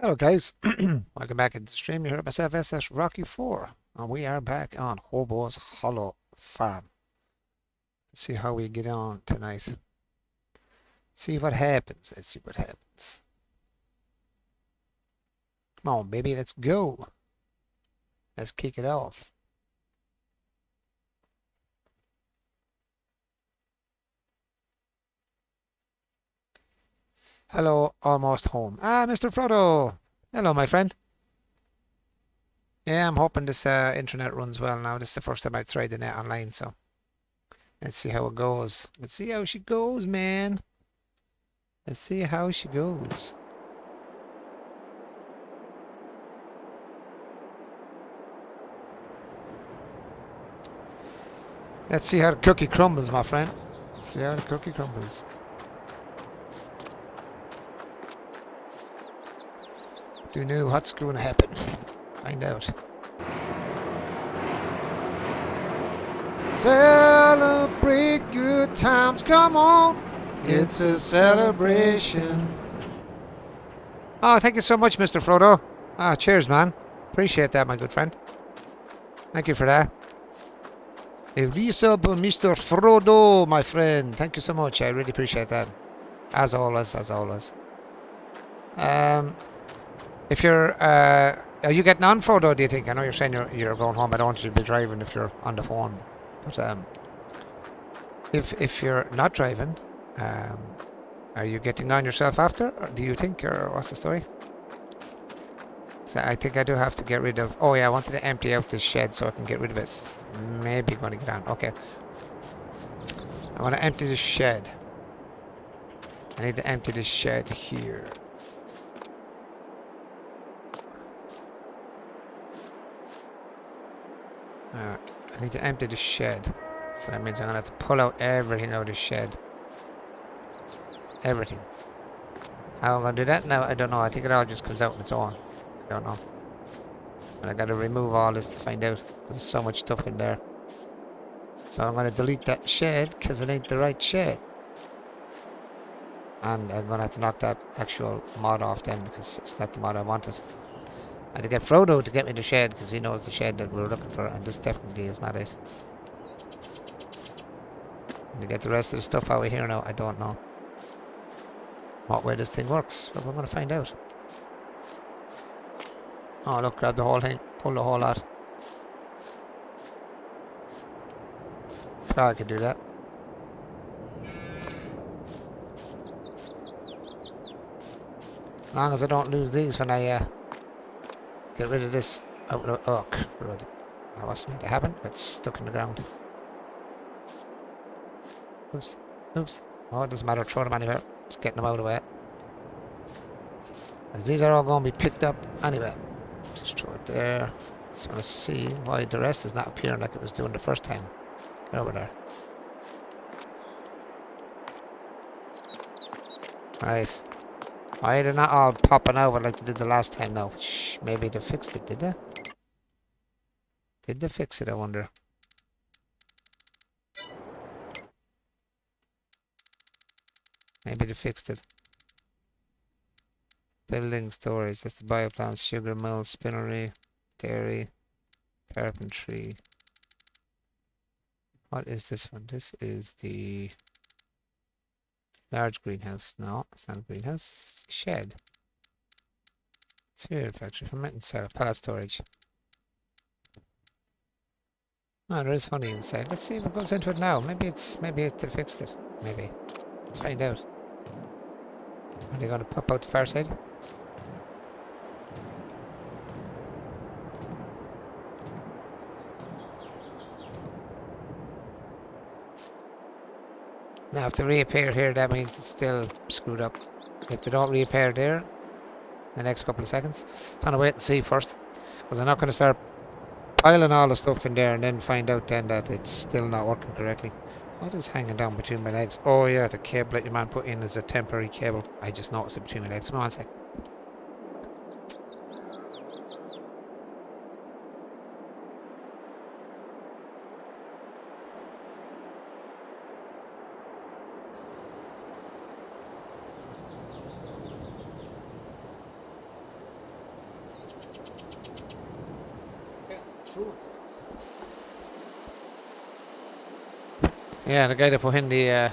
Hello guys, welcome back into the stream. You heard myself, SS Rocky 4, and we are back on Hobo's Hollow Farm. Let's see how we get on tonight. See what happens. Let's see what happens. Come on, baby, let's go. Let's kick it off. Hello, almost home. Ah, Mr. Frodo. Hello, my friend. Yeah, I'm hoping this internet runs well now. This is the first time I've tried the net online, so let's see how it goes. Let's see how she goes, man. Let's see how she goes. Let's see how the cookie crumbles, my friend. Let's see how the cookie crumbles. Who knew what's going to happen? Find out. Celebrate good times, come on. It's a celebration. Oh, thank you so much, Mr. Frodo. Ah, cheers, man. Appreciate that, my good friend. Thank you for that. A resub, Mr. Frodo, my friend. Thank you so much. I really appreciate that. As always, as always. If you're, are you getting on, Frodo, do you think? I know you're saying you're going home. I don't want you to be driving if you're on the phone. But, if you're not driving, are you getting on yourself after? Or do you think, or what's the story? So I think I do have to get rid of... Oh yeah, I wanted to empty out this shed so I can get rid of it. Maybe going to get on. Okay. I want to empty the shed. I need to empty this shed here. I need to empty the shed. So that means I'm going to have to pull out everything out of the shed. Everything. How am I going to do that? Now, I don't know. I think it all just comes out on its own. I don't know. And I got to remove all this to find out. There's so much stuff in there. So I'm going to delete that shed because it ain't the right shed. And I'm going to have to knock that actual mod off then because it's not the mod I wanted. I had to get Frodo to get me the shed because he knows the shed that we're looking for, and this definitely is not it. And to get the rest of the stuff out of here now, I don't know what way this thing works, but we're going to find out. Oh look, grab the whole thing, pull the whole lot. Forgot I could do that. As long as I don't lose these when I get rid of this. Oh, crud. That wasn't meant to happen. It's stuck in the ground. Oops. Oops. Oh, it doesn't matter. Throw them anywhere. Just getting them out of the way. As these are all going to be picked up anyway. Just throw it there. Just want to see why the rest is not appearing like it was doing the first time. Get over there. Right. Why are they not all popping over like they did the last time now? Shh, maybe they fixed it, did they? Did they fix it, I wonder? Maybe they fixed it. Building storage, that's the bioplants, sugar mill, spinnery, dairy, carpentry. What is this one? This is the large greenhouse. No, it's not a greenhouse. Shed. Cereal factory, fermenting cell, pallet storage. Oh, there is honey inside. Let's see if it goes into it now. Maybe they fixed it. Maybe. Let's find out. Are they going to pop out the far side? Now, if they reappear here, that means it's still screwed up. If they don't reappear there, in the next couple of seconds, I'm going to wait and see first. Because I'm not going to start piling all the stuff in there and then find out then that it's still not working correctly. What is hanging down between my legs? Oh yeah, the cable that your man put in is a temporary cable. I just noticed it between my legs. Come on a sec. through it. Yeah, the guy that put in the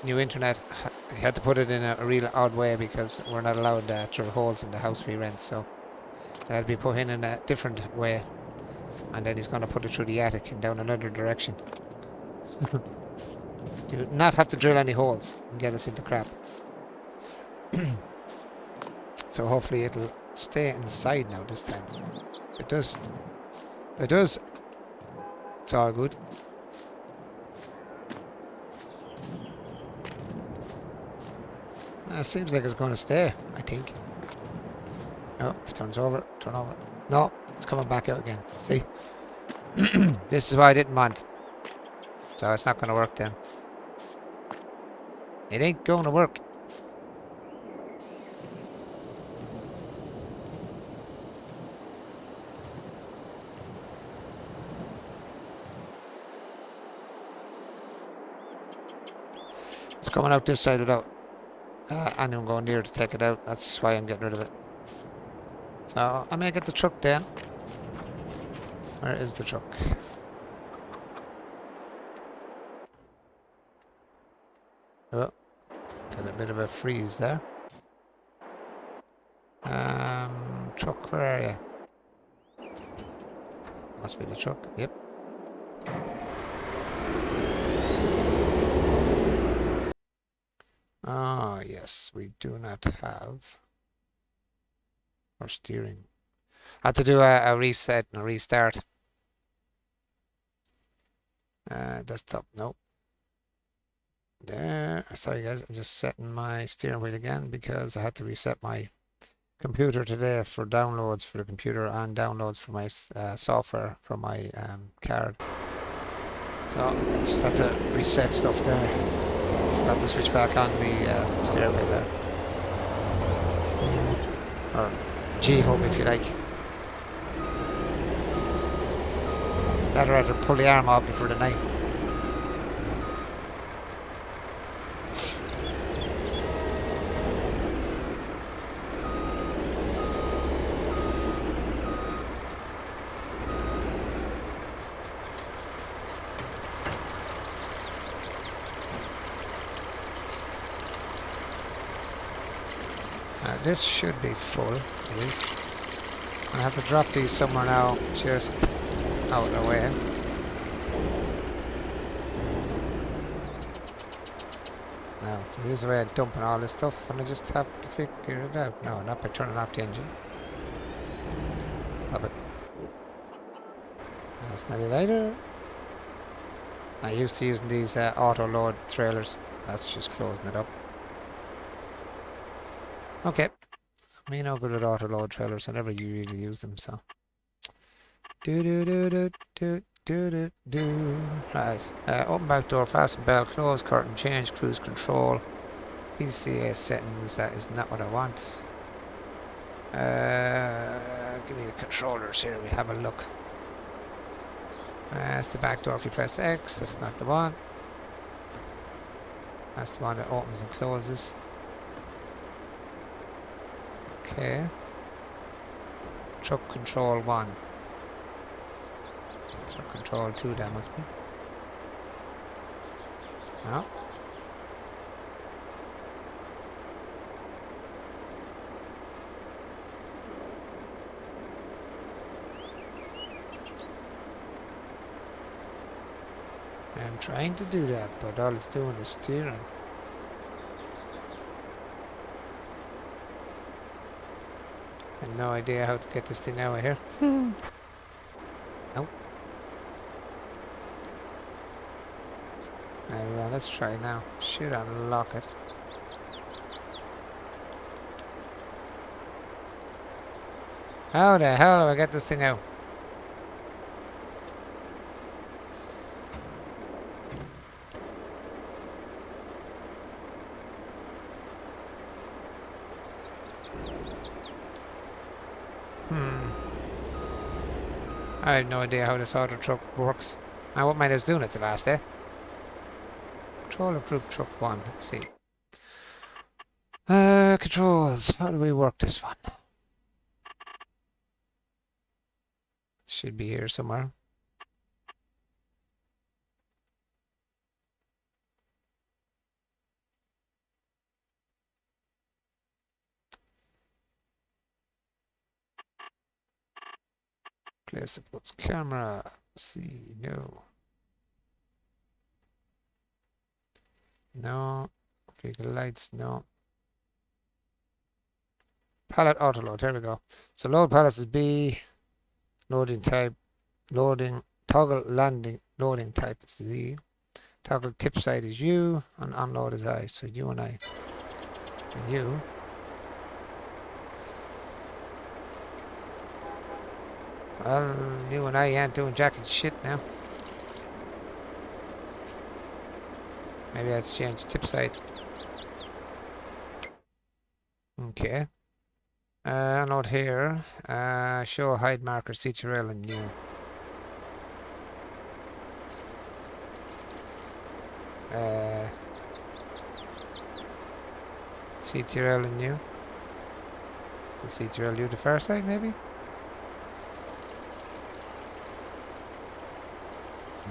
new internet, he had to put it in a real odd way because we're not allowed through holes in the house we rent, so it had to be put in a different way. And then he's going to put it through the attic and down another direction. Do not have to drill any holes and get us into crap. So hopefully it'll stay inside now this time. It does. It does. It's all good. It seems like it's going to stay, I think. Oh, if it turns over, turn over. No, it's coming back out again. See? This is what I didn't want. So it's not going to work then. It ain't going to work. It's coming out this side without anyone going near to take it out. That's why I'm getting rid of it. So I may get the truck then. Where is the truck? Oh, got a bit of a freeze there. Truck, where are you? Must be the truck, yep. Ah, yes, we do not have our steering. I have to do a reset and a restart. Desktop, nope. There, sorry guys, I'm just setting my steering wheel again because I had to reset my computer today for downloads for the computer and downloads for my software for my card. So I just had to reset stuff there. Forgot to switch back on the steering wheel there. Or G-hub if you like. I'd rather pull the arm off before the night. This should be full, at least. I have to drop these somewhere now, just out of the way. Now, there is a way of dumping all this stuff, and I just have to figure it out. No, not by turning off the engine. Stop it. That's not it either. I used to using these auto-load trailers. That's just closing it up. Okay. Me no good at auto-load trailers. I never really use them, so. Do. Right. Open back door, fasten bell, close curtain, change cruise control. PCA settings, that is not what I want. Give me the controllers here, we have a look. That's the back door if you press X, that's not the one. That's the one that opens and closes. Okay. Truck control 1. Truck control 2 that must be. No. I'm trying to do that, but all it's doing is steering. I have no idea how to get this thing out of here. Nope. Well, let's try now. Should unlock it. How the hell do I get this thing out? I have no idea how this auto truck works. I wouldn't mind I was doing it the last day. Controller group truck 1. Let's see. Controls. How do we work this one? Should be here somewhere. Place the boat's camera. See, no. No. Vehicle lights, no. Pallet auto load, here we go. So load pallets is B. Loading type, loading, toggle landing, loading type is Z. Toggle tip side is U, and unload is I. So you and I. And you. Well, you and I ain't doing jacket shit now. Maybe let's change tip side. Okay. Unload here. Show hide marker, CTRL and new. CTRL and new. So CTRL U the far side maybe?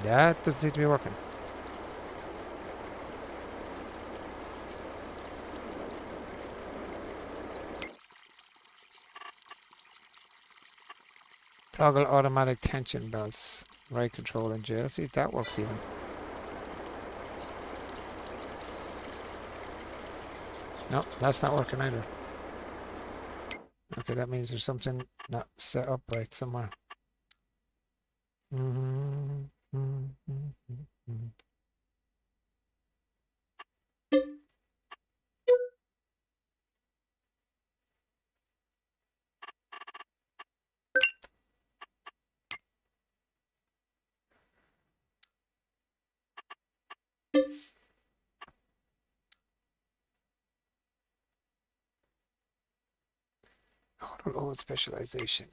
That doesn't seem to be working. Toggle automatic tension belts. Right control and J. Let's see if that works even. No, that's not working either. Okay, that means there's something not set up right somewhere. Auto load specialization.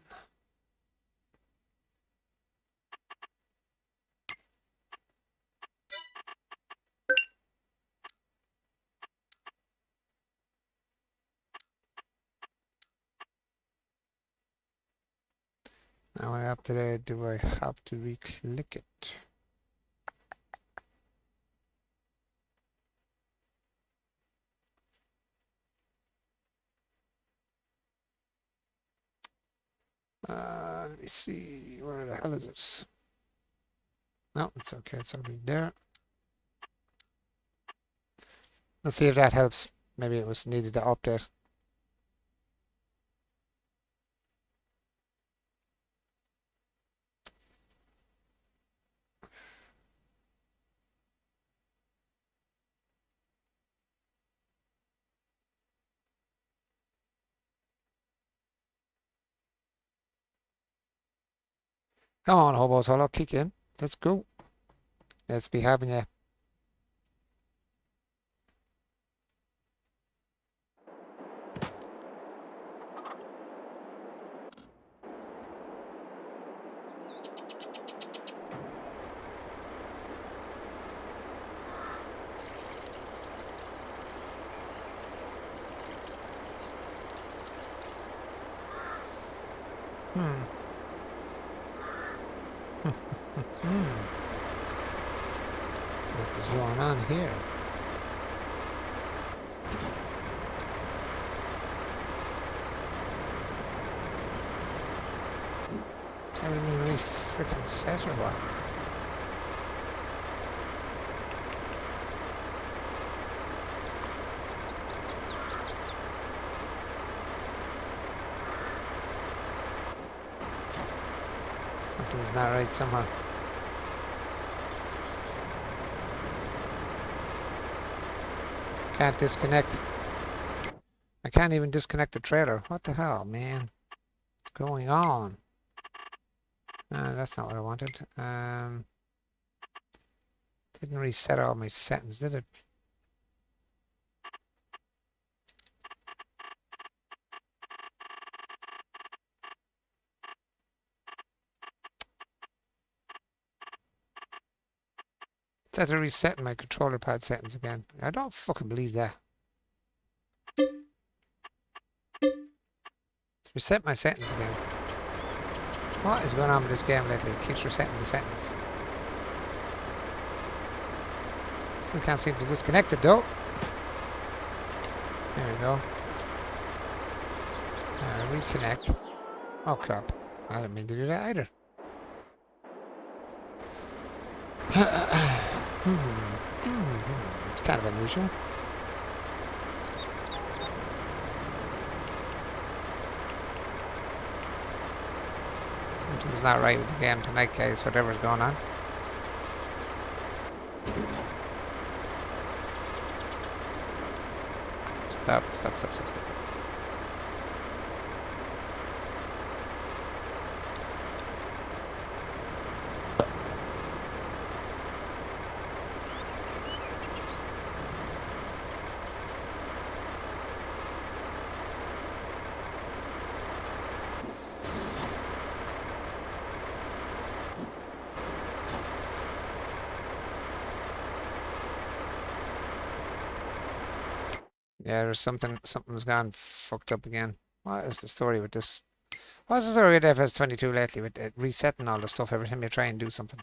Now when up today, do I have to re-click it? Let me see. Where the hell is this? No, it's okay. It's already there. Let's see if that helps. Maybe it was needed to update. Come on, hobos, hold up, kick in. Let's go. Let's be having you. What is going on here? Everything really freaking set or what? Something's not right somehow. Can't disconnect. I can't even disconnect the trailer. What the hell, man? What's going on? That's not what I wanted. Didn't reset all my settings, did it? It says to reset my controller pad settings again. I don't fucking believe that. Reset my settings again. What is going on with this game lately? It keeps resetting the settings. Still can't seem to disconnect it though. There we go. Reconnect. Oh crap. I didn't mean to do that either. It's kind of unusual. Something's not right with the game tonight, guys, whatever's going on. Stop. Yeah, there's something's gone fucked up again. What is the story with this? What's the story with FS22 lately with it resetting all the stuff every time you try and do something?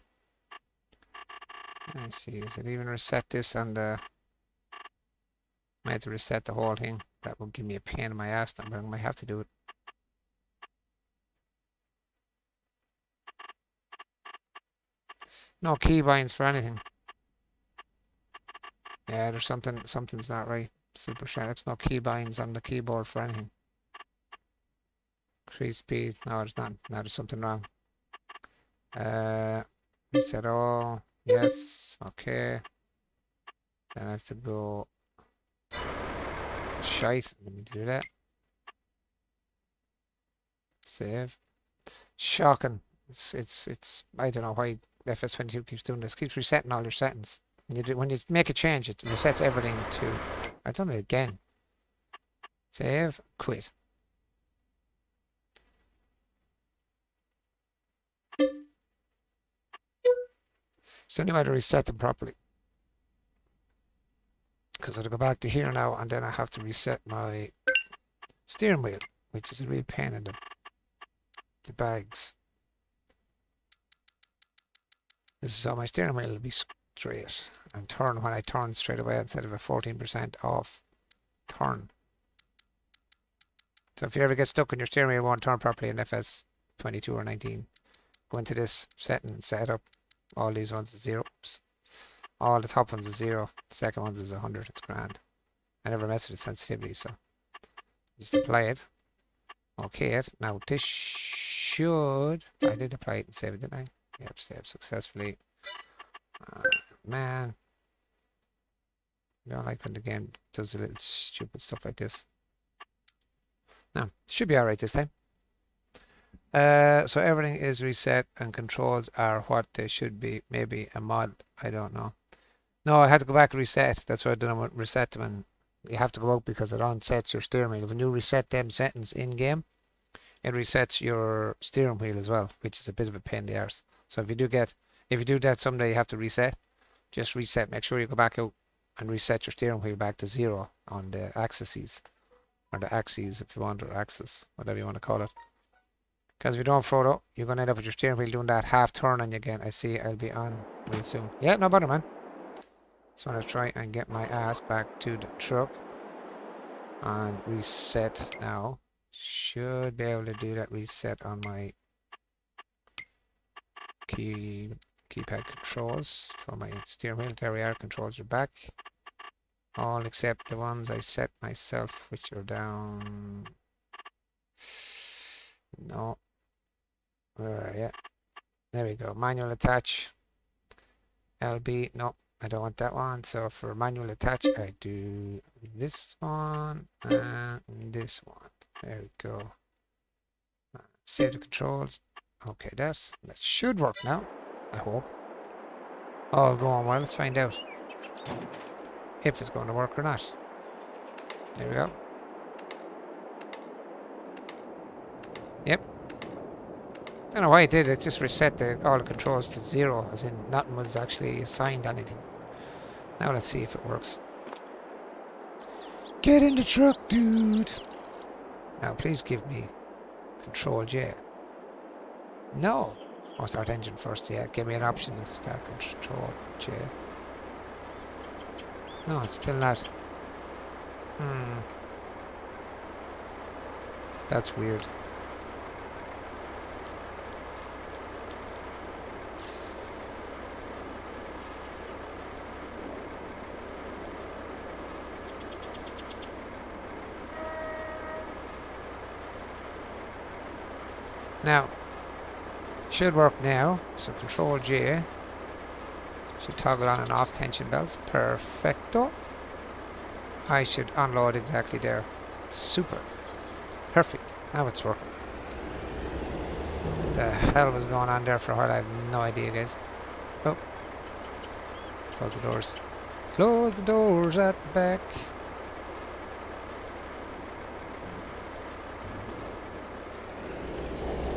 Let me see, is it even reset this on the... I had to reset the whole thing. That will give me a pain in my ass, but I might have to do it. No keybinds for anything. Yeah, there's something's not right. Super sharp. No keybinds on the keyboard for anything. Increase speed. No, there's not. Now there's something wrong. Reset all. Yes. Okay. Then I have to go. Shite. Let me do that. Save. Shocking. It's. I don't know why FS22 keeps doing this. Keeps resetting all your settings. When you make a change, it resets everything to... I've done it again. Save. Quit. So anyway, to reset them properly. Because I have to go back to here now, and then I have to reset my steering wheel, which is a real pain in the bags. This is how my steering wheel will be straight and turn when I turn straight away instead of a 14% off turn. So if you ever get stuck on your steering wheel won't turn properly in FS22 or 19, go into this setting and set up all these ones as zeros. All the top ones are 0, the second ones is 100, it's grand. I never mess with the sensitivity, so just apply it. Okay it. Now this should... I did apply it and save it, didn't I? Yep, save successfully. Man. I don't like when the game does a little stupid stuff like this. No, should be alright this time. So everything is reset and controls are what they should be. Maybe a mod, I don't know. No, I had to go back and reset. That's what I done. I reset them, and you have to go out because it unsets your steering wheel. When you reset them settings in game, it resets your steering wheel as well, which is a bit of a pain in the arse. So if you do that someday, you have to reset. Just reset. Make sure you go back out and reset your steering wheel back to 0 on the axes, or the axes if you want, or axis, whatever you want to call it. Because if you don't, Frodo, you're going to end up with your steering wheel doing that half turn on you again. I see I'll be on real soon. Yeah, no bother, man. Just want to try and get my ass back to the truck and reset now. Should be able to do that reset on my keypad controls for my steering wheel. There we are, controls are back. All except the ones I set myself, which are down. No. Where are you? There we go. Manual attach. LB. No, I don't want that one. So for manual attach, I do this one and this one. There we go. Save the controls. Okay, that should work now. I hope. All going well. Let's find out if it's going to work or not. There we go. Yep. I don't know why it did. It just reset all the controls to 0, as in nothing was actually assigned anything. Now let's see if it works. Get in the truck, dude. Now please give me Control J. No. Oh, start engine first, yeah. Give me an option to start control J. No, it's still not. Hmm. That's weird. Now, should work now. So control J. Should toggle on and off tension belts. Perfecto. I should unload exactly there. Super. Perfect. Now it's working. What the hell was going on there for a while? I have no idea, guys. Oh. Close the doors. Close the doors at the back.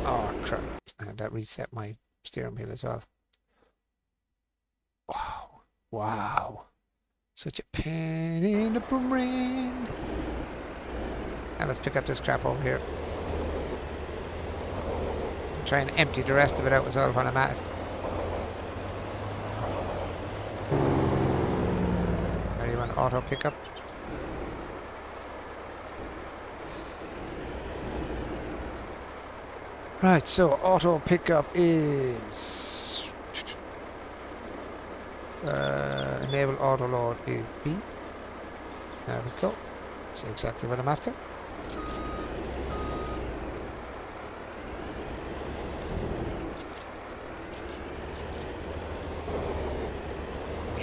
Oh, crap. That reset my steering wheel as well. Wow. Wow. Such a pain in the brain. Now let's pick up this crap over here. Try and empty the rest of it out as well while I'm at it. Are you on auto pickup? Right, so auto pickup is enable auto load is B. There we go. That's exactly what I'm after.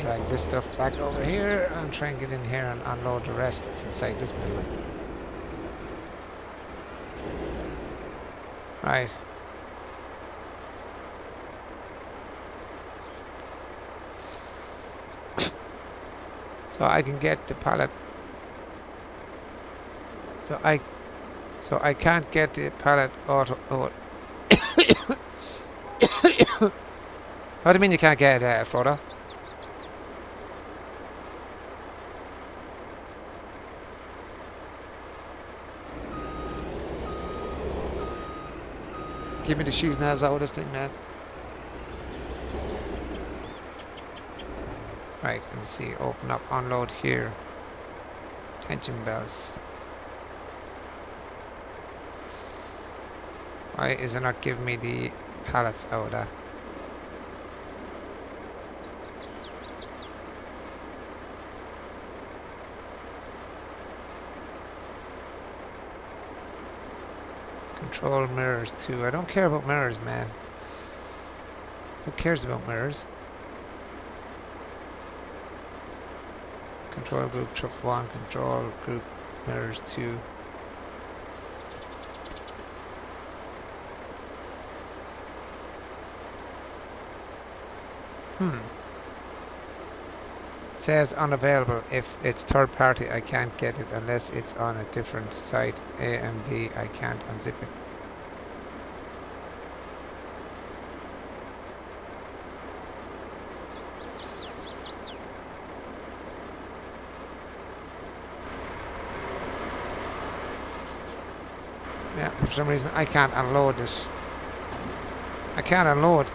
Drag this stuff back over here and try and get in here and unload the rest that's inside this building. Right. So I can get the pallet. So I can't get the pallet auto load. What do you mean you can't get it, Frodo? Give me the shoes now, is that what this thing, man? Right, let me see. Open up, unload here. Tension belts. Why is it not giving me the pallets out of that? Control mirrors too. I don't care about mirrors, man. Who cares about mirrors? Control group truck 1, control group mirrors 2. Says unavailable. If it's third party, I can't get it unless it's on a different site. AMD, I can't unzip it. Yeah, for some reason I can't unload this. I can't unload.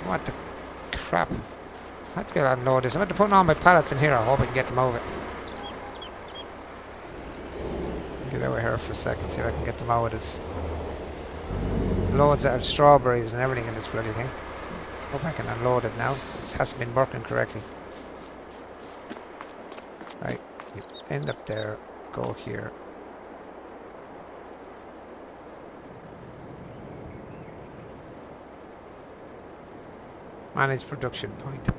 What the crap? I have to be able to unload this. I'm going to put all my pallets in here. I hope I can get them over. Get over here for a second, see if I can get them out. There's loads of strawberries and everything in this bloody thing. Hope I can unload it now. It hasn't been working correctly. Right, you end up there. Go here. Manage production point.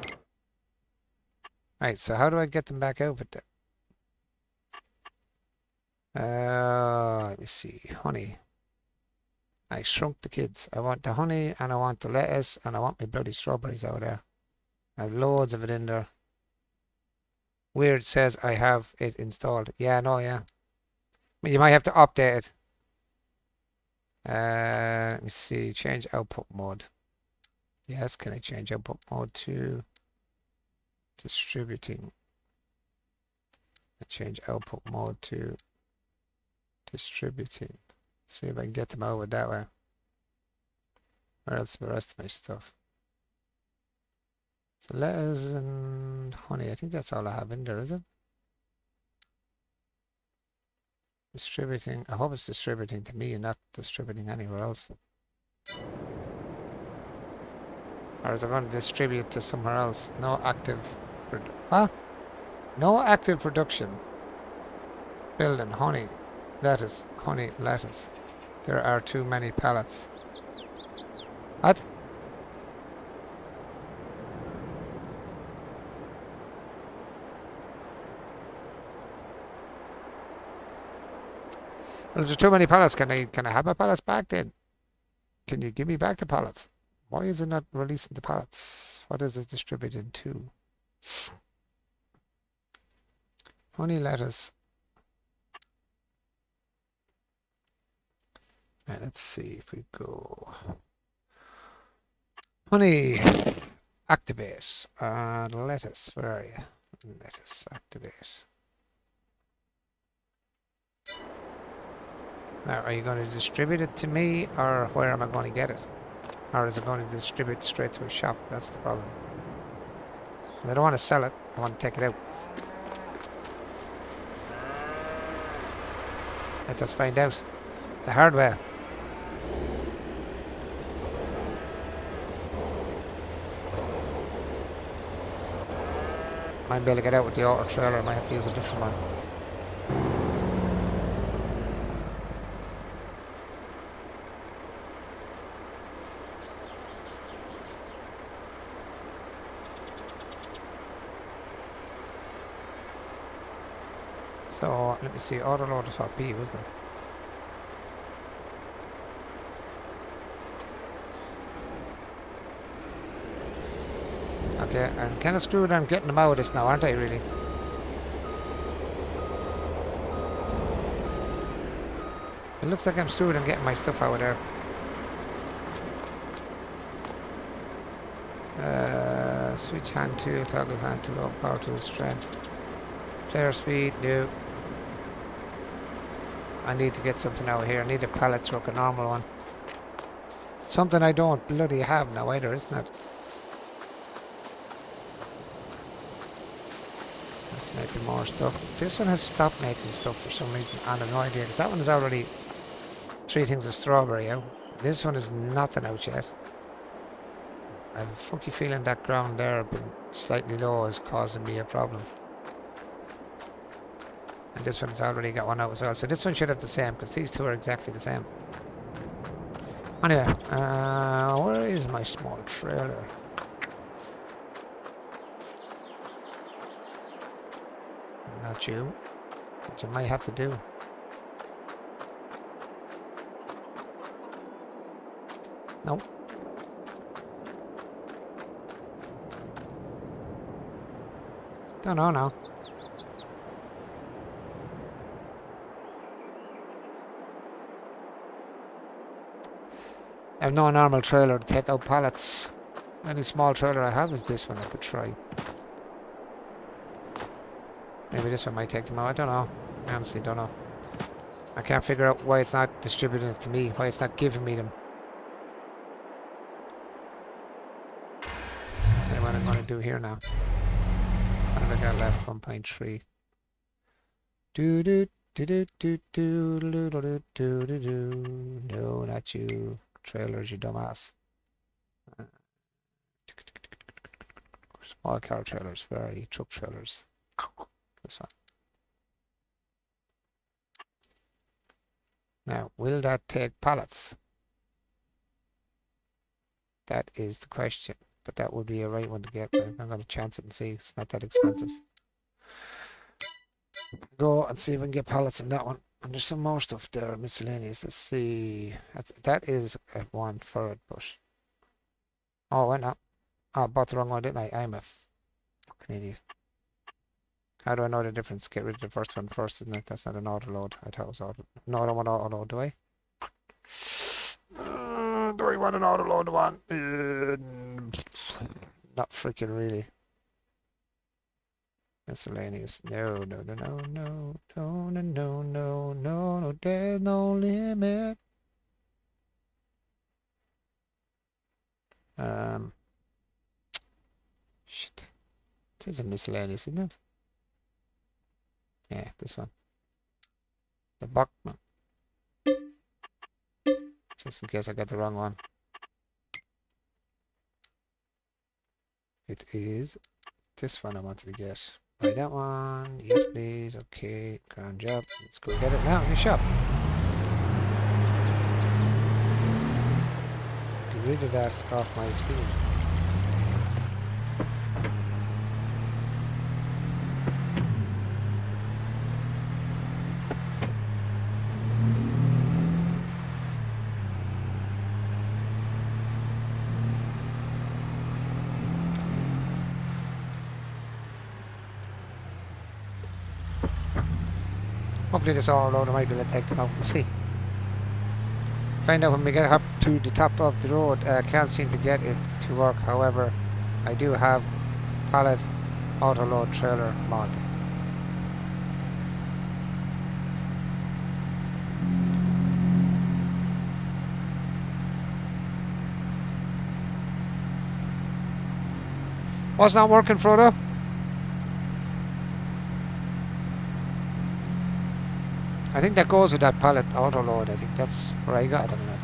Right, so how do I get them back over there? Let me see. Honey. I shrunk the kids. I want the honey and I want the lettuce and I want my bloody strawberries out there. I have loads of it in there. Weird says I have it installed. Yeah, no, yeah. You might have to update it. Let me see. Change output mode. Yes, can I change output mode to distributing? I change output mode to distributing. See if I can get them over that way. Where else is the rest of my stuff? So lettuce and honey. I think that's all I have in there, is it? Distributing. I hope it's distributing to me and not distributing anywhere else. Or is it going to distribute to somewhere else? No active... Huh? No active production. Building honey. Lettuce. Honey, lettuce. There are too many pallets. What? Well, if there's too many pallets, can I have my pallets back then? Can you give me back the pallets? Why is it not releasing the pallets? What is it distributing to? Honey, lettuce. And let's see if we go. Honey, activate. Lettuce, where are you? Lettuce, activate. Now, are you going to distribute it to me, or where am I going to get it? Or is it going to distribute straight to a shop? That's the problem. I don't want to sell it. I want to take it out. Let us find out. The hard way. Might be able to get out with the auto trailer. I might have to use a different one. So, let me see. Auto load is what B, wasn't it? Okay, I'm kind of screwed. I'm getting them out of this now, aren't I, really? It looks like I'm screwed. I'm getting my stuff out of there. Switch hand tool, toggle hand tool, power tool, strength. Player speed, no. I need to get something out here. I need a pallet truck, a normal one. Something I don't bloody have now either, isn't it? Let's make more stuff. This one has stopped making stuff for some reason. I have no idea, because that one is already 3 things of strawberry out. This one is nothing out yet. I have a funky feeling that ground there being slightly low is causing me a problem. And this one's already got one out as well. So this one should have the same, because these two are exactly the same. Anyway, where is my small trailer? Not you. What you might have to do. Nope. Don't know now. I have no normal trailer to take out pallets. The only small trailer I have is this one. I could try. Maybe this one might take them out. I don't know. I honestly don't know. I can't figure out why it's not distributing it to me. Why it's not giving me them. I know what I'm going to do here now. What have I got left? 1.3. Do do do do do do do do do do do. No, not you. Trailers, you dumbass. Small car trailers. Where are you? Truck trailers. This one. Now, will that take pallets? That is the question. But that would be a right one to get. I'm going to chance it and see. It's not that expensive. Go and see if we can get pallets in that one. And there's some more stuff there, miscellaneous. Let's see. That is a one for it, but... Oh, why not? Oh, I bought the wrong one, didn't I? I'm a fucking idiot. How do I know the difference? Get rid of the first one first, isn't it? That's not an auto load. I thought it was auto. No, I don't want auto load, do I? Do I want an auto load one? Not freaking really. Miscellaneous. No, no, no, no, no, no, no, no, no, no, no, there's no limit. Shit. It is a miscellaneous, isn't it? Yeah, this one. The Buckman. Just in case I got the wrong one. It is this one I wanted to get. Buy that one. Yes, please. Okay. Ground job. Let's go get it now in the shop. Get rid of that off my screen. Hopefully this all road I might be able to take them out and see. Find out when we get up to the top of the road. Can't seem to get it to work. However, I do have pallet auto load trailer mod. What's not working, Frodo? I think that goes with that pallet auto load. I think that's where I got it. I think.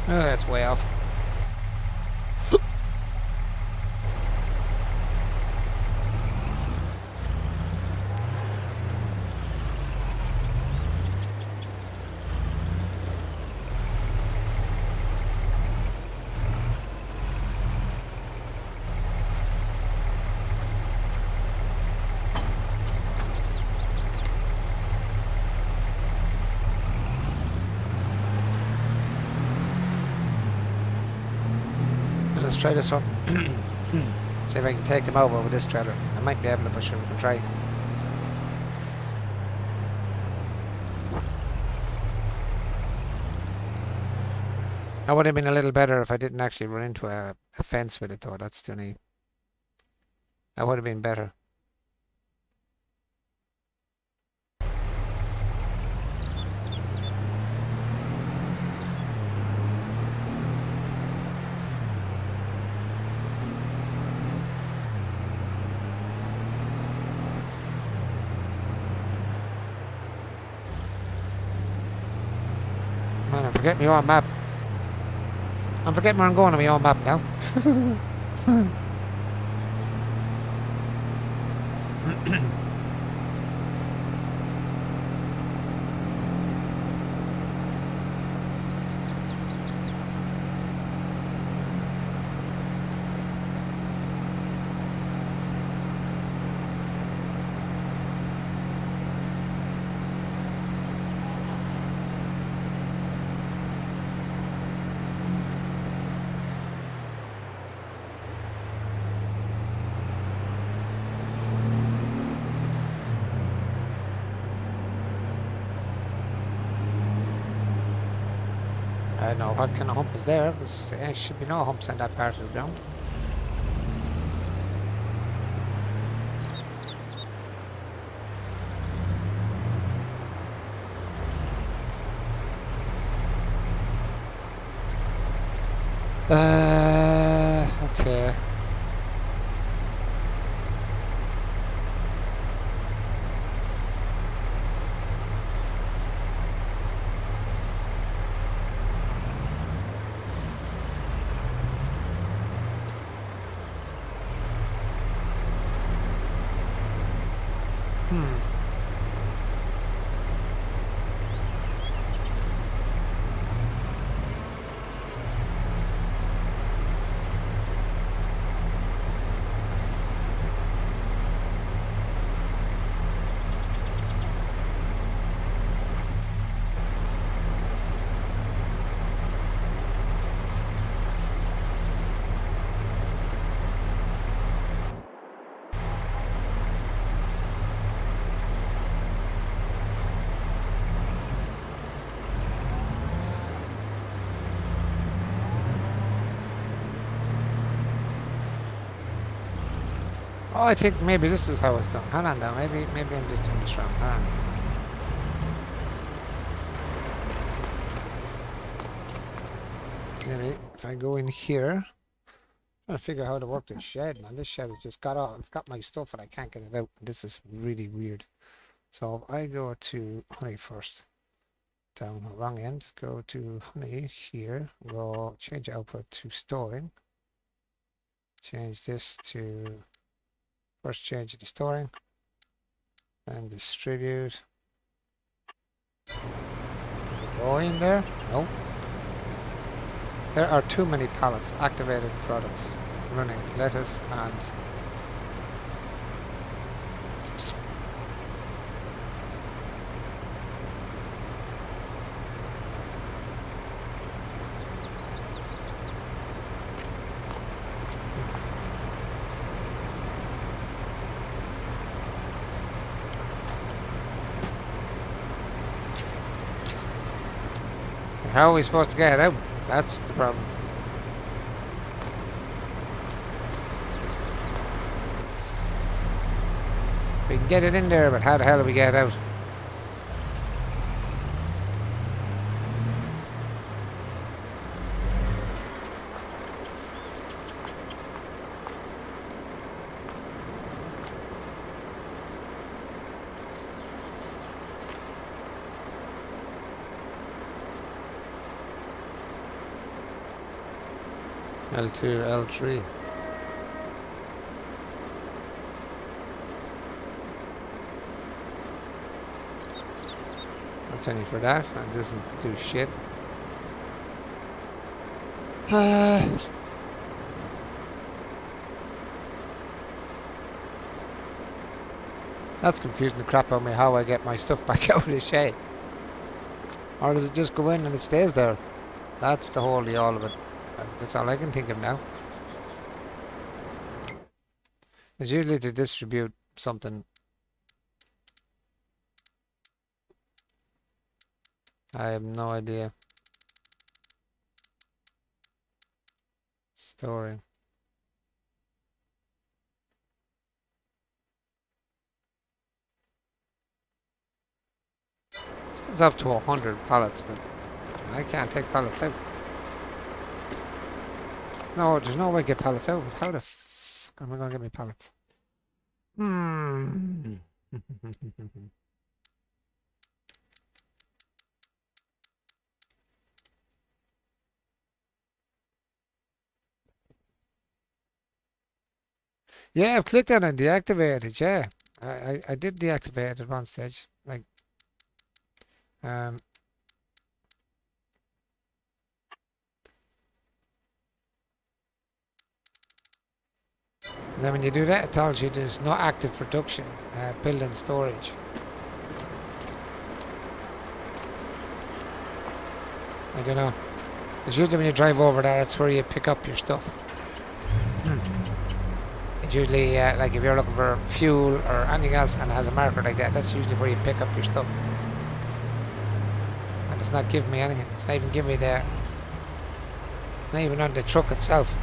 Oh, that's way off. Let's try this one. See if I can take them over with this trailer. I might be able to, but sure, we can try. That would have been a little better if I didn't actually run into a fence with it, though. That's the only. That would have been better. Man, I'm forgetting my own map. I'm forgetting where I'm going on my own map now. I don't know what kind of hump is there. There should be no humps on that part of the ground. Okay. Oh, I think maybe this is how it's done. Hang on now. Maybe I'm just doing this wrong. Hang on. Maybe if I go in here, trying to figure out how to work this shed, man. This shed has just got off. It's got my stuff and I can't get it out. This is really weird. So if I go to honey first, down the wrong end, go to honey here, go change output to storing. Change this to first change it to storing, and distribute. Go in there? No. There are too many pallets. Activated products. Running lettuce and how are we supposed to get it out? That's the problem. We can get it in there, but how the hell do we get it out? L2, L3. That's only for that. It doesn't do shit. That's confusing the crap out of me how I get my stuff back out of the shed. Or does it just go in and it stays there? That's the wholly all of it. That's all I can think of now. It's usually to distribute something. I have no idea. Storing. It's up to 100 pallets, but I can't take pallets out. No, there's no way to get pallets out. How the fuck am I going to get my pallets? Yeah, I've clicked on it and deactivated, yeah. I did deactivate it at one stage. Like, and then when you do that, it tells you there's no active production, building storage. I don't know. It's usually when you drive over there, that's where you pick up your stuff. It's usually, like if you're looking for fuel or anything else and it has a marker like that, that's usually where you pick up your stuff. And it's not giving me anything. It's not even giving me the... Not even on the truck itself.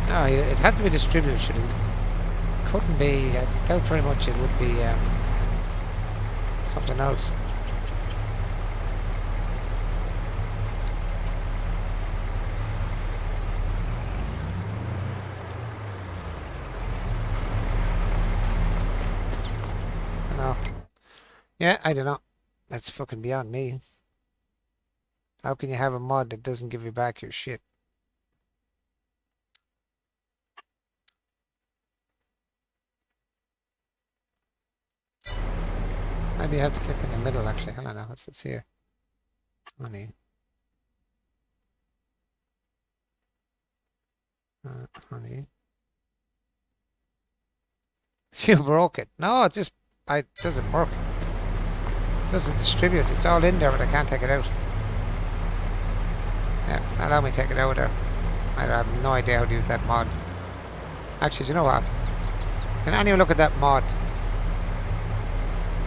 No, it'd have to be distributed, should it? Couldn't be, I doubt very much it would be something else. No. Yeah, I don't know. That's fucking beyond me. How can you have a mod that doesn't give you back your shit? Maybe you have to click in the middle, actually. Hang on now. What's this here? Money. Honey. You broke it. No, it just it doesn't work. It doesn't distribute. It's all in there, but I can't take it out. Yeah, it's not allowing me to take it out there. I have no idea how to use that mod. Actually, do you know what? Can anyone look at that mod?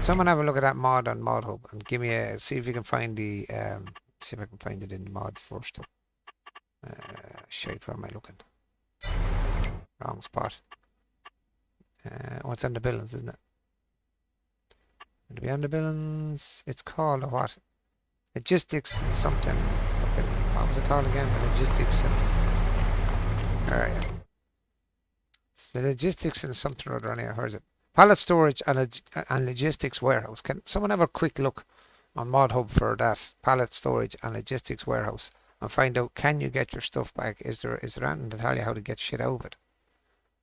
Someone have a look at that mod on Mod Hub and give me a see if you can find the see if I can find it in the mods first. Shit, where am I looking? Wrong spot. What's on the billings, isn't it? It'll be on the billings. It's called a what? Logistics and something. Fucking what was it called again? Logistics and yeah. It's the logistics and something or other on here. Where's it? Pallet storage and logistics warehouse. Can someone have a quick look on Mod Hub for that pallet storage and logistics warehouse and find out, can you get your stuff back? Is there anything to tell you how to get shit out of it?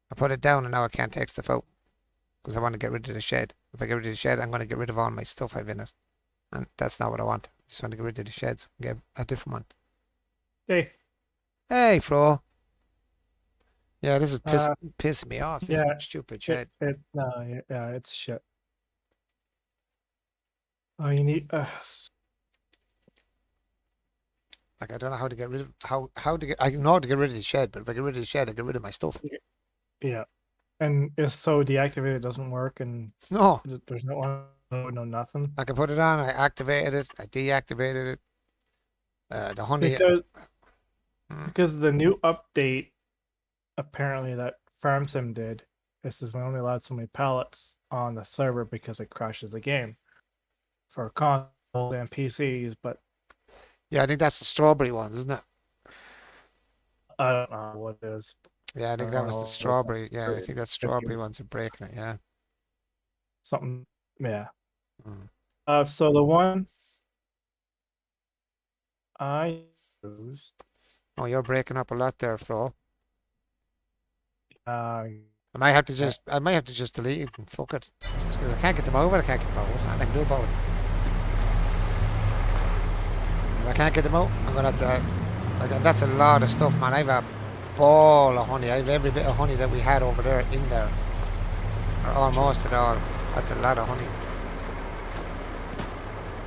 I put it down and now I can't take stuff out because I want to get rid of the shed. If I get rid of the shed, I'm going to get rid of all my stuff I've in it, and that's not what I want. I just want to get rid of the sheds and get a different one. Hey, Hey, Fro. Yeah, this is uh, pissing me off. This yeah, stupid shed. yeah, it's shit. Oh, you need, Like I don't know how to get rid of how to get. I know how to get rid of the shed, but if I get rid of the shed, I get rid of my stuff. yeah, and it's so deactivated, it doesn't work, and No, there's no nothing. I can put it on. I activated it. I deactivated it. The honey. Because Mm. because the new update apparently that FarmSim did, this is we only allowed so many pallets on the server because it crashes the game for consoles and PCs, but Yeah, I think that's the strawberry ones, isn't it? I don't know what it is. Yeah, I think that was the Or strawberry. Yeah, I think that strawberry ones are breaking it. Yeah. something, yeah. Mm. So the one I used, Oh, you're breaking up a lot there, Flo. uh, I might have to just delete it and fuck it. I can't get them over. I can't get them out. Nothing I can do about it. If I can't get them out, I'm gonna have to. Like, that's a lot of stuff, man. I've a ball of honey. I've every bit of honey that we had over there in there, or almost it all. That's a lot of honey.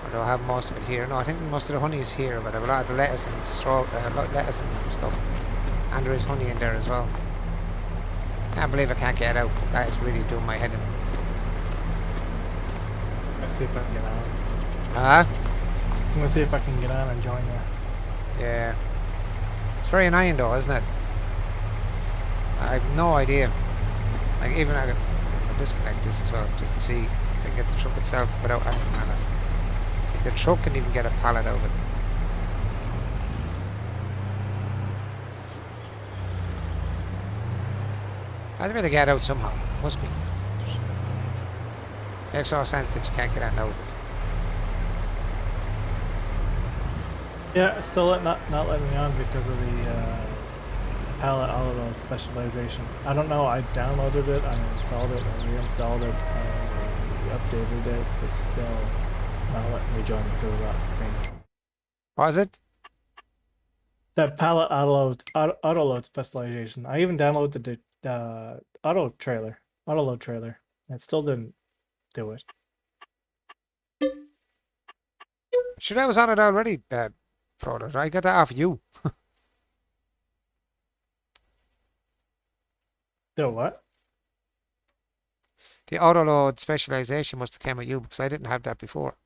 Or do I have most of it here? No, I think most of the honey is here, but I have a lot of the lettuce and lettuce and stuff, and there is honey in there as well. Can't believe I can't get it out. That is really doing my head in. let's see if I can get on. Huh? I'm gonna see if I can get on and join you. Yeah. It's very annoying though, isn't it? I have no idea. Like even I could disconnect this as well just to see if I can get the truck itself without anything on it. If the truck can even get a pallet out of it. I'd better get it out somehow. Must be. Makes no sense that you can't get out of it. Yeah, it's still not letting me on because of the palette auto specialization. I don't know. I downloaded it, I installed it, I reinstalled it, I updated it. It's still not letting me join because of that thing. What is it? That palette auto load specialization. I even downloaded the auto load trailer. It still didn't do it. Sure, I was on it already, Frodo. I got that off you. Do what? The auto load specialization must have came with you because I didn't have that before.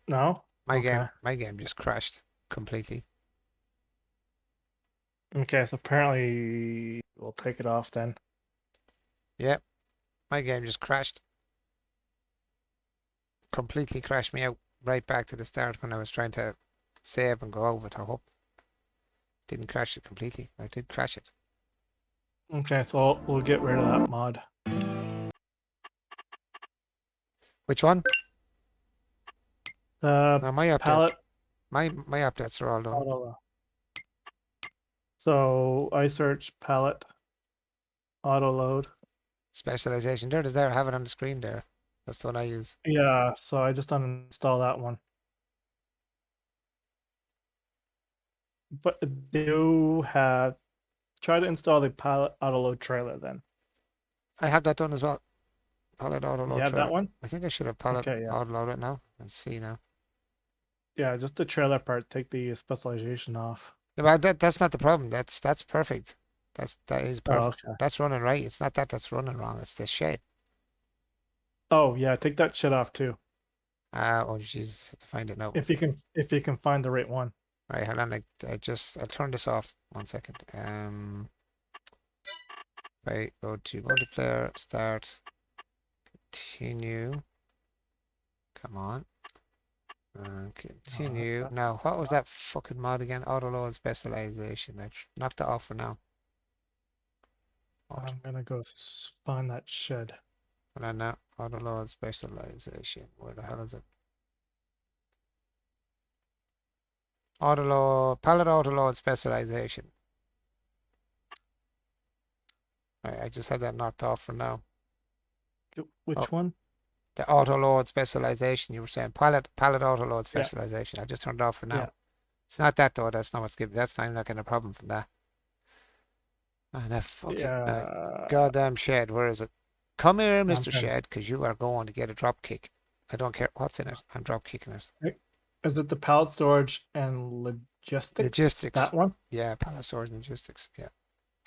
No. Okay. My game just crashed completely. Okay, so apparently we'll take it off then. Yep, my game just crashed. Completely crashed me out right back to the start when I was trying to save and go over to Hope. Didn't crash it completely. I did crash it. Okay, so we'll get rid of that mod. Which one? The My updates. palette My updates are all done. auto. So I search palette auto load. Specialization. There it is there. I have it on the screen there. That's the one I use. Yeah, so I just uninstall that one. But do have try to install the palette auto load trailer then. I have that done as well. Pallet auto You load have that trailer. one? I think I should have pallet Okay, yeah. auto load it now. Let's see now. Yeah, just the trailer part, take the specialization off. No, but that's not the problem. That's perfect. That is Oh, perfect. okay. That's running right. It's not that that's running wrong. It's the shed. Oh, yeah, take that shit off too. Oh jeez, have to find it now. If you can find the right one. Right, hold on. I'll turn this off. 1 second. Right, go to multiplayer, start, continue. Come on. Oh, Continue. that's Now, what was that fucking mod again? Auto load specialization. I knocked that off for now. Auto, I'm gonna go find that shed. hold on now. Auto load specialization. Where the hell is it? Auto load, pallet auto load specialization. Right, I just had that knocked off for now. Oh, Which one? the auto load specialization. You were saying pallet auto load Yeah, specialization. I just turned it off for yeah, now. It's not that though. That's not what's giving. That's not getting a problem from that. And that fucking yeah. goddamn shed. Where is it? Come here, I'm Mr. trying. Shed, because you are going to get a drop kick. I don't care what's in it. I'm drop kicking it. Is it the pallet storage and logistics? Logistics. That one? Yeah, pallet storage and logistics. Yeah.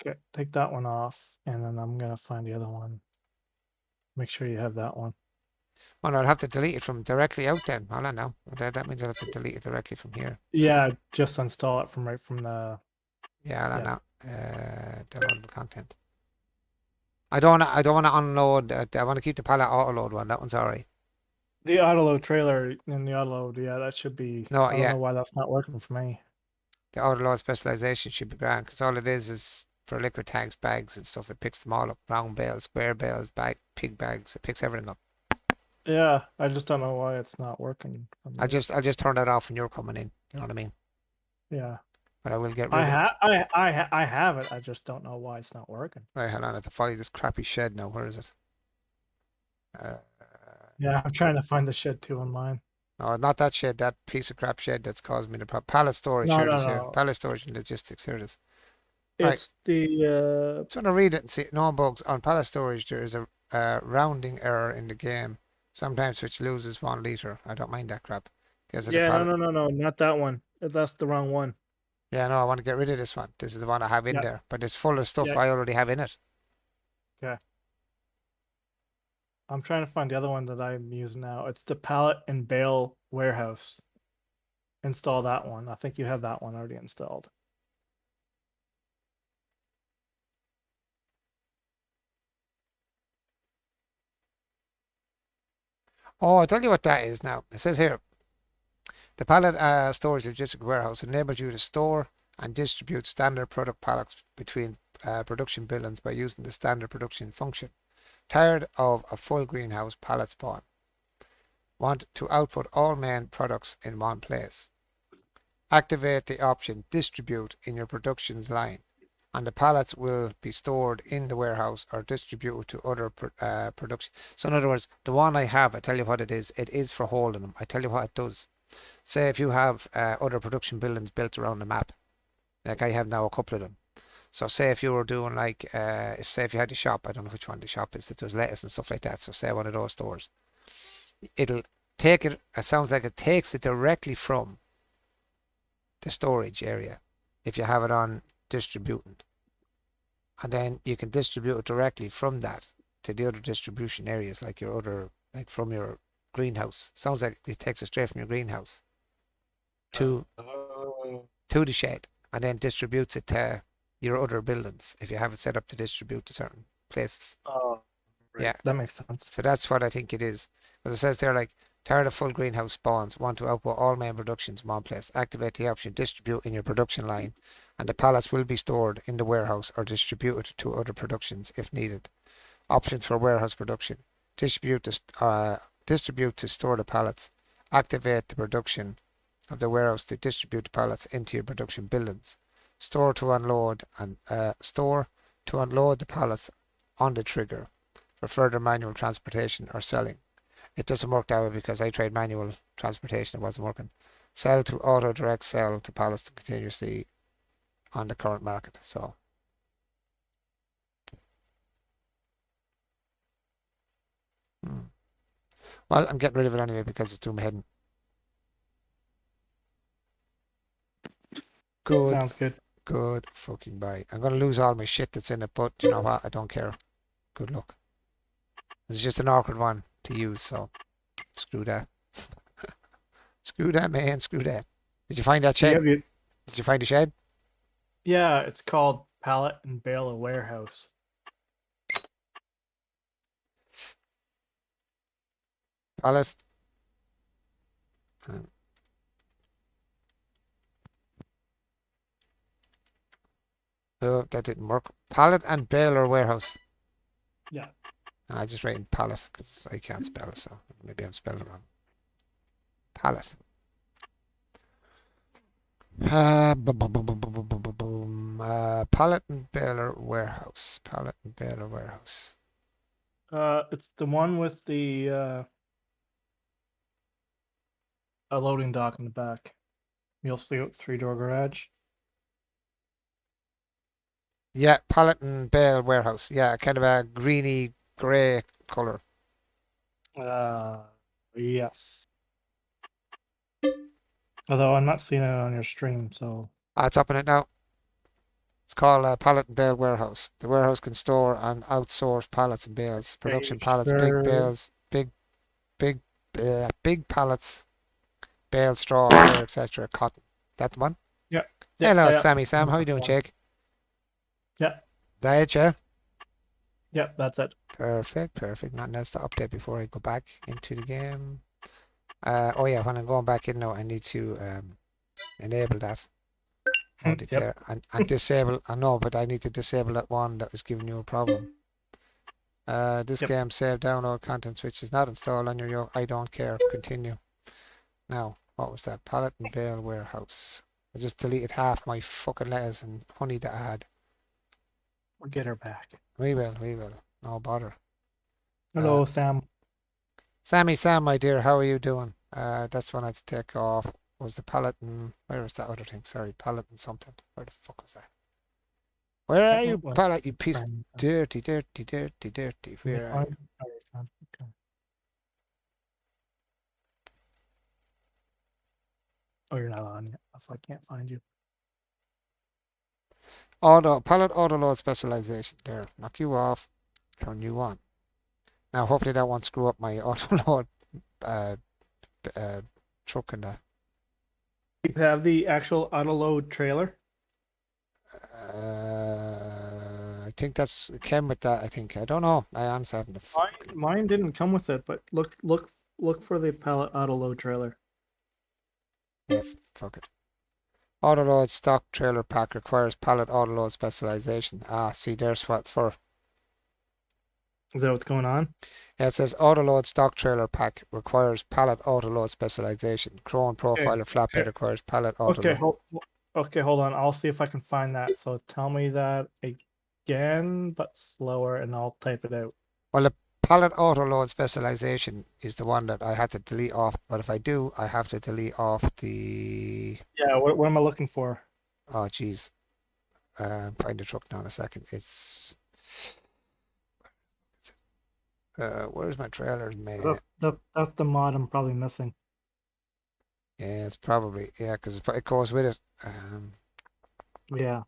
Okay, take that one off, and then I'm gonna find the other one. Make sure you have that one. Well, I'll have to delete it from directly out then. Hold on now. That means I'll have to delete it directly from here. Yeah, just install it from right from the. Yeah, hold on Yeah, now. Downloadable content. I don't want to unload. I want to keep the pallet auto load one. That one's alright. the autoload trailer in the autoload. Yeah, that should be. No, I don't yeah. know why that's not working for me. The auto load specialization should be grand because all it is for liquid tanks, bags, and stuff. It picks them all up. Round bales, square bales, pig bags. It picks everything up. Yeah, I just don't know why it's not working for I'll me. just turn that off when you're coming in. You know what I mean? Yeah, But I will get rid of. I have it. I just don't know why it's not working. Right, hold on. I have to follow this crappy shed now. Where is it? Uh, Yeah, I'm trying to find the shed too on mine. no, not that shed. That piece of crap shed that's caused me the problem. Pallet storage. No, Here it no, is. Here. no. Pallet storage and logistics. Here it is. Right. It's the Just want to read it and see. No bugs on pallet storage. There is a rounding error in the game. Sometimes which loses 1 liter. I don't mind that crap. Because of the yeah, no, pallet. no, no, no, not that one. That's the wrong one. Yeah, no, I want to get rid of this one. This is the one I have in Yeah, there, but it's full of stuff yeah, I already have in it. okay. I'm trying to find the other one that I'm using now. It's the pallet and bale warehouse. Install that one. I think you have that one already installed. Oh, I'll tell you what that is now. It says here, the pallet storage logistic warehouse enables you to store and distribute standard product pallets between production buildings by using the standard production function. Tired of a full greenhouse pallet spawn? Want to output all main products in one place? Activate the option Distribute in your productions line, and the pallets will be stored in the warehouse or distributed to other production. So in other words, the one I have, I tell you what it is for holding them. I tell you what it does. Say if you have other production buildings built around the map, like I have now a couple of them. So say if you were doing like, if you had a shop, I don't know which one the shop is that does lettuce and stuff like that. So say one of those stores, it'll take it. It sounds like it takes it directly from the storage area if you have it on distributing, and then you can distribute it directly from that to the other distribution areas, like your other, like from your greenhouse. Sounds like it takes it straight from your greenhouse to Oh, to the shed, and then distributes it to your other buildings if you have it set up to distribute to certain places. oh, right. Yeah, That makes sense. so that's what I think it is. Because it says there like tired of full greenhouse spawns, want to output all main productions in one place. Activate the option distribute in your production line, and the pallets will be stored in the warehouse or distributed to other productions if needed. Options for warehouse production. Distribute to store the pallets. Activate the production of the warehouse to distribute the pallets into your production buildings. Store to unload the pallets on the trigger for further manual transportation or selling. It doesn't work that way because I tried manual transportation, it wasn't working. Sell to auto direct sell to pallets continuously on the current market. So Well, I'm getting rid of it anyway because it's doing my head in. Good, Sounds good. good fucking bye. I'm gonna lose all my shit that's in it, but you know what? I don't care. Good luck. It's just an awkward one to use, so screw that. Screw that, man. Screw that. Did you find that Do you shed? have your? Did you find the shed? Yeah, it's called Pallet and Baler Warehouse. Pallet. Oh, that didn't work. Pallet and baler warehouse. Yeah. And I just write in pallet because I can't spell it, so maybe I'm spelling it wrong. Pallet. Pallet and baler warehouse. Pallet and baler warehouse. It's the one with the a loading dock in the back. You'll see it, three-door garage. Yeah, pallet and bale warehouse. Yeah, kind of a greeny grey color. Yes. Although I'm not seeing it on your stream, so It's up in it now. It's called Pallet and Bale Warehouse. The warehouse can store and outsource pallets and bales, are production you pallets, big sure? bales, big, big pallets, bale, straw, hair, etc. Cotton. That the one? Yeah. Yeah. Hello, Yeah. Sammy Sam. How you doing, Jake? Yeah. That yeah. Yeah. That's it. Perfect, perfect. Nothing else to update before I go back into the game. Oh yeah, when I'm going back in now, I need to enable that. Oh, Yep. declare and disable. I know, but I need to disable that one that is giving you a problem. This Yep. game save download contents which is not installed on your. I don't care. Continue. Now, what was that? Pallet and bale warehouse. I just deleted half my fucking letters and honey that I had. We'll get her back. We will, we will. No bother. Hello, Sam. Sammy Sam, my dear, how are you doing? That's one I had to take off. Was the pallet and where was that other thing? Sorry, pallet and something. Where the fuck was that? Where are you, Well, pallet? You piece friend. dirty, dirty, dirty, dirty. Let me Where are find you? oh, you found it. Okay. Oh, you're not on yet. That's why I can't find you. Pallet auto load specialization. There, knock you off. Turn you on. Now, hopefully that won't screw up my auto load uh, truck and that. You have the actual auto load trailer. I think that's came with that. I think I don't know. I honestly haven't. Mine didn't come with it, but look for the pallet auto load trailer. Yeah, fuck it. Auto load stock trailer pack requires pallet auto load specialization. See, there's what it's for. Is that what's going on? Yeah, it says auto load stock trailer pack requires pallet auto load specialization. Chrome Okay. profiler flatbed Okay. requires pallet auto Okay. load. Okay. Hold on. I'll see if I can find that. So tell me that again, but slower, and I'll type it out. Well, the pallet auto load specialization is the one that I had to delete off. But if I do, I have to delete off the. Yeah. What am I looking for? Oh, geez. Find the truck now in a second. It's. Where's my trailers, man? That's the mod I'm probably missing. Yeah, it's probably because it goes with it. Yeah.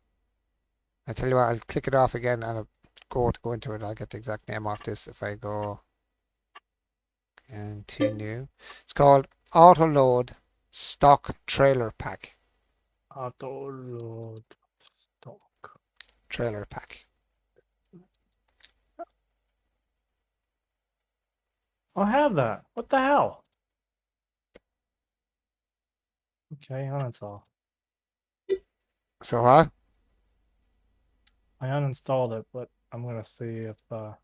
I tell you what, I'll click it off again and I'll go into it. I'll get the exact name off this if I go continue. It's called Auto Load Stock Trailer Pack. Auto load stock. Trailer Pack. I have that. What the hell? Okay, uninstall. So what? I uninstalled it, but I'm gonna see if What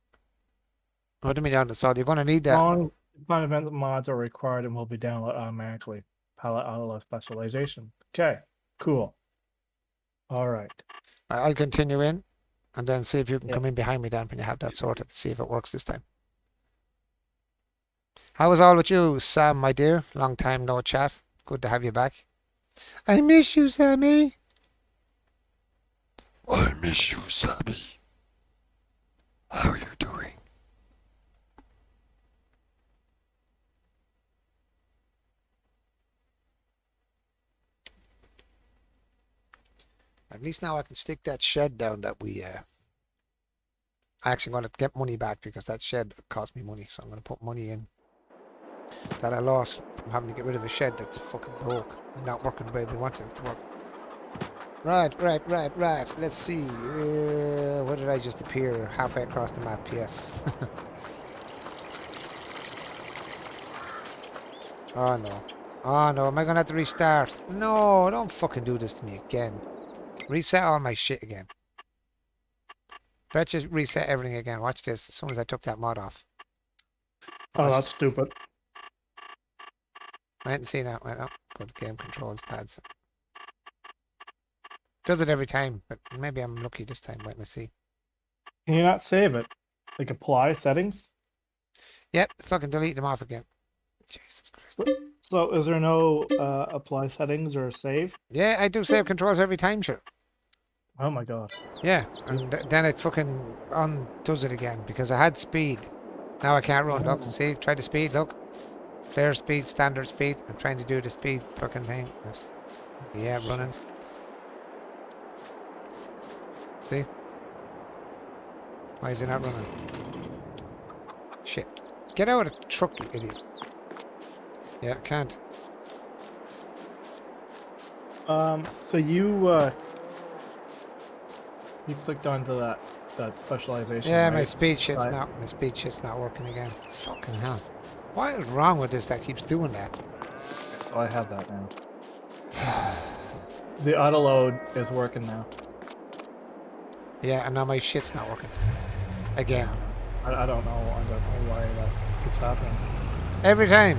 do you mean uninstalled? You're going to need that. following event mods are required and will be downloaded automatically. Palette auto specialization. Okay, cool. All right. I'll continue in and then see if you can Yep. come in behind me then when you have that sorted. See if it works this time. How was all with you, Sam, my dear? Long time no chat. Good to have you back. I miss you, Sammy. I miss you, Sammy. How are you doing? At least now I can stick that shed down that we I actually want to get money back because that shed cost me money, so I'm going to put money in that I lost from having to get rid of a shed that's fucking broke and not working the way we wanted it to work. Right. Let's see. Where did I just appear? Halfway across the map, yes. Oh no. Oh no, am I going to have to restart? No, don't fucking do this to me again. Reset all my shit again. Let's just reset everything again. Watch this. As soon as I took that mod off. Oh, that's stupid. Wait and see now. Wait, oh, go to game controls pads. Does it every time, but maybe I'm lucky this time. Wait and see. Can you not save it? Like apply settings? Yep, fucking delete them off again. Jesus Christ. So is there no apply settings or save? Yeah, I do save controls every time, sure. Oh my god. Yeah, and then it fucking undoes it again because I had speed. Now I can't run. Look, see, try the speed, look. Player speed, standard speed. I'm trying to do the speed fucking thing. Yeah, running. See? Why is it not running? Shit. Get out of the truck, you idiot. Yeah, I can't. So you clicked onto that specialization. Yeah, right? my speed shit's not working again. Fucking hell. What is wrong with this that keeps doing that? So I have that now. The auto load is working now. Yeah, and now my shit's not working. Again. I don't know. I don't know why that keeps happening. Every time.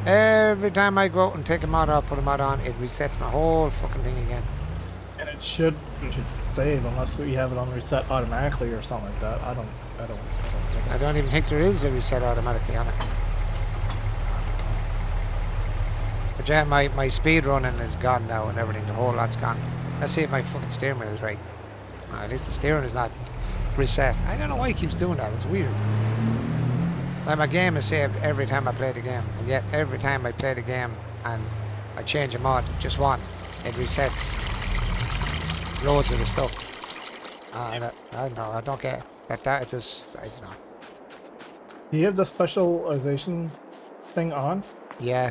Every time I go out and take a mod off, put a mod on, it resets my whole fucking thing again. And it should save unless you have it on reset automatically or something like that. I don't get it. I don't even think there is a reset automatically on it. But yeah, my speed running is gone now and everything. The whole lot's gone. Let's see if my fucking steering wheel is right. At least the steering is not reset. I don't know why he keeps doing that. It's weird. Like my game is saved every time I play the game, and yet every time I play the game and I change a mod, just one, it resets loads of the stuff. I don't know. I don't get it. It just, I don't know. Do you have the specialization thing on? Yeah.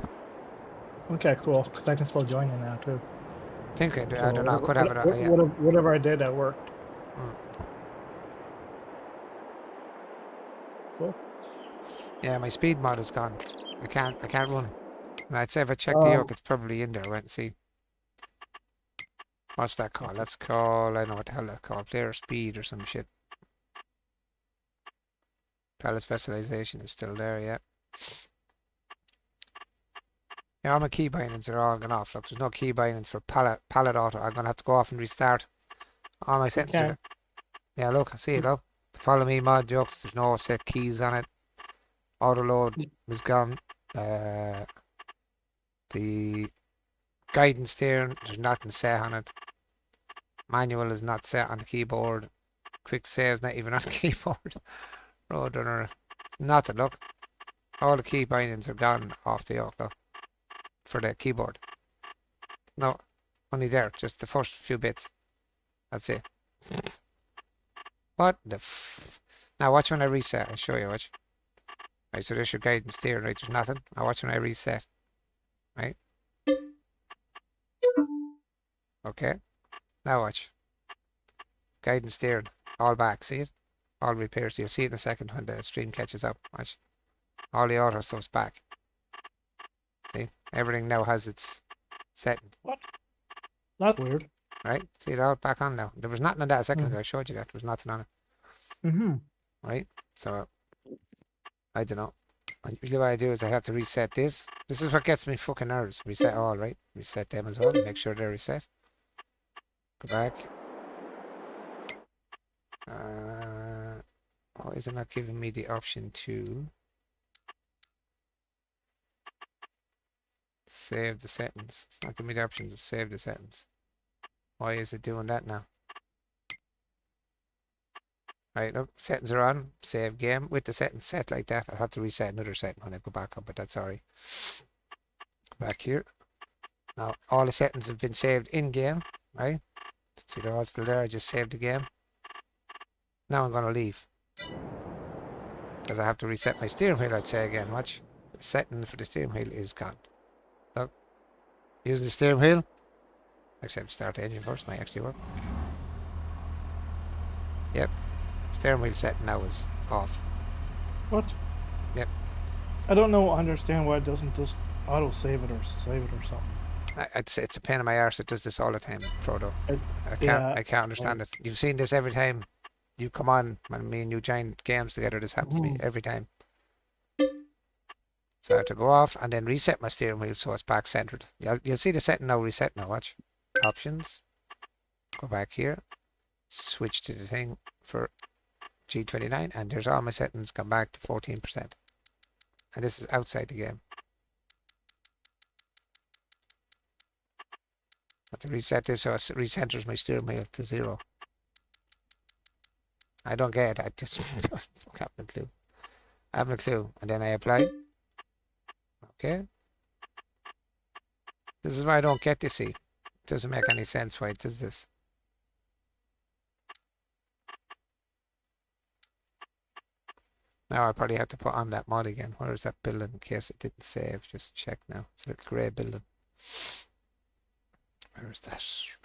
Okay, cool. Because I can still join you now too. I think I do. I don't know. I could have it on. Yeah. Whatever I did, that worked. Cool. Yeah, my speed mod is gone. I can't run. And I'd say if I check the yoke, it's probably in there. Wait and see. What's that called? That's called, I don't know what the hell that's called. Player speed or some shit. Palette specialization is still there, yeah. Yeah, all my key bindings are all gone off. Look, there's no key bindings for palette auto. I'm gonna have to go off and restart. All my settings are. Yeah, look, I see it, look. The follow me mod jokes, there's no set keys on it. Auto load is gone. The guidance steering, there's nothing set on it. Manual is not set on the keyboard. Quick save's not even on the keyboard. Roadrunner, nothing, look. All the key bindings are gone off the yoke, look. For the keyboard. No, only there, just the first few bits. That's it. What the f... Now watch when I reset, I'll show you, watch. Right, so there's your guidance steering, right, there's nothing. Now watch when I reset. Right? Okay. Now watch. Guidance steering, all back, see it? All repairs, you'll see it in a second when the stream catches up, watch. All the auto stuff's back. See? Everything now has its setting. What? That's weird. Right? See it all back on now. There was nothing on that a second ago. I showed you that. There was nothing on it. Right? So, I don't know. Usually what I do is I have to reset this. This is what gets me fucking nervous. Reset all, right? Reset them as well. Make sure they're reset. Go back. Why is it not giving me the option to save the settings? It's not giving me the option to save the settings. Why is it doing that now? Right, look, settings are on. Save game. With the settings set like that, I'll have to reset another setting when I go back up, but that's alright. Back here. Now, all the settings have been saved in game, right? See, they're all still there. I just saved the game. Now I'm going to leave. Because I have to reset my steering wheel, I'd say again. Watch. The setting for the steering wheel is gone. Look. Use the steering wheel. Actually, I have to start the engine first. Might actually work. Yep. Steering wheel setting now is off. What? Yep. I don't understand why it doesn't just auto save it or save it or something. I'd say it's a pain in my arse. It does this all the time, Frodo. Yeah, I can't understand it. You've seen this every time you come on when me and you join games together. This happens to me every time. So I have to go off and then reset my steering wheel so it's back centered. You'll see the setting now reset now. Watch. Options. Go back here. Switch to the thing for G29 and there's all my settings come back to 14%. And this is outside the game. I have to reset this so it recenters my steering wheel to 0. I don't get it. I just have no clue. I have no clue. And then I apply. Okay. This is why I don't get this. See, it doesn't make any sense why it does this. Now I probably have to put on that mod again. Where is that building in case it didn't save? Just check now. It's a little grey building. Where is that? It's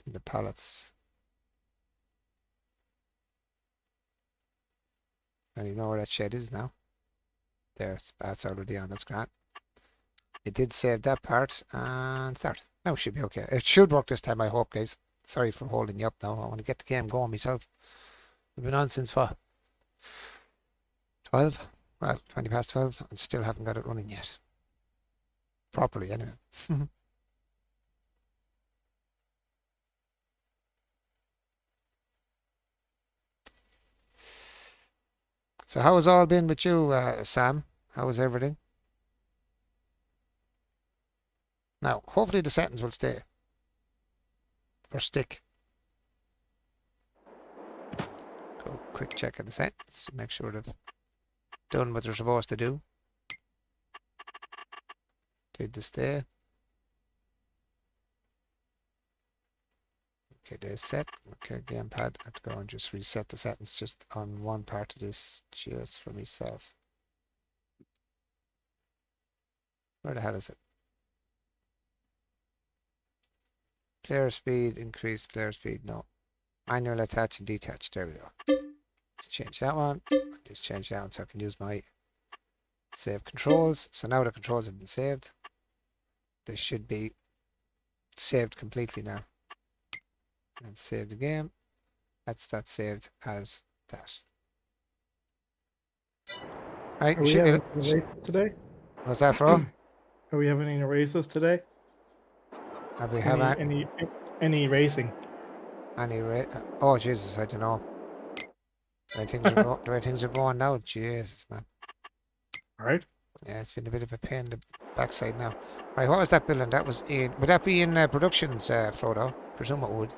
in the pallets. And you know where that shed is now? There, that's already on. That's great. It did save that part and start. Now it should be okay. It should work this time, I hope, guys. Sorry for holding you up now. I want to get the game going myself. We've been on since what? 12? Well, 20 past 12 and still haven't got it running yet. Properly, anyway. So how has all been with you, Sam? How is everything? Now, hopefully the settings will stay. Or stick. Go quick check of the settings. Make sure they've done what they're supposed to do. Did they stay? Okay, they're set. Okay, gamepad. I have to go and just reset the settings just on one part of this just for myself. Where the hell is it? Player speed, increase player speed, no. Manual attach and detach, there we go. Let's change that one. Just change that one so I can use my save controls. So now the controls have been saved. They should be saved completely now. And save the game. That's that saved as that. Right, Are we having any races today? What's that for? Are we having any races today? Have we have any racing? any oh Jesus, I don't know. The way things are going now, Jesus man. Alright. Yeah, it's been a bit of a pain in the backside now. Right, what was that building? That was in would that be in productions, Frodo? Presume it would.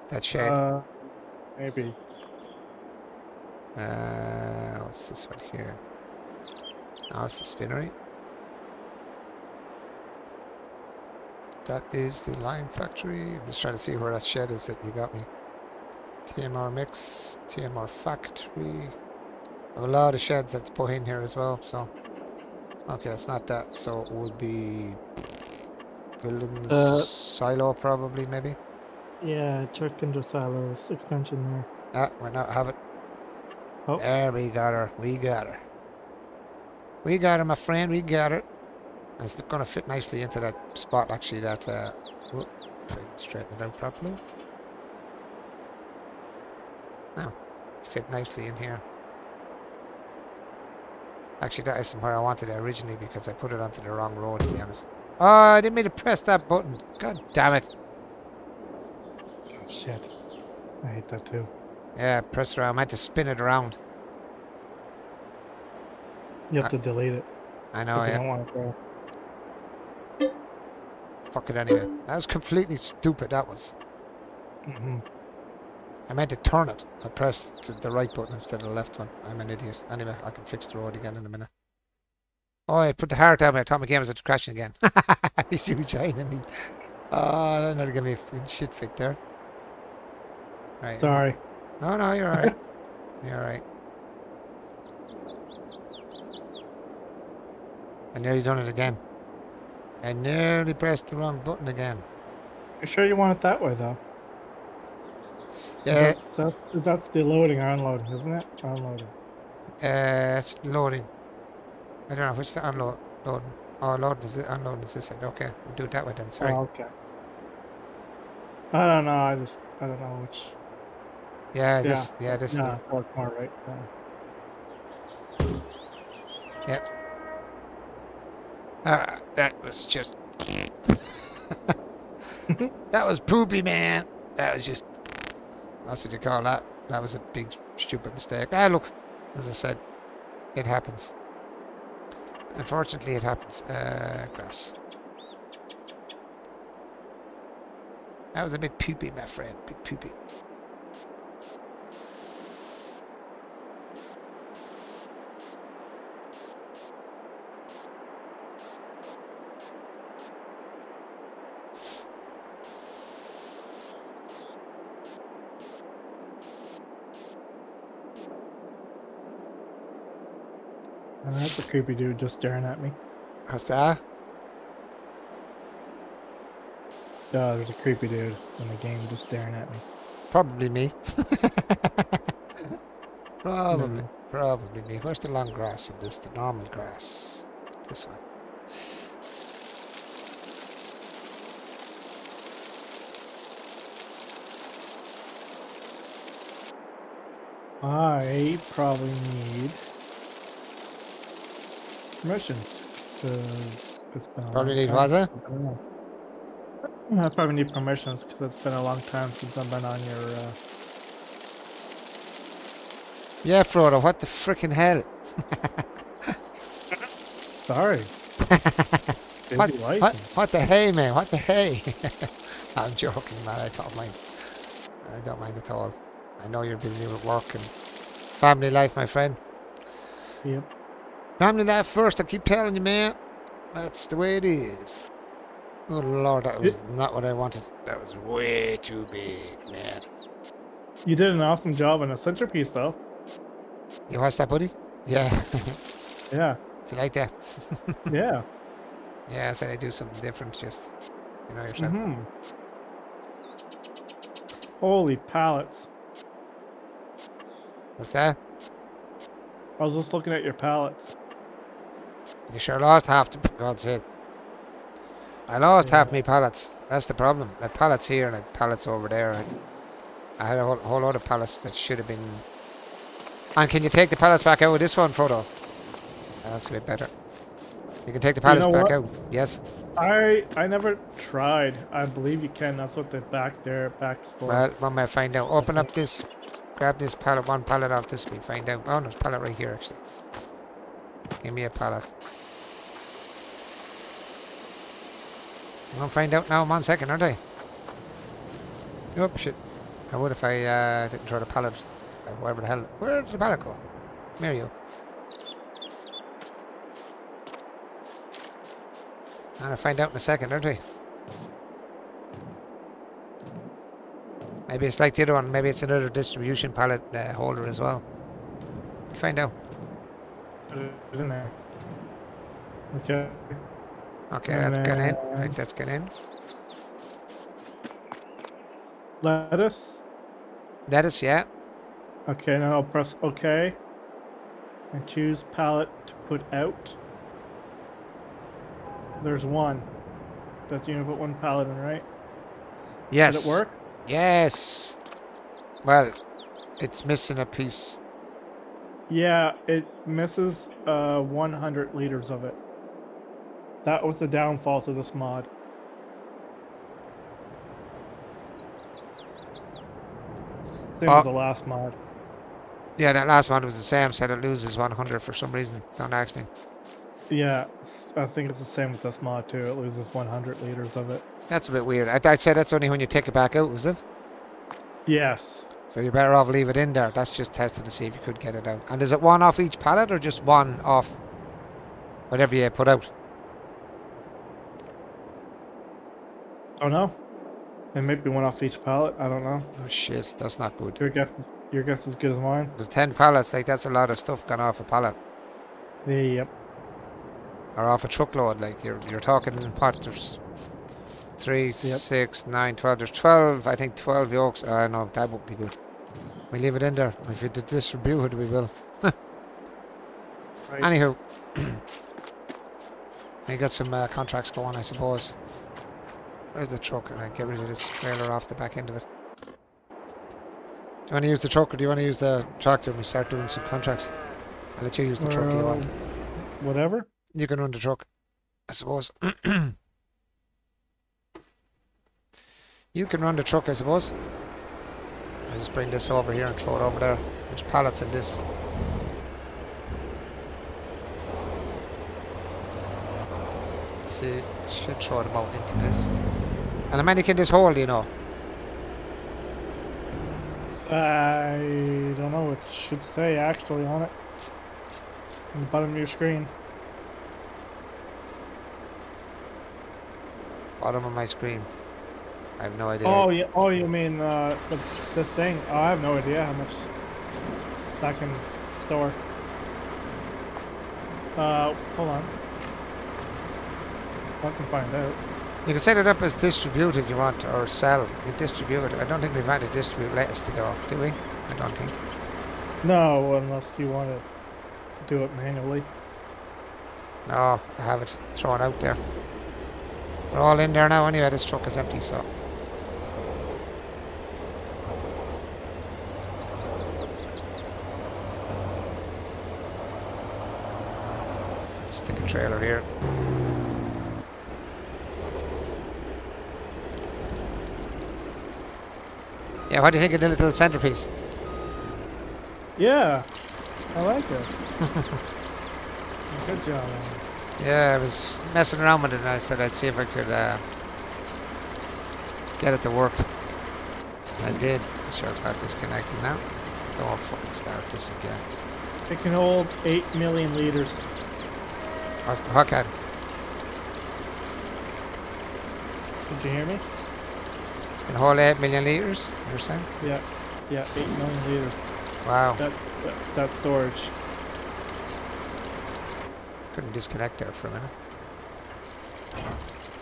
That shed. Maybe. What's this one here? Oh, it's the spinnery. That is the lime factory. I'm just trying to see where that shed is that you got me. TMR mix, TMR factory. I have a lot of sheds I have to put in here as well, so. Okay, it's not that, so it would be building silo probably, maybe. Yeah, check into silos extension there. Ah, we're not have it. Oh. There we got her. We got her. We got her, my friend. We got her. And it's going to fit nicely into that spot, actually, that... whoop, if I can straighten it out properly. Now, fit nicely in here. Actually, that isn't where I wanted it originally because I put it onto the wrong road, to be honest. Oh, I didn't mean to press that button. God damn it. Oh, shit. I hate that too. Yeah, press around. I meant to spin it around. You have to delete it. I know, if you yeah. don't want to go. Fuck it anyway. That was completely stupid, that was. I meant to turn it. I pressed the right button instead of the left one. I'm an idiot. Anyway, I can fix the road again in a minute. Oh, I put the heart down. I thought my game was crashing again. You shining me. Oh, they're not giving me a fucking shit fit there. Right. Sorry. No, you're alright. You're alright. I nearly done it again. I nearly pressed the wrong button again. You sure you want it that way though? Yeah, That's the loading or unloading, isn't it? Unloading. it's loading. I don't know which the unload loading. Oh, loading is it? Unloading is this side. Okay, we'll do it that way then. Sorry. Oh, okay. I don't know. I don't know which. Yeah, Yeah. this is the. Yeah. Well, it's more right. Yeah. Yep. That was just. That was poopy, man. That was just. That's what you call that. That was a big, stupid mistake. Ah, look. As I said, it happens. Unfortunately, it happens. Grass. That was a bit poopy, my friend. Bit poopy. And that's a creepy dude just staring at me. How's that? Yeah, there's a creepy dude in the game just staring at me. Probably me. Probably. Maybe. Probably me. Where's the long grass in this? The normal grass. This one. I probably need permissions. Because it's been a Probably long need time. was it? I probably need permissions because it's been a long time since I've been on your. Yeah, Frodo. What the frickin' hell? Sorry. What, Busy life. what the hey, man? What the hey? I'm joking, man. I don't mind. I don't mind at all. I know you're busy with work and family life, my friend. Yep. Family life first. I keep telling you, man. That's the way it is. Oh Lord, that was not what I wanted. That was way too big, man. You did an awesome job on a centerpiece, though. You watched that, buddy? Yeah. Yeah. Do you like that? Yeah. Yeah, I said I do something different, just you know yourself. Mm-hmm. Holy pallets. What's that? I was just looking at your pallets. You sure lost half, for God's sake. I lost Yeah. half my pallets. That's the problem. I had pallets here and I had pallets over there. I had a whole lot of pallets that should have been. And can you take the pallets back out with this one, Frodo? That looks a bit better. You can take the pallets know back what? out. Yes. I never tried. I believe you can. That's what the back's for. Well, one may find out. Open up this. Grab this pallet. One pallet off this. We find out. Oh, there's a pallet right here, actually. Give me a pallet. I'm going to find out now in 1 second, aren't I? Oh, shit. I would if I didn't throw the pallet. Wherever the hell. Where did the pallet go? There you go. I'll find out in a second, aren't I? Maybe it's like the other one. Maybe it's another distribution pallet holder as well. Find out. Put it in there. Okay. Okay, And that's gone in. then- Right, that's gone in. Lettuce. Lettuce, yeah. Okay, now I'll press OK. And choose palette to put out. There's one. That's you put one palette in, right? Yes. Did it work? Yes. Well, it's missing a piece. Yeah, it misses 100 liters of it. That was the downfall to this mod. Same as the last mod. Yeah, that last one was the same. Said it loses 100 for some reason. Don't ask me. Yeah, I think it's the same with this mod too. It loses 100 liters of it. That's a bit weird. I'd say that's only when you take it back out, was it? Yes. So you're better off leave it in there. That's just testing to see if you could get it out. And is it one off each pallet or just one off whatever you put out? Oh no. And maybe one off each pallet. I don't know. Oh shit, that's not good. Your guess is good as mine. There's 10 pallets, like that's a lot of stuff gone off a pallet. Yep. Or off a truckload, like you're talking in pot, there's 3, Yep. 6, 9, 12. There's 12, I think 12 yolks. No, that won't be good. We leave it in there. If you distribute it, we will. Right. Anywho, we got some contracts going, I suppose. Where's the truck? And I get rid of this trailer off the back end of it. Do you want to use the truck or do you want to use the tractor when we start doing some contracts? I'll let you use the truck if you want. Whatever. You can run the truck, I suppose. You can run the truck, I suppose. I'll just bring this over here and throw it over there. There's pallets in this. Let's see, should throw them out into this. And how many can this hold, you know? I don't know. It should say actually on it. On the bottom of your screen. Bottom of my screen. I have no idea. Oh yeah. Oh, you mean the thing? Oh, I have no idea how much that can store. Hold on. I can find out. You can set it up as distribute if you want, or sell. You distribute it. I don't think we've had to distribute letters to go, do we? I don't think. No, unless you want to do it manually. No, I have it thrown out there. We're all in there now anyway. This truck is empty, so. Stick a trailer here. Yeah, what do you think of the little centerpiece? Yeah, I like it. Good job. Yeah, I was messing around with it and I said I'd see if I could get it to work. I did. Sure, it's not disconnecting now. Don't fucking start this again. It can hold 8 million liters. What's the hook at? Did you hear me? Can hold 8 million litres, you're saying? Yeah, 8 million liters. Wow. That storage. Couldn't disconnect there for a minute.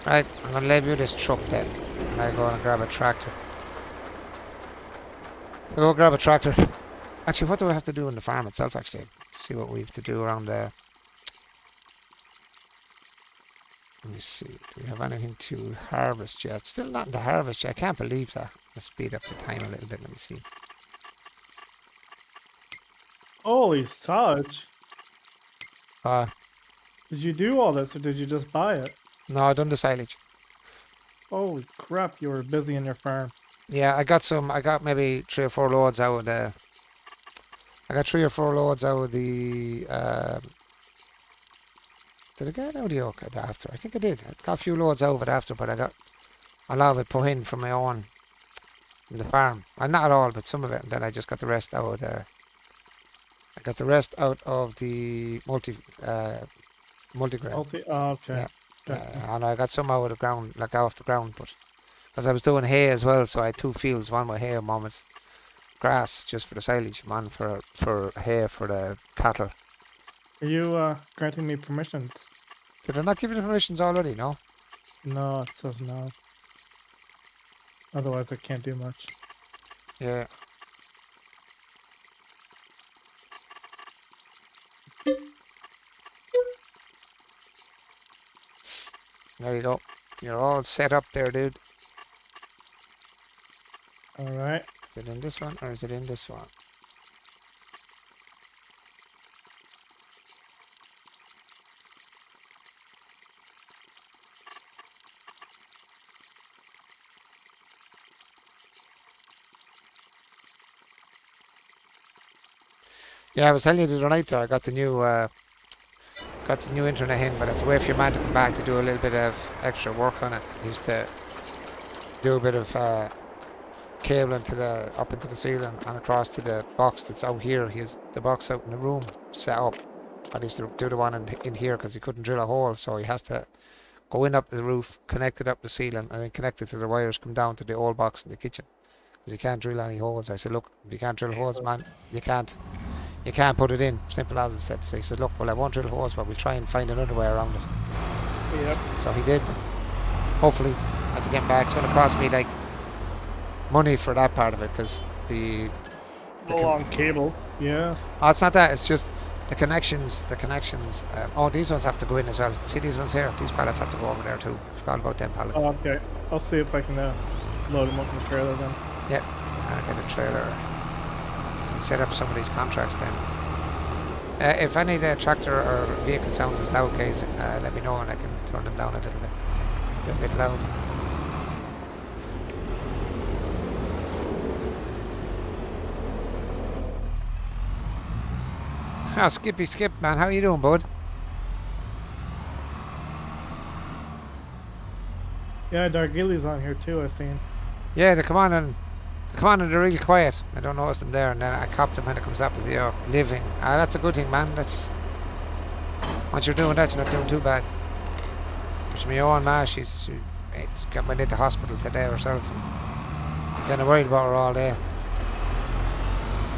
Right, I'm going to leave you this truck then. And I'll go and grab a tractor. I'll go grab a tractor. Actually, what do I have to do in the farm itself, actually? Let's see what we have to do around the... Let me see. Do we have anything to harvest yet? Still not to harvest yet. I can't believe that. Let's speed up the time a little bit. Let me see. Holy Sarge. Did you do all this or did you just buy it? No, I done the silage. Holy crap, you were busy in your farm. Yeah, I got maybe 3 or 4 loads out of the... I got 3 or 4 loads out of the... did I get out of the oak after? I think I did. I got a few loads out of it after, but I got a lot of it put in from my own... from the farm. Not all, but some of it. And then I just got the rest out of the... I got the rest out of the multigrain. Okay. Yeah. And I got some out of the ground, like off the ground, but because I was doing hay as well, so I had 2 fields, one with hay and one with grass, just for the silage, one for hay for the cattle. Are you granting me permissions? Did I not give you the permissions already? No. No, it says no. Otherwise, I can't do much. Yeah. There you go. You're all set up there, dude. Alright. Is it in this one or is it in this one? Yeah, I was telling you the other night there, I got the new internet in, but I have to wait for your man to come back to do a little bit of extra work on it. He used to do a bit of cabling to the up into the ceiling and across to the box that's out here. He has the box out in the room set up. I used to do the one in here because he couldn't drill a hole, so he has to go in up the roof, connect it up the ceiling, and then connect it to the wires, come down to the old box in the kitchen. Because you can't drill any holes. I said, look, if you can't drill holes, man, you can't put it in. Simple as I said. So he said, look, well, I won't drill holes, but we'll try and find another way around it. Yep. So he did. Hopefully, I have to get back. It's going to cost me like money for that part of it because the long cable. Yeah. oh, it's not that. It's just the connections. Oh, these ones have to go in as well. See these ones here? These pallets have to go over there too. Forgot about them pallets. Oh, okay. I'll see if I can load them up in the trailer then. Yeah, I'll get a trailer and set up some of these contracts then. If any of the tractor or vehicle sounds is loud, guys, let me know and I can turn them down a little bit. They're a bit loud. Ah, Skippy Skip, man. How you doing, bud? Yeah, Dargilly's on here too, I seen. Yeah, they come on and they're real quiet. I don't notice them there, and then I cop them when it comes up as they are living. That's a good thing, man. That's once you're doing that, you're not doing too bad. Which my own ma, she's went into hospital today herself. I'm kind of worried about her all day.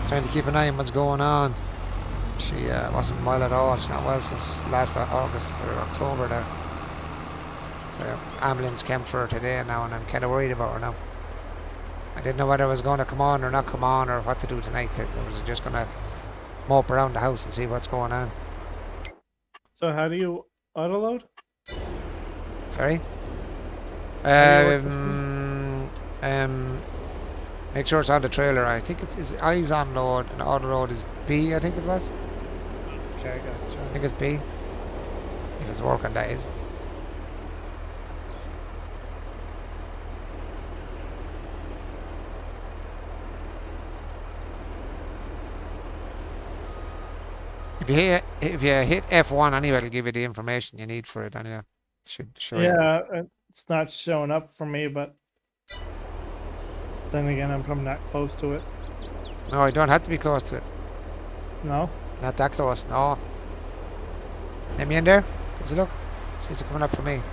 Trying to keep an eye on what's going on. She wasn't well at all. She's not well since last August or October there. So ambulance came for her today now, and I'm kind of worried about her now. I didn't know whether I was going to come on or not come on or what to do tonight. I was just going to mope around the house and see what's going on. So how do you autoload? Sorry? Make sure it's on the trailer. I think it's eyes on load and auto load is B, I think it was. Okay, I gotcha. I think it's B. If it's working, that is. If you hit F1 anyway, it'll give you the information you need for it anyway. It should show you. Yeah, it's not showing up for me, but then again, I'm probably not close to it. No, you don't have to be close to it. No? Not that close, no. Let me in there. Gives a look. See it's coming up for me.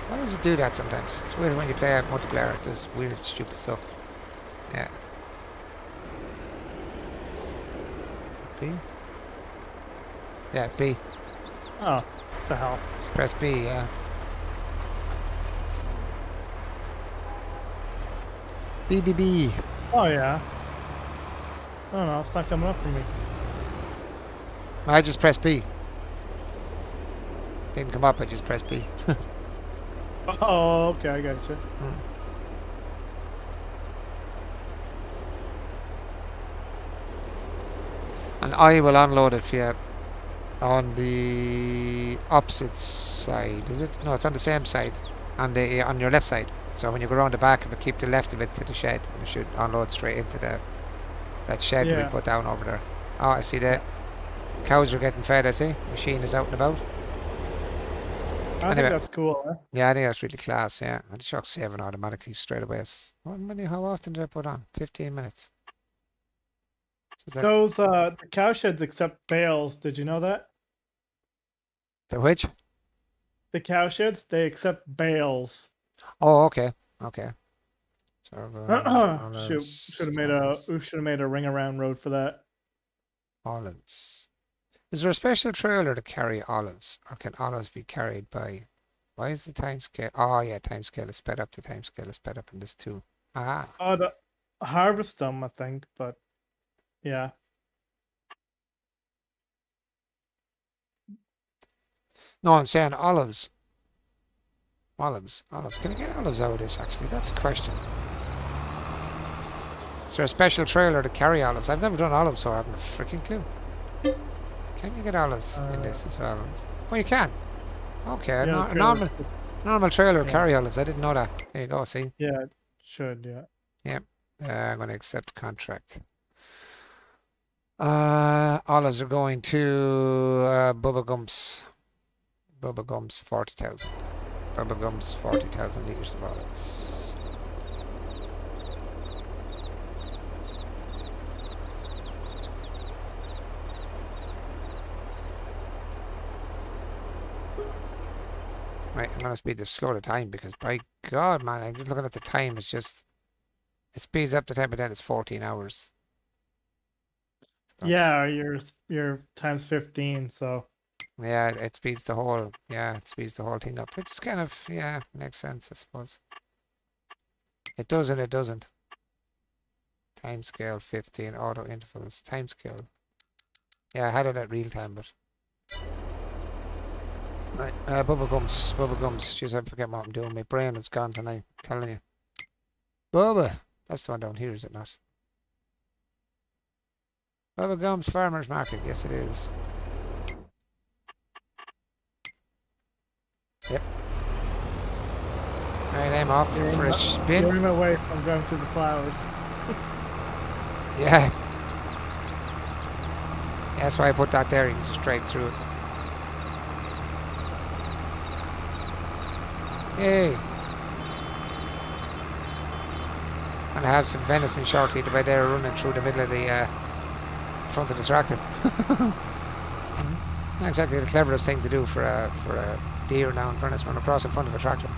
Why does it do that sometimes? It's weird when you play a multiplayer. It does weird, stupid stuff. Yeah. B? Yeah, B. Oh, what the hell. Just press B, yeah. B, B, B. Oh, yeah. Oh, no, it's not coming up for me. I just pressed B. Didn't come up, I just pressed B. Oh, okay, I gotcha. And I will unload it for you on the opposite side, is it? No, it's on the same side. On your left side. So when you go around the back of it, keep the left of it to the shed. And it should unload straight into that shed we put down over there. Oh, I see the cows are getting fed, I see. Machine is out and about. I think that's cool, huh? Yeah, I think that's really class, yeah. And the shock's saving automatically straight away. How often did I put on? 15 minutes. So Those the cow sheds accept bales. Did you know that? The which? The cow sheds, they accept bales. Oh, okay. Okay. Shoot, should have made a ring around road for that. Olives. Is there a special trailer to carry olives, or can olives be carried by? Why is the time scale? Oh yeah, time scale is sped up. The time scale is sped up in this too. Ah. To harvest them, I think, but yeah. No, I'm saying olives. Olives. Can I get olives out of this? Actually, that's a question. Is there a special trailer to carry olives? I've never done olives, so I haven't a freaking clue. Can you get olives in this as well? Oh, you can. Okay, Yeah, normal trailer carry olives. I didn't know that. There you go. See. Yeah, it should. Yeah. Yep. I'm going to accept contract. Olives are going to Bubba Gumps. Bubba Gumps 40,000. Bubba Gumps 40,000 litres of olives. Right, I'm gonna slow the time because by God, man, I'm just looking at the time. It's just it speeds up the time, but then it's 14 hours. Yeah, your times 15, so Yeah, it speeds the whole thing up. It's kind of makes sense, I suppose. It does and it doesn't. Timescale 15 auto intervals. Timescale. Yeah, I had it at real time, but right. Bubble gums. Jeez, I forget what I'm doing. My brain is gone tonight. I'm telling you. Bubba. That's the one down here, is it not? Bubba Gums Farmers Market. Yes, it is. Yep. Right, I'm off for a spin. you're in my way from going through the flowers. Yeah. That's why I put that there. You can just drive through it. Hey. And I have some venison shortly by there running through the middle of the front of the tractor. Not exactly the cleverest thing to do for a deer now in front of us, run across in front of a tractor.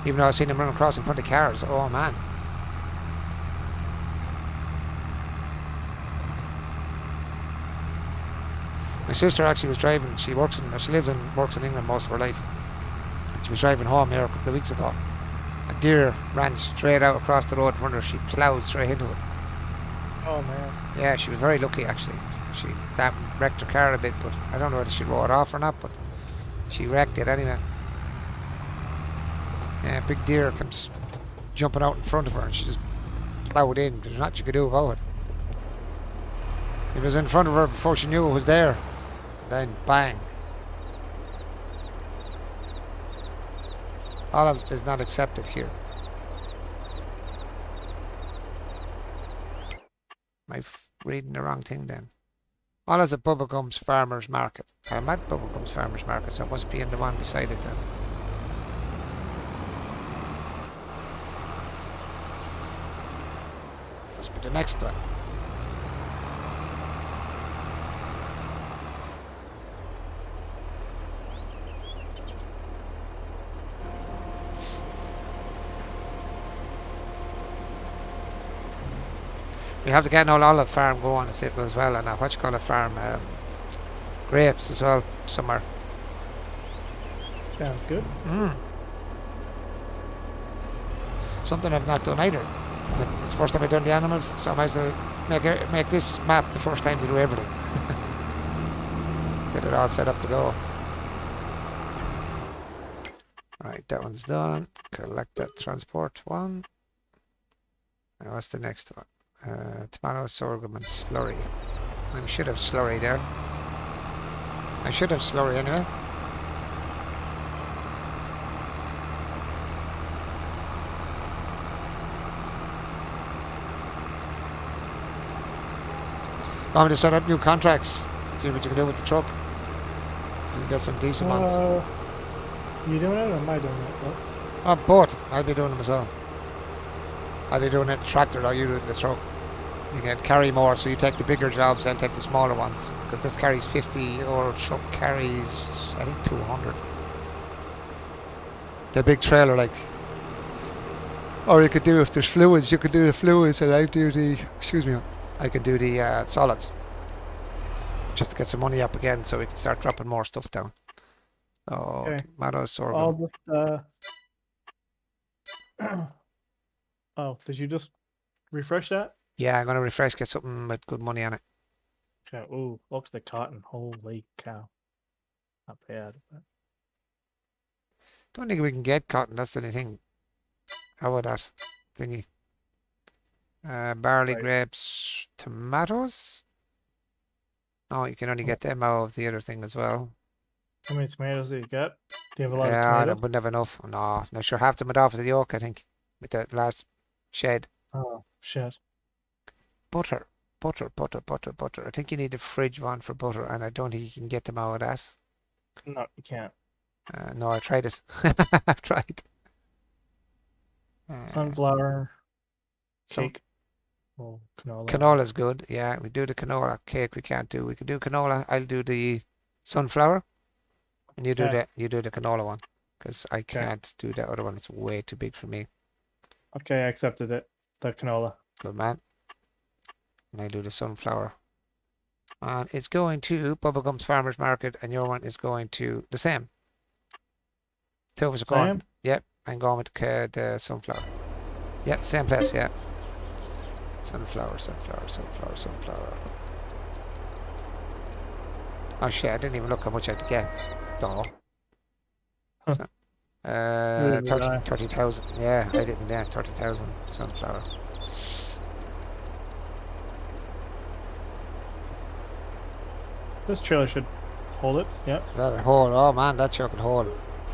Even though I've seen them run across in front of cars. Oh man. My sister actually was driving. She lives and works in England most of her life. She was driving home here a couple of weeks ago. A deer ran straight out across the road in front of her. She ploughed straight into it. Oh man. Yeah, she was very lucky actually. That wrecked her car a bit, but I don't know whether she rode off or not, but she wrecked it anyway. Yeah, big deer comes jumping out in front of her and she just ploughed in. There's nothing she could do about it. It was in front of her before she knew it was there. Then bang. Olive is not accepted here. Am I reading the wrong thing then? Olive's at Bubblegum's Farmers Market. I'm at Bubblegum's Farmers Market, so it must be in the one beside it then. Must be the next one. We have to get an old olive farm going as well, and what you call a farm, grapes as well somewhere. Sounds good. Something I've not done either. It's the first time I've done the animals, so I might as well make this map the first time to do everything. Get it all set up to go. Right, that one's done. Collect that transport one. Now what's the next one? Tomato, sorghum and slurry. I should have slurry there. I should have slurry anyway. Want me to set up new contracts? See what you can do with the truck. So we can get some decent ones. You doing it or am I doing it? What? Oh, both. I'll be doing them as well. I'll be doing it the tractor or you do it in the truck. You can carry more, so you take the bigger jobs, I'll take the smaller ones. Because this carries 50 or truck carries, I think, 200. The big trailer, like. Or you could do, if there's fluids, you could do the fluids and I do the, I could do the solids. Just to get some money up again so we can start dropping more stuff down. So, Okay. tomato, sorghum. I'll just, oh, did you just refresh that? Yeah, I'm going to refresh, get something with good money on it. Okay. Ooh, looks the cotton. Holy cow. Not bad. But... Don't think we can get cotton, that's the only thing. How about that thingy? Barley, Right. grapes, tomatoes? Oh, you can only get them out of the other thing as well. How many tomatoes do you get? Do you have a lot of Yeah, I tomatoes? wouldn't have enough. No, sure, half them off of the yoke, I think, with the last shed. Oh, shit. Butter. I think you need a fridge one for butter, and I don't think you can get them out of that. No, you can't. No, I tried it. I've tried. Sunflower Some cake. Oh, canola. canola's good. Yeah, we do the canola cake. We can't do. We can do canola. I'll do the sunflower. And you do Yeah. the canola one, because I can't do that other one. It's way too big for me. Okay, I accepted it. The canola. Good man. And I do the sunflower. And it's going to Bubblegum's Farmers Market, and your one is going to the same. Two of us are going. Same? Yep, I'm going with the sunflower. Yep, same place, yeah. Sunflower, sunflower, sunflower, sunflower. Oh shit, I didn't even look how much I had to get. Don't know. Huh. So, Neither did I. 30,000. Yeah, I didn't, yeah, 30,000 sunflower. This trailer should hold it. Yep. Let it hold. Oh man, that sure could hold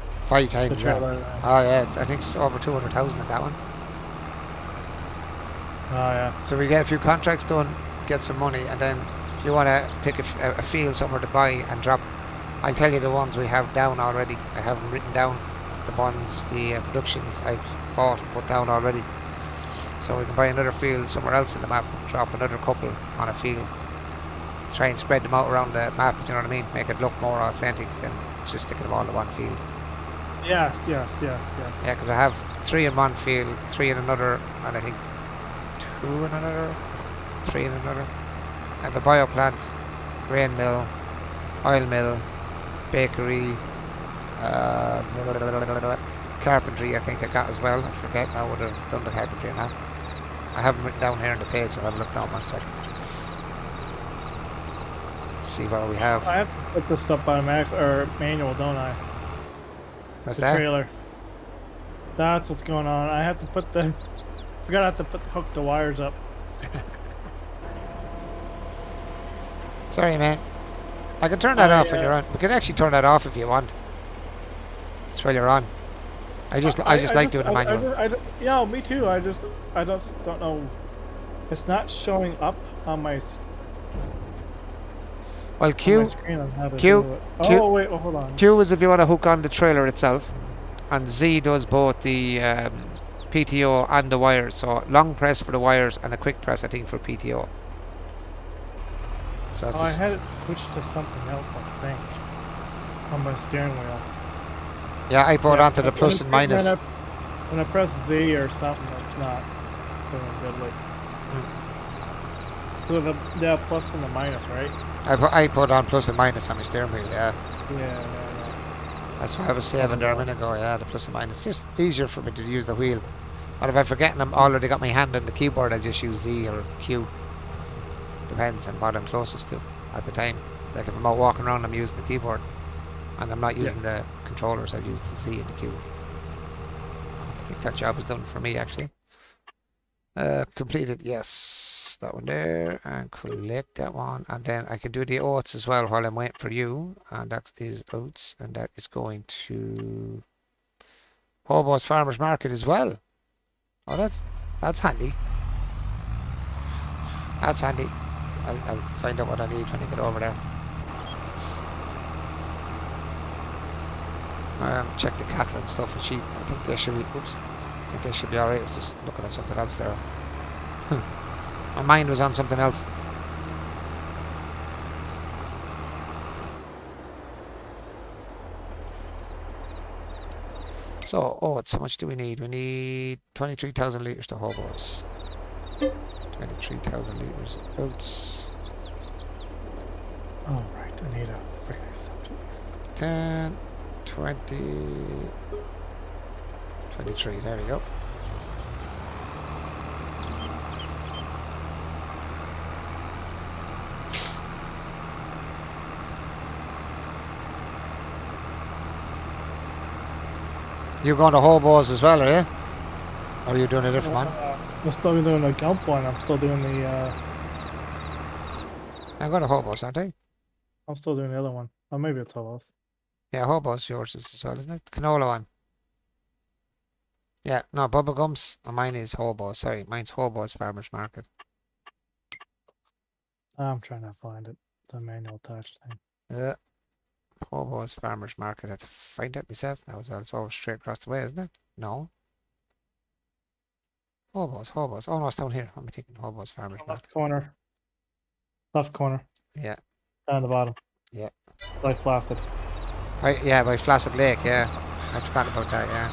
5 The times that. trailer. Oh yeah, I think it's over 200,000 in that one. Oh yeah. So we get a few contracts done, get some money, and then if you want to pick a field somewhere to buy and drop, I'll tell you the ones we have down already. I have them written down, the ones, the productions I've bought and put down already. So we can buy another field somewhere else in the map, drop another couple on a field, try and spread them out around the map, you know what I mean? Make it look more authentic than just sticking them all in one field. Yes. Yeah, because I have 3 in one field, 3 in another, and I think 2 in another, 3 in another. I have a bioplant, grain mill, oil mill, bakery, carpentry I think I got as well. I forget now, would have done the carpentry now. I have them written down here on the page, I'll have a look now 1 second. Let's see what we have. I have to put this up automatic or manual, don't I? What's The that? trailer. That's what's going on. I have to put the. Forgot I have to hook the wires up. Sorry, man. I can turn that off when you're on. We can actually turn that off if you want. It's while you're on. I just like doing the manual. Yeah, me too. I just don't know. It's not showing up on my Well, on my Q screen on how to Q- do it. Q- Oh wait, hold on. Q is if you want to hook on the trailer itself, and Z does both the PTO and the wires. So long press for the wires and a quick press, I think, for PTO. So Oh, I had it switched to something else, I think, on my steering wheel. yeah, I put onto the plus and minus. When I press V or something, it's not doing diddly. So the plus and the minus, right? I put on plus and minus on my steering wheel. Yeah, Yeah. that's what I was saying there a minute ago. Yeah, the plus and minus. It's just easier for me to use the wheel. But if I'm forgetting I'm already got my hand on the keyboard, I'll just use Z or Q. Depends on what I'm closest to at the time. Like if I'm out walking around, I'm using the keyboard, and I'm not using the controllers. I'll use the Z and the Q. I think that job is done for me actually. Completed, yes, that one there, and collect that one, and then I can do the oats as well while I'm waiting for you, and that is oats, and that is going to Hobo's Farmers Market as well. Oh, that's handy. That's handy. I'll find out what I need when I get over there. Check the cattle and stuff and sheep. I think they should be. Oops. I think they should be alright. I was just looking at something else there. My mind was on something else. So, oats, how much do we need? We need 23,000 litres to Hobos. 23,000 litres of oats. Oh right, I need a freaking accept. 10, 20, 23, there we go. You're going to Hobos as well, are you? Or are you doing a different one? I'm still doing the Gump one. I'm still doing the. I'm going to Hobos, aren't I? I'm still doing the other one. Oh, maybe it's Hobos. Yeah, Hobos yours is as well, isn't it? Canola one. Yeah, no, Bubblegums. And mine is Hobos. Sorry, mine's Hobos Farmers Market. I'm trying to find it. The manual attached thing. Yeah. Hobos Farmers Market. I have to find it myself now as well. It's over straight across the way, isn't it? No. Hobos. Oh no, it's down here. I'm thinking Hobos Farmers Market. Left corner. Left corner. Yeah. Down the bottom. Yeah. Light flaccid. Yeah, by Flaccid Lake, yeah. I forgot about that, yeah.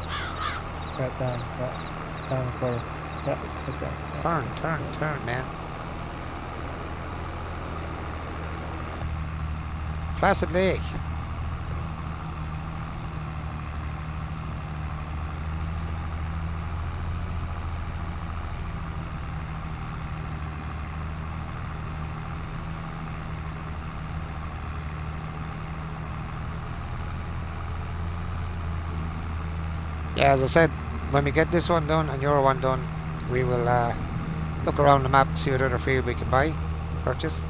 Right down, yeah. Down the quarter. Yeah, right there. Yeah. Turn, man. Flaccid Lake. Yeah, as I said, when we get this one done and your one done, we will look around the map and see what other field we can buy, purchase.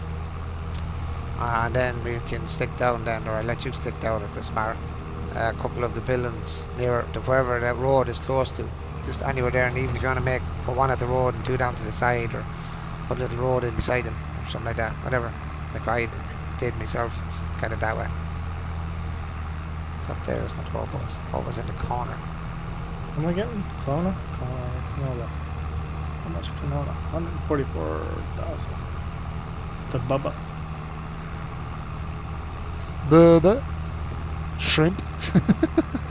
And then we can stick down then, or I'll let you stick down at the smart. A couple of the buildings near to wherever that road is close to. Just anywhere there, and even if you want to put one at the road and two down to the side, or put a little road in beside them, or something like that, whatever. Like I did myself, it's kind of that way. It's up there, it's not Hobo's. Hobo's in the corner. Am I getting Kelowna? Kelowna. How much Kelowna? 144,000. The Bubba. Bubba. Shrimp.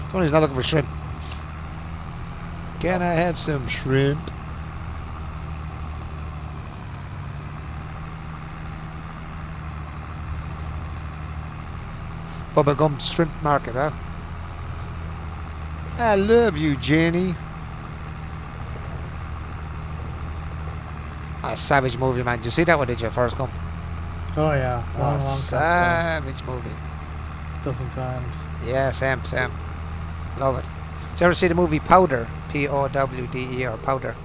Tony's not looking for shrimp. Can I have some shrimp? Bubba Gum Shrimp Market, huh? I love you, Jenny. A savage movie, man. Did you see that one, did you, Forrest Gump? Oh yeah, long time savage movie. Dozen times. Yeah, same. Love it. Did you ever see the movie Powder? Powder, Powder.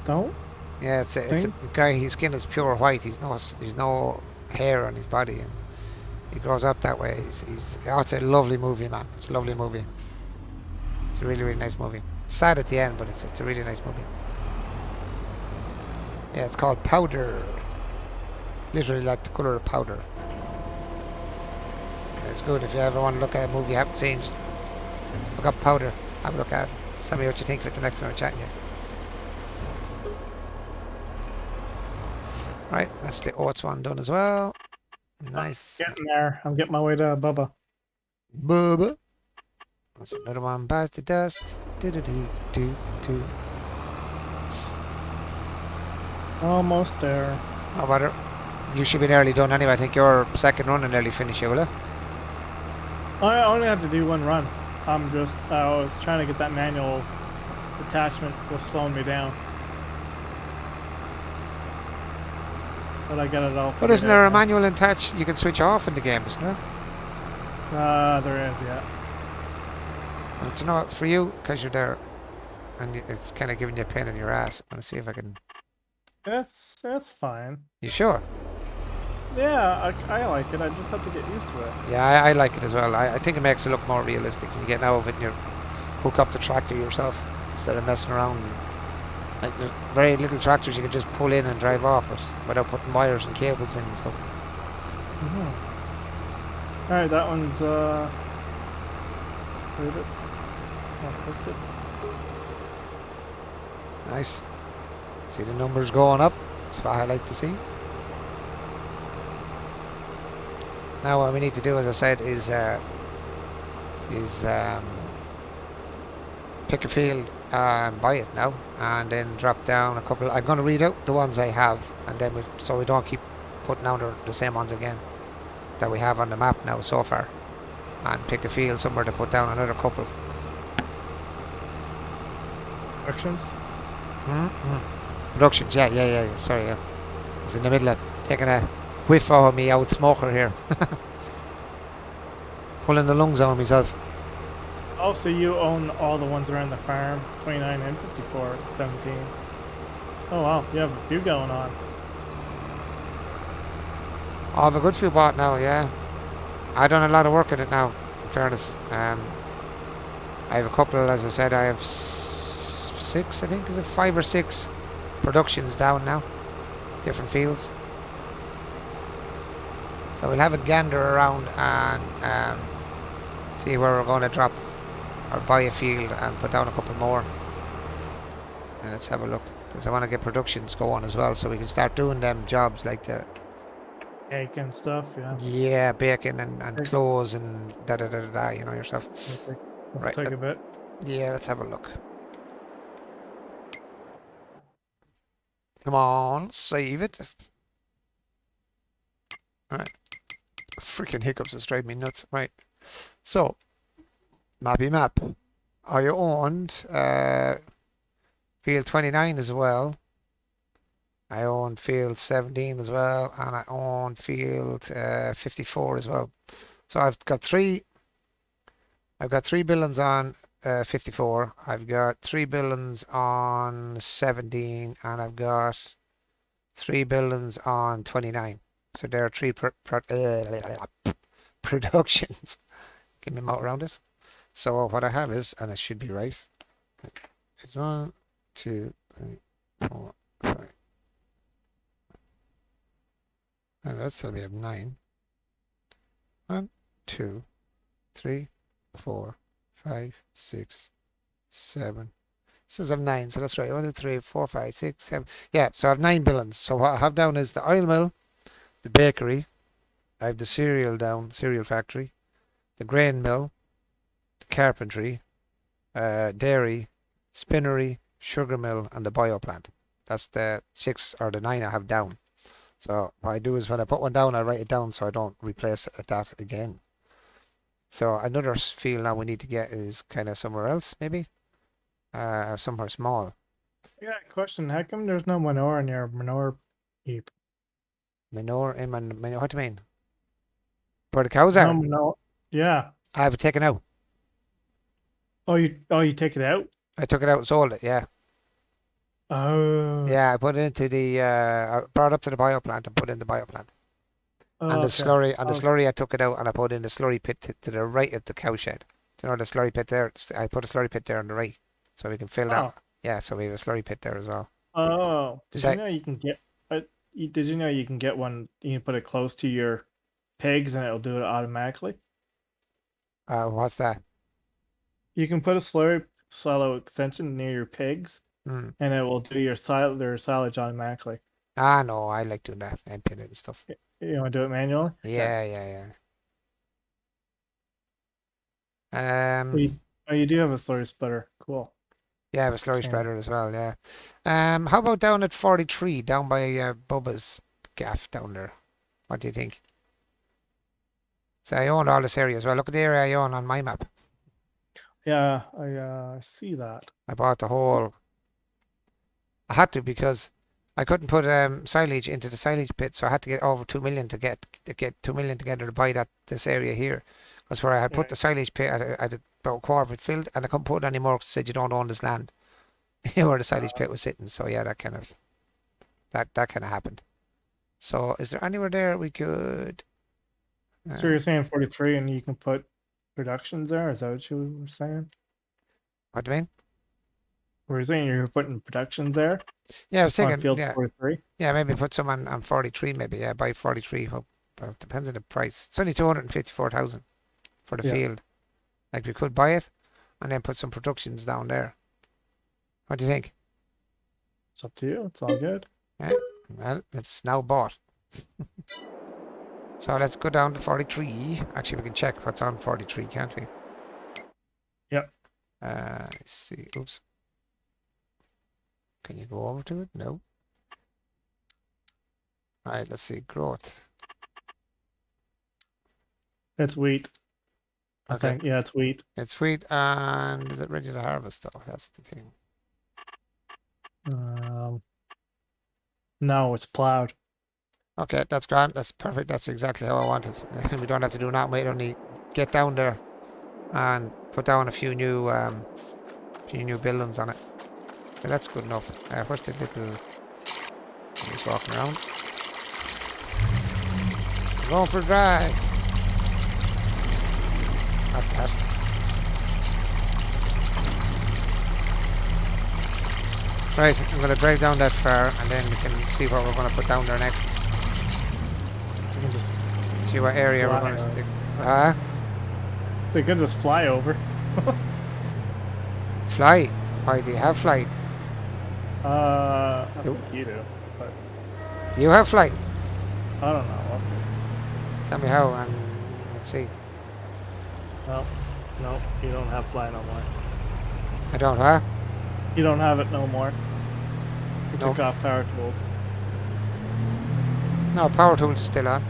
Don't? Yeah, it's a guy. His skin is pure white. He's no hair on his body, and he grows up that way. It's a lovely movie, man. It's a lovely movie. It's a really, really nice movie. Sad at the end, but it's a really nice movie. Yeah, it's called Powder. Literally like the colour of powder. Yeah, it's good if you ever want to look at a movie you haven't seen. Just look up Powder. Have a look at it. Tell me what you think of it the next time we're chatting here. Right, that's the oats one done as well. Nice. Getting there. I'm getting my way to Bubba. Bubba. That's another one. Bites the dust. Do. Almost there. How about it? You should be nearly done anyway. I think your second run and nearly finish, will it? I only have to do one run. I was trying to get that manual attachment was slowing me down. But I got it all figured out. But isn't there a manual attach you can switch off in the game, isn't there? There is, yeah. Well, do you know what? For you, because you're there, and it's kind of giving you a pain in your ass. I'm going to see if I can... That's fine. You sure? Yeah, I like it. I just have to get used to it. Yeah, I like it as well. I think it makes it look more realistic when you get out of it and you hook up the tractor yourself instead of messing around. Like, there's very little tractors you can just pull in and drive off it without putting wires and cables in and stuff. Mm-hmm. Alright, that one's, read it. I clicked it. Nice. See the numbers going up. That's what I like to see. Now what we need to do, as I said, is pick a field and buy it now, and then drop down a couple. I'm going to read out the ones I have, and then so we don't keep putting out the same ones again that we have on the map now so far, and pick a field somewhere to put down another couple. Productions? Productions, yeah. Sorry, yeah. I was in the middle of taking a whiff of me out smoker here. Pulling the lungs out of myself. Oh, so you own all the ones around the farm, 29 and 54, 17. Oh wow, you have a few going on. I have a good few bought now, yeah. I've done a lot of work in it now, in fairness. I have a couple, as I said, I have six, I think, is it 5 or 6 productions down now. Different fields. So we'll have a gander around and see where we're going to drop or buy a field and put down a couple more. And let's have a look, because I want to get productions going as well, so we can start doing them jobs like the Egg and stuff. Yeah. Yeah, bacon and Egg. clothes and da da da da da, you know yourself. It'll Right, take a bit. yeah, let's have a look. Come on, save it. Right, freaking hiccups is driving me nuts. Right, so, mappy map. I owned field 29 as well. I own field 17 as well, and I own field 54 as well. So I've got three buildings on 54. I've got three buildings on 17, and I've got three buildings on 29. So there are three productions. Get my mouth around it. So what I have is, and it should be right, it's 1, 2, 3, 4, 5. And that's tell me I have 9. 1, 2, 3, 4, 5, 6, 7. It says I have 9, so that's right. 1, 2, 3, 4, 5, 6, 7. Yeah, so I have 9 buildings. So what I have down is the oil mill, the bakery, I have the cereal factory, the grain mill, the carpentry, dairy, spinnery, sugar mill, and the bio plant. That's the 6 or the 9 I have down. So what I do is when I put one down, I write it down so I don't replace that again. So another field now we need to get is kind of somewhere else, maybe, somewhere small. Yeah. Question: how come there's no manure in your manure heap? Manure in my manure. What do you mean? Where the cows No are? manure. Yeah. I have it taken out. Oh, you take it out. I took it out and sold it. Yeah, Oh. yeah. I put it into the. I brought it up to the bio plant and put it in the bio plant. And Oh, the okay. slurry, and the Okay. slurry, I took it out and I put in the slurry pit to the right of the cow shed. Do you know the slurry pit there? I put a slurry pit there on the right, so we can fill that. Oh. Yeah, so we have a slurry pit there as well. Oh. Is Did you that know you can get? Did you know you can get one? You can put it close to your pigs, and it'll do it automatically. what's that? You can put a slurry silo extension near your pigs, Hmm. and it will do their silage automatically. Ah, no, I like doing that and pin it and stuff. You want to do it manually? Okay. Yeah, yeah, Oh, yeah. you do have a slurry splitter. Cool. Yeah, I have a slurry Shame. spreader as well. Yeah. How about down at 43, down by Bubba's gaff down there? What do you think? So I own all this area as well. Look at the area I own on my map. Yeah, I see that. I bought the whole. I had to because I couldn't put silage into the silage pit, so I had to get over 2 million to get 2 million together to buy this area here. Because where I had put Yeah. the silage pit, I had about a quarter of it filled, and I couldn't put it anymore because it said you don't own this land where the silage pit was sitting. So yeah, that kind of happened. So is there anywhere there we could? So you're saying 43, and you can put productions there? Is that what you were saying? What do you mean? Were you saying you're putting productions there Yeah, I was on thinking. field Yeah, 43? yeah, maybe put some on 43. Maybe yeah, buy 43. Well, it depends on the price. It's only 254,000 for the Yeah, field. Like we could buy it, and then put some productions down there. What do you think? it's up to you. It's all good. Yeah. Well, it's now bought. So let's go down to 43. Actually, we can check what's on 43, can't we? Yep. Let's see. Oops. Can you go over to it? No. All right, let's see. Growth. It's wheat. I Okay. think. Yeah, it's wheat. It's wheat, and is it ready to harvest though? That's the thing. No, it's plowed. Okay, that's grand. That's perfect. That's exactly how I want it. We don't have to do that. We only get down there and put down a few new buildings on it. So that's good enough. Where's the little? I'm just walking around. I'm going for a drive. Not that. Right, I'm going to drive down that far, and then we can see what we're going to put down there next. You can just See what area we're fly going to over. stick. So you can just fly over. Fly. Why do you have flight? I You, think you do. But do you have flight? I don't know. We'll see. Tell me how, and let's see. Well, no, you don't have fly no more. I don't, huh? You don't have it no more. You No. took off power tools. No, power tools is still on.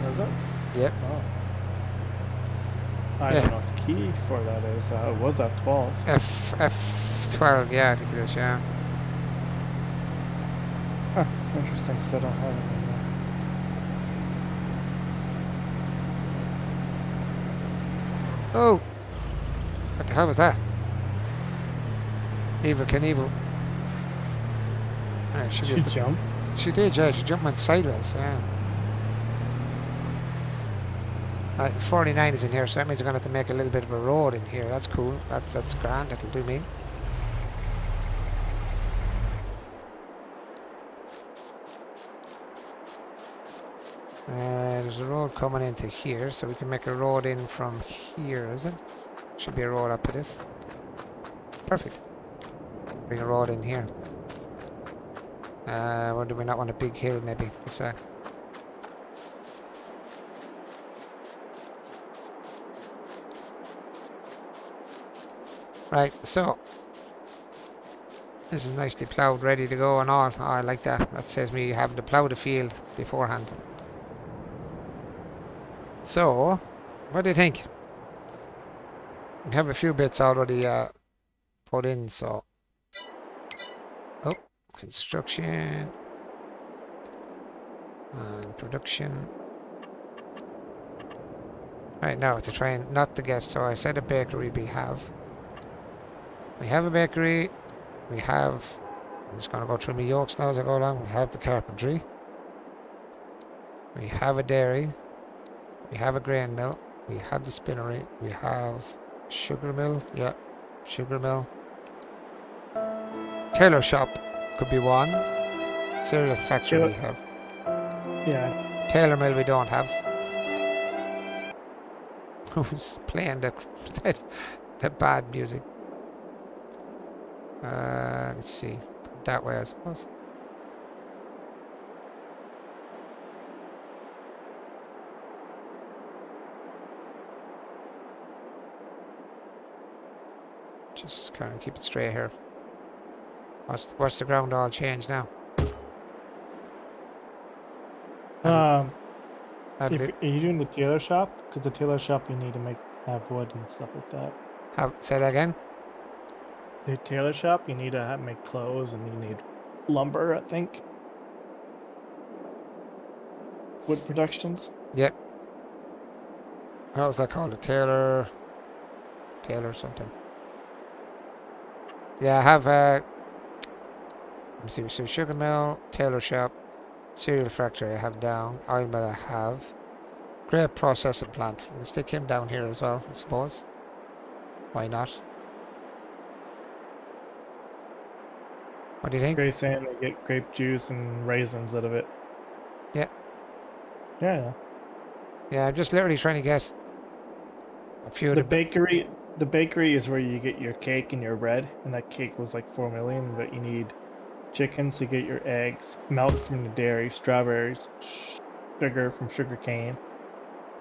Was it? Yep. Oh. I Yeah. don't know what the key for that is. It was F12. F12, yeah, I think it is, yeah. Huh, interesting, because I don't have it anymore. Oh! What the hell was that? Evil Knievel. Right, should be She at the... jumped. She did, yeah. She jumped went sideways, yeah. Right, 49 is in here, so that means we're going to have to make a little bit of a road in here. That's cool. That's grand. That'll do me. There's a road coming into here, so we can make a road in from here, is it? Should be a road up to this. Perfect. Bring a road in here. Or do we not want a big hill, maybe? Right, so this is nicely ploughed, ready to go and all. Oh, I like that. That saves me having to plough the field beforehand. So, what do you think? We have a few bits already put in, so... Oh, construction. And production. Right, now to try and not to get... So I said a bakery we have. We have a bakery. We have... I'm just going to go through my yolks now as I go along. We have the carpentry. We have a dairy. We have a grain mill. We have the spinnery. We have sugar mill. Yeah, sugar mill. Tailor shop could be one. Cereal factory we have. Yeah. Tailor mill we don't have. Who's playing the bad music? Let's see. That way, I suppose. Just kind of keep it straight here. Watch the ground all change now. Um, That'll be, are you doing the tailor shop? Because the tailor shop you need to have wood and stuff like that. say that again? The tailor shop you need to make clothes and you need lumber, I think. Wood productions. Yep. What was that called? A tailor... Tailor something. Yeah, I have... let me see. So sugar mill, tailor shop, cereal factory I have down. Oil mill I have. Grape processing plant. We'll stick him down here as well, I suppose. Why not? What do you think? Great saying they get grape juice and raisins out of it. Yeah. Yeah. Yeah, I'm just literally trying to get a few of The the... bakery is where you get your cake and your bread, and that cake was like 4 million, but you need chickens to get your eggs, milk from the dairy, strawberries, sugar from sugar cane,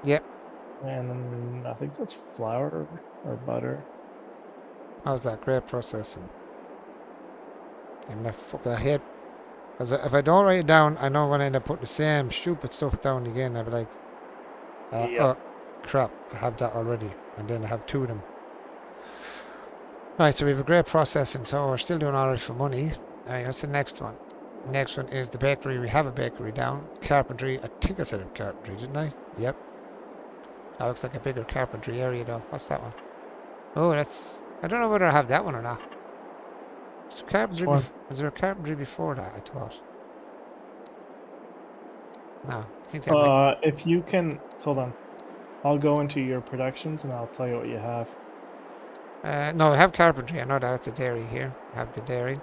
Yep. and then I think that's flour or butter. How's that? Grape processing. I hate... Because if I don't write it down, I know I'm going to end up putting the same stupid stuff down again. I'll be like... Yep. oh, crap. I have that already. And then I have two of them. Right, so we have a grape processing, so we're still doing alright for money. Alright, what's the next one? Next one is the bakery. We have a bakery down. Carpentry. I think I said it carpentry, didn't I? Yep. That looks like a bigger carpentry area though. What's that one? Oh, that's... I don't know whether I have that one or not. Was there carpentry, was there a carpentry before that, I thought? No, I think that might... If you can, hold on. I'll go into your productions and I'll tell you what you have. no, we have carpentry. I know that. It's a dairy here. We have the dairy.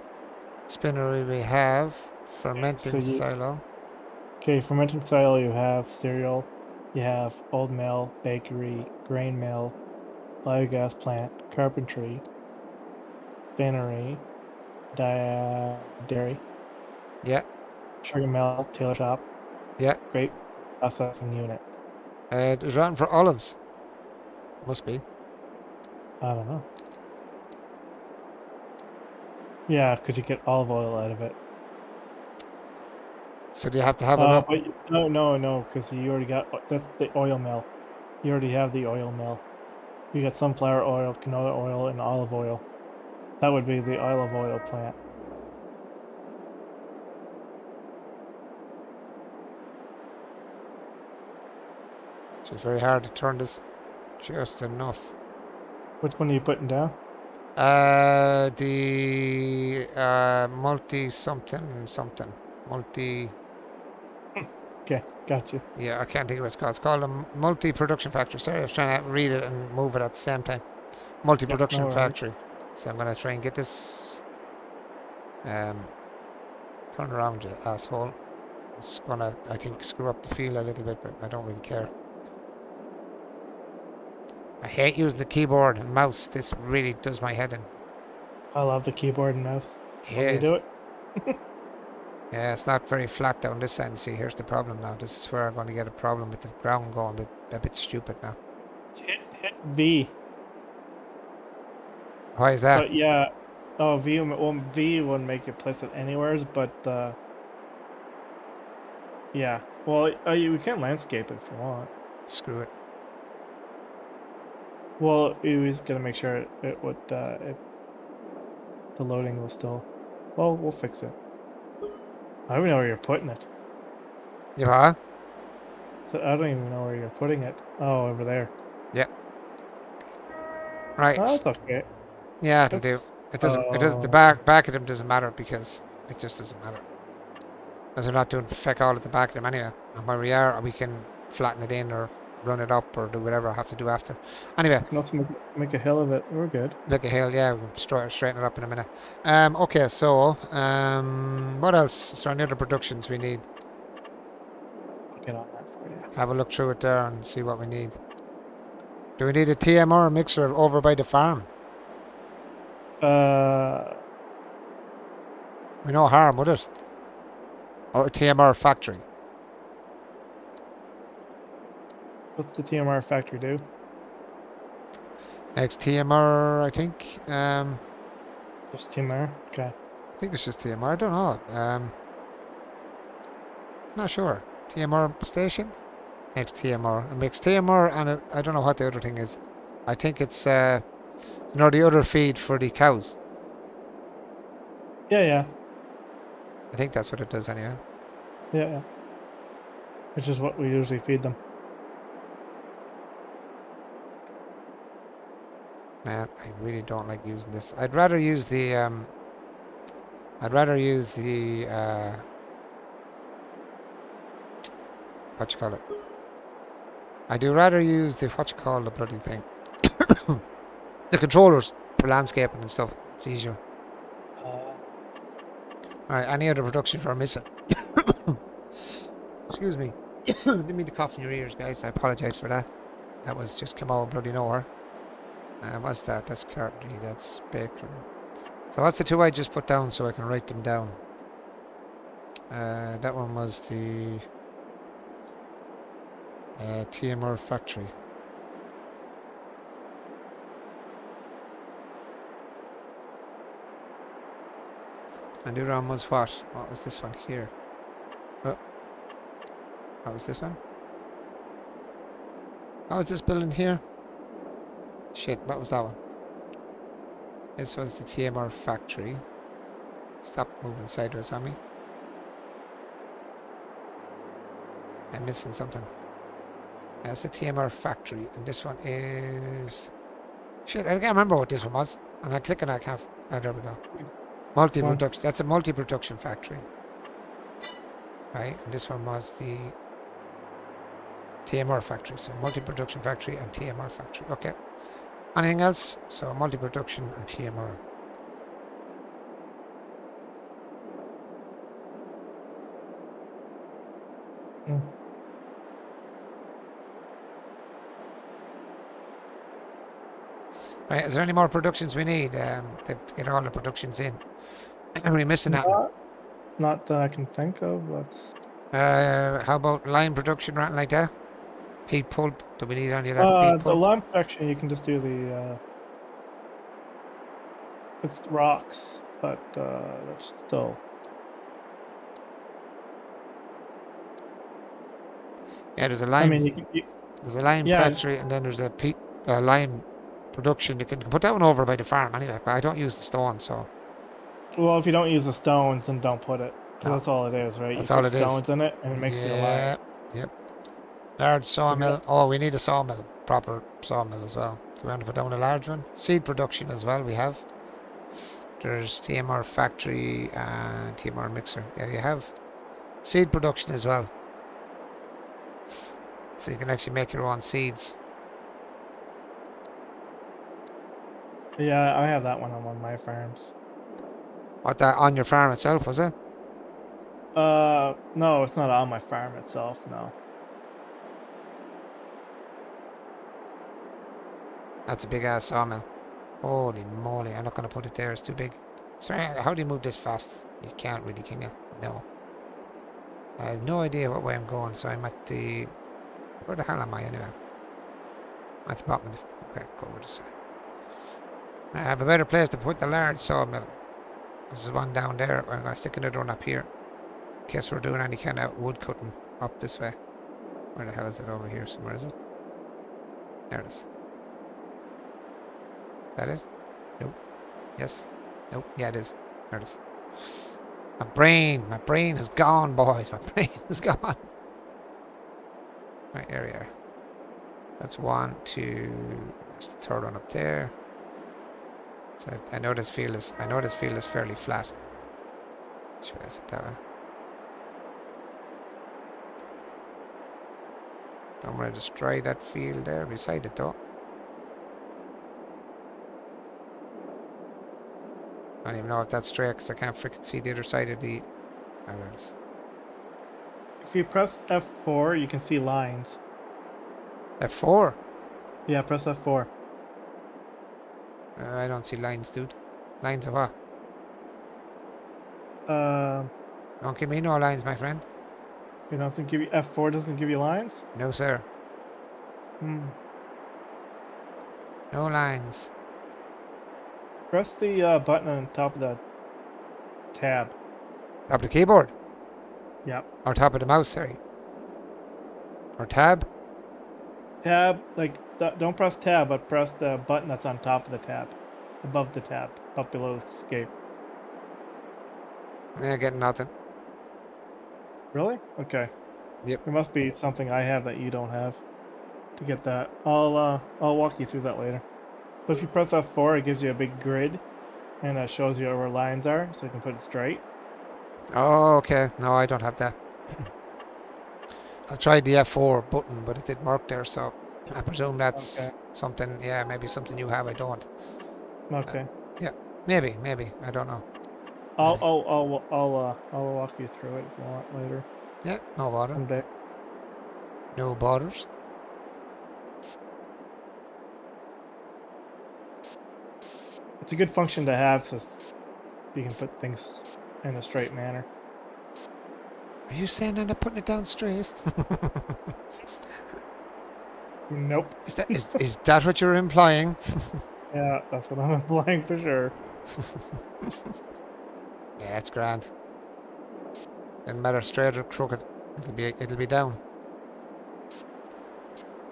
Spinnery we have. Fermenting silo. Okay, fermenting silo you have cereal, you have old mill, bakery, grain mill, biogas plant, carpentry, spinnery, dairy, Yeah. sugar mill, tailor shop. Yeah. Grape processing unit. It was around for olives. Must be. I don't know. Yeah, because you get olive oil out of it. So do you have to have it up? But no, because you already got that's the oil mill. You already have the oil mill. You got sunflower oil, canola oil, and olive oil. That would be the olive oil plant. It's very hard to turn this just enough. Which one are you putting down? The multi something something multi. Okay, gotcha. Yeah, I can't think of what it's called. It's called a multi production factory. Sorry, I was trying to read it and move it at the same time. Multi Yeah, no production worries. factory. So I'm gonna try and get this. Turn around, you asshole. It's gonna, I think, screw up the feel a little bit, but I don't really care. I hate using the keyboard and mouse. This really does my head in. I love the keyboard and mouse. Want me to Hate. do it? Yeah, it's not very flat down this end. See, here's the problem now. This is where I'm going to get a problem with the ground going a bit stupid now. Hit V. Why is that? But yeah, oh V wouldn't make you place it anywheres, but yeah. Well, we can landscape it if you want. Screw it. Well, you just gotta make sure the loading will still. Well, we'll fix it. I don't even know where you're putting it. Yeah. So I don't even know where you're putting it. Oh, over there. Yeah. Right. Oh, that's okay. Yeah, it'll do. That's It doesn't. It does. The back of them doesn't matter because it just doesn't matter. As we're not doing feck all at the back of them anyway. And where we are, we can flatten it in or run it up or do whatever I have to do after. Anyway, you can also make a hill of it. We're good. look at hill, yeah, we'll straighten it up in a minute. Okay, so what else? Is there any other productions we need? I'll get on that for you. Have a look through it there and see what we need. Do we need a TMR mixer over by the farm? We no harm, would it? Or a TMR factory? What's the TMR factory do? Next TMR, I think. Just TMR. Okay. I think it's just TMR. I don't know. Not sure. TMR station? Next TMR. It makes TMR and I don't know what the other thing is. I think it's the other feed for the cows. Yeah. I think that's what it does anyway. Yeah. Which is what we usually feed them. Man, I really don't like using this. I'd rather use the what you call it? I do rather use the what you call the bloody thing. The controllers for landscaping and stuff. It's easier. Alright, any other productions we're missing? Excuse me. Didn't mean to cough in your ears, guys. I apologise for that. That was just come out of bloody nowhere. What's that? That's currently, that's bakery. So what's the two I just put down so I can write them down? That one was the TMR factory. And the other one was what? What was this one here? Oh. What was this one? What was this building here? Shit, what was that one? This was the TMR factory. Stop moving sideways on me. I'm missing something. That's the TMR factory, and this one is... Shit, I can't remember what this one was. And I click and I can't... Oh, there we go. Multi-production. That's a multi-production factory. Right, and this one was the TMR factory. So multi-production factory and TMR factory. Okay. Anything else? So multi-production and TMR. Right, is there any more productions we need to get all the productions in? Are we missing that? Not that I can think of. Let's How about lime production, or anything like that? Peat pulp. Do we need any of that peat The pulp? lime protection, you can just do the, it's rocks, but, that's still, Yeah, there's a I lime. mean, you can, There's a lime yeah, factory, and then there's a peat lime production. You can put that one over by the farm anyway. But I don't use the stone, so well, if you don't use the stones, then don't put it. Because no, that's all it is, right? You that's all put it is. stones in it, and it makes you a lime. Yeah, yep. Large So if you don't, sawmill. Oh, we need a sawmill, proper sawmill as well. Do we want to put down a large one? Seed production as well. We have. There's TMR factory and TMR mixer. Yeah, you have seed production as well. So you can actually make your own seeds. yeah, I have that one on one of my farms. What, that on your farm itself, was it? No, it's not on my farm itself, no. That's a big ass sawmill. Holy moly, I'm not going to put it there, it's too big. Sorry, how do you move this fast? You can't really, can you? No. I have no idea what way I'm going, so I'm at the... Where the hell am I anyway? I'm at the bottom of the... Okay, go over this side. I have a better place to put the large sawmill. This is one down there. I'm going to stick another one up here. In case we're doing any kind of wood cutting up this way. Where the hell is it? Over here somewhere, is it? There it is. Is that it? Nope. Yes. Nope. Yeah, it is. There it is. My brain is gone, boys. My brain is gone. Right, there we are. That's one, two. That's the third one up there. So I know this field is fairly flat. Should I sit that way? Don't want to destroy that field there beside it though. I don't even know if that's straight because I can't freaking see the other side of the... There it is. If you press F4, you can see lines. F4? Yeah, press F4. I don't see lines, dude. Lines of what? Uh, Don't give me no lines, my friend. you know, doesn't give you F4 doesn't give you lines. No, sir. Hmm. No lines. Press the button on top of the tab. Top of the keyboard? Yep. Or top of the mouse, sorry. Or tab? Tab, like, don't press tab, but press the button that's on top of the tab. Above the tab. Up below escape. Yeah, getting nothing. Really? Okay. Yep. There must be something I have that you don't have to get that. I'll walk you through that later. But if you press F4, it gives you a big grid, and it shows you where lines are, so you can put it straight. Oh, okay. No, I don't have that. I tried the F4 button, but it didn't work there, so I presume Okay. that's something, yeah, maybe something you have, I don't. Okay. Yeah, maybe, I don't know. I'll walk you through it if you want later Yeah, no bother. someday. No bothers. It's a good function to have, so you can put things in a straight manner. Are you saying I'm putting it down straight? Nope. Is that what you're implying? Yeah, that's what I'm implying for sure. Yeah, it's grand. Doesn't matter straight or crooked. It'll be down.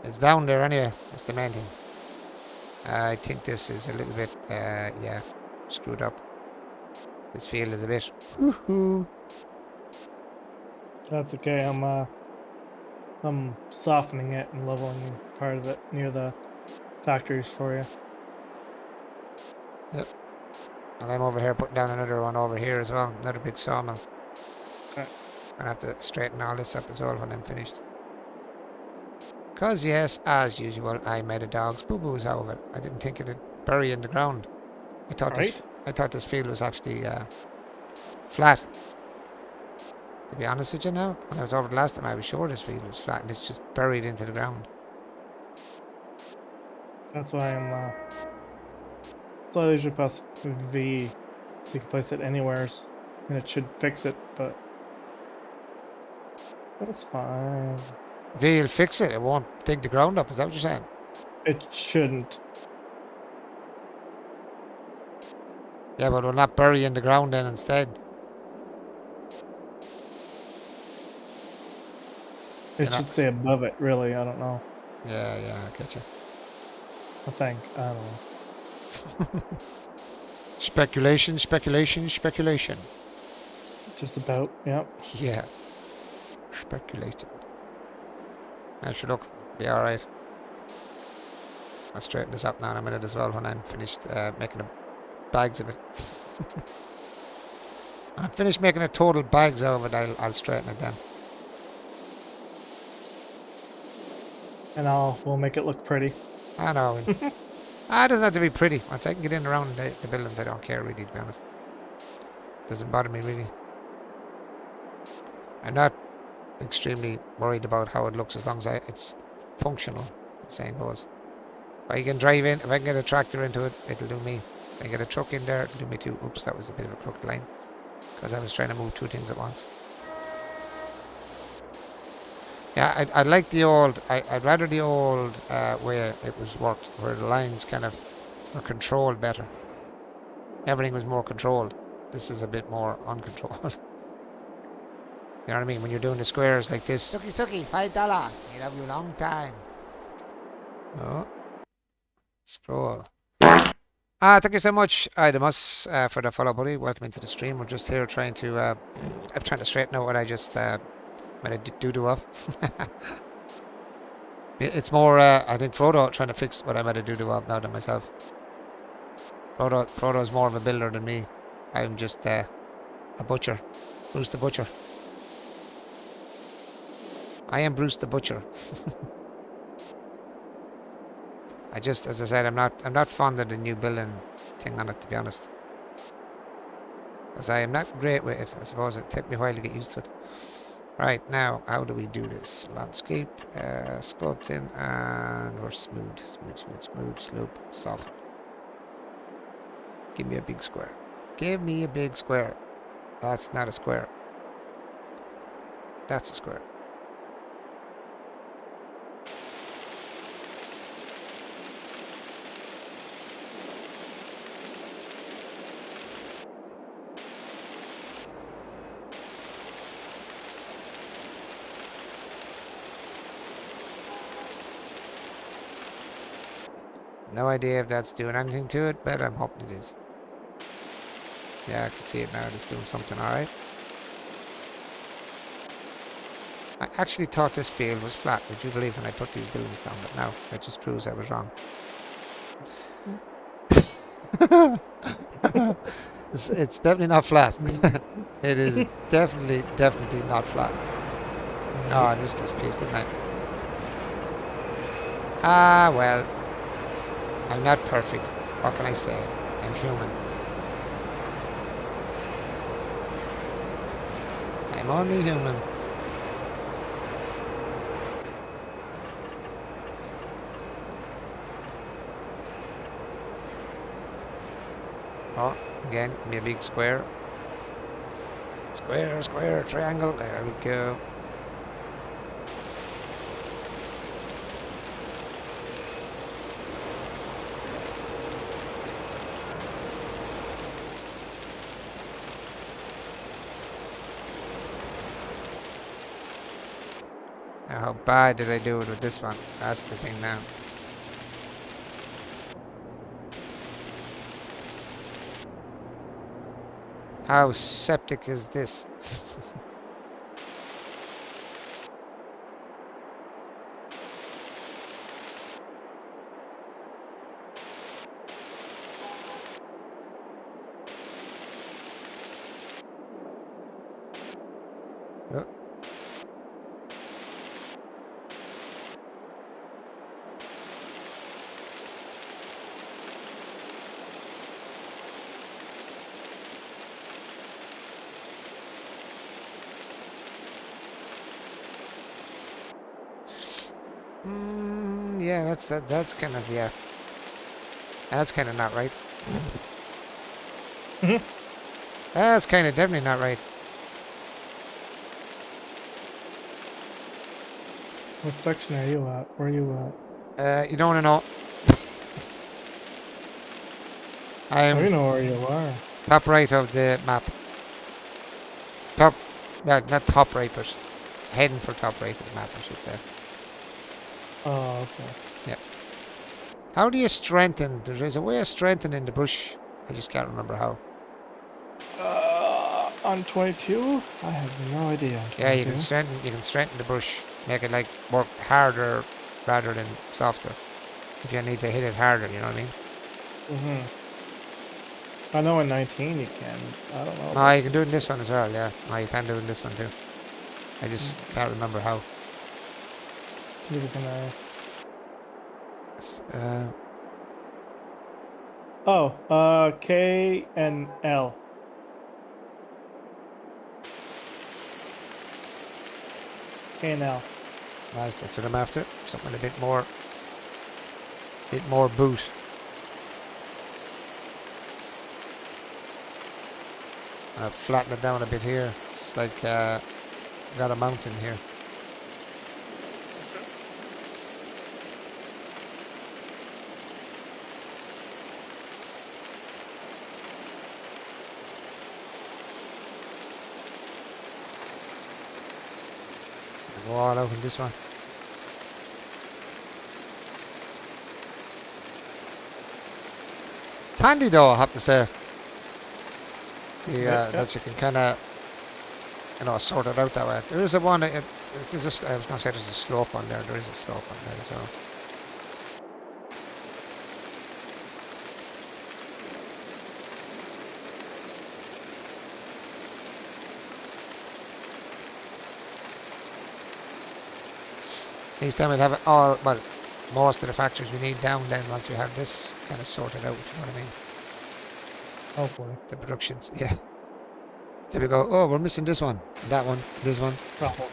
It's down there anyway. That's the main thing. I think this is a little bit yeah, screwed up. This field is a bit woohoo. That's okay. I'm softening it and leveling part of it near the factories for you. Yep. And I'm over here putting down another one over here as well. Another big sawmill. Okay. Gonna have to straighten all this up as well when I'm finished. Cause yes, as usual, I made a dog's boo-boos out of it. I didn't think it'd bury in the ground. Right? I thought this field was actually flat. To be honest with you now, when I was over the last time, I was sure this field was flat and it's just buried into the ground. That's why I'm. So I usually press V, so you can place it anywhere, and it should fix it. But It's fine. You'll fix it. It won't dig the ground up. Is that what you're saying? It shouldn't. Yeah, but we'll not bury in the ground then instead. You It know? should say above it, really. I don't know. Yeah, I get you. I think. I don't know. Speculation, speculation, speculation. Just about. Yep. Yeah, speculating. That should look be alright. I'll straighten this up now in a minute as well when I'm finished making the bags of it. When I'm finished making a total bags of it, I'll straighten it then. And we'll make it look pretty. I know. It doesn't have to be pretty. Once I can get in around the buildings, I don't care really, to be honest. Doesn't bother me really. I'm not extremely worried about how it looks as long as it's functional, the saying goes. If I can drive in, if I can get a tractor into it, it'll do me. If I can get a truck in there, it'll do me too. Oops, that was a bit of a crooked line. Because I was trying to move two things at once. Yeah, I'd like the old, I'd rather the old way it was worked, where the lines kind of were controlled better. Everything was more controlled. This is a bit more uncontrolled. You know what I mean? When you're doing the squares like this. Suki, $5. You'll have you a long time. Oh. Scroll. Thank you so much, Idamus, for the follow, buddy. Welcome into the stream. We're just here trying to, I'm trying to straighten out what I just, made a doo-doo of. It's more, I think Frodo trying to fix what I made a doo-doo of now than myself. Frodo's more of a builder than me. I'm just, a butcher. Bruce the Butcher. I am Bruce the Butcher. As I said, I'm not fond of the new building thing on it, to be honest. Because I am not great with it. I suppose it took me a while to get used to it. Right, now, how do we do this? Landscape, sculpting, and we're smooth, slope, soft. Give me a big square. Give me a big square. That's not a square. That's a square. No idea if that's doing anything to it, but I'm hoping it is. Yeah, I can see it now. It's doing something alright. I actually thought this field was flat, would you believe, when I put these buildings down, but no, that just proves I was wrong. It's definitely not flat. It is definitely not flat. Oh, I missed this piece, didn't I? Ah, well. I'm not perfect. What can I say? I'm human. I'm only human. Oh, again, give me a big square. Square, triangle. There we go. Now, how bad did I do it with this one? That's the thing now. How septic is this? Oh. Yeah, that's kind of, yeah. That's kind of not right. That's kind of definitely not right. What section are you at? Where are you at? You don't want to know. Oh, you I'm know where you are. top right of the map. Top, well, not top right, but heading for top right of the map, I should say. Oh, okay. Yeah. How do you strengthen? There is a way of strengthening the bush. I just can't remember how. On 22? I have no idea on Yeah, 22. you can strengthen the bush, make it like work harder rather than softer. If you need to hit it harder, you know what I mean? I know in 19 you can. I don't know No, about you can do it in this 22. one as well, yeah. No, you can do it in this one too. I just can't remember how. Neither can I. Uh, Oh, K and L. K and L. nice, that's what I'm after. Something a bit more boot. Flatten it down a bit here. It's like got a mountain here. Go all out in this one. It's handy though, I have to say. Yep. That you can kind of, sort it out that way. There is a one. There's just, I was going to say there's a slope on there. There is a slope on there as well. Next time we'll have it all, well, most of the factors we need down then once we have this kind of sorted out, you know what I mean? Hopefully. The productions, yeah. There we go. Oh, we're missing this one, that one, this one. Probably.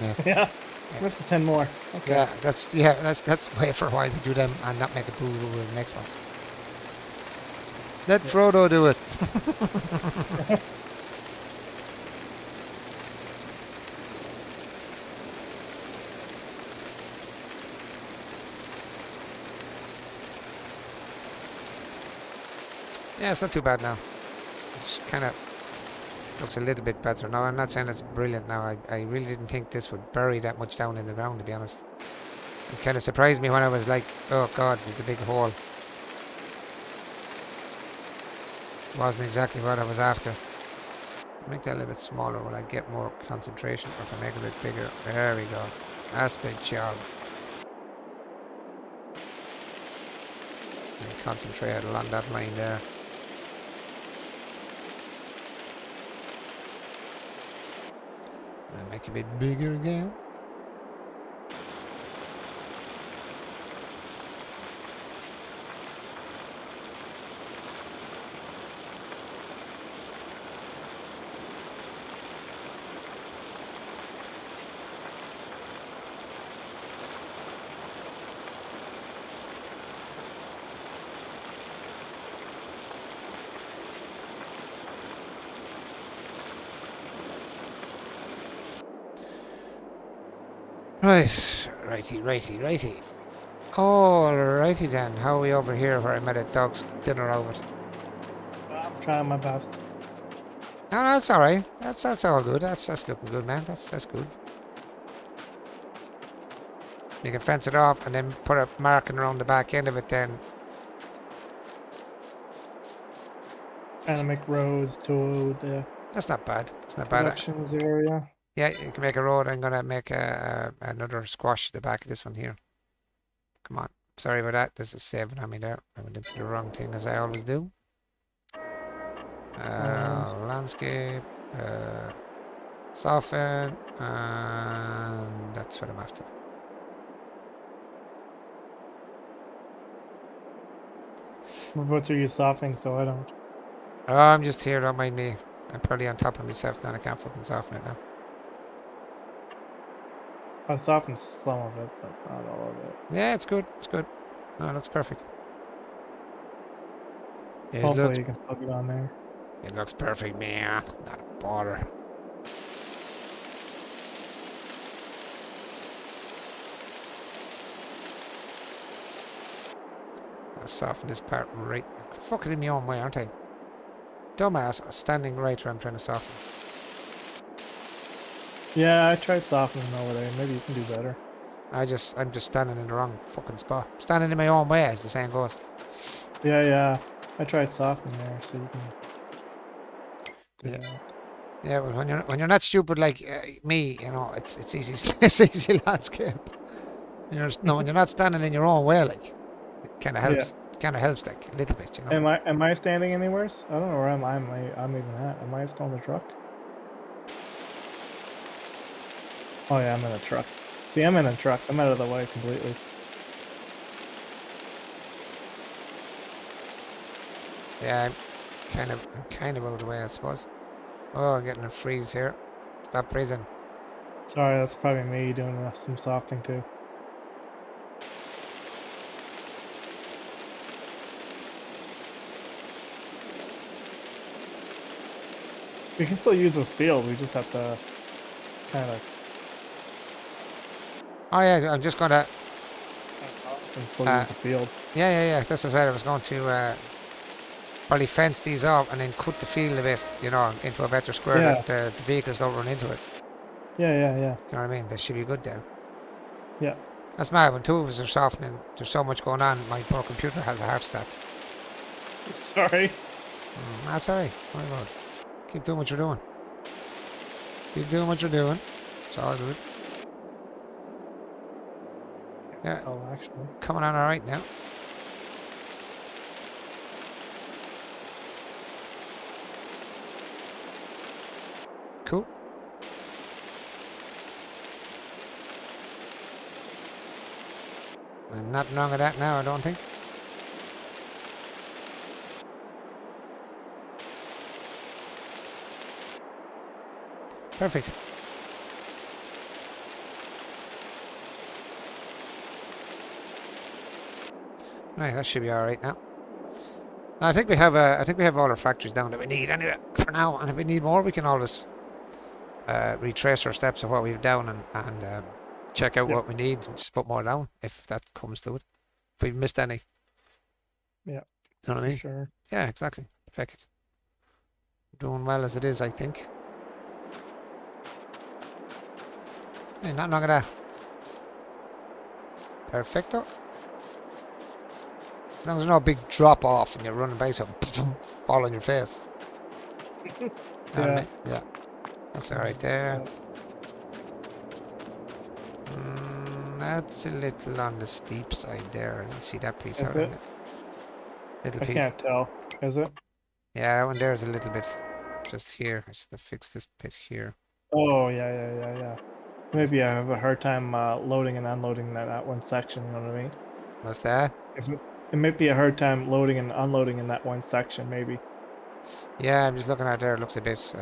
Yeah. Yeah. Yeah. Missing 10 more. Okay. Yeah, that's wait for a while to do them and not make a boo over the next ones. Let Frodo do it. Yeah, it's not too bad now. It's kind of looks a little bit better. Now, I'm not saying it's brilliant now. I really didn't think this would bury that much down in the ground, to be honest. It kind of surprised me when I was like, oh god, it's a big hole. Wasn't exactly what I was after. Make that a little bit smaller. Will I get more concentration? Or if I make it a bit bigger? There we go. That's the job. And concentrate along that line there. And make it a bit bigger again. Right, righty. Alrighty then, how are we over here where I met a dog's dinner over? I'm trying my best. No, that's alright. That's all good. That's looking good, man. That's good. You can fence it off and then put a marking around the back end of it then. Trying to make roads to the That's not bad. That's not bad. productions area. Yeah, you can make a road. I'm gonna make another squash at the back of this one here. Come on. Sorry about that. This is saving on me there. I went into the wrong thing as I always do. Landscape. Soften. And that's what I'm after. What are you softening so I don't? Oh, I'm just here. Don't mind me. I'm probably on top of myself now. I can't fucking soften it now. I softened some of it, but not all of it. Yeah, it's good. It's good. No, it looks perfect. Hopefully you can still get on there. It looks perfect, man. Not a bother. to soften this part right. Fucking in my own way, aren't I? Dumbass, standing right where I'm trying to soften. Yeah, I tried softening over there. Maybe you can do better. I'm just standing in the wrong fucking spot. Standing in my own way, as the saying goes. Yeah, yeah. I tried softening there, so you can do Yeah. that. Yeah, but when you're not stupid like me, you know, it's easy. It's easy landscape. No, when you're not standing in your own way, like it kind of Yeah. helps. It kind of helps, like a little bit, you know. Am I standing anywhere? I don't know where I'm even at. Am I still in the truck? Oh yeah, I'm in a truck. See, I'm in a truck. I'm out of the way completely. Yeah, I'm kind of out of the way, I suppose. Oh, I'm getting a freeze here. Stop freezing. Sorry, that's probably me doing some softing too. We can still use this field. We just have to kind of Oh yeah, I'm just gonna. and still Uh, use the field. yeah. That's what I said. I was going to probably fence these off and then cut the field a bit, you know, into a better square Yeah, that the vehicles don't run into it. yeah. Do you know what I mean? That should be good then. Yeah. That's mad. When two of us are softening, there's so much going on. My poor computer has a heart attack. Sorry. That's alright. Worry about it. Keep doing what you're doing. Keep doing what you're doing. It's all good. Yeah, Oh, actually. coming on alright now. Cool. And nothing wrong with that now, I don't think. Perfect. Right, that should be all right now. I think we have all our factories down that we need anyway for now. And if we need more, we can always retrace our steps of what we've done and check out Yep. what we need and just put more down if that comes to it. If we've missed any, Yeah. you know what I For mean? sure. Yeah, exactly. Perfect. Doing well as it is, I think. Hey, nothing wrong with that. Perfecto. As long as there's no big drop off and you're running by something, fall on your face. You know what I Yeah. mean? Yeah. That's alright there. That's a little on the steep side there. I didn't see that piece Is out of it? it. Little I piece. can't tell. Is it? Yeah, that one there's a little bit just here. I just have to fix this bit here. Oh, yeah. Maybe I have a hard time loading and unloading that one section, you know what I mean? What's that? It might be a hard time loading and unloading in that one section, maybe. Yeah, I'm just looking at there. It looks a bit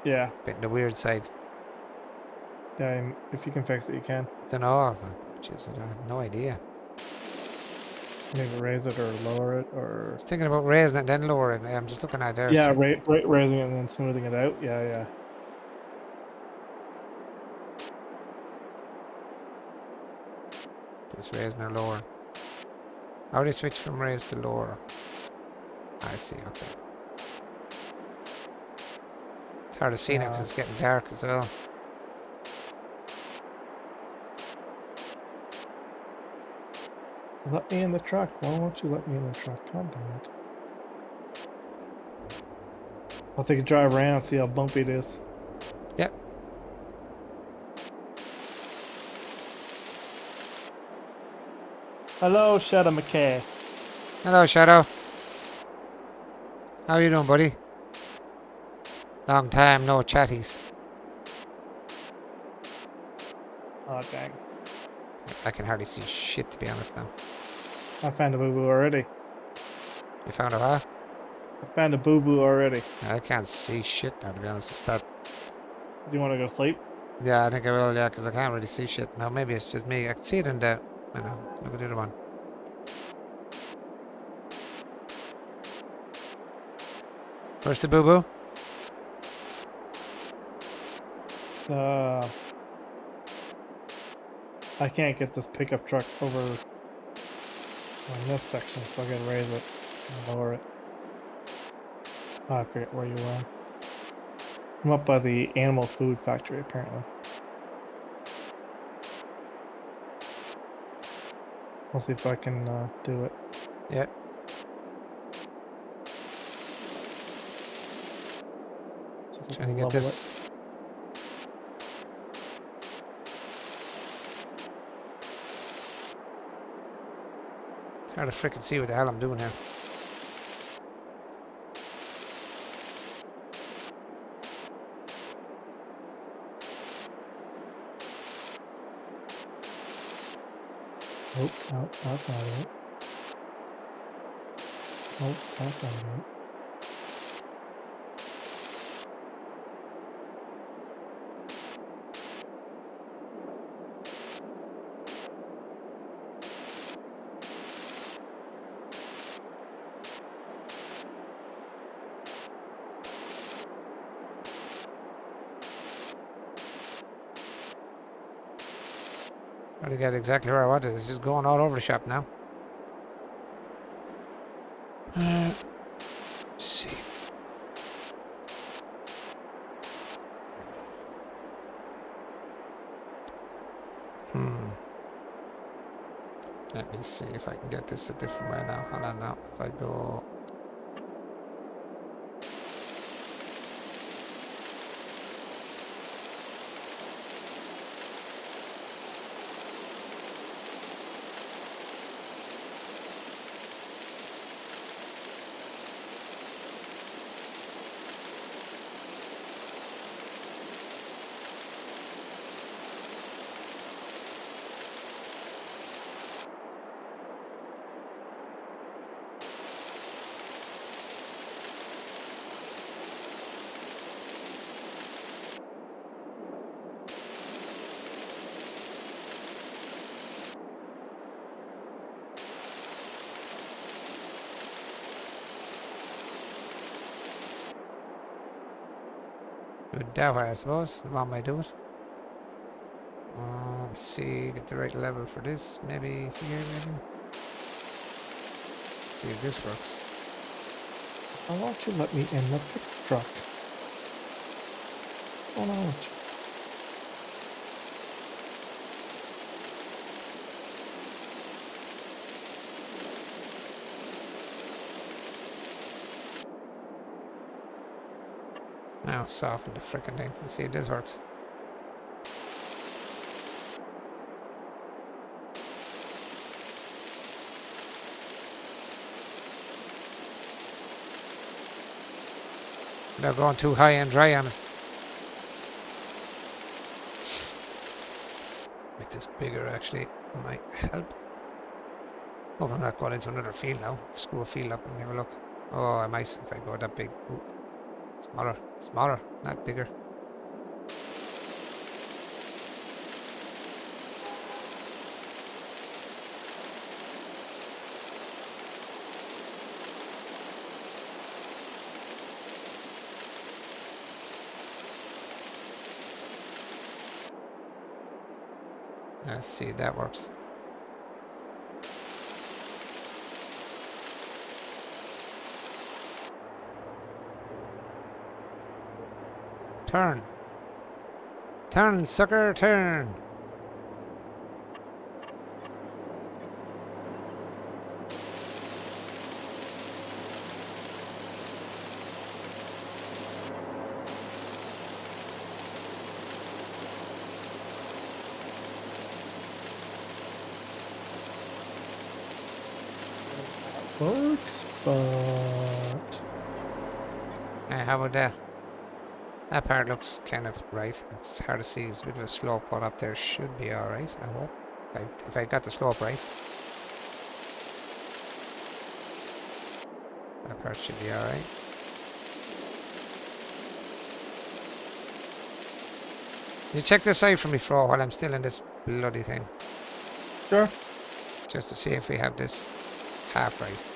Yeah. on the weird side. Yeah, if you can fix it, you can. Don't know. Jeez, I have no idea. Maybe raise it or lower it, I or was thinking about raising it and then lowering it. I'm just looking at there. yeah, See, raising it and then smoothing it out. Yeah. just raising or lowering. How do you switch from raise to lower? I see. Okay. It's hard to see now because it's getting dark as well. Let me in the truck. Why won't you let me in the truck? God damn it. I'll take a drive around, see how bumpy it is. Yep. Hello, Shadow McKay. Hello, Shadow. How are you doing, buddy? Long time no chatties. Oh, dang. I can hardly see shit, to be honest now. I found a boo-boo already. You found a what? I found a boo-boo already. I can't see shit now, to be honest. It's that. Do you want to go sleep? Yeah, I think I will, yeah, because I can't really see shit. Now, maybe it's just me. I can see it in the. I know. Look at the other one. Where's the boo-boo? I can't get this pickup truck over on this section, so I gotta raise it and lower it. Oh, I forget where you were. I'm up by the animal food factory, apparently. I'll see if I can do it. Yeah. See if I Trying to can get level this. it. It's hard to frickin' see what the hell I'm doing here. Nope, nope, that's not it. Nope, that's not it. Trying to get exactly where I wanted. It's just going all over the shop now. Let's see. Let me see if I can get this a different way now. Hold on now. If I go... do it that way, I suppose. One way do it. Let's see, get the right level for this. Maybe here, maybe. See if this works. Why won't you let me in the pick truck? What's going on with you? Now soften the frickin' thing. Let's see if this works. Without going too high and dry on it. Make this bigger actually might help. Hope I'm not going into another field now. Screw a field up and have a look. Oh, I might if I go that big. Ooh. Smaller, smaller, not bigger. Let's see if that works. Turn. Turn, sucker, turn. Works, but... How about that? That part looks kind of right. It's hard to see. There's a bit of a slope going up there. Should be alright, I hope. If I got the slope right. That part should be alright. You check this out for me, Fro, while I'm still in this bloody thing. Sure. Just to see if we have this half right.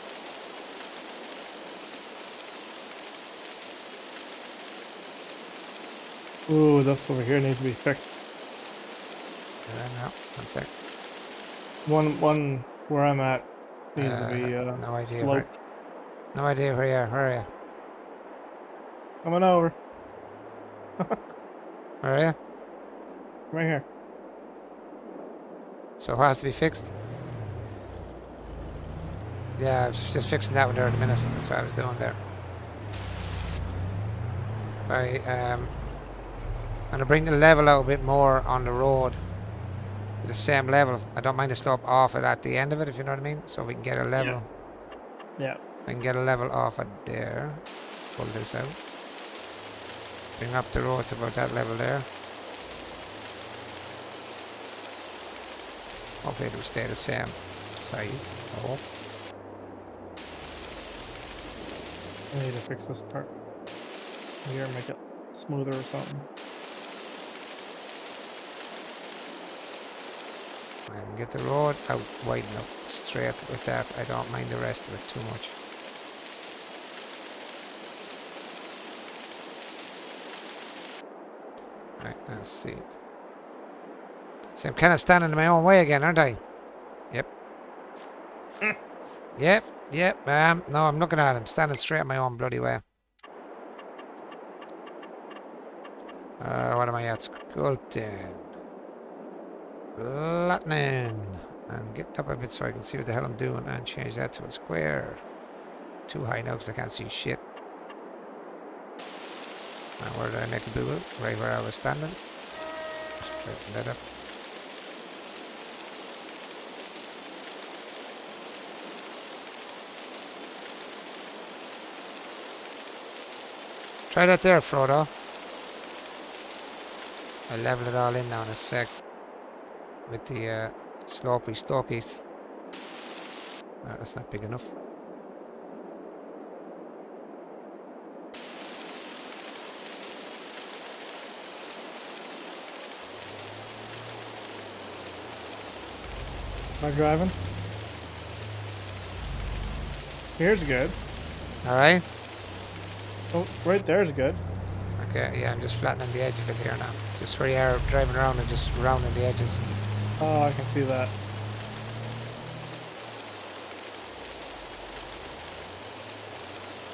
Ooh, that's over here needs to be fixed. No, one sec. One where I'm at Needs to be No idea where. sloped. No idea where you are. Where are you? Coming over. Where are you? Right here. So what has to be fixed? Yeah, I was just fixing that one there in a minute. That's what I was doing there. I'm gonna bring the level out a bit more on the road to the same level. I don't mind the slope off it at the end of it, if you know what I mean. So we can get a level. Yeah. I can get a level off it there. Pull this out. Bring up the road to about that level there. Hopefully it'll stay the same size. Oh. I need to fix this part here, make it smoother or something. I can get the road out wide enough, straight with that. I don't mind the rest of it too much. Right, let's see. See, I'm kind of standing in my own way again, aren't I? Yep. Yep. No, I'm looking at him, standing straight in my own bloody way. What am I at? Sculpting. Flattening. And get up a bit so I can see what the hell I'm doing and change that to a square. Too high now because I can't see shit. And where did I make a boo-boo? Right where I was standing. Straighten that up. Try that there, Frodo. I'll level it all in now in a sec. With the slopey stokies. That's not big enough. Am I driving? Here's good. Alright? Oh, right there's good. Okay, yeah, I'm just flattening the edge of it here now. Just where you are driving around and just rounding the edges. Oh, I can see that.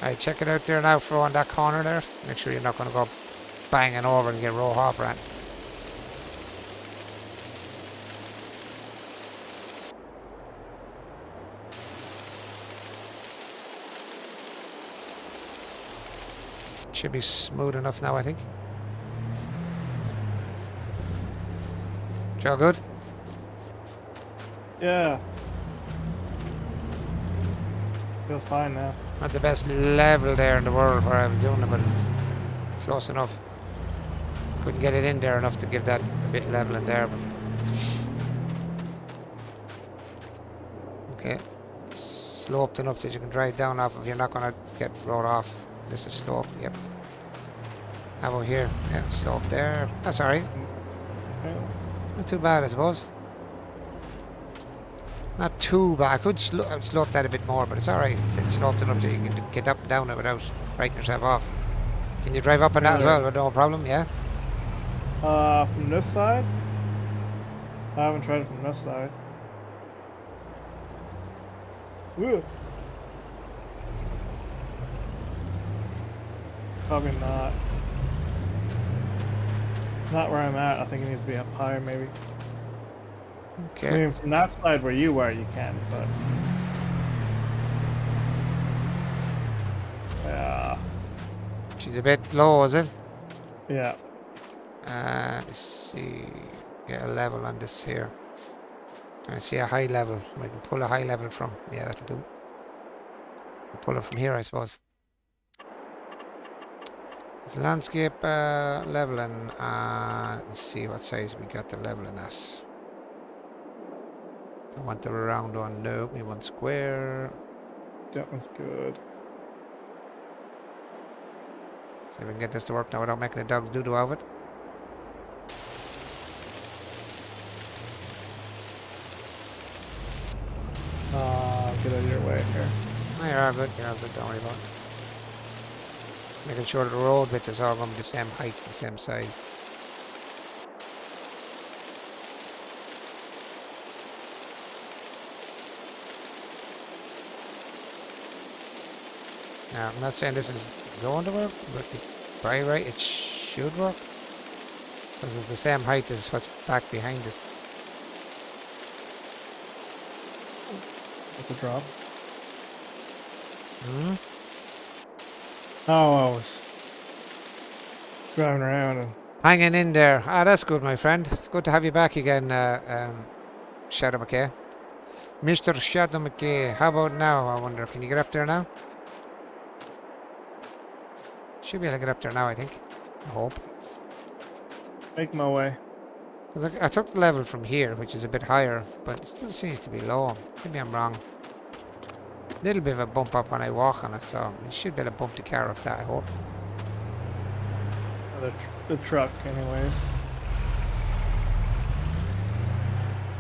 Alright, check it out there now, Fro, on that corner there. Make sure you're not going to go banging over and get roll off right. Should be smooth enough now, I think. Joe, good? Yeah. Feels fine now. Not the best level there in the world where I was doing it, but it's close enough. Couldn't get it in there enough to give that a bit level in there, but... Okay. It's sloped enough that you can drive down off if you're not going to get rolled off. This is slope, yep. How about here? Yeah, slope there. That's alright. Yeah. Not too bad, I suppose. Not too bad. I could slope that a bit more, but it's alright. It's sloped enough that you can get up and down it without writing yourself off. Can you drive up on that as well with no problem, yeah? From this side? I haven't tried it from this side. Ooh. Probably not. Not where I'm at. I think it needs to be up higher, maybe. Okay. I mean, from that side where you are, you can, but... Yeah. She's a bit low, is it? Yeah. Let's see. Get a level on this here. Trying to see a high level. We can pull a high level from. Yeah, that'll do. We'll pull it from here, I suppose. It's landscape leveling. Let's see what size we got the leveling at. I want the round one. No, we want square. That one's good. See if we can get this to work now without making the dogs doo-doo of it. Get out of your way here. Oh, you're all good. You're all good. Don't worry about it. Making sure that the road width is all going to be the same height and same size. Now, I'm not saying this is going to work, but by right, it should work. Because it's the same height as what's back behind it. It's a drop. Hmm? Oh, I was driving around and Hanging in there. Ah, that's good, my friend. It's good to have you back again, Shadow McKay. Mr. Shadow McKay, how about now, I wonder? Can you get up there now? Should be able to get up there now, I think. I hope. make my way. Because I took the level from here, which is a bit higher, but it still seems to be low. Maybe I'm wrong. Little bit of a bump up when I walk on it, so you should be able to bump the car up that, I hope. The truck, anyways.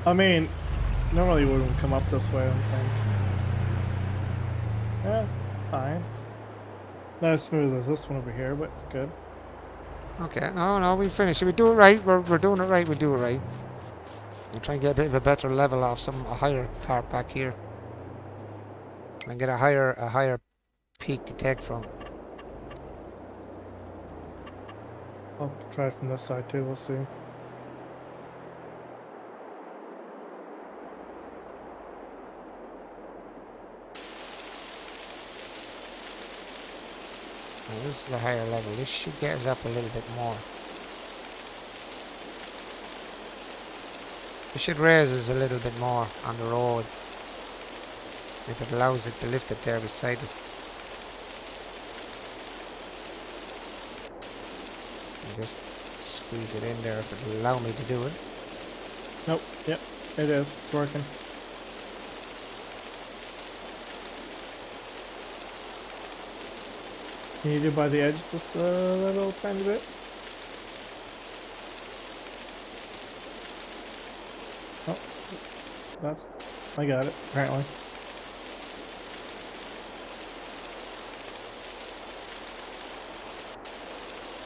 I mean, normally you wouldn't come up this way, I don't think. Yeah, fine. Not as smooth as this one over here, but it's good. Okay, no, we finished. We do it right. We're doing it right. We do it right. We'll try and get a bit of a better level off a higher part back here. And get a higher peak to take from. I'll try it from this side too, we'll see. Now, this is a higher level. This should get us up a little bit more. We should raise us a little bit more on the road. If it allows it to lift it there beside it. And just squeeze it in there if it'll allow me to do it. Nope, yep, it is. It's working. Can you do by the edge just a little tiny bit? Oh, that's... I got it, apparently.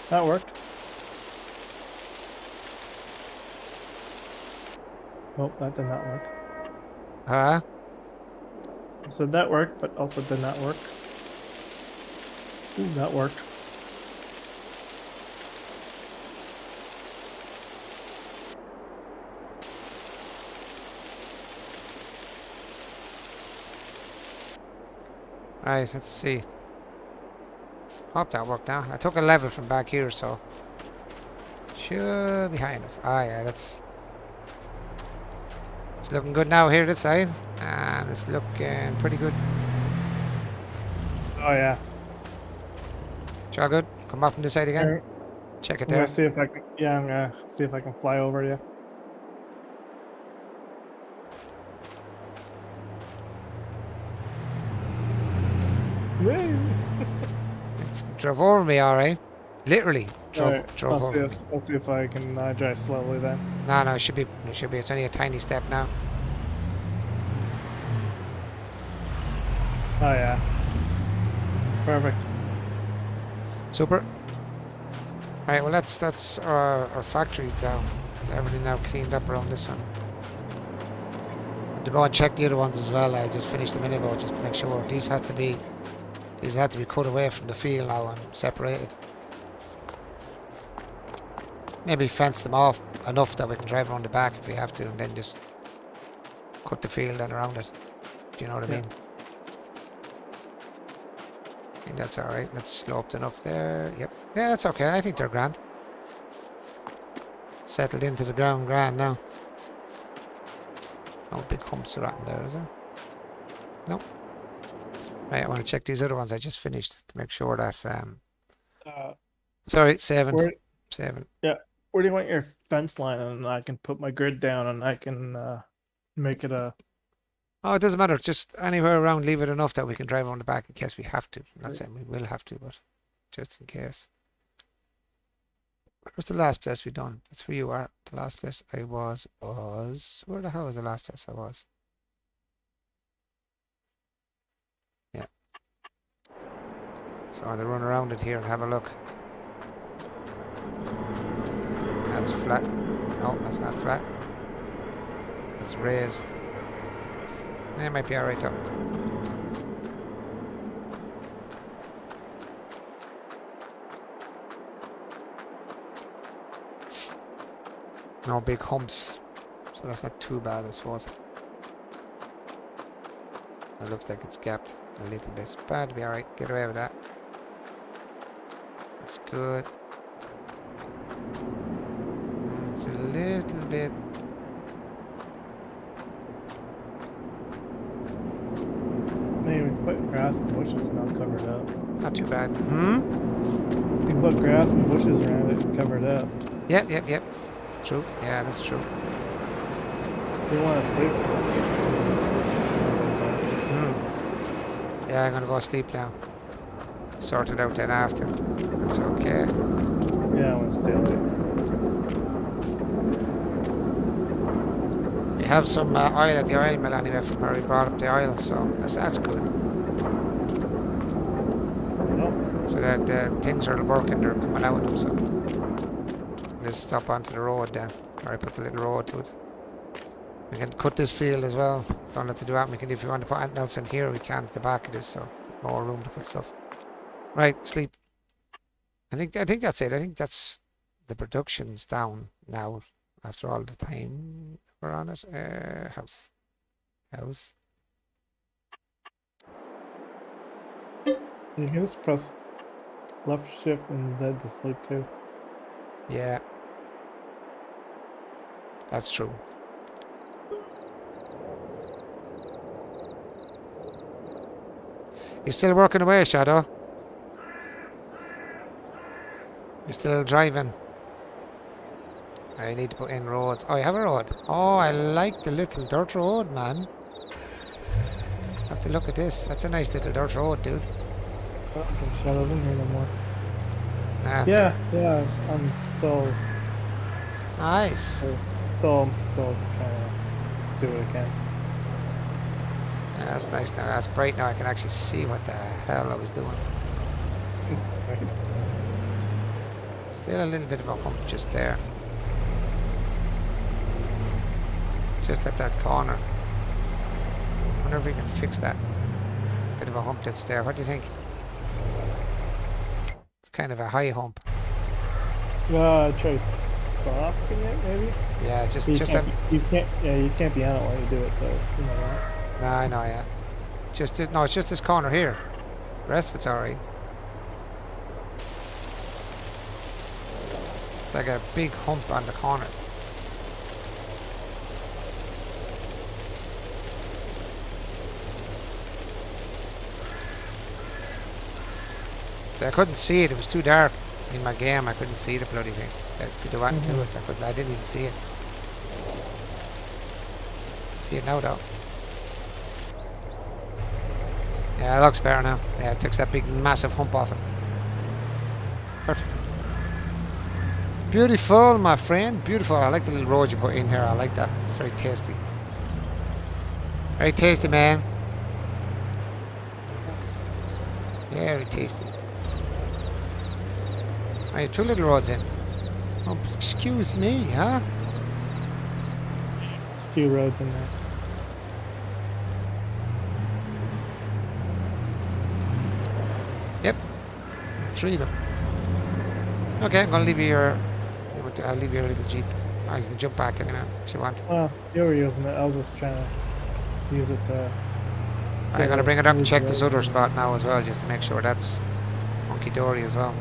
That worked. Oh, that did not work. Huh? I said that worked, but also did not work. Ooh, that worked. Right, let's see. Hope that worked now. I took a level from back here, so should be high enough. Ah, yeah, it's looking good now here this side, and it's looking pretty good. Oh yeah. It's all good. Come off from this side again. Alright, Check it I'm there. gonna see if I can. Yeah, I'm gonna see if I can fly over you. Drove over me, all right. Literally drove Alright, over me. I'll see if I can drive slowly then. No, it should be. It's only a tiny step now. Oh yeah. Perfect. Super. Right, well that's our factories down. Everything now cleaned up around this one. And to go and check the other ones as well. I just finished a minute ago just to make sure these have to be cut away from the field now and separated. Maybe fence them off enough that we can drive around the back if we have to, and then just cut the field then around it. If you know what I mean. I think that's alright. That's sloped enough there. Yep. Yeah, that's okay. I think they're grand. Settled into the ground grand now. No big humps or anything there, is there? Nope. Right, I want to check these other ones I just finished to make sure that sorry, saving. Saving. Yeah. Where do you want your fence line? And I can put my grid down and I can make it a... Oh, it doesn't matter. Just anywhere around, leave it enough that we can drive around the back in case we have to. I'm not saying we will have to, but just in case. Where's the last place we done? That's where you are. The last place I was... Where the hell was the last place I was? Yeah. So I'll run around it here and have a look. That's flat. No, that's not flat. It's raised. It might be alright though. No big humps. So that's not too bad, I suppose. It looks like it's gapped a little bit. But it'll be alright. Get away with that. That's good. It's a little bit. Maybe we can put grass and bushes now covered up. Not too bad. We can put grass and bushes around it and cover it up. Yep. True. Yeah, that's true. We want to sleep. Yeah, I'm gonna go sleep now. Sort it out then after. That's okay. Yeah, I want to stay awake. We have some oil at the oil mill anyway from where we brought up the oil, so that's good. Oh, So that things are working, they're coming out of them, so. Let's stop onto the road then. Or I put the little road to it. We can cut this field as well. Don't have to do that. We can, if you want to put anything else in here, we can at the back of this, so more room to put stuff. Right, sleep. I think that's it. I think that's the production's down now after all the time we're on it. House. you can just press left shift and Z to sleep too. Yeah. That's true. You still working away, Shadow? You still driving? I need to put in roads. Oh, I have a road. Oh, I like the little dirt road, man. Have to look at this. That's a nice little dirt road, dude. I don't think Shadow's in here no more. That's Yeah, I'm still nice. still trying to do what I can. Yeah, that's nice now. That's bright now. I can actually see what the hell I was doing. Right. Still a little bit of a hump just there. Just at that corner. Wonder if we can fix that. Bit of a hump that's there. What do you think? It's kind of a high hump. Try soften it maybe. Yeah, just You that. can't, you can't be on it while you do it though. You know that. No, I know, yeah. No, it's just this corner here. The rest of it's alright. Like a big hump on the corner. So I couldn't see it. It was too dark in my game. I couldn't see the bloody thing. To do what to it. I didn't even see it. See it now though. Yeah, it looks better now. Yeah, it takes that big massive hump off it. Perfect. Beautiful, my friend. Beautiful. I like the little road you put in here. I like that. It's very tasty. Very tasty, man. Very tasty. I have two little roads in. Oh, excuse me, huh? There's a few roads in there. Yep. 3 of them. Okay, I'm gonna leave you your. I'll leave you your little jeep. Oh, you can jump back in now if you want. Well, you were using it. I was just trying to use it to. I'm gonna bring it up and check this other spot now as well, just to make sure that's hunky dory as well.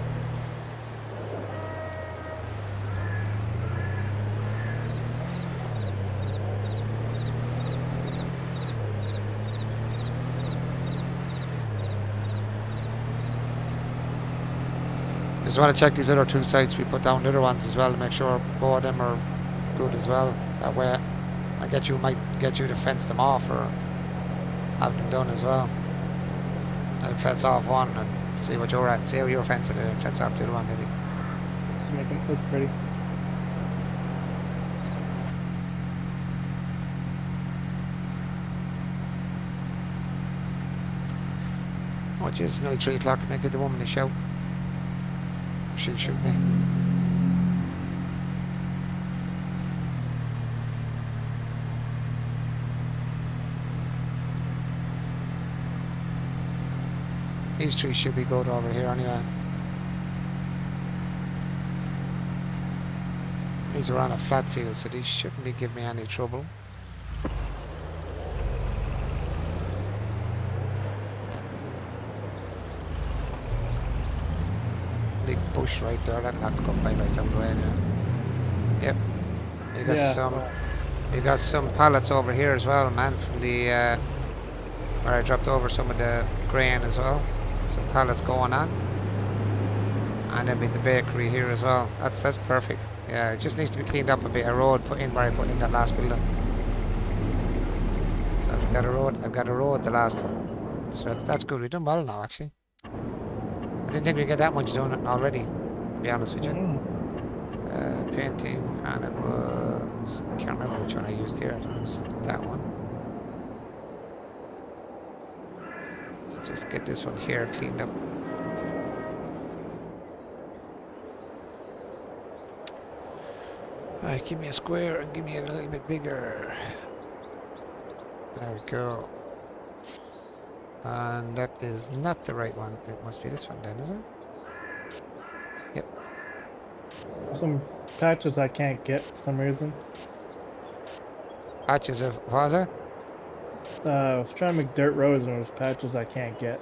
Just want to check these other 2 sites we put down, the other ones as well, to make sure both of them are good as well. That way, might get you to fence them off or have them done as well. I'll fence off one and see what you're at, see how you're fencing it, and fence off the other one maybe. Just make it look pretty. Oh jeez, nearly 3 o'clock. Make it the woman to shout. She'll shoot me. These trees should be good over here anyway. These are on a flat field, so these shouldn't be giving me any trouble. Big bush right there. That'll have to come by lights out of the way now. Yep. You got Yeah. some. You got some pallets over here as well, man. From the where I dropped over some of the grain as well. Some pallets going on. And then with the bakery here as well. That's perfect. Yeah, it just needs to be cleaned up a bit. A road put in where I put in that last building. So I've got a road the last one. So that's good. We've done well now actually. I didn't think we'd get that much done already, to be honest with you. Painting, and it was, can't remember which one I used here. It was that one. Let's just get this one here cleaned up. Right, give me a square and give me a little bit bigger. There we go. And that is not the right one. It must be this one then, is it? Yep. Some patches I can't get for some reason. Patches of, what was it? I was trying to make dirt roads and there's patches I can't get.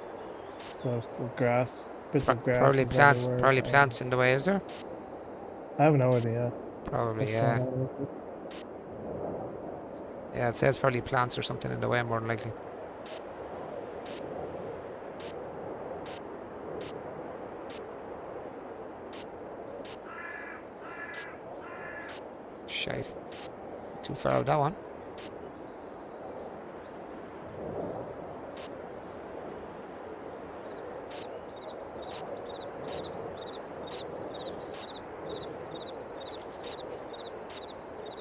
So it's the grass, bits of grass. Probably is plants, everywhere. probably plants in the way, is there? I have no idea. Probably, What's yeah. going on with it? Yeah, it says probably plants or something in the way, more than likely. Shite. Too far out that one.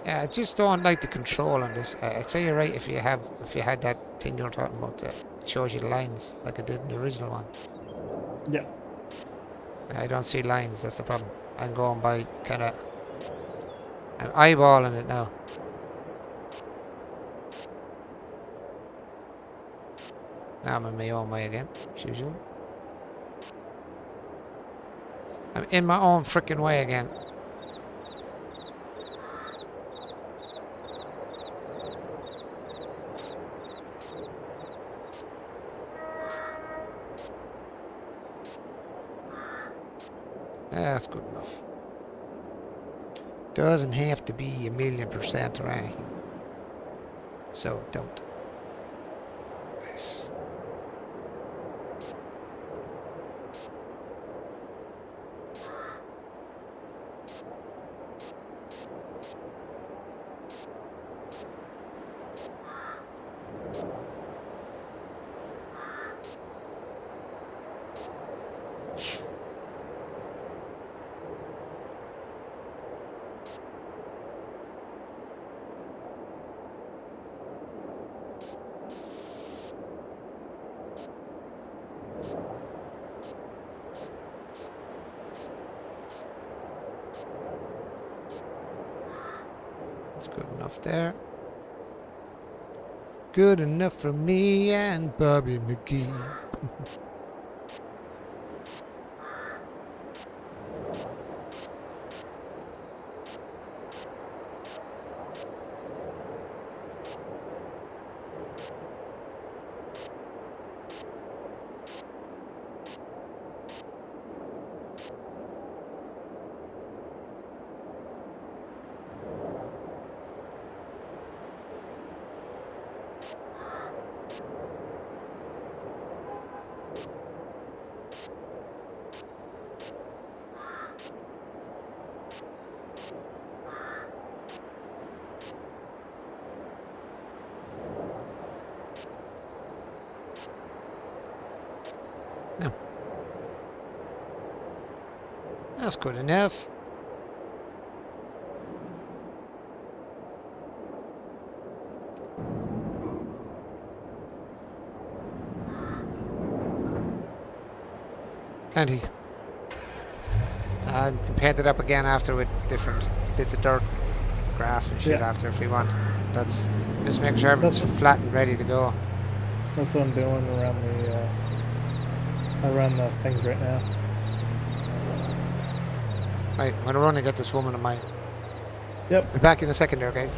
Yeah, I just don't like the control on this. I'd say you're right if you had that thing you're talking about that shows you the lines like it did in the original one. Yeah. I don't see lines, that's the problem. I'm going by I'm eyeballing it now. Now I'm in my own way again, as usual. I'm in my own frickin' way again. That's good enough. Doesn't have to be 1,000,000% or anything. So don't. Right. That's good enough there. Good enough for me and Bobby McGee. No. That's good enough. Plenty. And paint it up again after with different bits of dirt, grass and shit after if we want. That's just make sure everything's flat and ready to go. That's what I'm doing around the things right now. Right, I'm gonna run and get this woman of mine. Yep. Be back in a second there, guys.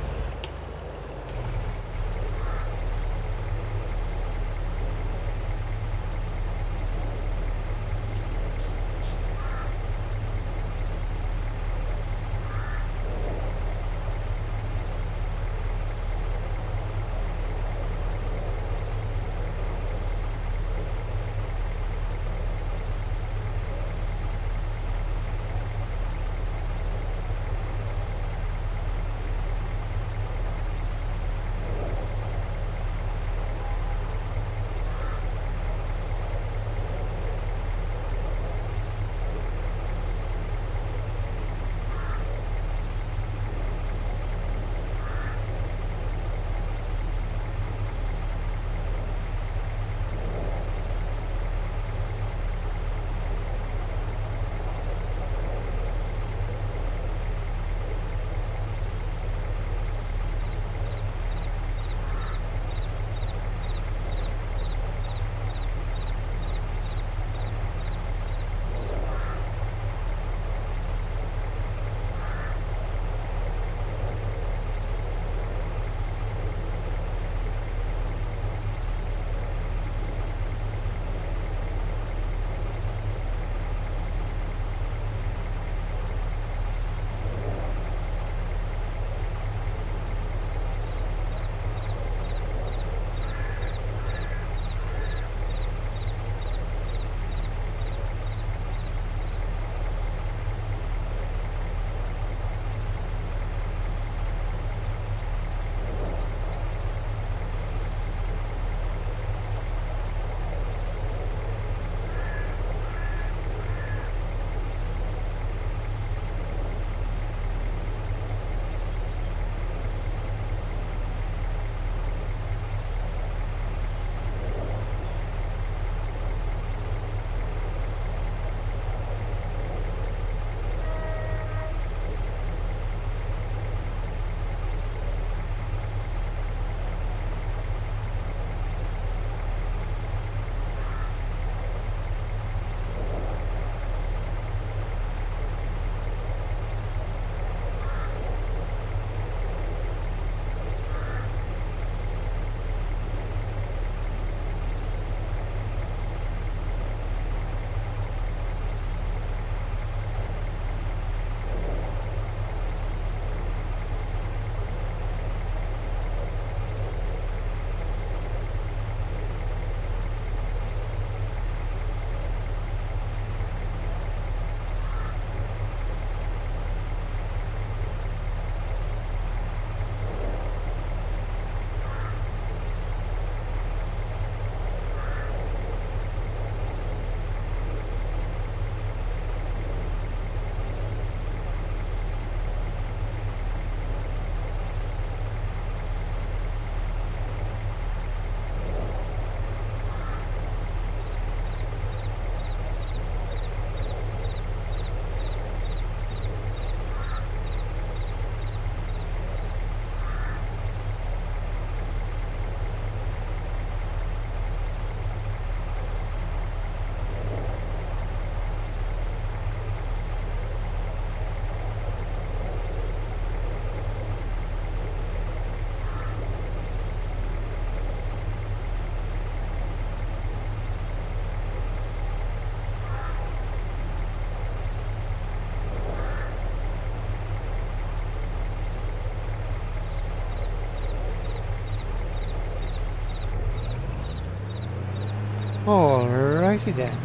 Alrighty then.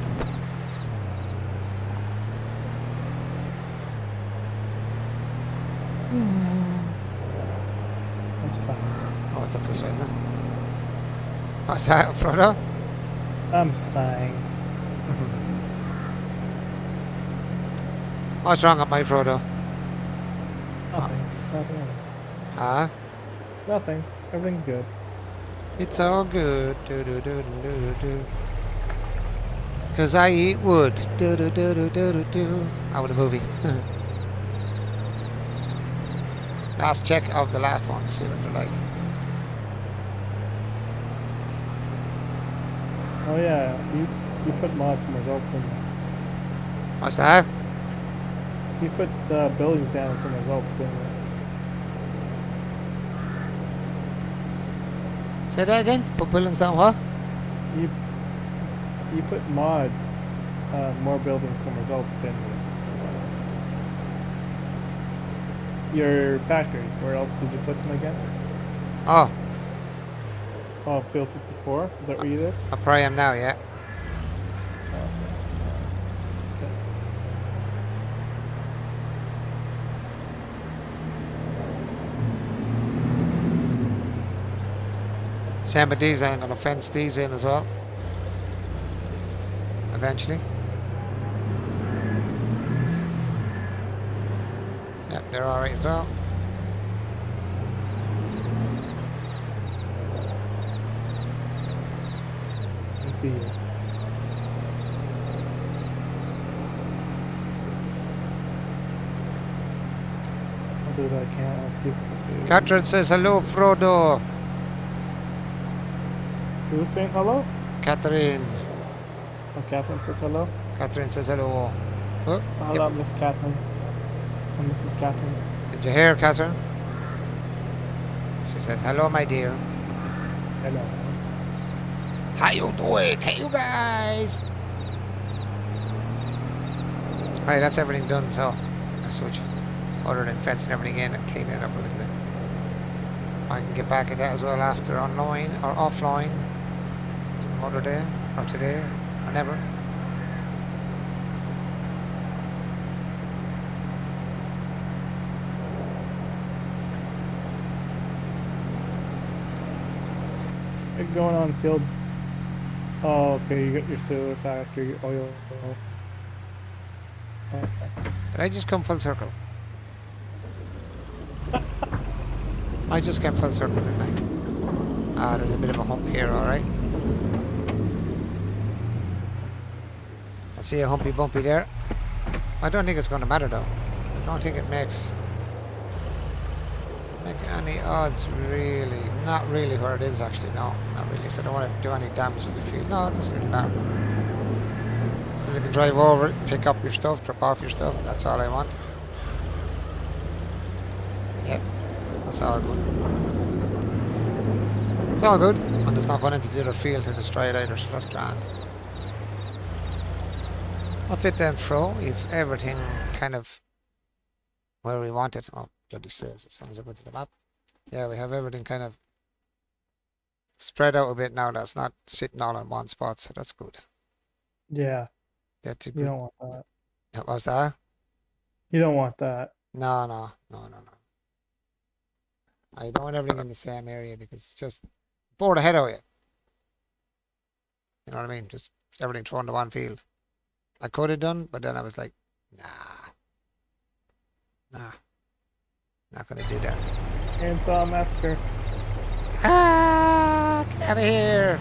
I'm sorry. Oh, it's up this way, isn't it? What's that, Frodo? I'm sighing. What's wrong with my Frodo? Nothing. Nothing. Huh? Nothing. Everything's good. It's all good. Do do do do do do. Cause I eat wood. Do do do do do do do. Out of the movie. Last check of the last one. See what they're like. Oh yeah, you put mods and results in there. What's that? You put buildings down with some results, didn't you? Say that again? Put buildings down what? You you put mods, more buildings, some results, didn't you? Your factories. Where else did you put them again? Oh, Oh, Field 54. Is that where you did? I probably am now, yeah. Oh, okay. Same with these, I'm gonna fence these in as well. Eventually. Yeah, they're alright as well. I see you. I'll do what I can. I'll see if I can do. Catherine says hello, Frodo. Who's saying hello? Catherine. Oh, Catherine says hello. Catherine says hello. Oh, Oh, hello, Miss Catherine. And Mrs. Catherine. did you hear, Catherine? She said, hello, my dear. Hello. How you doing? Hey, you guys. Right, that's everything done, so I switch. Other than fencing everything in and cleaning it up a little bit. I can get back at that as well after online or offline. Some other day, or today, or never. What's going on, Field? Oh, okay. You got your solar factory, your oil. Okay. Did I just come full circle? I just came full circle, didn't I? Ah, there's a bit of a hump here, alright. I see a humpy bumpy there. I don't think it's going to matter though. I don't think it makes any odds really. Not really where it is actually, no. Not really, so I don't want to do any damage to the field. No, it doesn't really matter. So you can drive over it, pick up your stuff, drop off your stuff. That's all I want. Yep, that's all good. It's all good. And it's not going into the other field to destroy it either, so that's grand. That's it then, Fro. You've everything kind of where we want it. Oh, bloody saves. As soon as I go to the map. Yeah, we have everything kind of spread out a bit now. That's not sitting all in one spot, so that's good. Yeah. That's a You good. don't want that. What was that? You don't want that. No. I don't want everything in the same area because it's just bored the head out of you. You know what I mean? Just everything thrown to one field. I could have done, but then I was like, nah, not gonna do that. Handsaw massacre. Ah, get out of here!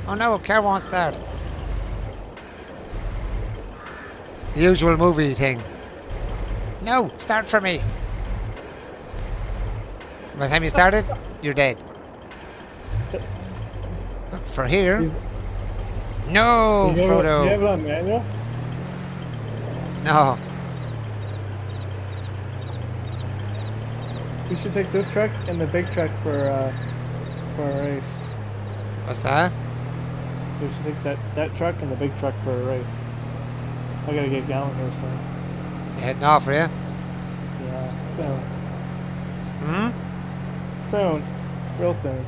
Oh no, car won't start. The usual movie thing. No, start for me. By the time you started, you're dead. But for here, no, Do you Frodo. have it on manual? No. We should take this truck and the big truck for a race. What's that? We should take that truck and the big truck for a race. I gotta get going here soon. You heading off, are you? Yeah, soon. Hmm? Soon. Real soon.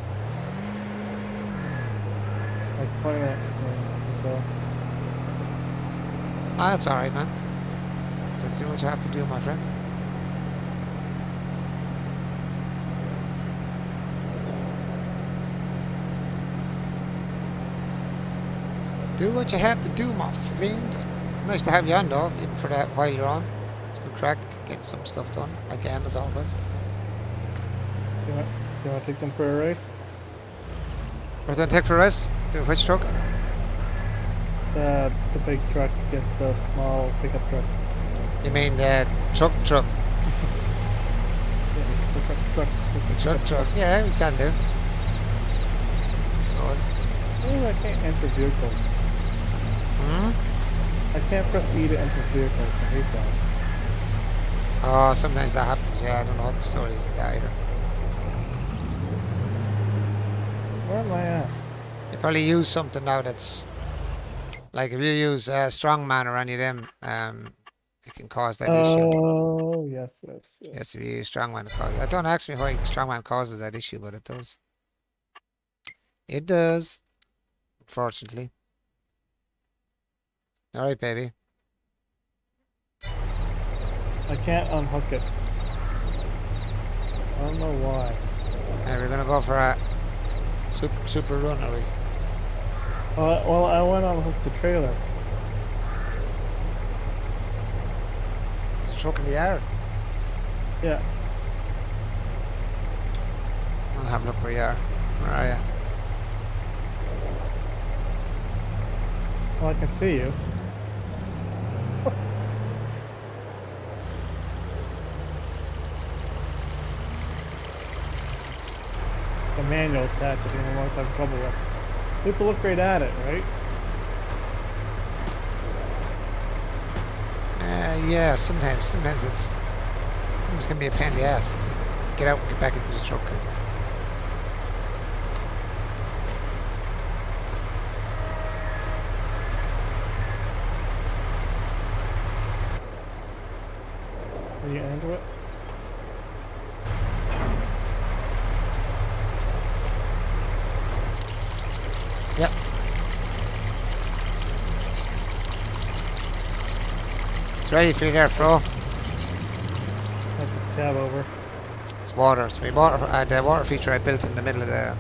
Like 20 minutes soon as well. Oh, that's alright, man. So do what you have to do, my friend. Do what you have to do, my friend. Nice to have you on, though, even for that while you're on. It's good crack, getting some stuff done, again, as always. Do you want to take them for a race? We're going to take for a rest. Do which truck? The big truck against the small pickup truck. You mean the truck? Yeah, the truck. Yeah, we can do. I suppose. Oh, I can't enter vehicles. I can't press E to enter vehicles. I hate that. Oh, sometimes that happens. Yeah, I don't know what the story is with that either. Where am I at? You probably use something now that's like if you use strongman or any of them, it can cause that issue. Oh, yes, yes, Yes, yes. if you use strongman, it causes. Don't ask me why strongman causes that issue, but it does. It does. Unfortunately. All right, baby. I can't unhook it. I don't know why. We're gonna go for a super run, are we? Well, I went to unhook the trailer. There's a truck in the yard. Yeah. I'll have a look where you are. Where are you? Well, I can see you. The manual attached, if anyone wants to have trouble with. You have to look right at it, right? Yeah, sometimes it's gonna be a pain in the ass. Get out and get back into the truck. Are you into it? Yep. It's ready for you there, Fro. Have to tab over. It's water. It's my water. The water feature I built in the middle of the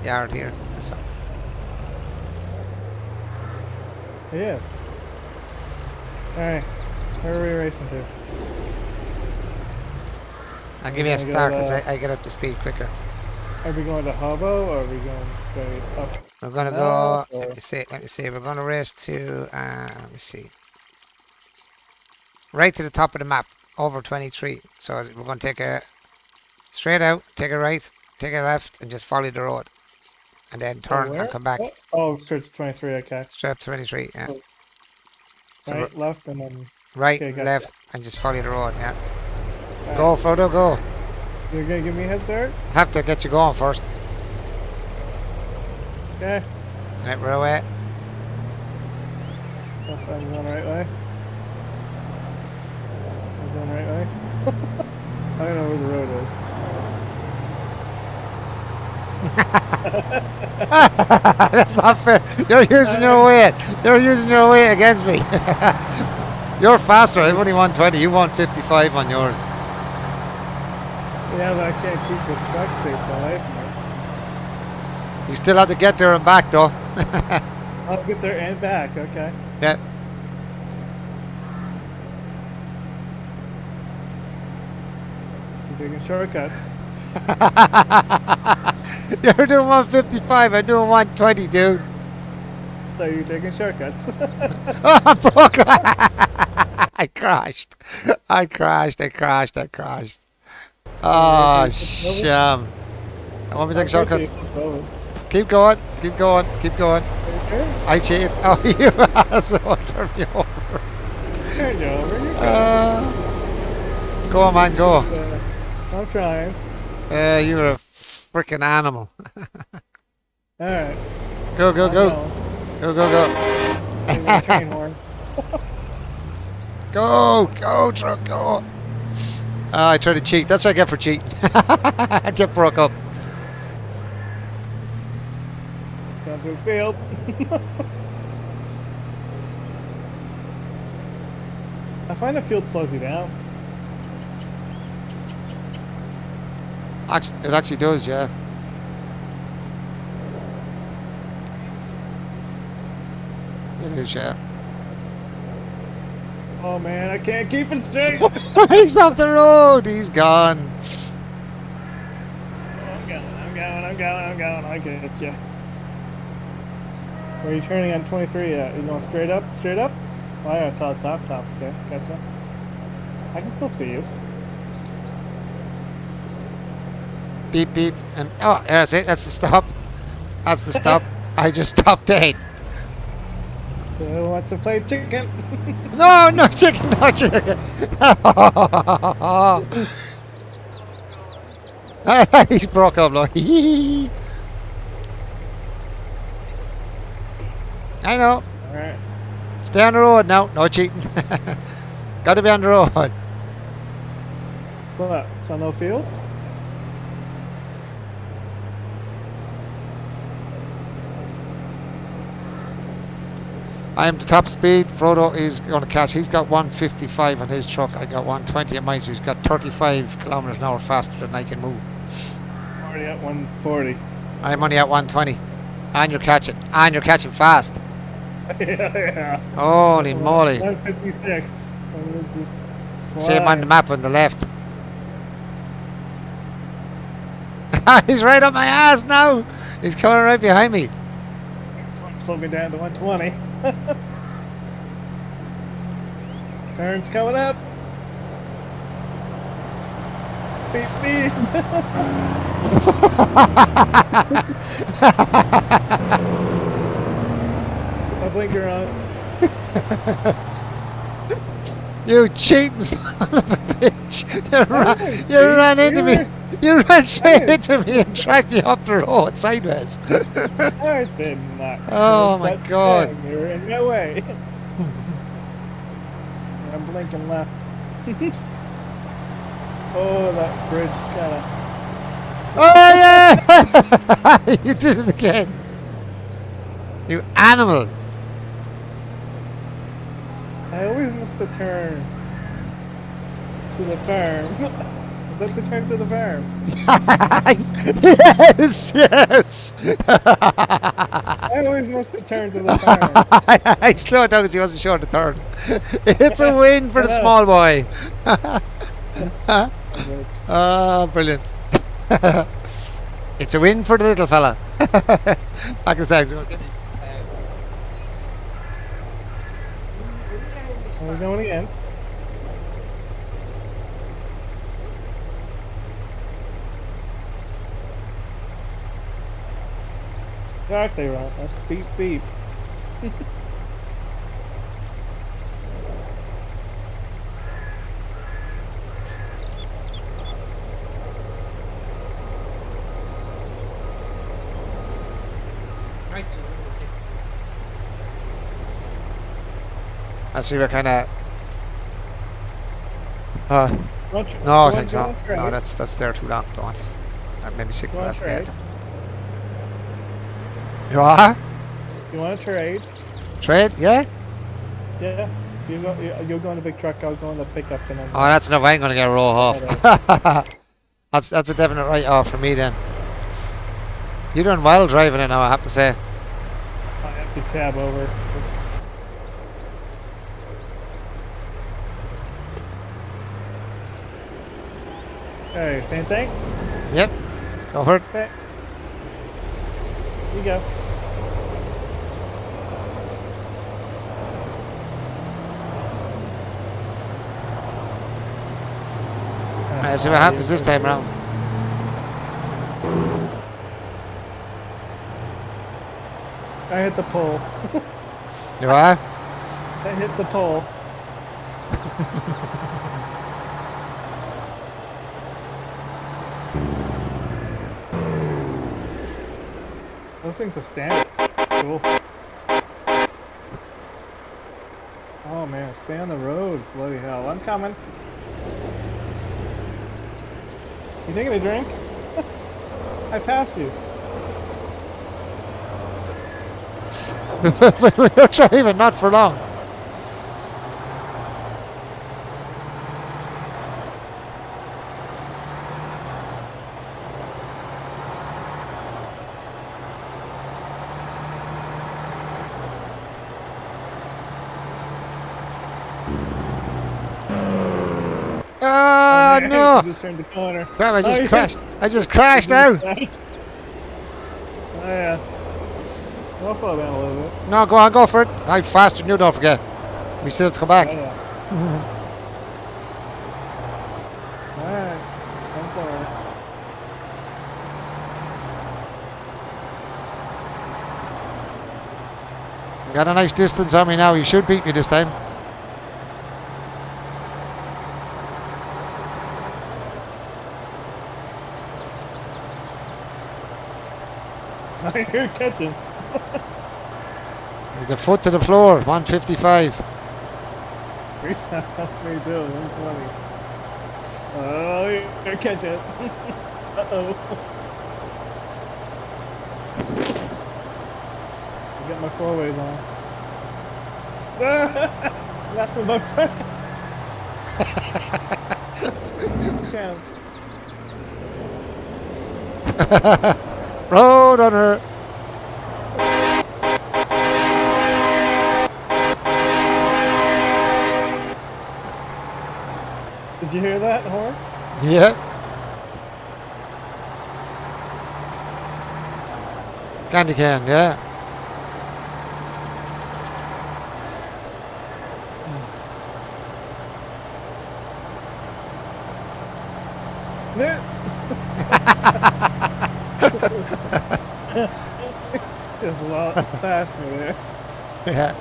yard here. So Yes. Alright. Where are we racing to? I'll give you a start because I get up to speed quicker. Are we going to hobo or are we going straight up? We're gonna go. Let me see. Let me see. We're gonna race to. Let me see. Right to the top of the map, over 23. So we're gonna take a straight out, take a right, take a left, and just follow the road, and then turn and come back. Oh, straight to 23. Okay. Straight up to 23. Yeah. So Right, left, and then right, okay, gotcha. left, and just follow the road. Yeah. Right. Go, Frodo, go. You're gonna give me a head start? Have to get you going first. Okay. Right, we're away. Guess I'm going the right way. I'm going the right way. I don't know where the road is. That's not fair. You're using your weight. You're using your weight against me. You're faster. I've only 120. You want 55 on yours. Yeah, but I can't keep this back straight for the life of me. You still have to get there and back, though. I'll get there and back. Okay. Yeah. You're taking shortcuts. You're doing 155. I'm doing 120, dude. So you're taking shortcuts. Oh, I broke. I crashed. I crashed. Oh, sham. I want me to take shortcuts. Keep going. Keep going. Keep going. Are you sure? I cheated. Oh, you asshole. Turn me over. Turn you over. You're Go on, man. Go. I'm trying. You're a freaking animal. Alright. Go, go, go. Go, go, go. Train horn. Go, go, truck, go. I tried to cheat. That's what I get for cheating. I get broke up. Down to a field. I find the field slows you down. It actually does, yeah. It is, yeah. Oh man, I can't keep it straight. He's off the road. He's gone. I'm going. I get you. Where are you turning on 23 at? You going straight up? Straight up? Oh, yeah, top. Okay, gotcha. I can still see you. Beep, beep. And oh, that's it. That's the stop. That's the stop. I just stopped dead. Who wants to play chicken? No, no chicken, no chicken. He broke up, like. I know. All right. Stay on the road now. No cheating. Got to be on the road. What? So no fields? I am the top speed. Frodo is going to catch. He's got 155 on his truck. I got 120 on mine, so he's got 35 kilometers an hour faster than I can move. Already at 140. I'm only at 120. And you're catching. And you're catching fast. Yeah. Holy moly. 156. So I'm gonna just See him on the slide. map on the left. He's right up my ass now. He's coming right behind me. Slow me down to 120. Turns coming up. Beep beep. My blinker on. You cheating son of a bitch. You cheat. ran into me. were- You ran straight into me and dragged me up the road sideways. I did not. Oh my That God. thing, you were in my way. I'm blinking left. Oh, that bridge kind of. Oh yeah! You did it again. You animal. I always miss the turn to the farm. Is that the turn to the farm? Yes, yes. I always miss the turn to the farm. I slowed down because he wasn't sure the turn. It's a win for the I know. small boy. Bridge. Oh, brilliant. It's a win for the little fella. Back a sec. Give me. Are we going again? Gosh, they run. That's beep beep. I see what kind of. Don't you- No, you thanks want not. to go on No, trade? that's there too long. Don't want. That made me sick You for want last to bed. trade? You what? You want to trade? Trade? Yeah. Yeah. You'll go in the big truck. I'll go in the pickup, and then. Oh, that's enough. I ain't gonna get a roll off. That's a definite write off for me then. You're doing well driving it now, I have to say. I have to tab over. Oops. Hey, same thing? Yep. Go for it. Okay. You go. Let's see what happens this time around. I hit the pole. You are? I hit the pole. Those things are standard. Cool. Oh man, stay on the road. Bloody hell. I'm coming. You taking a drink? I passed you. But we're driving, not for long. Oh man, no! I just turned the corner. Crap, I just Oh, yeah. crashed. I just crashed out. Oh yeah. I'll slow down a little bit. No, go on, go for it. I'm faster than you, don't forget. We still have to come back. Oh, yeah. Alright. I'm sorry. Got a nice distance on me now. You should beat me this time. You're catching. The foot to the floor, 155. Me too, 120. Oh, you're catch it. Uh-oh. I get my four ways on. That's for about time. Counts. Roadrunner. Did you hear that horn? Yeah. Candy can, yeah. Just a lot faster there. Yeah.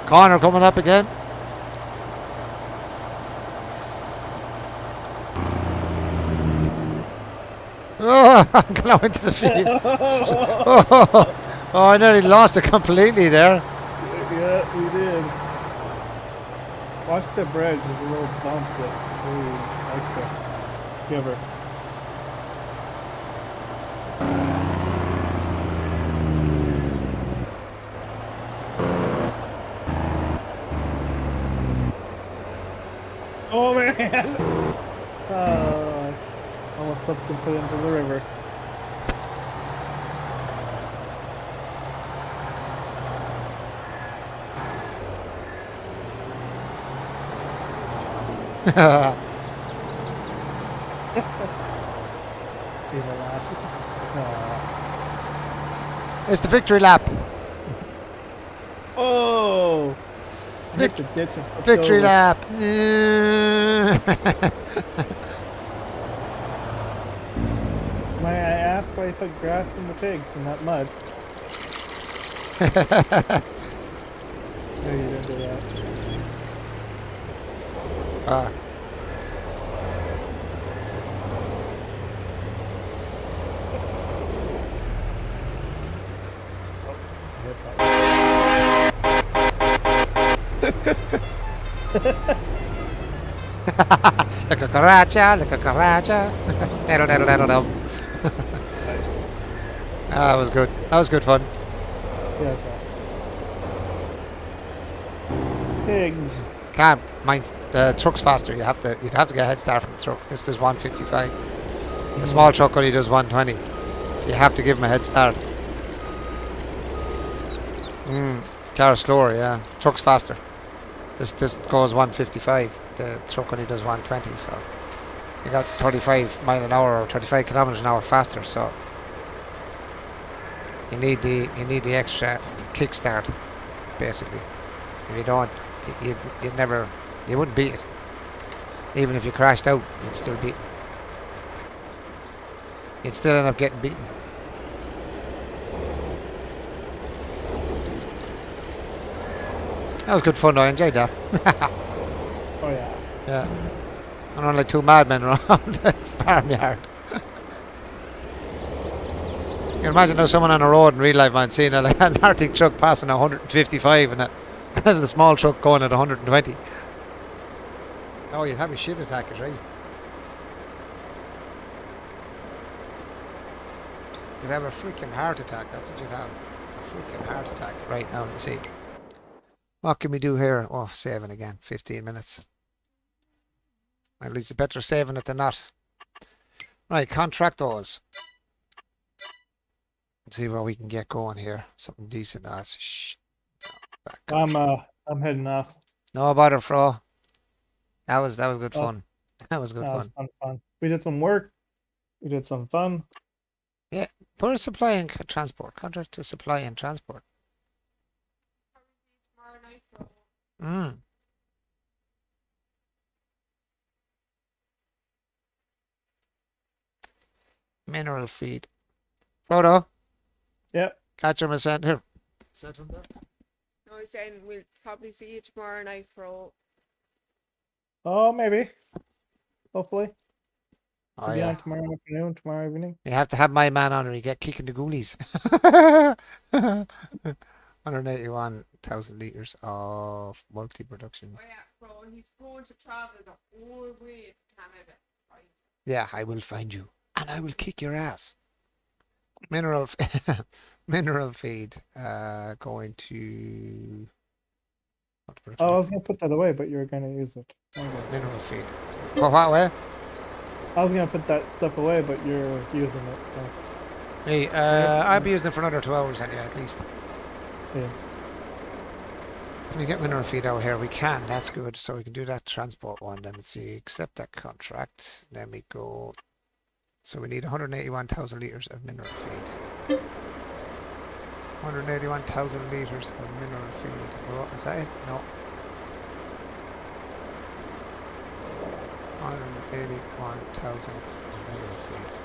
Connor coming up again. Oh, I'm going into the field. Oh, I nearly lost it completely there. Yeah, we did. Watch the bridge. There's a little bump that really likes to give her. Oh man! Almost slipped and put into the river. He's a last. It's the victory lap. Oh! I hit the ditch and flipped Victory over. lap. May I ask why you put grass in the pigs and not mud? No, you didn't do that. Ah. Like a caracha, like a caracha. Diddle, diddle, diddle, diddle. That was good. That was good fun. Yes, yes. Pigs. Can't mind the truck's faster. You'd have to get a head start from the truck. This does 155. The small truck only does 120. So you have to give him a head start. Car's slower, yeah. Truck's faster. This goes 155. The truck only does 120, so you got 35 mile an hour or 35 kilometers an hour faster. So you need the extra kickstart, basically. If you don't, you wouldn't beat it. Even if you crashed out, you'd still beat. You'd still end up getting beaten. That was good fun though, I enjoyed that. Oh yeah. Yeah. And only two madmen around the farmyard. You can imagine now someone on a road in real life, man, seeing an Arctic truck passing 155 and a small truck going at 120. Oh, you'd have a shit attack, right? You'd have a freaking heart attack, that's what you'd have. A freaking heart attack. Right, now let me see. What can we do here? Oh, saving again. 15 minutes. At least it's better saving it than not. Right, contractors. Let's see where we can get going here. Something decent. Shh. Back up. I'm heading off. No bother, Fro. That was good fun. That was good That fun. was fun. We did some work. We did some fun. Yeah. Put a supply and transport. Contract to supply and transport. Mineral feed. Frodo. Yep. Catch him a cent here. Send him there. No, he's saying we'll probably see you tomorrow night for all. Oh, maybe. Hopefully. Oh To be yeah. on tomorrow afternoon, tomorrow evening. You have to have my man on or you get kicking the ghoulies. 181,000 litres of multi-production. Oh yeah, bro, he's going to travel the whole way to Canada. Right? Yeah, I will find you. And I will kick your ass. Mineral mineral feed going to what production? Oh, I was gonna put that away, but you were gonna use it. Okay. Mineral feed. What way? I was gonna put that stuff away, but you're using it, so Me, I'll be using it for another 2 hours anyway, at least. yeah. Can we get mineral feed out here? We can, that's good. So we can do that transport one. Then let's see, accept that contract. Then we go. So we need 181,000 litres of mineral feed. 181,000 litres of mineral feed. Oh, is that it? No. 181,000 mineral feed.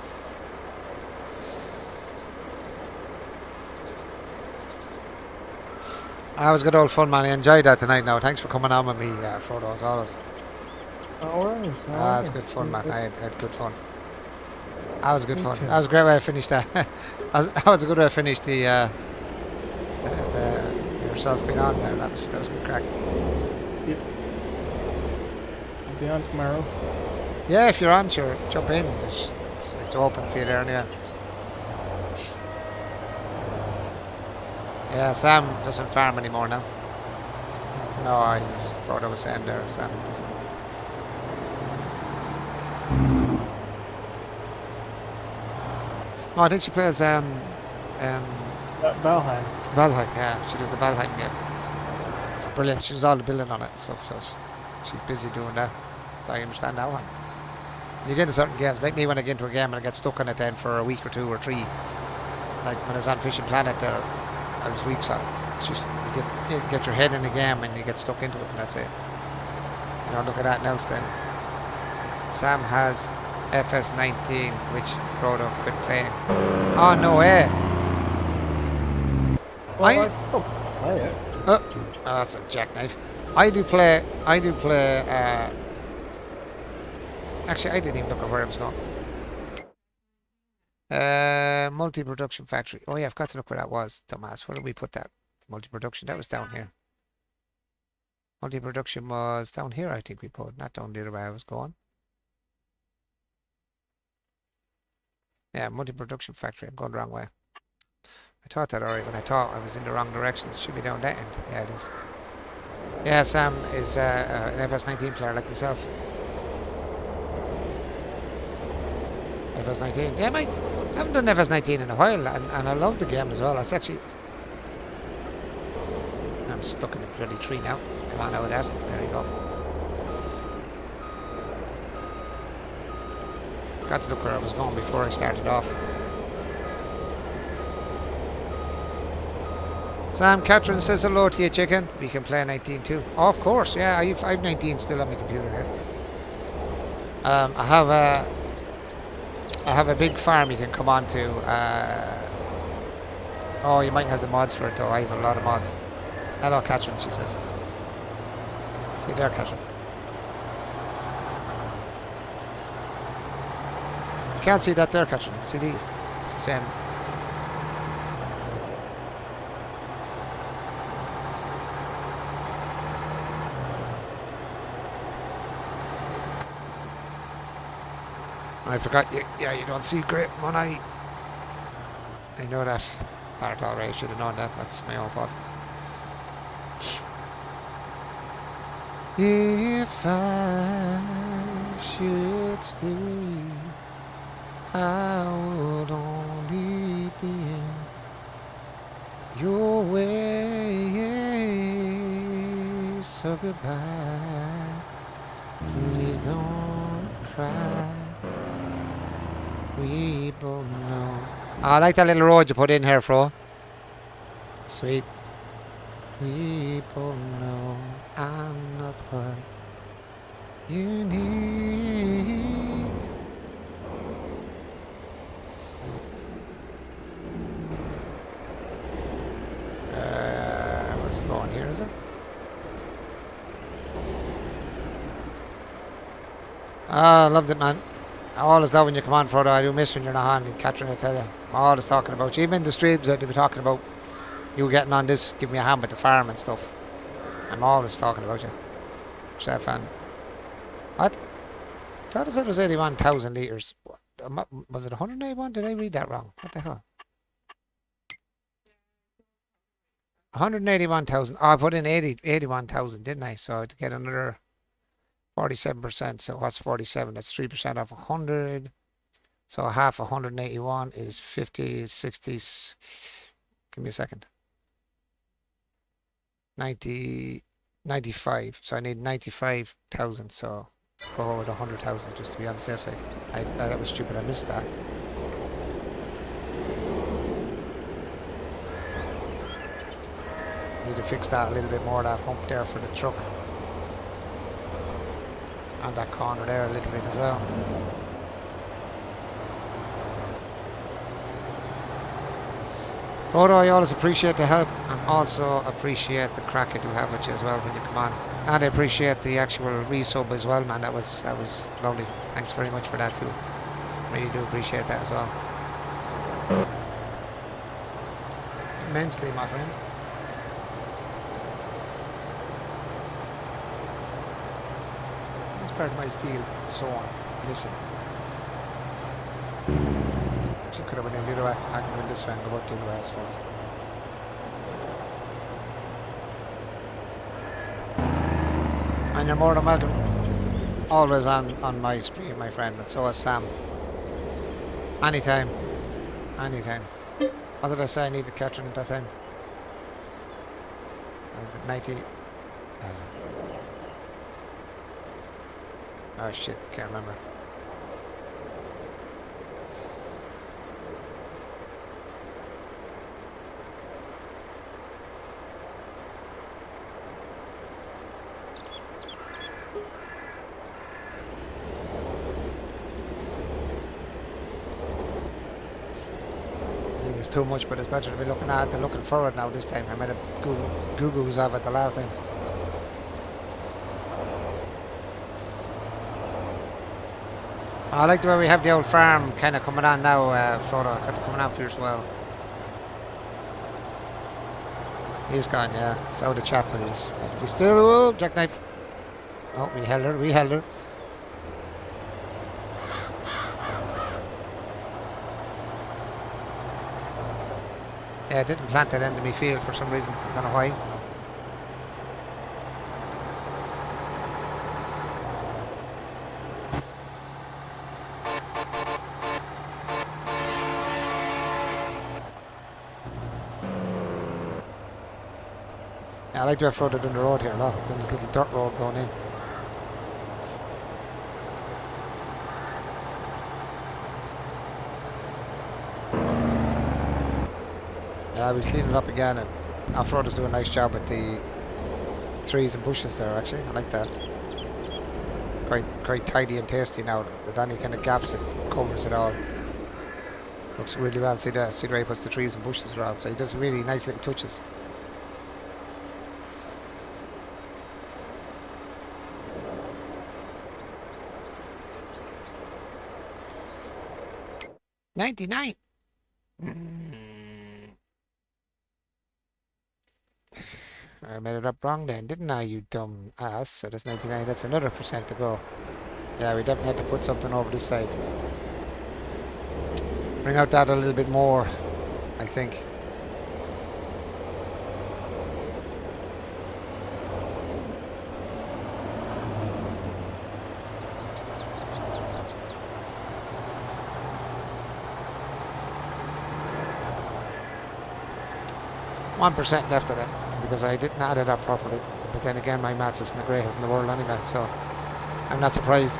That was good old fun, man. I enjoyed that tonight now. Thanks for coming on with me, Frodo, as always. No worries. No It's worries. good fun, man. I had good fun. That was good Me fun. too. That was a great way to finish that. That was a good way to finish the yourself being on there. That was good crack. Yep. I'll be on tomorrow. Yeah, if you're on, sure, jump in. It's open for you there anyway. Yeah, Sam doesn't farm anymore now. No, I was Frodo was saying there. Sam doesn't. Oh, I think she plays Valheim. Valheim. Yeah, she does the Valheim game. Brilliant. She does all the building on it and stuff. So she's busy doing that. So I understand that one. You get into certain games, like me when I get into a game and I get stuck on it then for a week or 2 or 3. Like when I was on Fishing Planet there, I was weeks on it. It's just you get your head in the game and you get stuck into it and that's it. You know, look at that else then. Sam has FS19, which Frodo quit playing. Oh no way! Well, I can still play it. Oh, that's a jackknife. I do play. Actually, I didn't even look at where I was going. Multi-production factory. Oh yeah, I've got to look where that was. Dumbass. Where did we put that? Multi-production. That was down here. Multi-production was down here, I think we put. Not down the other way I was going. Yeah, multi-production factory. I'm going the wrong way. I thought that already, but I thought I was in the wrong direction. It should be down that end. Yeah, it is. Yeah, Sam is an FS19 player like myself. FS19. Yeah, mate. I haven't done FS19 in a while, and I love the game as well. It's actually... I'm stuck in a bloody tree now. Come on out of that. There you go. Forgot to look where I was going before I started off. Sam Catherine says hello to you, chicken. We can play 19 too. Oh, of course, yeah. I've 19 still on my computer here. I have a big farm you can come on to. Oh, you might have the mods for it though. I have a lot of mods. Hello, Catherine, she says. See you there, Catherine. You can't see that there, Catherine. See these. It's the same. I forgot you. Yeah, you don't see great one eye. I know that part already. I should have known that. That's my own fault. If I should stay, I would only be in your way. So goodbye. Please don't cry. We both know. I like that little road you put in here, Fro. Sweet. We both know I'm not what you need. Where's it going here, is it? Ah, loved it, man. I always love when you come on, Frodo. I do miss when you're not on. And Catherine, I tell you, I'm always talking about you. Even in the streams, they'll be talking about you getting on this, give me a hand with the farm and stuff. I'm always talking about you. Yourself and what? I thought it said it was 81,000 litres. Was it 181? Did I read that wrong? What the hell? 181,000. Oh, I put in 81,000, didn't I? So to get another 47%. So what's 47? That's 3% off 100. So half 181 is 50, 60. Give me a second. 90, 95. So I need 95,000. So go with 100,000 just to be on the safe side. That was stupid. I missed that. Need to fix that a little bit more, that hump there for the truck. And that corner there a little bit as well. Frodo, I always appreciate the help and also appreciate the crack I do have with you as well when you come on. And I appreciate the actual resub as well, man. That was lovely. Thanks very much for that too. Really do appreciate that as well. Immensely, my friend. This part of my field, so on. Listen. Actually could have went in the other way. I can win this way and go out the other way, I suppose. And you're more than welcome. Always on my stream, my friend, and so is Sam. Anytime. Anytime. What did I say I needed to catch him at that time? Was it 90? Oh shit, can't remember. It's too much, but it's better to be looking at than looking forward now this time. I made a Google's of it the last time. I like the way we have the old farm kind of coming on now, Frodo. It's coming on fierce well. He's gone, yeah. So the chap that is. He's still, oh, jackknife. Oh, we held her. Yeah, I didn't plant that end of my field for some reason. I don't know why. Yeah, I like to have further down the road here, look. Then this little dirt road going in. Yeah, we'll clean it up again, and off-road is doing a nice job with the trees and bushes there, actually. I like that. Quite tidy and tasty now. With any kind of gaps, it covers it all. Looks really well. See the way he puts the trees and bushes around. So he does really nice little touches. $99. I made it up wrong then, didn't I, you dumb ass? So that's 99, that's another percent to go. Yeah, we definitely had to put something over this side. Bring out that a little bit more, I think. %1 left of it, because I didn't add it up properly. But then again, my maths isn't the greatest in the world anyway, so I'm not surprised.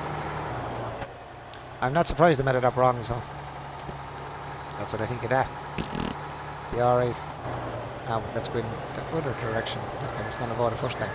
I'm not surprised I made it up wrong, so that's what I think of that. Be alright. Now let's go in the other direction. I was going to go the first time.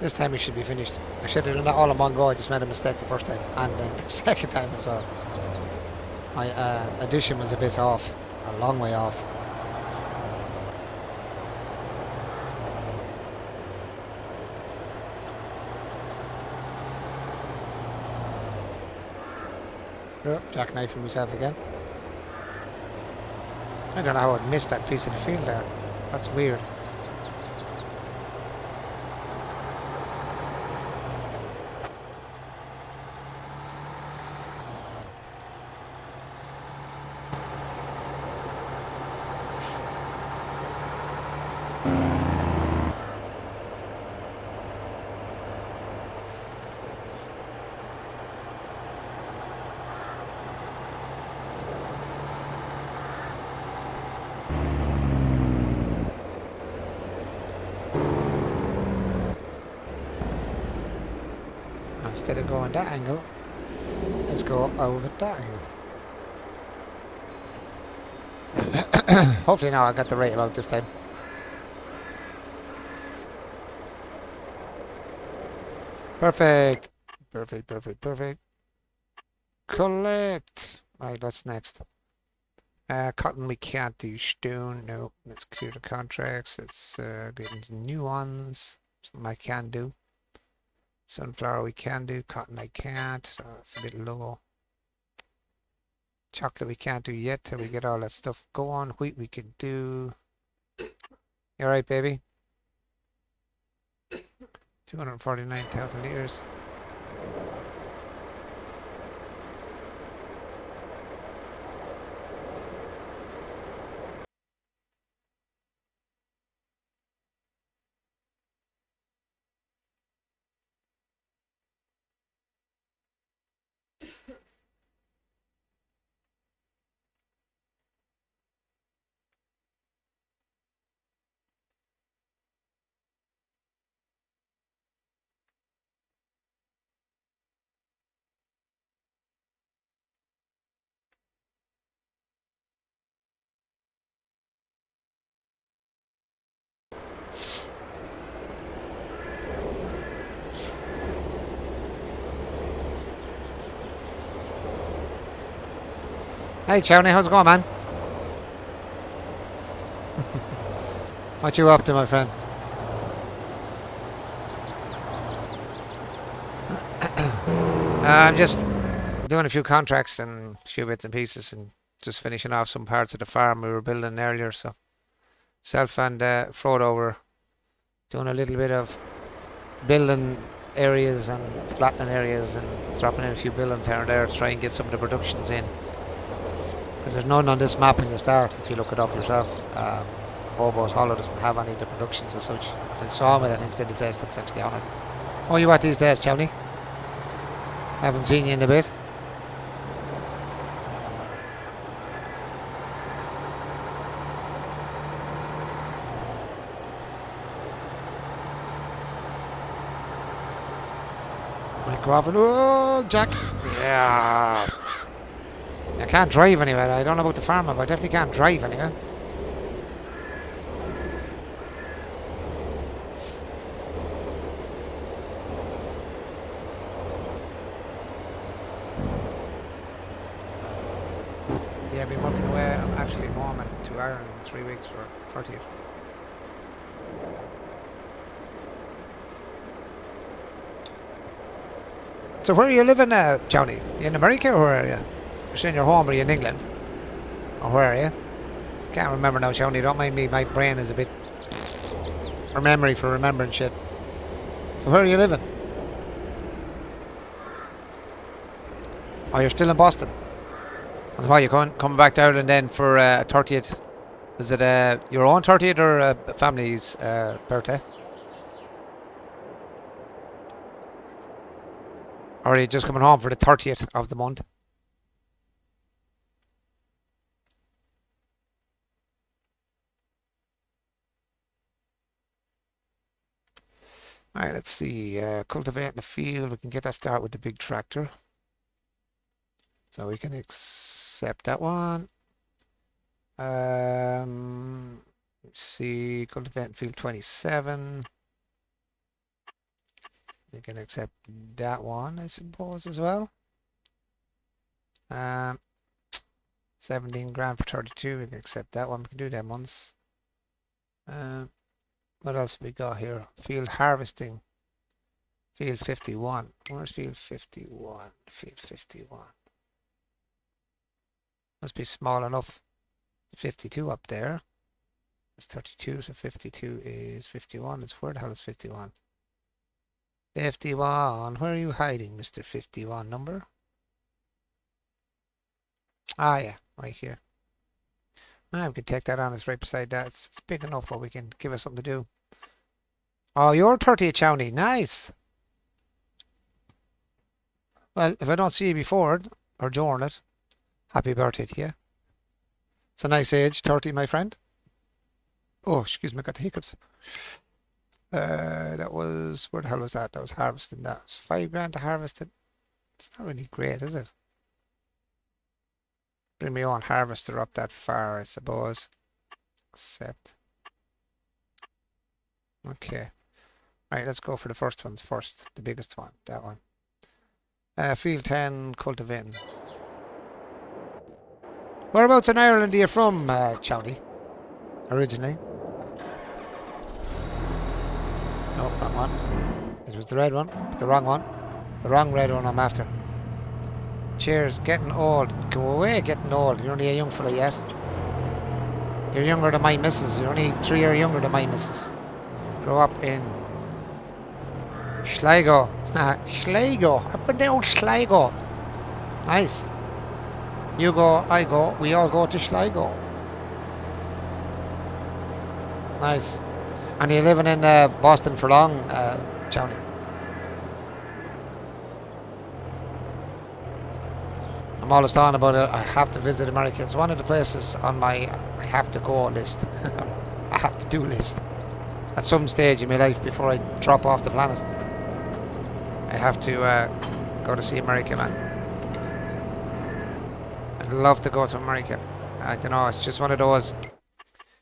This time we should be finished. I should have done that all in one go. I just made a mistake the first time and then the second time as well. My addition was a bit off, a long way off. Yep, jackknifing myself again. I don't know how I missed that piece of the field there. That's weird. Instead of going that angle, let's go over that angle. Hopefully now I got the right amount this time. Perfect. Perfect, perfect, perfect. Collect. Right, what's next? Cotton we can't do. Stone, no. Let's clear the contracts. Let's get into new ones. Something I can do. Sunflower we can do. Cotton I can't. So that's a bit low. Chocolate we can't do yet till we get all that stuff going. Wheat we could do. You alright, baby? 249,000 liters. Hey, Chowney, how's it going, man? What you up to, my friend? I'm just doing a few contracts and a few bits and pieces and just finishing off some parts of the farm we were building earlier. So, self and Frodo were doing a little bit of building areas and flattening areas and dropping in a few buildings here and there to try and get some of the productions in. Because there's none on this map in the start, if you look it up yourself. Hobo's Hollow doesn't have any of the productions as such. And Sawmill, I think, is the only place that's actually on it. Oh, you at these days, Chowney? Haven't seen you in a bit. Go off and oh, Jack! Yeah. I can't drive anywhere. I don't know about the farm, but I definitely can't drive anywhere. Yeah, I've been working away. I'm actually home to Ireland in 3 weeks for 30th. So where are you living now, Johnny? You in America or where are you? You're saying you're home, are you in England? Or where are you? Can't remember now, Johnny. Don't mind me. My brain is a bit for memory for remembering shit. So where are you living? Oh, you're still in Boston. That's why you're coming back to Ireland then for 30th. Is it your own 30th or a family's birthday? Or are you just coming home for the 30th of the month? Alright, let's see. Cultivate in the field. We can get that started with the big tractor. So we can accept that one. Let's see. Cultivate in field 27. We can accept that one, I suppose, as well. 17 grand for 32. We can accept that one. We can do them ones. What else have we got here? Field harvesting. Field 51. Where's field 51? Field 51. Must be small enough. 52 up there. It's 32, so 52 is 51. It's where the hell is 51? 51. Where are you hiding, Mr. 51 number? Ah, yeah, right here. Ah, we can take that on. It's right beside that. It's big enough where we can give us something to do. Oh, you're 30 Chowney. Nice. Well, if I don't see you before it, or during it, happy birthday to you. It's a nice age, 30, my friend. Oh, excuse me, I got the hiccups. That was, where the hell was that? That was harvesting. That was 5 grand to harvest it. It's not really great, is it? Bring my own harvester up that far, I suppose. Except. Okay. Right, let's go for the first ones first. The biggest one, that one. Field 10, cultivating. Whereabouts in Ireland are you from, Chowney? Originally? No, wrong one. It was the red one. The wrong one. The wrong red one I'm after. Cheers. Getting old. Go away, getting old. You're only a young fella yet. You're younger than my missus. You're only 3 years younger than my missus. Grow up in Sligo. Sligo. Up and down Sligo. Nice. You go, I go. We all go to Sligo. Nice. And you're living in Boston for long, Chowney? I'm always talking about it. I have to visit America. It's one of the places on my I have to go list. I have to do list. At some stage in my life before I drop off the planet, I have to go to see America, man. I'd love to go to America. I don't know. It's just one of those.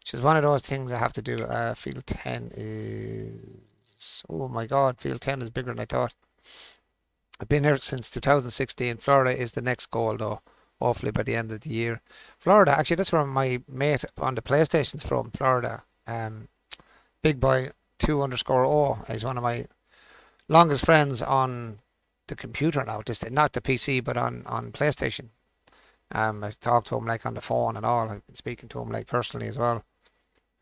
It's just one of those things I have to do. Field 10 is. Oh my God! Field 10 is bigger than I thought. I've been here since 2016. Florida is the next goal, though. Hopefully by the end of the year. Florida, actually, that's where my mate on the PlayStation's from. Florida. Big Boy 2_O. He's one of my longest friends on the computer now. Just not the PC, but on PlayStation. I've talked to him like on the phone and all. I've been speaking to him like personally as well.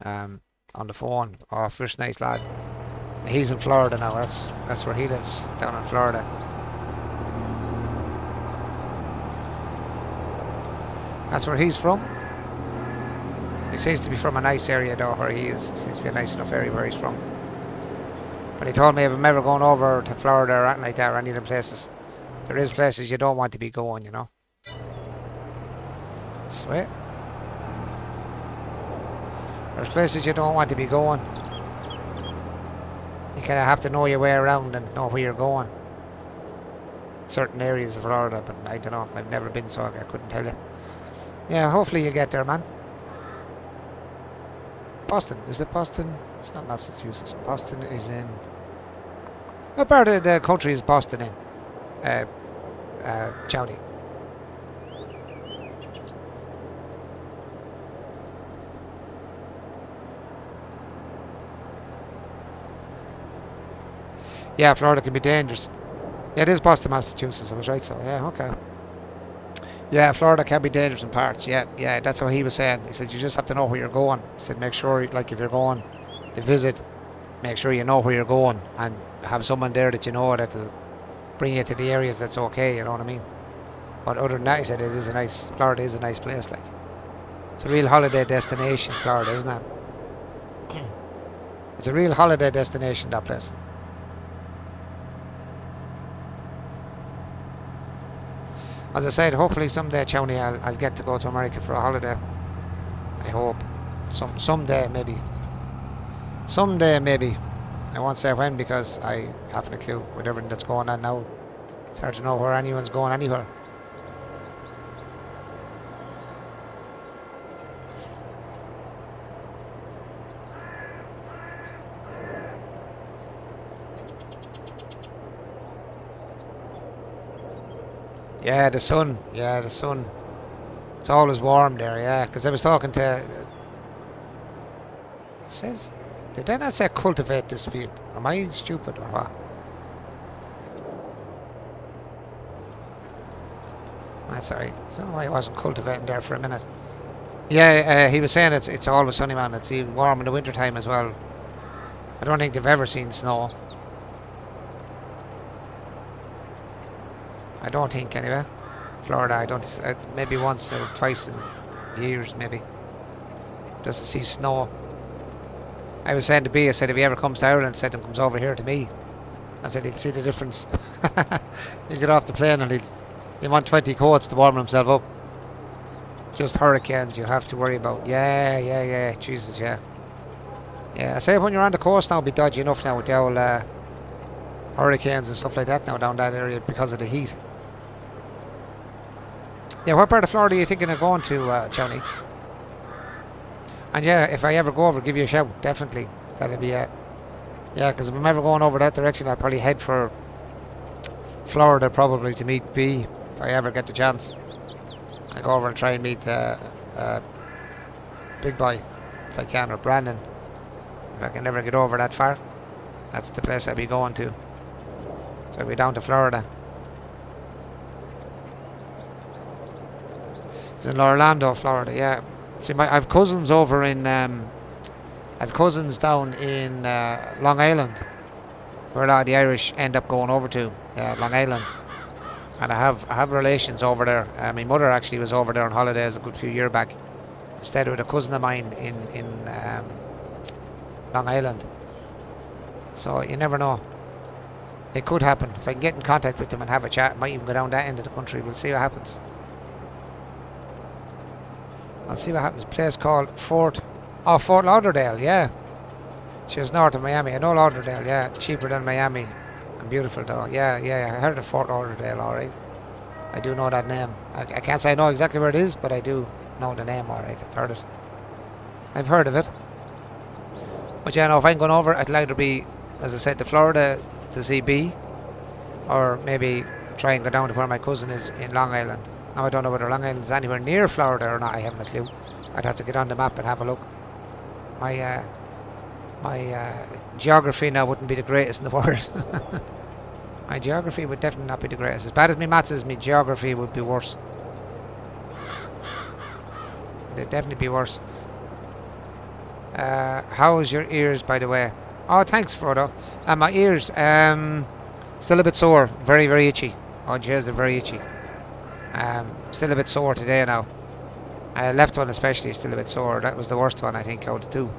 On the phone. Oh, first nice lad. He's in Florida now. That's where he lives, down in Florida. That's where he's from. He seems to be from a nice area though where he is. It seems to be a nice enough area where he's from. But he told me if I'm ever going over to Florida or anything like that or any of the places, there is places you don't want to be going, you know. Sweet. There's places you don't want to be going. You kind of have to know your way around and know where you're going. Certain areas of Florida, but I don't know. I've never been, so I couldn't tell you. Yeah, hopefully you'll get there, man. Boston. Is it Boston? It's not Massachusetts. Boston is in... What part of the country is Boston in? Chowney. Yeah, Florida can be dangerous. Yeah, it is Boston, Massachusetts. I was right, so yeah, okay. Yeah, Florida can be dangerous in parts. Yeah, that's what he was saying. He said you just have to know where you're going. He said make sure, like if you're going to visit, make sure you know where you're going and have someone there that you know that'll bring you to the areas that's okay, you know what I mean? But other than that, he said Florida is a nice place, like. It's a real holiday destination, Florida, isn't it? It's a real holiday destination, that place. As I said, hopefully someday, Chowney, I'll get to go to America for a holiday. I hope. Someday, maybe. Someday, maybe. I won't say when because I haven't a clue with everything that's going on now. It's hard to know where anyone's going anywhere. Yeah, the sun. Yeah, the sun. It's always warm there, yeah. Because I was talking to... It says... Did they not say cultivate this field? Am I stupid or what? That's alright. I don't know why I wasn't cultivating there for a minute. Yeah, he was saying it's always sunny, man. It's even warm in the winter time as well. I don't think they've ever seen snow. I don't think, anyway. Florida, I don't... maybe once or twice in years, maybe. Just to see snow. I was saying to B, I said if he ever comes to Ireland, I said and comes over here to me, I said he'll see the difference. He'll get off the plane and he'll want 20 coats to warm himself up. Just hurricanes you have to worry about. Yeah. Jesus, yeah. Yeah, I say when you're on the coast now, it'll be dodgy enough now with the old hurricanes and stuff like that now down that area because of the heat. Yeah, what part of Florida are you thinking of going to, Johnny? And yeah, if I ever go over, give you a shout, definitely. That'll be yeah, because if I'm ever going over that direction, I'll probably head for Florida probably to meet B, if I ever get the chance. I'll go over and try and meet Big Boy, if I can, or Brandon. If I can ever get over that far, that's the place I'll be going to. So I'll be down to Florida. It's in Orlando, Florida, yeah. See, I've cousins over in, I've cousins down in Long Island, where a lot of the Irish end up going over to, Long Island. And I have relations over there. My mother actually was over there on holidays a good few years back, stayed with a cousin of mine in Long Island. So you never know. It could happen. If I can get in contact with them and have a chat, I might even go down that end of the country. We'll see what happens. I'll see what happens. A place called Fort Lauderdale, yeah. She was north of Miami. I know Lauderdale, yeah. Cheaper than Miami. And beautiful though. Yeah. I heard of Fort Lauderdale, alright. I do know that name. I can't say I know exactly where it is, but I do know the name, alright. I've heard of it. But yeah, no, if I'm going over, I'd either be, as I said, to Florida to see B, or maybe try and go down to where my cousin is in Long Island. Now I don't know whether Long Island is anywhere near Florida or not. I haven't a clue. I'd have to get on the map and have a look. My geography now wouldn't be the greatest in the world. My geography would definitely not be the greatest. As bad as my maths is, my geography would be worse. It'd definitely be worse. How's your ears, by the way? Oh, thanks, Frodo. My ears, still a bit sore. Very, very itchy. Oh, jeez, they're very itchy. Still a bit sore today now. Left one especially still a bit sore. That was the worst one, I think, out of the two.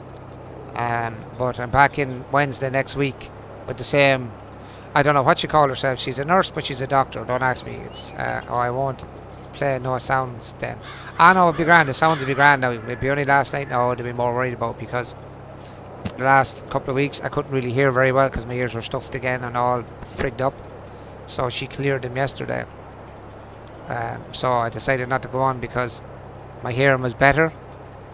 But I'm back in Wednesday next week with the same... I don't know what she called herself. She's a nurse, but she's a doctor. Don't ask me. It's I won't play no sounds then. I know it'll be grand. The sounds will be grand now. Maybe only last night now I'd be more worried about, because the last couple of weeks I couldn't really hear very well because my ears were stuffed again and all frigged up. So she cleared them yesterday. So I decided not to go on because my hearing was better,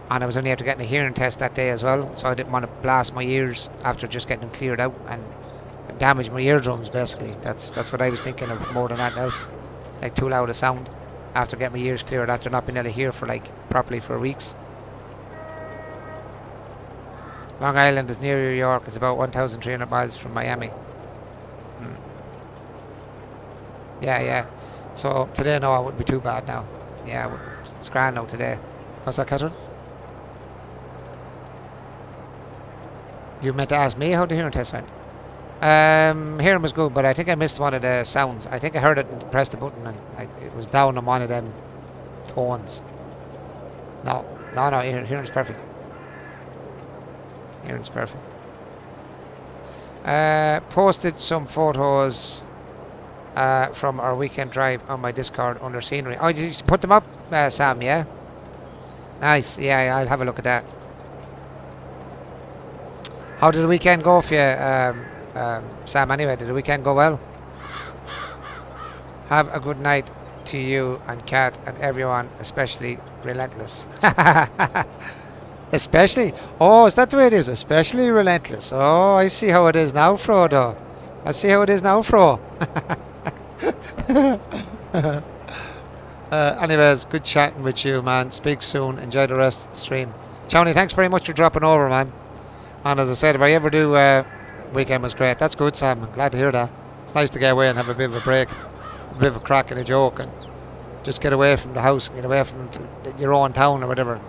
and I was only after getting a hearing test that day as well, so I didn't want to blast my ears after just getting them cleared out and damage my eardrums, basically. That's what I was thinking of more than anything else. Like too loud a sound after getting my ears cleared after not being able to hear for properly for weeks. Long Island is near New York. It's about 1,300 miles from Miami. Yeah. So today, no, it wouldn't be too bad now. Yeah, it's grand now today. What's that, Catherine? You meant to ask me how the hearing test went? Hearing was good, but I think I missed one of the sounds. I think I heard it and pressed the button and it was down on one of them tones. No, hearing's perfect. Hearing's perfect. Posted some photos from our weekend drive on my Discord under scenery. Oh, did you put them up, Sam, yeah? Nice, yeah, I'll have a look at that. How did the weekend go for you, Sam, anyway? Did the weekend go well? Have a good night to you and Kat and everyone, especially Relentless. Especially? Oh, is that the way it is? Especially Relentless. Oh, I see how it is now, Frodo. I see how it is now, Fro. Anyways, good chatting with you, man. Speak soon. Enjoy the rest of the stream. Tony, thanks very much for dropping over, man. And as I said, if I ever do, weekend was great. That's good, Sam. I'm glad to hear that. It's nice to get away and have a bit of a break, a bit of a crack and a joke, and just get away from the house, get away from your own town or whatever.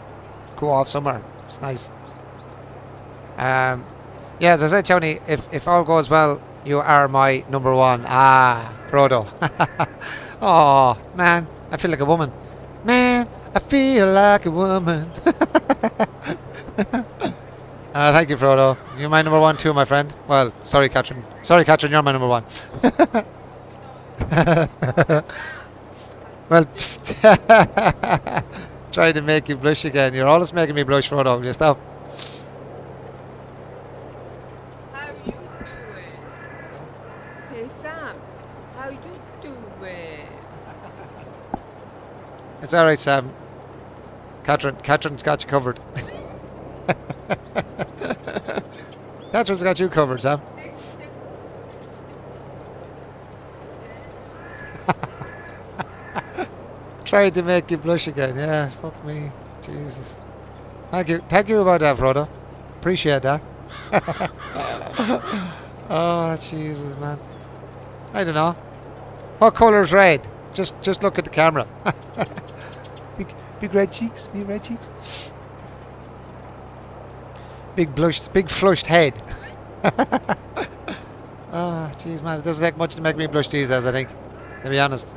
Go off somewhere. It's nice. Yeah, as I said, Tony, if all goes well, you are my number one. Ah, Frodo. Oh, man, I feel like a woman. Man, I feel like a woman. Thank you, Frodo. You're my number one too, my friend. Well, sorry, Catherine. Sorry, Catherine, you're my number one. Well, psst. Trying to make you blush again. You're always making me blush, Frodo. Will you stop? How you doing? Hey Sam, how you doing? It's all right, Sam. Catherine's got you covered. Catherine's got you covered, Sam. Trying to make you blush again. Yeah, fuck me. Jesus. Thank you. Thank you about that, Frodo. Appreciate that. Oh, Jesus, man. I don't know. What colour is red? Just look at the camera. Big red cheeks. Big red cheeks. Big flushed head. Oh, jeez, man. It doesn't take much to make me blush these days, I think. To be honest.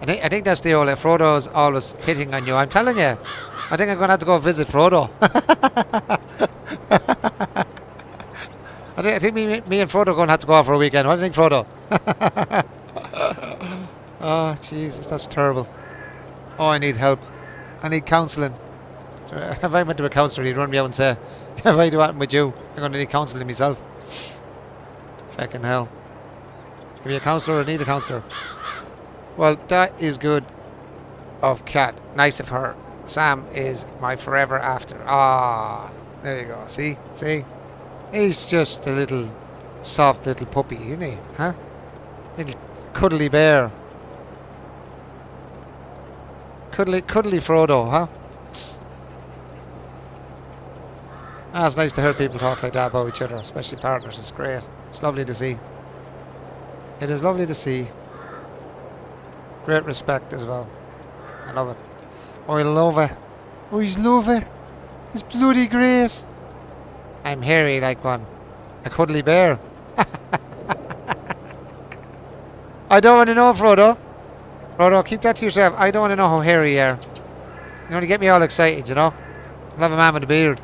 I think that's the old Frodo's always hitting on you. I'm telling you. I think I'm going to have to go visit Frodo. I think me and Frodo are going to have to go out for a weekend. What do you think, Frodo? Oh, Jesus, that's terrible. Oh, I need help. I need counselling. If I went to a counsellor, he'd run me out and say, if I do anything with you, I'm going to need counselling myself. Fucking hell. Give me a counsellor, I need a counsellor. Well, that is good of Kat. Nice of her. Sam is my forever after. Ah, there you go. See? He's just a little soft little puppy, isn't he? Huh? Little cuddly bear. Cuddly Frodo, huh? Ah, it's nice to hear people talk like that about each other, especially partners. It's great. It's lovely to see. It is lovely to see. Great respect as well. I love it. Oh, I love it. Oh, he's lovely. It's bloody great. I'm hairy like one. A cuddly bear. I don't want to know, Frodo. Frodo, keep that to yourself. I don't want to know how hairy you are. You want to get me all excited, you know? I'll have a man with a beard.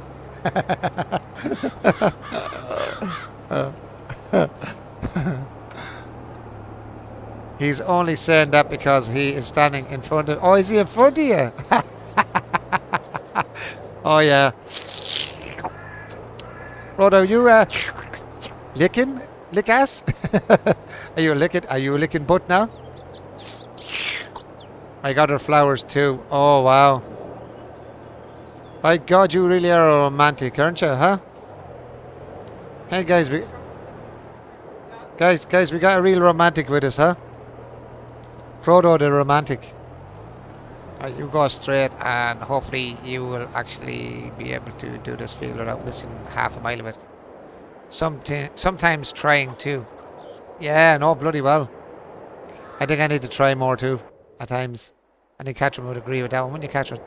He's only saying that because he is standing in front of... Oh, is he in front of you? Oh, yeah. Frodo, you licking? Lick ass? Are you licking butt now? I got her flowers too. Oh, wow. My God, you really are a romantic, aren't you, huh? Hey, guys, we got a real romantic with us, huh? Frodo the romantic. Right, you go straight and hopefully you will actually be able to do this field without missing half a mile of it. Sometimes trying too. Yeah, no, bloody well. I think I need to try more too, at times. I think Catherine would agree with that one, wouldn't you, Catherine?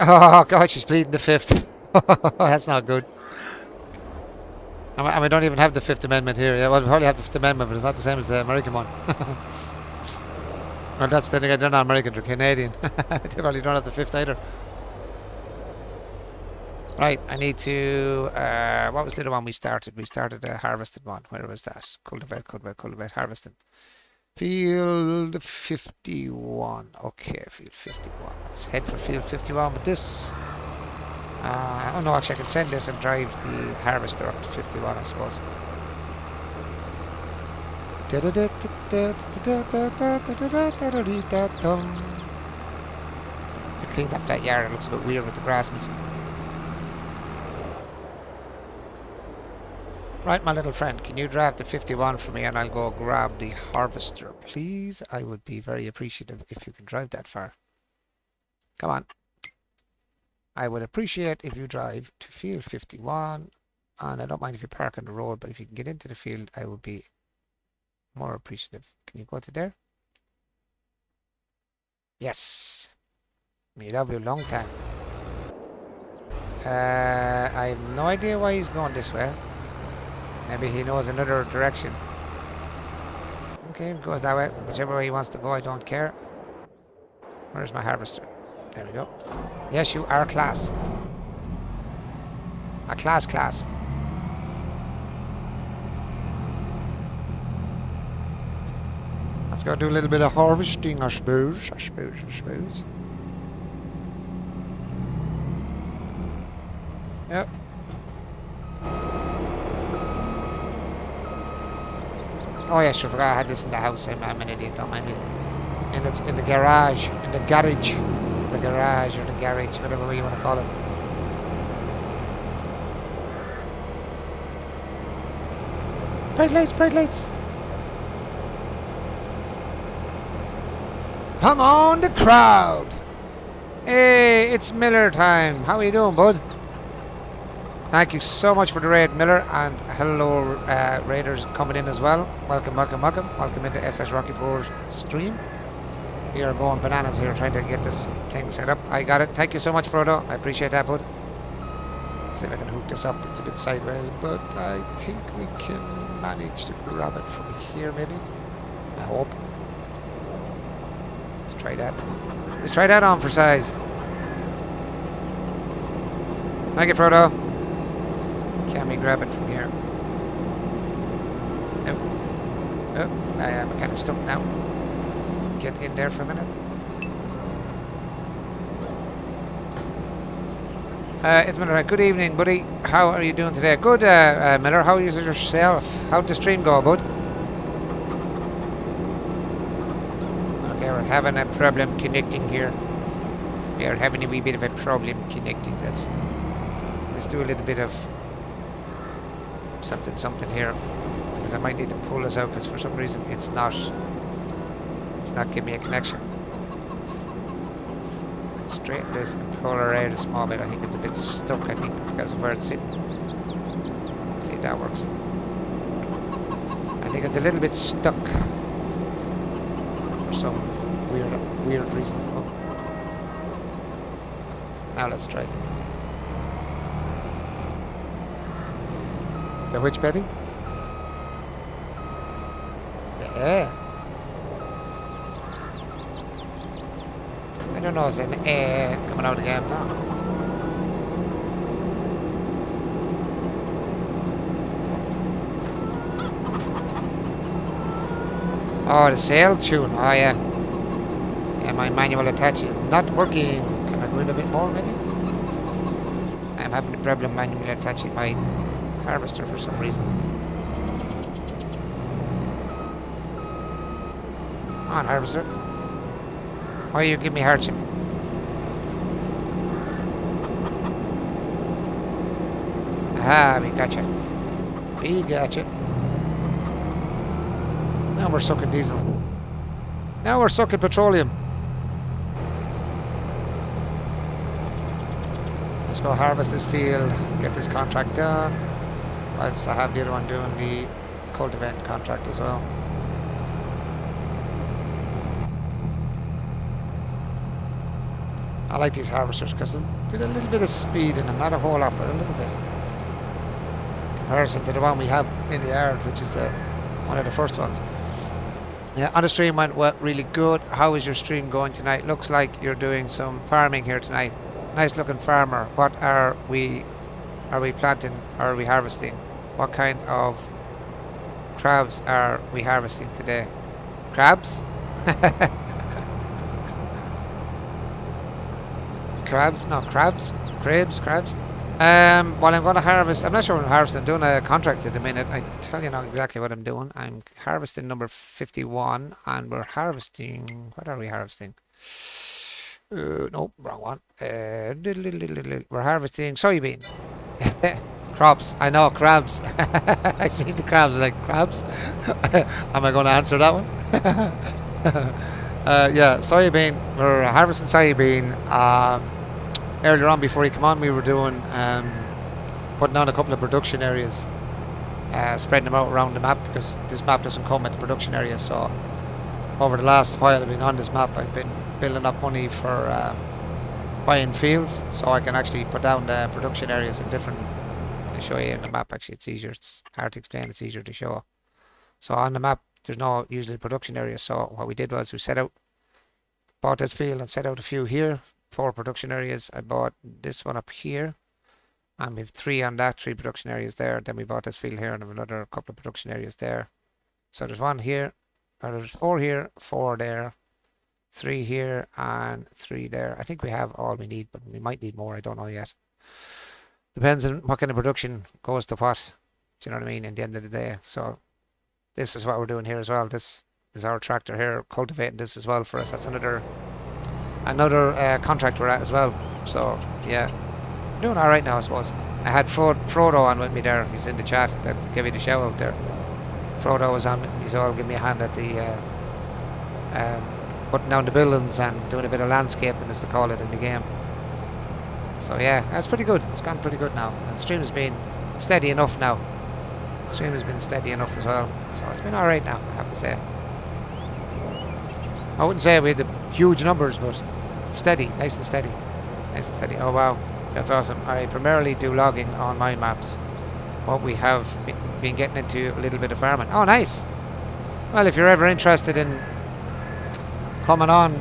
Oh, God, she's pleading the fifth. That's not good. And we don't even have the Fifth Amendment here. Yeah, well, we probably have the Fifth Amendment, but it's not the same as the American one. Well, that's the thing. They're not American, they're Canadian. They probably don't have the Fifth either. Right, I need to... what was the other one we started? We started a harvested one. Where was that? Cultivate, harvesting. Field 51. Okay, field 51. Let's head for field 51, but this... oh no, actually I can send this and drive the harvester up to 51, I suppose. To clean up that yard, it looks a bit weird with the grass missing. Right, my little friend, can you drive the 51 for me and I'll go grab the harvester, please? I would be very appreciative if you can drive that far. Come on. I would appreciate if you drive to field 51, and I don't mind if you park on the road, but if you can get into the field, I would be more appreciative. Can you go to there? Yes. Me love you long time. I have no idea why he's going this way. Maybe he knows another direction. Okay, he goes that way. Whichever way he wants to go, I don't care. Where's my harvester? There we go. Yes, you are class. A class. Let's go do a little bit of harvesting, I suppose. Yep. Oh yes, I forgot I had this in the house. I'm an idiot, don't mind me. And it's in the garage, the garage or the garage, whatever way you want to call it. Bright lights. Come on, the crowd. Hey, it's Miller time. How are you doing, bud? Thank you so much for the raid, Miller, and hello, raiders coming in as well. Welcome. Welcome into SS Rocky 4's stream. We are going bananas here trying to get this thing set up. I got it. Thank you so much, Frodo. I appreciate that, bud. Let's see if I can hook this up. It's a bit sideways, but I think we can manage to grab it from here, maybe. I hope. Let's try that. Let's try that on for size. Thank you, Frodo. Can we grab it from here? Nope. Oh, I am kind of stuck now. Get in there for a minute. It's Miller. Good evening, buddy. How are you doing today? Good, Miller. How is it yourself? How'd the stream go, bud? Okay, we're having a problem connecting here. We are having a wee bit of a problem connecting. Let's do a little bit of something here, because I might need to pull this out, because for some reason it's not giving me a connection. Straighten this and pull her out a small bit. I think it's a bit stuck, I think, because of where it's sitting. Let's see if that works. I think it's a little bit stuck for some weird reason. Oh. Now let's try. The which, baby? Yeah. I don't know, it's an coming out again. Oh, the sail tune. Oh, yeah. Yeah, my manual attach is not working. Can I go in a bit more, maybe? I'm having a problem manually attaching my harvester for some reason. Come on, harvester. Why you give me hardship? Aha, we gotcha. Now we're sucking diesel. Now we're sucking petroleum. Let's go harvest this field, get this contract done. Whilst I have the other one doing the cultivating contract as well. I like these harvesters because they put a little bit of speed in them, not a whole lot, but a little bit. In comparison to the one we have in the yard, which is one of the first ones. Yeah, on the stream went really good. How is your stream going tonight? Looks like you're doing some farming here tonight. Nice looking farmer. What are we planting? Or are we harvesting? What kind of crabs are we harvesting today? Crabs? Crabs? No, crabs? Crabs? Well, I'm going to harvest. I'm not sure what I'm harvesting. I'm doing a contract at the minute. I tell you now exactly what I'm doing. I'm harvesting number 51, and we're harvesting. What are we harvesting? No, wrong one. We're harvesting soybean. Crops. I know, crabs. I see the crabs, like, crabs? Am I going to answer that one? Yeah, soybean. We're harvesting soybean. Earlier on, before he came on, we were doing, putting on a couple of production areas. Spreading them out around the map, because this map doesn't come at the production areas, so over the last while I've been on this map, I've been building up money for buying fields, so I can actually put down the production areas in different. I'll show you in the map. Actually, it's easier. It's hard to explain. It's easier to show. So on the map, there's no usually production areas. So what we did was we bought this field and set out a few here, 4 production areas. I bought this one up here, and we've 3 on that, 3 production areas there. Then we bought this field here and another couple of production areas there. So there's 1 here, or there's 4 here, 4 there, 3 here, and 3 there. I think we have all we need, but we might need more. I don't know yet. Depends on what kind of production goes to what. Do you know what I mean? In the end of the day. So this is what we're doing here as well. This is our tractor here cultivating this as well for us. That's another contract we're at as well. So yeah, doing all right now, I suppose. I had Frodo on with me there. He's in the chat. That gave you the shout out there. Frodo was on with me, so giving me a hand at the putting down the buildings and doing a bit of landscaping, as they call it in the game. So yeah, that's pretty good. It's gone pretty good now. And the stream has been steady enough now. The stream has been steady enough as well. So it's been alright now, I have to say. I wouldn't say we had the huge numbers, but steady, nice and steady. Nice and steady. Oh wow, that's awesome. I primarily do logging on my maps. What we have been getting into a little bit of farming. Oh nice. Well, if you're ever interested in coming on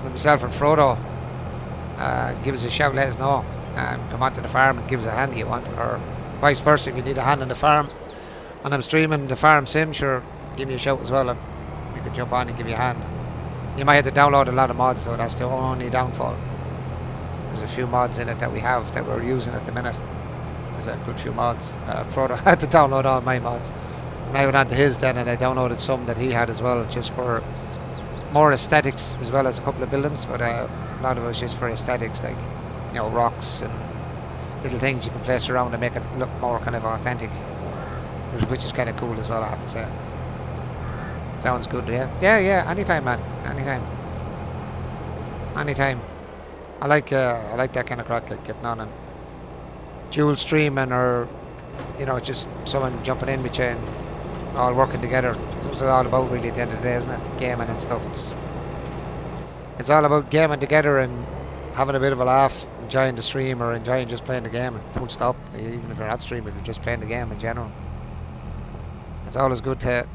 with myself and Frodo, give us a shout, let us know. Come onto the farm and give us a hand if you want, or vice versa if you need a hand on the farm. And I'm streaming the farm sim, sure, give me a shout as well, and we could jump on and give you a hand. You might have to download a lot of mods though, that's the only downfall. There's a few mods in it that we have that we're using at the minute. There's a good few mods. Frodo had to download all my mods. And I went on to his then and I downloaded some that he had as well, just for more aesthetics as well as a couple of buildings, but a lot of it was just for aesthetics, like, you know, rocks and little things you can place around to make it look more kind of authentic, which is kind of cool as well, I have to say. Sounds good, yeah? Yeah, anytime, man, anytime. I like that kind of crack, like getting on and dual streaming, or, you know, just someone jumping in with you and all working together. That's what it's all about really at the end of the day, isn't it? Gaming and stuff. It's all about gaming together and having a bit of a laugh, enjoying the stream, or enjoying just playing the game and full stop. Even if you're not streaming, you're just playing the game in general. It's always good to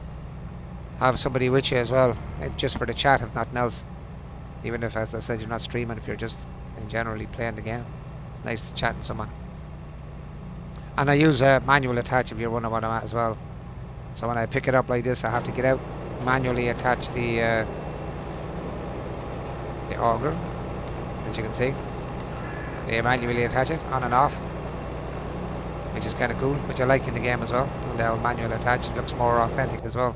have somebody with you as well, just for the chat, if nothing else. Even if, as I said, you're not streaming, if you're just generally playing the game. Nice chatting someone. And I use a manual attach if you're wondering what I'm at as well. So when I pick it up like this, I have to get out, manually attach the auger, as you can see. You manually attach it on and off, which is kind of cool, which I like in the game as well. Doing the manual attach, it looks more authentic as well.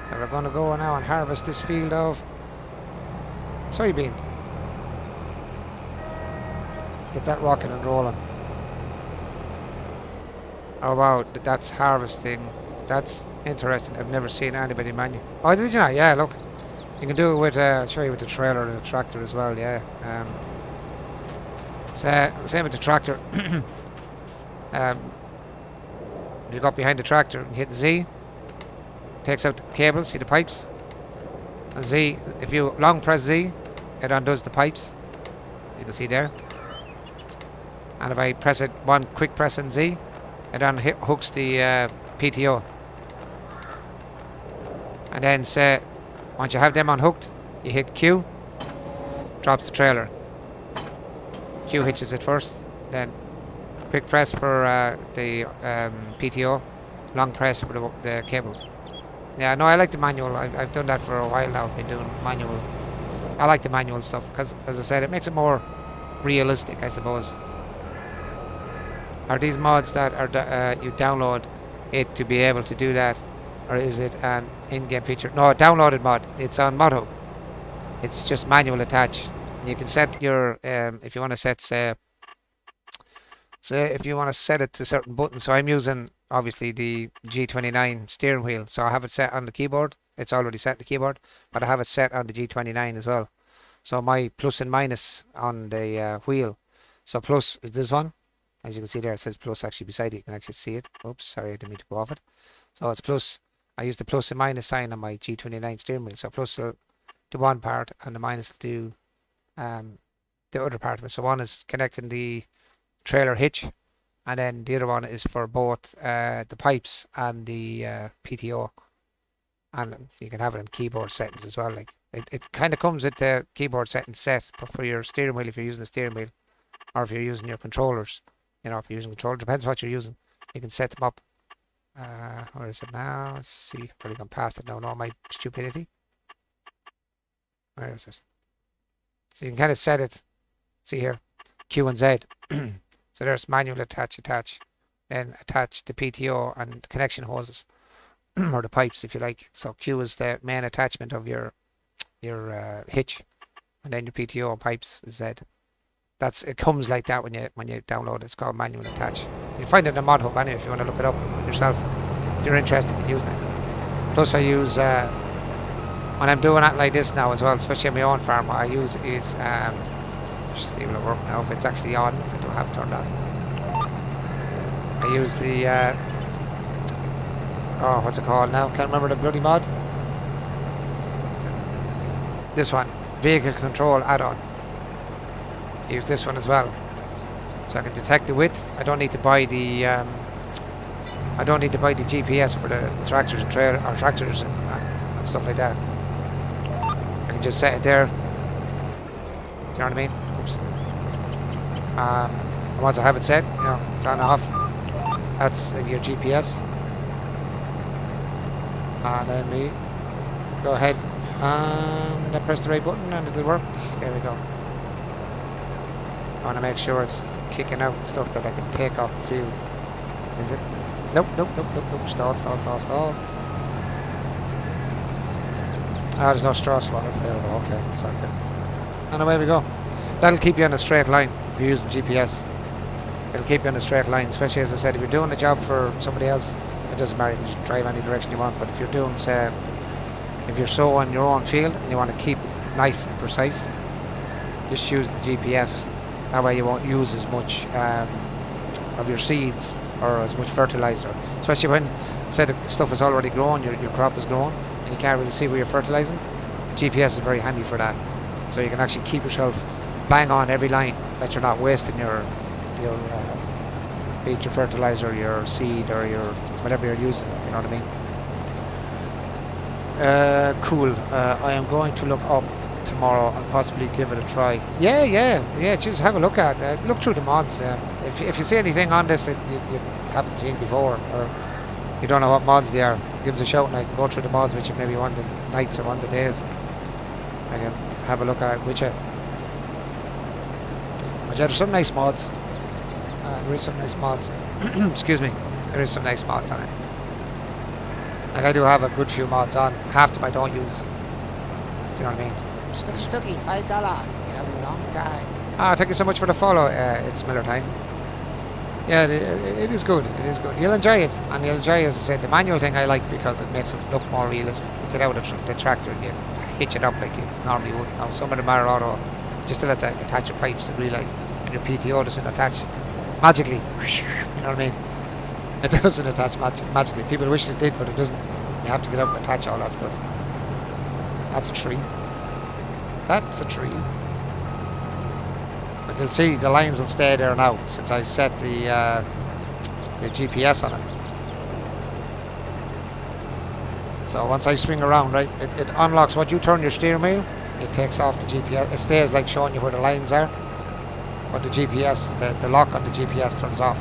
So we're going to go now and harvest this field of soybean. Get that rocking and rolling. Oh wow, that's harvesting. That's interesting. I've never seen anybody manual. Oh, did you not? Yeah, look. You can do it with, I'll show you with the trailer and the tractor as well, yeah. Same with the tractor. You go up behind the tractor and hit Z. Takes out the cable, see the pipes? And Z, if you long press Z, it undoes the pipes. You can see there. And if I press it, one quick press on Z, it unhooks the PTO. And then say, once you have them unhooked, you hit Q, drops the trailer. Q hitches it first, then quick press for the PTO, long press for the cables. Yeah, no, I like the manual. I've done that for a while now. I've been doing manual. I like the manual stuff because, as I said, it makes it more realistic, I suppose. Are these mods that are you download it to be able to do that? Or is it an in-game feature? No, a downloaded mod. It's on ModHub. It's just manual attach. You can set your, if you want to set, say if you want to set it to certain buttons. So I'm using, obviously, the G29 steering wheel. So I have it set on the keyboard. It's already set on the keyboard. But I have it set on the G29 as well. So my plus and minus on the wheel. So plus is this one. As you can see there, it says plus actually beside it. You can actually see it. Oops, sorry, I didn't mean to go off it. So it's plus. I use the plus and minus sign on my G29 steering wheel. So plus will do one part and the minus will do the other part of it. So one is connecting the trailer hitch, and then the other one is for both the pipes and the PTO. And you can have it in keyboard settings as well. Like it kind of comes with the keyboard settings set, but for your steering wheel, if you're using the steering wheel, or if you're using your controllers, you know, if you're using controller, depends what you're using. You can set them up. Where is it now? Let's see. Probably gone past it now. No, my stupidity. Where is it? So you can kind of set it. See here, Q and Z. So there's manual attach, then attach the PTO and connection hoses, or the pipes if you like. So Q is the main attachment of your hitch, and then your PTO and pipes is Z. It comes like that when you download it. It's called manual attach. You find it in the mod hub anyway if you want to look it up yourself if you're interested in using it. Plus I use when I'm doing it like this now as well, especially on my own farm, what I use is just see will it work now if it's actually on, if I don't have it turned on. I use the oh, what's it called now? Can't remember the bloody mod. This one, vehicle control add-on. Use this one as well, so I can detect the width. I don't need to buy the GPS for the tractors and tractors and stuff like that. I can just set it there. Do you know what I mean? Oops. And once I have it set, you know, it's on and off. That's your GPS. And then we go ahead and I press the right button and it'll work. There we go. I want to make sure it's kicking out stuff that I can take off the field. Is it? Nope. Stall. Ah, there's no straw slot available. Okay, so good. And away we go. That'll keep you on a straight line if you're using GPS. It'll keep you on a straight line, especially as I said, if you're doing a job for somebody else, it doesn't matter, you can just drive any direction you want. But if you're doing, say, if you're sowing your own field and you want to keep it nice and precise, just use the GPS. That way you won't use as much of your seeds or as much fertilizer. Especially when, say, the stuff is already grown, your crop is grown, and you can't really see where you're fertilizing. GPS is very handy for that. So you can actually keep yourself bang on every line, that you're not wasting your be it your fertilizer, your seed, or your whatever you're using. You know what I mean? Cool. I am going to look up tomorrow and possibly give it a try. Yeah. Just have a look at it. Look through the mods. If you see anything on this that you haven't seen before, or you don't know what mods they are, give us a shout and I can go through the mods with you, maybe one of the nights or one of the days. I can have a look at it with you. But yeah, there's some nice mods. There is some nice mods. Excuse me. There is some nice mods on it. Like I do have a good few mods on. Half of them I don't use. Do you know what I mean? Suki, $5. You have a long time. Thank you so much for the follow. It's Miller time. Yeah, it is good. It is good. You'll enjoy it. And you'll enjoy, as I said, the manual thing I like because it makes it look more realistic. You get out of the tractor and you hitch it up like you normally would. Now, some of them are auto. Just to let that attach your pipes in real life. And your PTO doesn't attach magically. You know what I mean? It doesn't attach magically. People wish it did, but it doesn't. You have to get up and attach all that stuff. That's a tree. That's a tree. But you'll see the lines will stay there now since I set the GPS on it. So once I swing around, right, it unlocks. Once you turn your steering wheel, it takes off the GPS. It stays like showing you where the lines are. But the GPS, the lock on the GPS turns off.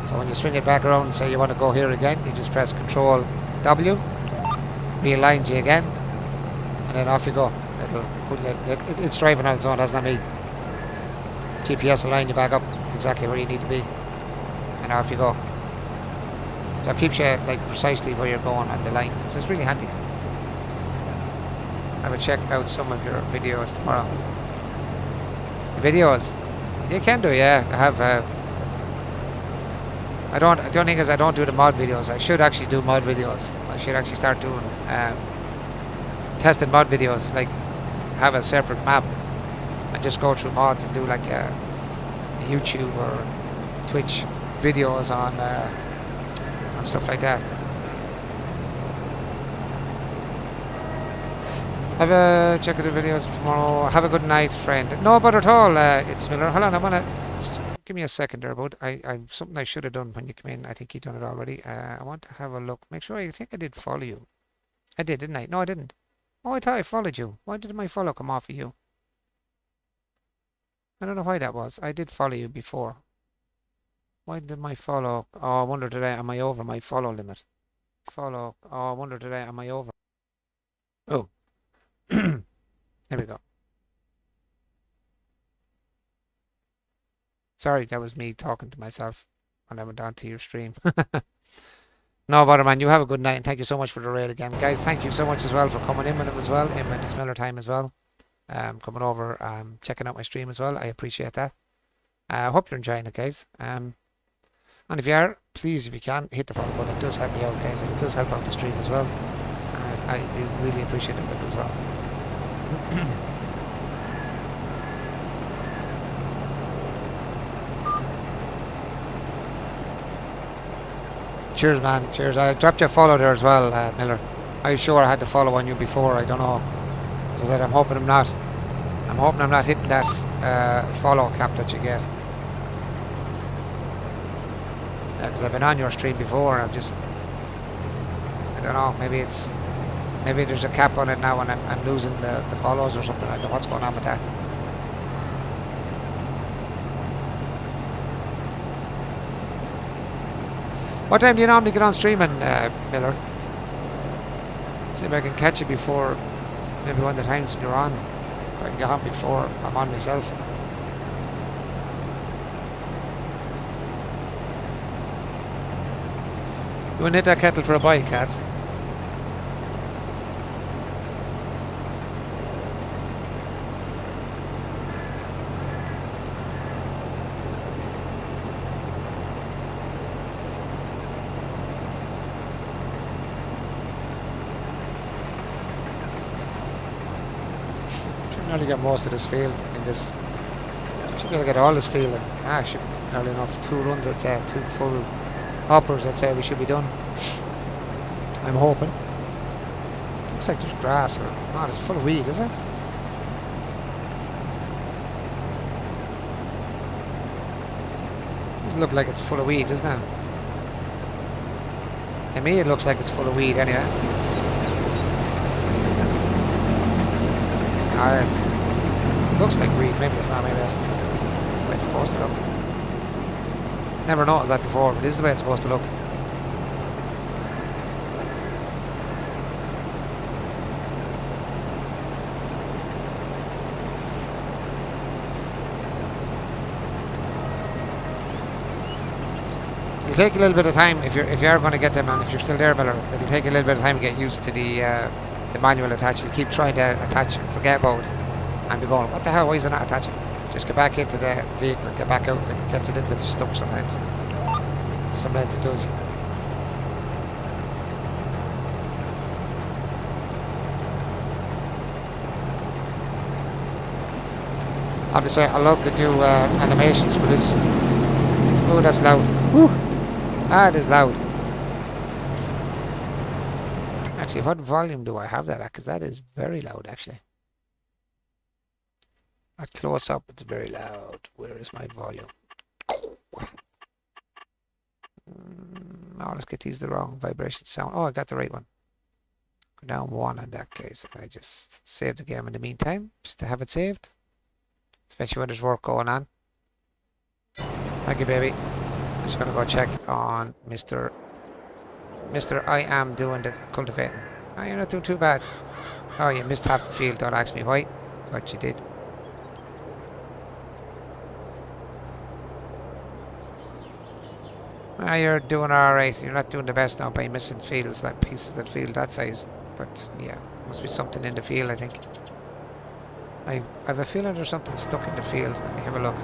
So when you swing it back around and say you want to go here again, you just press Control W, realigns you again, and then off you go. It'll put you, it's driving on its own, that's not me. GPS will line you back up exactly where you need to be, and off you go. So it keeps you like precisely where you're going on the line. So it's really handy. I will check out some of your videos tomorrow. Videos? You can do, yeah. I have. The only thing is I don't do the mod videos. I should actually do mod videos. I should actually start doing tested mod videos. Like have a separate map and just go through mods and do like a YouTube or Twitch videos on stuff like that. Have a check of the videos tomorrow. Have a good night, friend. No bother at all. It's Miller. Hold on, I wanna give me a second there, bud. I something I should have done when you come in. I think you done it already. I want to have a look. Make sure. I think I did follow you. I did, didn't I? No, I didn't. Oh, I thought I followed you. Why did my follow come off of you? I don't know why that was. I did follow you before. Why did my follow? Oh, I wonder today am I over my follow limit? Follow. Oh, I wonder today am I over? Oh. There we go. Sorry, that was me talking to myself when I went on to your stream. No bother, man. You have a good night, and thank you so much for the raid again. Guys, thank you so much as well for coming in when it was well, in when it's Miller time as well. Coming over, checking out my stream as well. I appreciate that. I hope you're enjoying it, guys. And if you are, please, if you can, hit the follow button. It does help me out, guys, and it does help out the stream as well. I really appreciate it as well. Cheers, man. Cheers. I dropped you a follow there as well, Miller. Are you sure I had to follow on you before? I don't know. As I said, I'm hoping I'm not hitting that follow cap that you get. Yeah, because I've been on your stream before, and I don't know. Maybe there's a cap on it now, and I'm losing the follows or something. I don't know what's going on with that. What time do you normally get on streaming, Miller? See if I can catch you before maybe one of the times you're on. If I can get on before I'm on myself. You want to hit that kettle for a boil, cats? Nearly get most of this field in this. Should be able to get all this field in. Should be nearly enough. 2 runs, I'd say. 2 full hoppers, I'd say we should be done. I'm hoping. Looks like there's grass or not. It's full of weed, is it? Doesn't look like it's full of weed, doesn't it? To me, it looks like it's full of weed anyway. Yes. Looks like weed, maybe it's not, maybe that's the way it's supposed to look. Never noticed that before, but this is the way it's supposed to look. It'll take a little bit of time if you are going to get them, and if you're still there, Miller, it'll take a little bit of time to get used to the manual attach. You keep trying to attach and forget about it and be going, what the hell, why is it not attaching? Just get back into the vehicle and get back out if it gets a little bit stuck sometimes. Sometimes it does. Obviously, I love the new animations for this. Oh, that's loud. Whew. That is loud. Actually, what volume do I have that at? Because that is very loud, actually. At close up, it's very loud. Where is my volume? No, let's get these the wrong vibration sound. Oh, I got the right one. Go down 1 in that case. I just saved the game in the meantime, just to have it saved. Especially when there's work going on. Thank you, baby. I'm just going to go check on Mr. I am doing the cultivating. Oh, you're not doing too bad. Oh, you missed half the field. Don't ask me why, but you did. Ah, you're doing alright. You're not doing the best now by missing fields, like pieces of the field that size. But yeah, must be something in the field, I think. I have a feeling there's something stuck in the field. Let me have a look.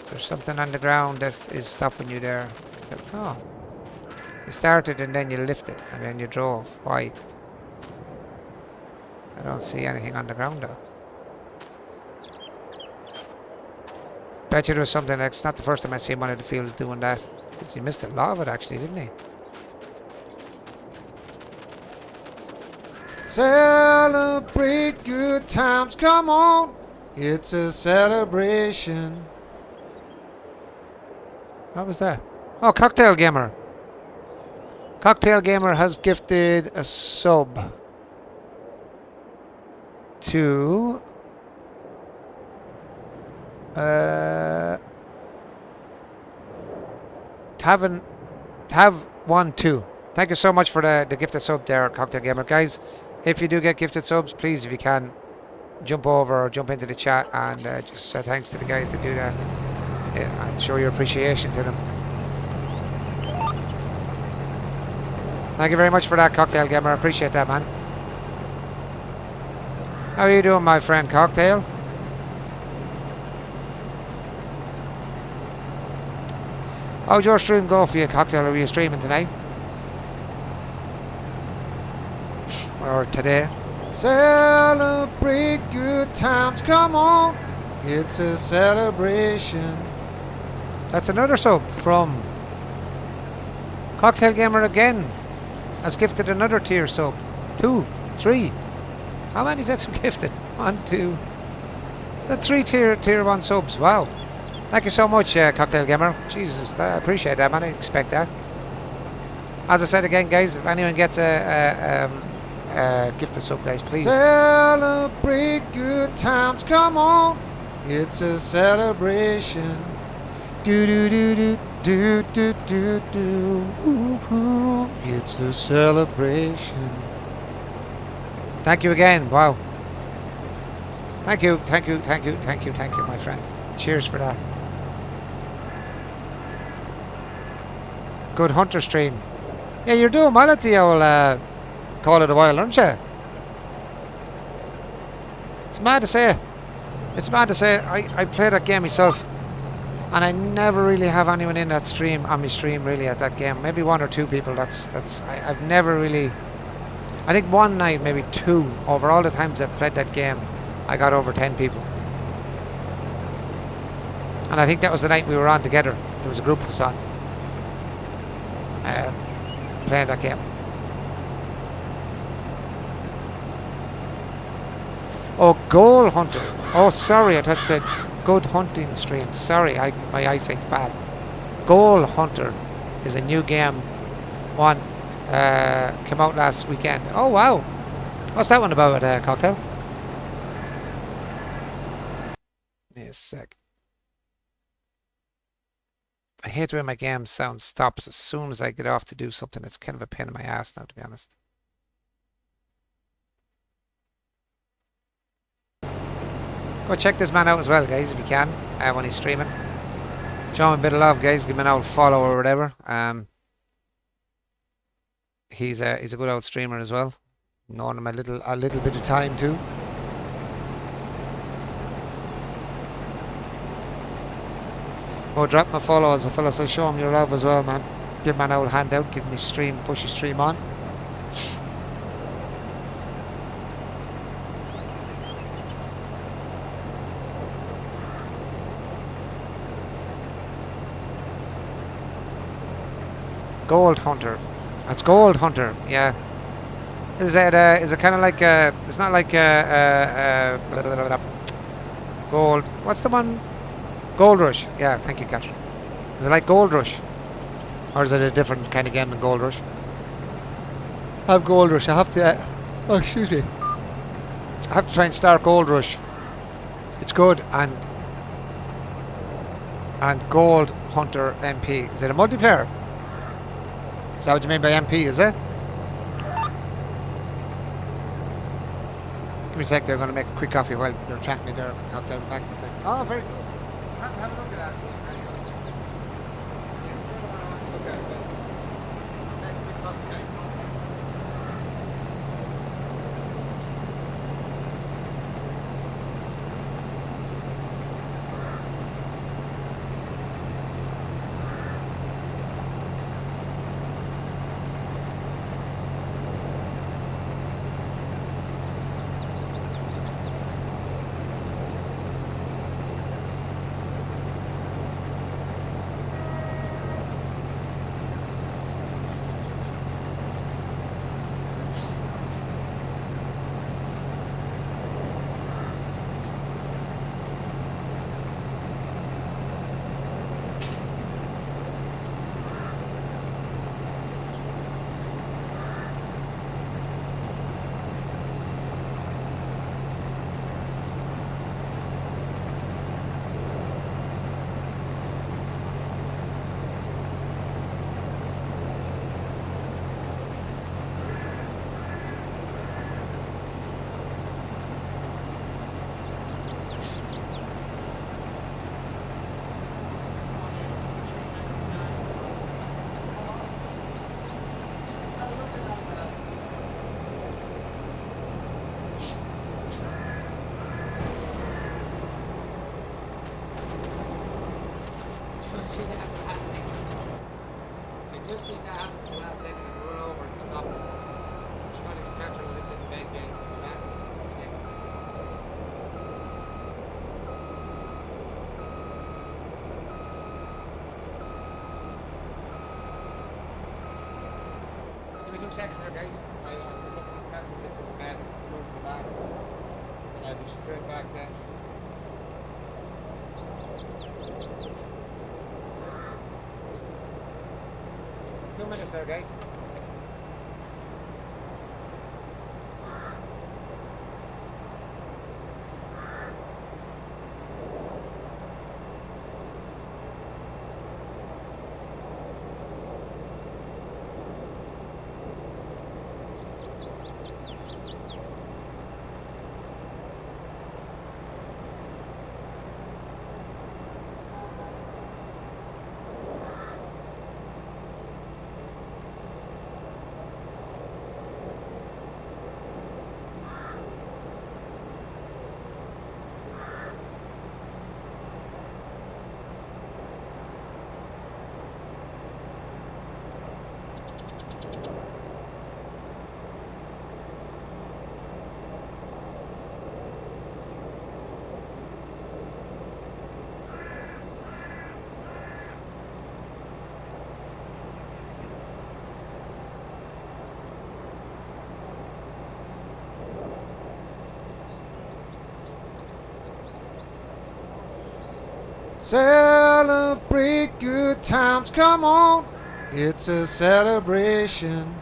There's something on the ground that is stopping you there. Oh. You started and then you lifted and then you drove. Why? I don't see anything on the ground though. Bet you there was something. That's not the first time I see one of the fields doing that. He missed a lot of it actually, didn't he? Celebrate good times, come on. It's a celebration. What was that? Oh, Cocktail Gamer. Cocktail Gamer has gifted a sub to Tav 1-2. Thank you so much for the gifted sub there, Cocktail Gamer. Guys, if you do get gifted subs, please, if you can, jump over or jump into the chat and just say thanks to the guys that do that. Yeah, and show your appreciation to them. Thank you very much for that, Cocktail Gamer. I appreciate that, man. How are you doing, my friend Cocktail? How'd your stream go for you, Cocktail? Are you streaming tonight? Or today? Celebrate good times, come on. It's a celebration. That's another sub from Cocktail Gamer again. Has gifted another tier sub. 2, 3. How many is that gifted? 1, 2. Is that 3 tier 1 subs? Wow. Thank you so much, Cocktail Gamer. Jesus, I appreciate that, man. I expect that. As I said again, guys, if anyone gets a gifted sub, guys, please. Celebrate good times, come on. It's a celebration. Do do do do do do do do. Ooh, ooh. It's a celebration. Thank you again. Wow. Thank you, thank you, thank you, thank you, thank you, my friend. Cheers for that. Good hunter stream. Yeah, you're doing well at the old Call of the Wild, aren't you? It's mad to say. It's mad to say. I play that game myself. And I never really have anyone in that stream, on my stream really at that game. Maybe 1 or 2 people. I've never really... I think one night, maybe 2, over all the times I've played that game, I got over 10 people. And I think that was the night we were on together. There was a group of us on. Playing that game. Oh, Goal Hunter. Oh, sorry, I thought you said good hunting stream. Sorry, my eyesight's bad. Goal Hunter is a new game. One came out last weekend. Oh, wow. What's that one about, Cocktail? Yes, a sec. I hate when my game sound stops as soon as I get off to do something. It's kind of a pain in my ass now, to be honest. Go check this man out as well, guys, if you can, when he's streaming. Show him a bit of love, guys. Give him an old follow or whatever. He's a good old streamer as well. Known him a little bit of time too. Oh, drop my follow as a fella, so show him your love as well, man. Give him an old handout, give him his stream, push his stream on. Gold Hunter. That's Gold Hunter, yeah. Is it kind of like, it's not like, Gold, what's the one? Gold Rush. Yeah, thank you, Catherine. Is it like Gold Rush? Or is it a different kind of game than Gold Rush? I have Gold Rush. I have to... oh, excuse me. I have to try and start Gold Rush. It's good. And Gold Hunter MP. Is it a multiplayer? Is that what you mean by MP, is it? Give me a sec there. I'm going to make a quick coffee while you're chatting me there. I'll down back in a sec. Oh, very good. have to have a look at that. Anyway. Okay, well. Next quick coffee, guys. One second. Just seen that last second. I just seen that happen for the last second and run over and stop. She's trying to catch her when it's in the bed game. Just give me 2 seconds there, guys. I just have to catch her when it's in the bed and go to the back. And I'll be straight back then. 2 minutes there, guys. Celebrate good times, come on. It's a celebration.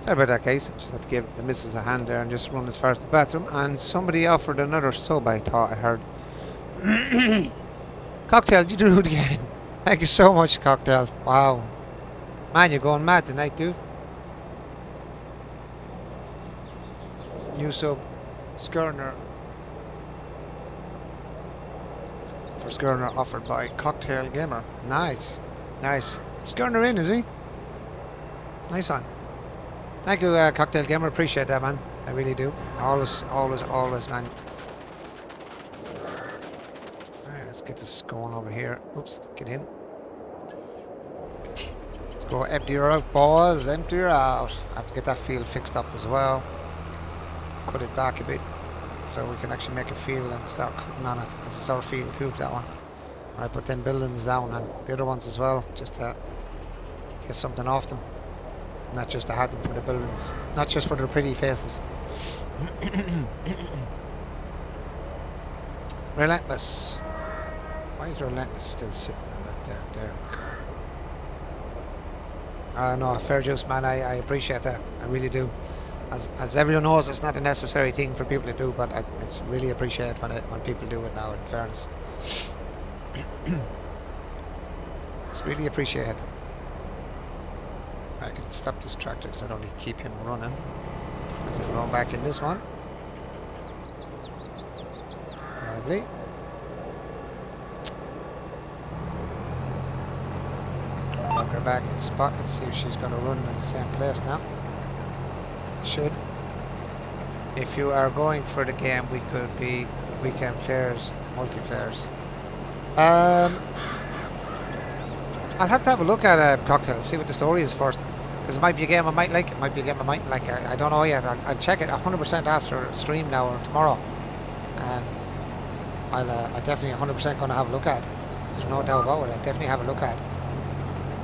Sorry about that, guys. Just had to give the missus a hand there and just run as far as the bathroom. And somebody offered another sub, I thought I heard. Cocktail, you do it again. Thank you so much, Cocktail. Wow. Man, you're going mad tonight, dude. New sub, Skirner. For Skirner offered by Cocktail Gamer. Nice. Nice. Skirner in, is he? Nice one. Thank you, Cocktail Gamer. Appreciate that, man. I really do. Always, always, always, man. Alright, let's get this going over here. Oops, get in. Let's go empty her out, boys. Empty her out. I have to get that field fixed up as well. Cut it back a bit so we can actually make a field and start cutting on it. Because it's our field too, that one. I put them buildings down and the other ones as well, just to get something off them. Not just to have them for the buildings. Not just for their pretty faces. Relentless. Why is Relentless still sitting on that there? No, fair juice, man. I appreciate that. I really do. As everyone knows, it's not a necessary thing for people to do, but it's really appreciated when people do it now, in fairness. It's really appreciated. I can stop this tractor because I don't need to keep him running. As I'm going back in this one. Lovely. Knock her back in the spot. Let's see if she's going to run in the same place now. Should. If you are going for the game, we could be weekend players, multiplayers. I'll have to have a look at Cocktail, see what the story is first. Because it might be a game I might like, it might be a game I might like. I don't know yet. I'll check it 100% after stream now or tomorrow. I definitely 100% going to have a look at. There's no doubt about it. I'll definitely have a look at.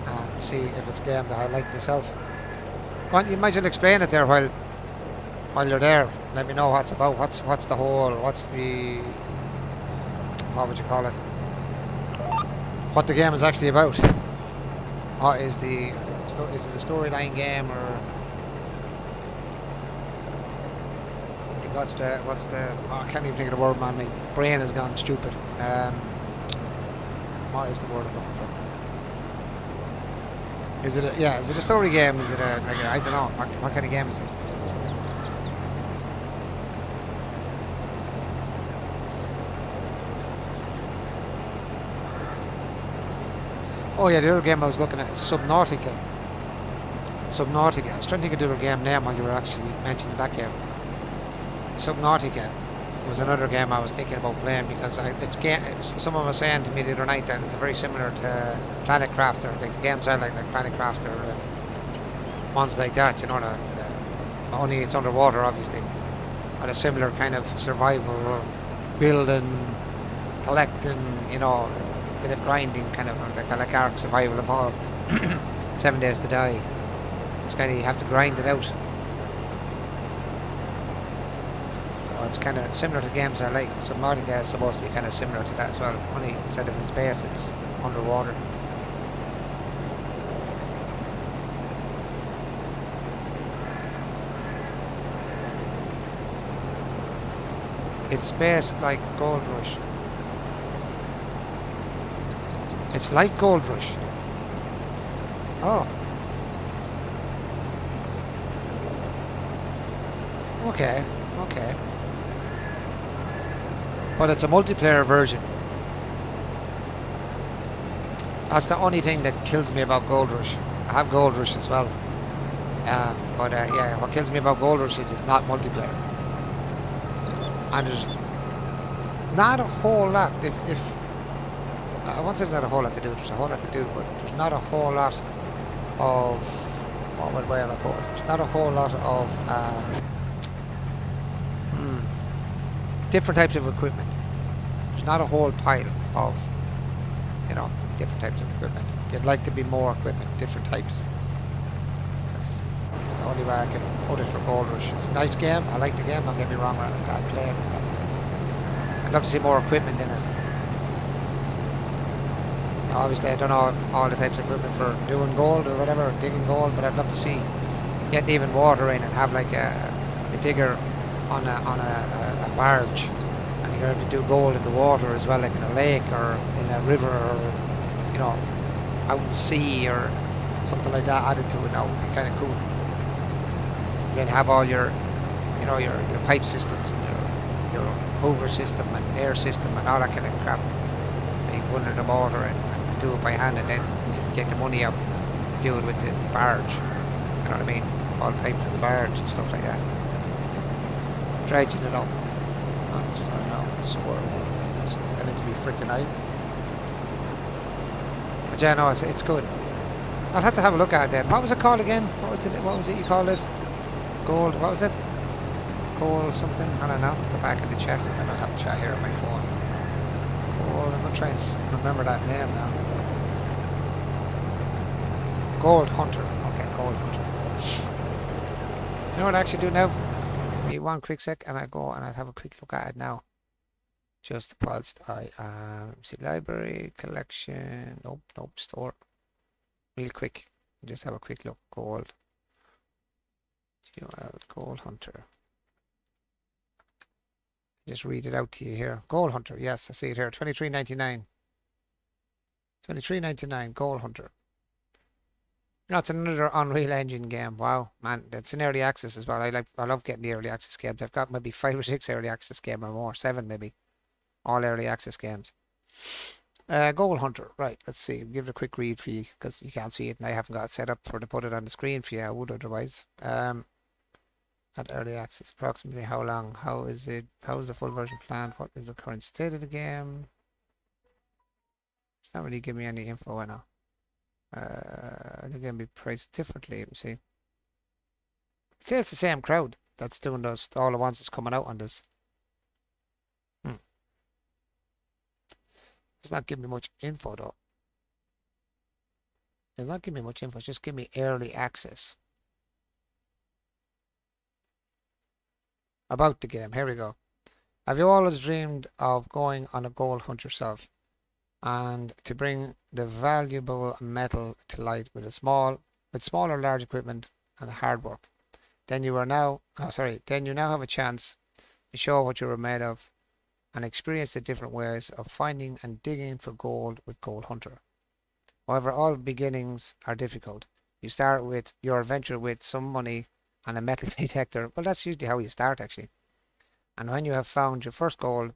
And see if it's a game that I like myself. Well, you might as well explain it there while you're there. Let me know what it's about. What's the whole, what would you call it? What the game is actually about. What is is it a storyline game or what's the oh, I can't even think of the word, man. My brain has gone stupid. What is the word I'm looking for? Is it a story game? Is it I don't know. What kind of game is it? Oh yeah, the other game I was looking at is Subnautica. Subnautica. I was trying to think of the other game name while you were actually mentioning that game. Subnautica was another game I was thinking about playing because someone was saying to me the other night that it's very similar to Planet Crafter. Like the games are like Planet Crafter and ones like that, you know, only it's underwater obviously. But a similar kind of survival, building, collecting, you know, bit of grinding, kind of like Ark Survival Evolved. 7 Days to Die. It's kind of, you have to grind it out. So it's kind of similar to games I like. Subnautica is supposed to be kind of similar to that as well. Only instead of in space, it's underwater. It's based like Gold Rush. It's like Gold Rush. Oh. Okay, okay. But it's a multiplayer version. That's the only thing that kills me about Gold Rush. I have Gold Rush as well. But yeah, what kills me about Gold Rush is it's not multiplayer. And there's not a whole lot. If I won't say there's not a whole lot to do. There's a whole lot to do, but there's not a whole lot of what way I put it. There's not a whole lot of different types of equipment. There's not a whole pile of, you know, different types of equipment. You'd like to be more equipment, different types. That's the only way I can put it for Gold Rush. It's a nice game. I like the game. Don't get me wrong. I play it. I'd love to see more equipment in it. Now, obviously, I don't know all the types of equipment for doing gold or whatever, digging gold, but I'd love to see getting even water in and have like a digger on a barge, and you're able to do gold in the water as well, like in a lake or in a river or, you know, out in the sea or something like that added to it. Now would be kind of cool. Then have all your, you know, your pipe systems and your hoover system and air system and all that kind of crap. You go under the water and do it by hand, and then you get the money out and do it with the barge. You know what I mean? All piped for the barge and stuff like that. Dredging it up. It's going to be freaking nice. But yeah, no, it's good. I'll have to have a look at it then. What was it called again? What was it you called it? Gold, what was it? Gold something? I don't know. Go back in the chat. I don't have a chat here on my phone. Gold, I'm going to try and remember that name now. Gold Hunter. Okay, Gold Hunter. Do you know what I actually do now? Wait one quick sec and I go and I'll have a quick look at it now. Just whilst I see library, collection, nope, store. Real quick. Just have a quick look. Gold. Gold Hunter. Just read it out to you here. Gold Hunter, yes, I see it here. $23.99. $23.99. Gold Hunter. You know, it's another Unreal Engine game. Wow, man, it's in early access as well. I love getting the early access games. I've got maybe 5 or 6 early access games or more, 7 maybe. All early access games. Gold Hunter, right? Let's see. Give it a quick read for you because you can't see it, and I haven't got it set up for to put it on the screen for you. I would otherwise. At early access, approximately how long? How is it? How is the full version planned? What is the current state of the game? It's not really giving me any info right now. The game be priced differently. Let me see. It says it's the same crowd that's doing those all the ones that's coming out on this. It's not giving me much info though. It's not giving me much info. It's just giving me early access. About the game. Here we go. Have you always dreamed of going on a gold hunt yourself and to bring the valuable metal to light with small or large equipment and hard work? Then you now have a chance to show what you were made of and experience the different ways of finding and digging for gold with Gold Hunter. However, all beginnings are difficult. You start with your adventure with some money and a metal detector. Well, that's usually how you start, actually. And when you have found your first gold,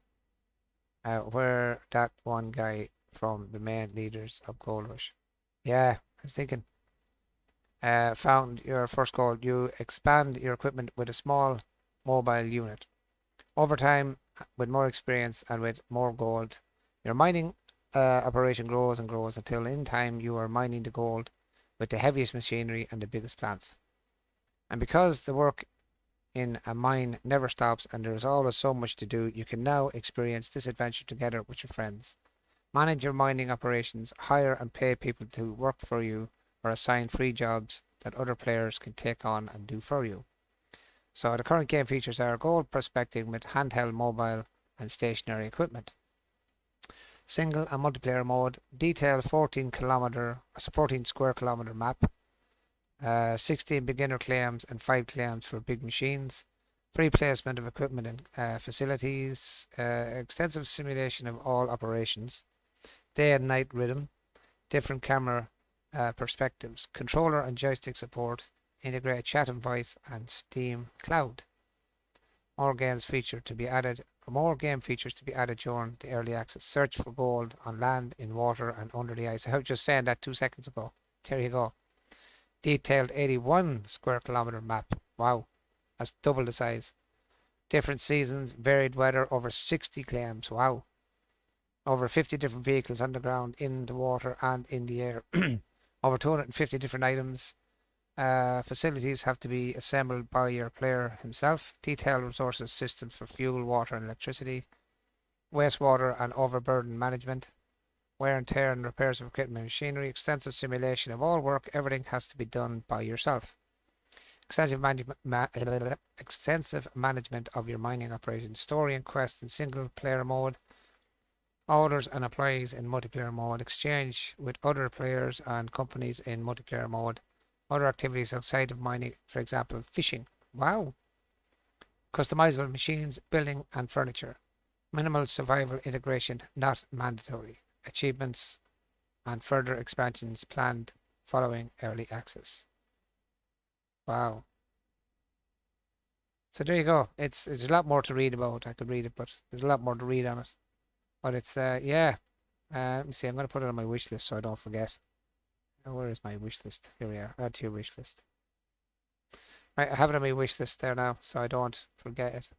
where that one guy from the main leaders of Gold Rush. Yeah, I was thinking. Found your first gold, you expand your equipment with a small mobile unit. Over time, with more experience and with more gold, your mining operation grows and grows until in time you are mining the gold with the heaviest machinery and the biggest plants. And because the work in a mine never stops and there is always so much to do, you can now experience this adventure together with your friends. Manage your mining operations, hire and pay people to work for you, or assign free jobs that other players can take on and do for you. So the current game features are gold prospecting with handheld, mobile and stationary equipment. Single and multiplayer mode, detailed 14 square kilometer map, 16 beginner claims and 5 claims for big machines, free placement of equipment and facilities, extensive simulation of all operations, day and night rhythm, different camera perspectives, controller and joystick support, integrated chat and voice, and Steam Cloud. More games feature to be added For more game features to be added during the early access, search for gold on land, in water, and under the ice. I was just saying that 2 seconds ago. There you go. Detailed 81 square kilometer map. Wow, that's double the size. Different seasons, varied weather, over 60 claims. Wow. Over 50 different vehicles on the ground, in the water, and in the air. Over 250 different items. Facilities have to be assembled by your player himself. Detailed resources systems for fuel, water, and electricity. Wastewater and overburden management. Wear and tear and repairs of equipment and machinery. Extensive simulation of all work. Everything has to be done by yourself. Extensive management of your mining operations. Story and quest in single player mode. Orders and employees in multiplayer mode. Exchange with other players and companies in multiplayer mode. Other activities outside of mining, for example, fishing. Wow. Customizable machines, building and furniture. Minimal survival integration, not mandatory. Achievements and further expansions planned following early access. Wow. So there you go. It's a lot more to read about. I could read it, but there's a lot more to read on it. But it's yeah. Let me see. I'm gonna put it on my wish list so I don't forget. Where is my wish list? Here we are. Add to your wish list. Right, I have it on my wish list there now, so I don't forget it.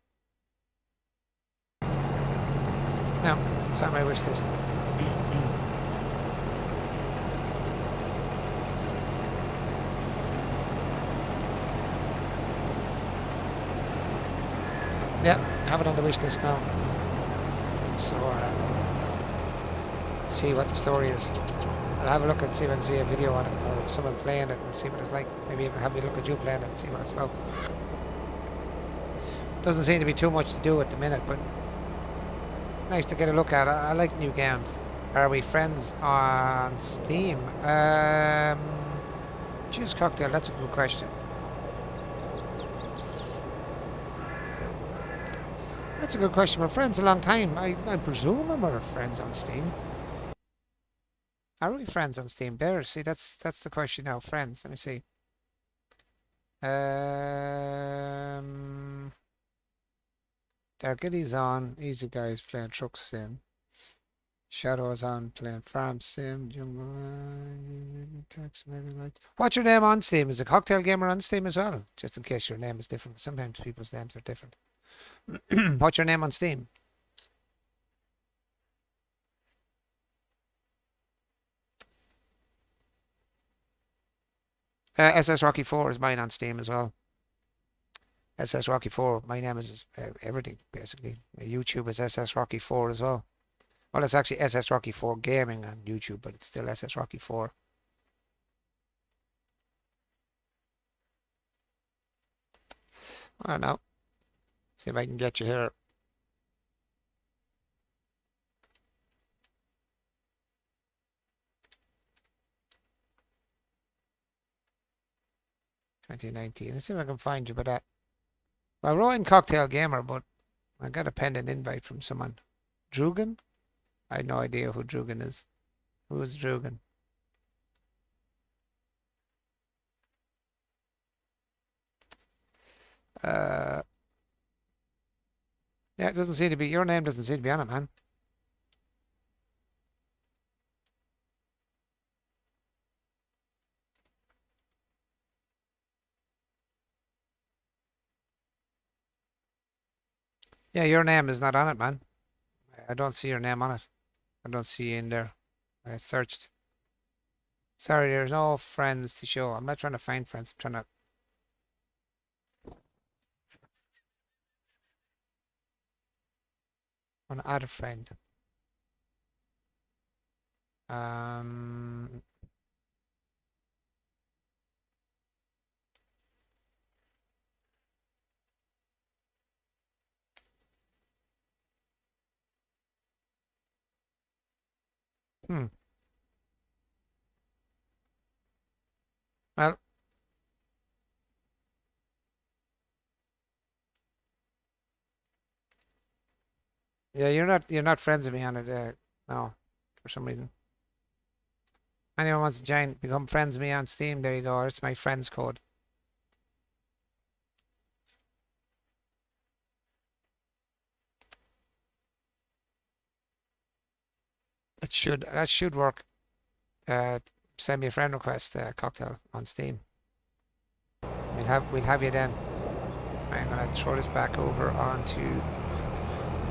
No, it's on my wish list. Yeah, I have it on the wish list now. So, see what the story is. I'll have a look and see if I can see a video on it or someone playing it and see what it's like. Maybe even have a look at you playing it and see what it's about. Doesn't seem to be too much to do at the minute, but nice to get a look at. I like new games. Are we friends on Steam? Choose cocktail. That's a good question. That's a good question. We're friends a long time. I presume we're friends on Steam. Are we friends on Steam? There, see, that's the question now. Friends. Let me see. Darkitty's on. Easy Guys playing Truck Sim. Shadow's on playing Farm Sim. Jungle. What's your name on Steam? Is a Cocktail Gamer on Steam as well? Just in case your name is different. Sometimes people's names are different. What's your name on Steam? SS Rocky 4 is mine on Steam as well. SS Rocky 4. My name is everything, basically. YouTube is SS Rocky 4 as well. Well, it's actually SS Rocky 4 Gaming on YouTube, but it's still SS Rocky 4. I don't know. See if I can get you here. $2019. Let's see if I can find you by that. Well, Rowan Cocktail Gamer, but I got a pending invite from someone. Drugan? I had no idea who Drugan is. Who is Drugan? Yeah, it doesn't seem to be. Your name doesn't seem to be on it, man. Yeah, your name is not on it, man. I don't see your name on it. I don't see you in there. I searched. Sorry, there's no friends to show. I'm not trying to find friends. I'm trying to. I want to add a friend. Um. Hmm. Well. Yeah, you're not friends with me on it. No, for some reason. Anyone wants to join, become friends with me on Steam? There you go. It's my friends code. That should work. Send me a friend request, cocktail on Steam. We'll have you then. I'm gonna throw this back over onto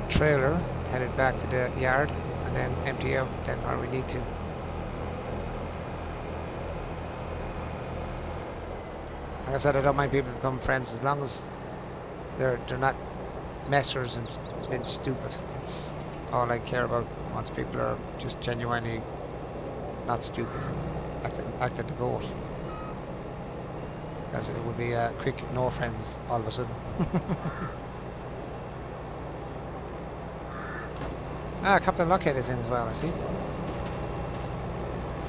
trailer, headed back to the yard, and then empty out then where we need to. Like I said, I don't mind people becoming friends as long as they're not messers and being stupid. That's all I care about. Once people are just genuinely not stupid, acting the goat. Because it would be a quick no friends all of a sudden. Captain Lockhead is in as well, I see.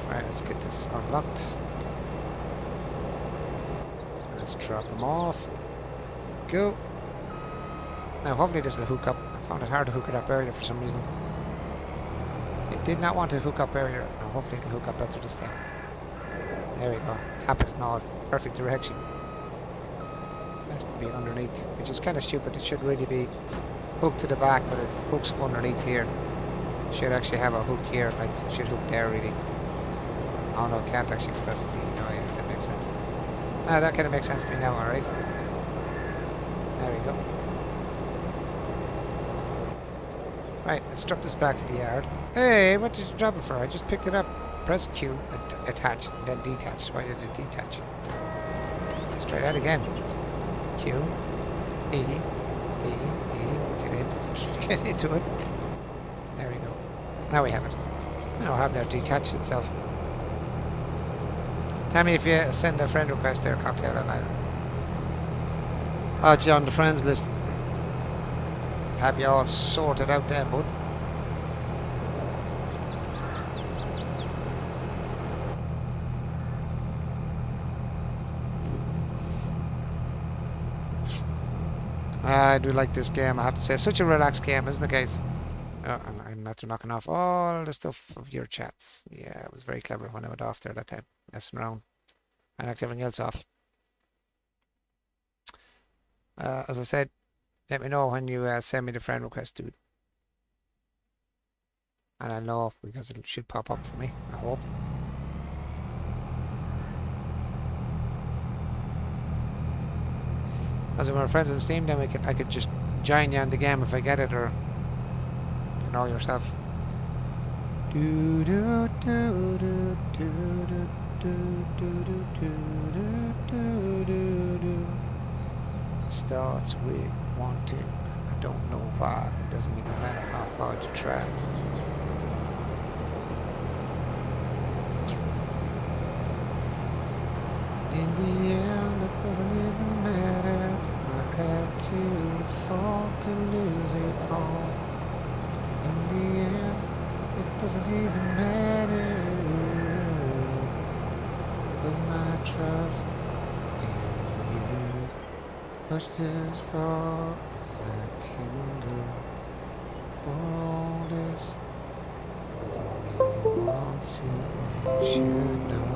Right, let's get this unlocked. Let's drop him off. Go. Now hopefully this will hook up. I found it hard to hook it up earlier for some reason. It did not want to hook up earlier. Now hopefully it'll hook up better this time. There we go. Tap it in all perfect direction. It has to be underneath, which is kind of stupid. It should really be hooked to the back, but it hooks underneath here. Should actually have a hook here, like it should hook there really. Oh no, it can't actually, because that's the, yeah, if that makes sense. That kind of makes sense to me now, alright. There we go. Right, let's drop this back to the yard. Hey, what did you drop it for? I just picked it up. Press Q, attach, then detach. Why did it detach? Let's try that again. Q, E, get into it. There we go. Now we have it. Now have there detached itself. Tell me if you send a friend request there, cocktail, and I'll add you on the friends list. Have you all sorted out there, bud? I do like this game, I have to say. It's such a relaxed game, isn't it, guys? I'm after knocking off all the stuff of your chats. Yeah, it was very clever when I went off there that time, messing around. I knocked everything else off. As I said, let me know when you send me the friend request, dude. And I'll know because it should pop up for me, I hope. As we're friends on Steam, then I could just join you on the game if I get it, or you know yourself. Do do do do do do do do do do do do. It starts with wanting. I don't know why. It doesn't even matter how hard you try. In the end, it doesn't even matter. I had to fall to lose it all. In the end, it doesn't even matter. Put my trust in you. Pushed as far as I can go. For all this, I don't really want to. You should know.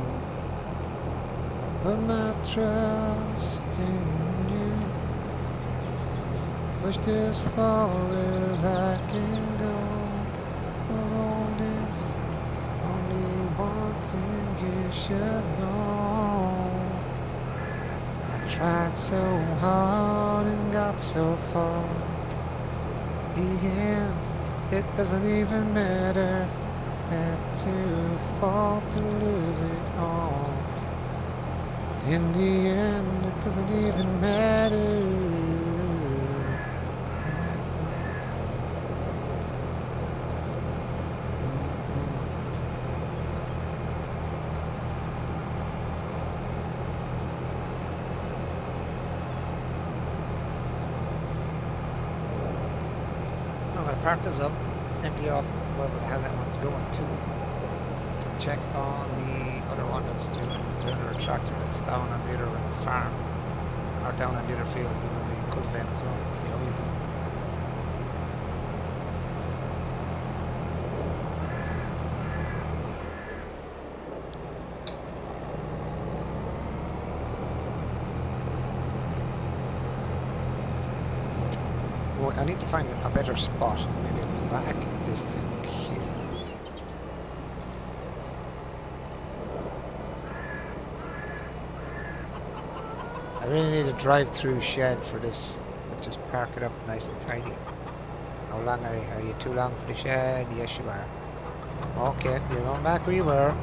Put my trust in you. Pushed as far as I can go. For all this, only one thing you should know. I tried so hard and got so far. In the end, it doesn't even matter. Had to fall to lose it all. In the end, it doesn't even matter. I'm going to park this up, empty off wherever the hell that one's going to. Check on the other one that's doing the other tractor that's down on the other farm, or down on the other field doing the cultivating as well. See how he's doing. Well, I need to find a better spot, maybe at the back of this thing here. I really need a drive-through shed for this. To just park it up nice and tidy. How long are you? Are you too long for the shed? Yes, you are. Okay, you're going back where you were.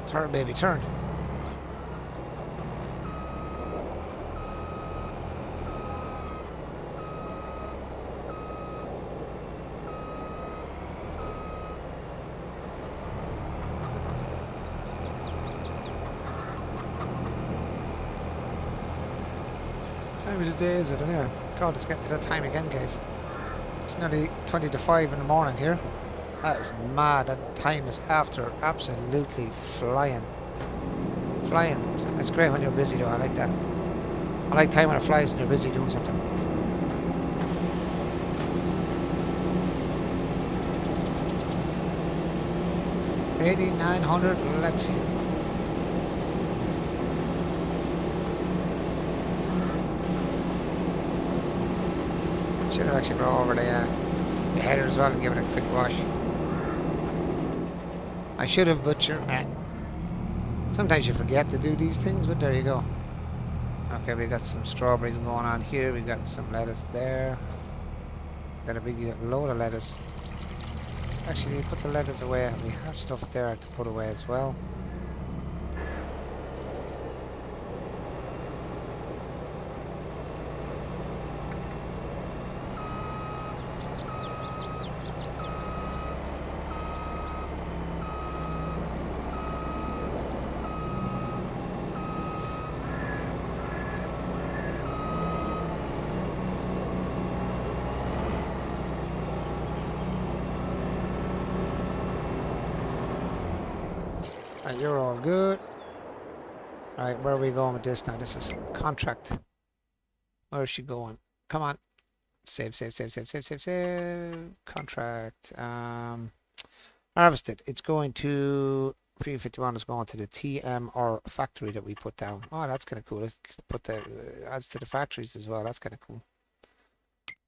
Turn, baby, turn. Time of the day is it? Anyway, God, let's get to that time again, guys. It's nearly 20 to 5 in the morning here. That is mad. That time is after absolutely flying. Flying. It's great when you're busy though. I like that. I like time when it flies and you're busy doing something. $8,900. Let's see. Should have actually brought over the header as well and give it a quick wash. I should have, but sometimes you forget to do these things, but there you go. Okay, we got some strawberries going on here. We got some lettuce there. Got a big load of lettuce. Actually, put the lettuce away. We have stuff there to put away as well. Right, you're all good. Alright, where are we going with this now? This is contract. Where is she going? Come on. Save. Contract. Harvested. It's going to 351 is going to the TMR factory that we put down. Oh, that's kind of cool. Let's put the adds to the factories as well. That's kind of cool.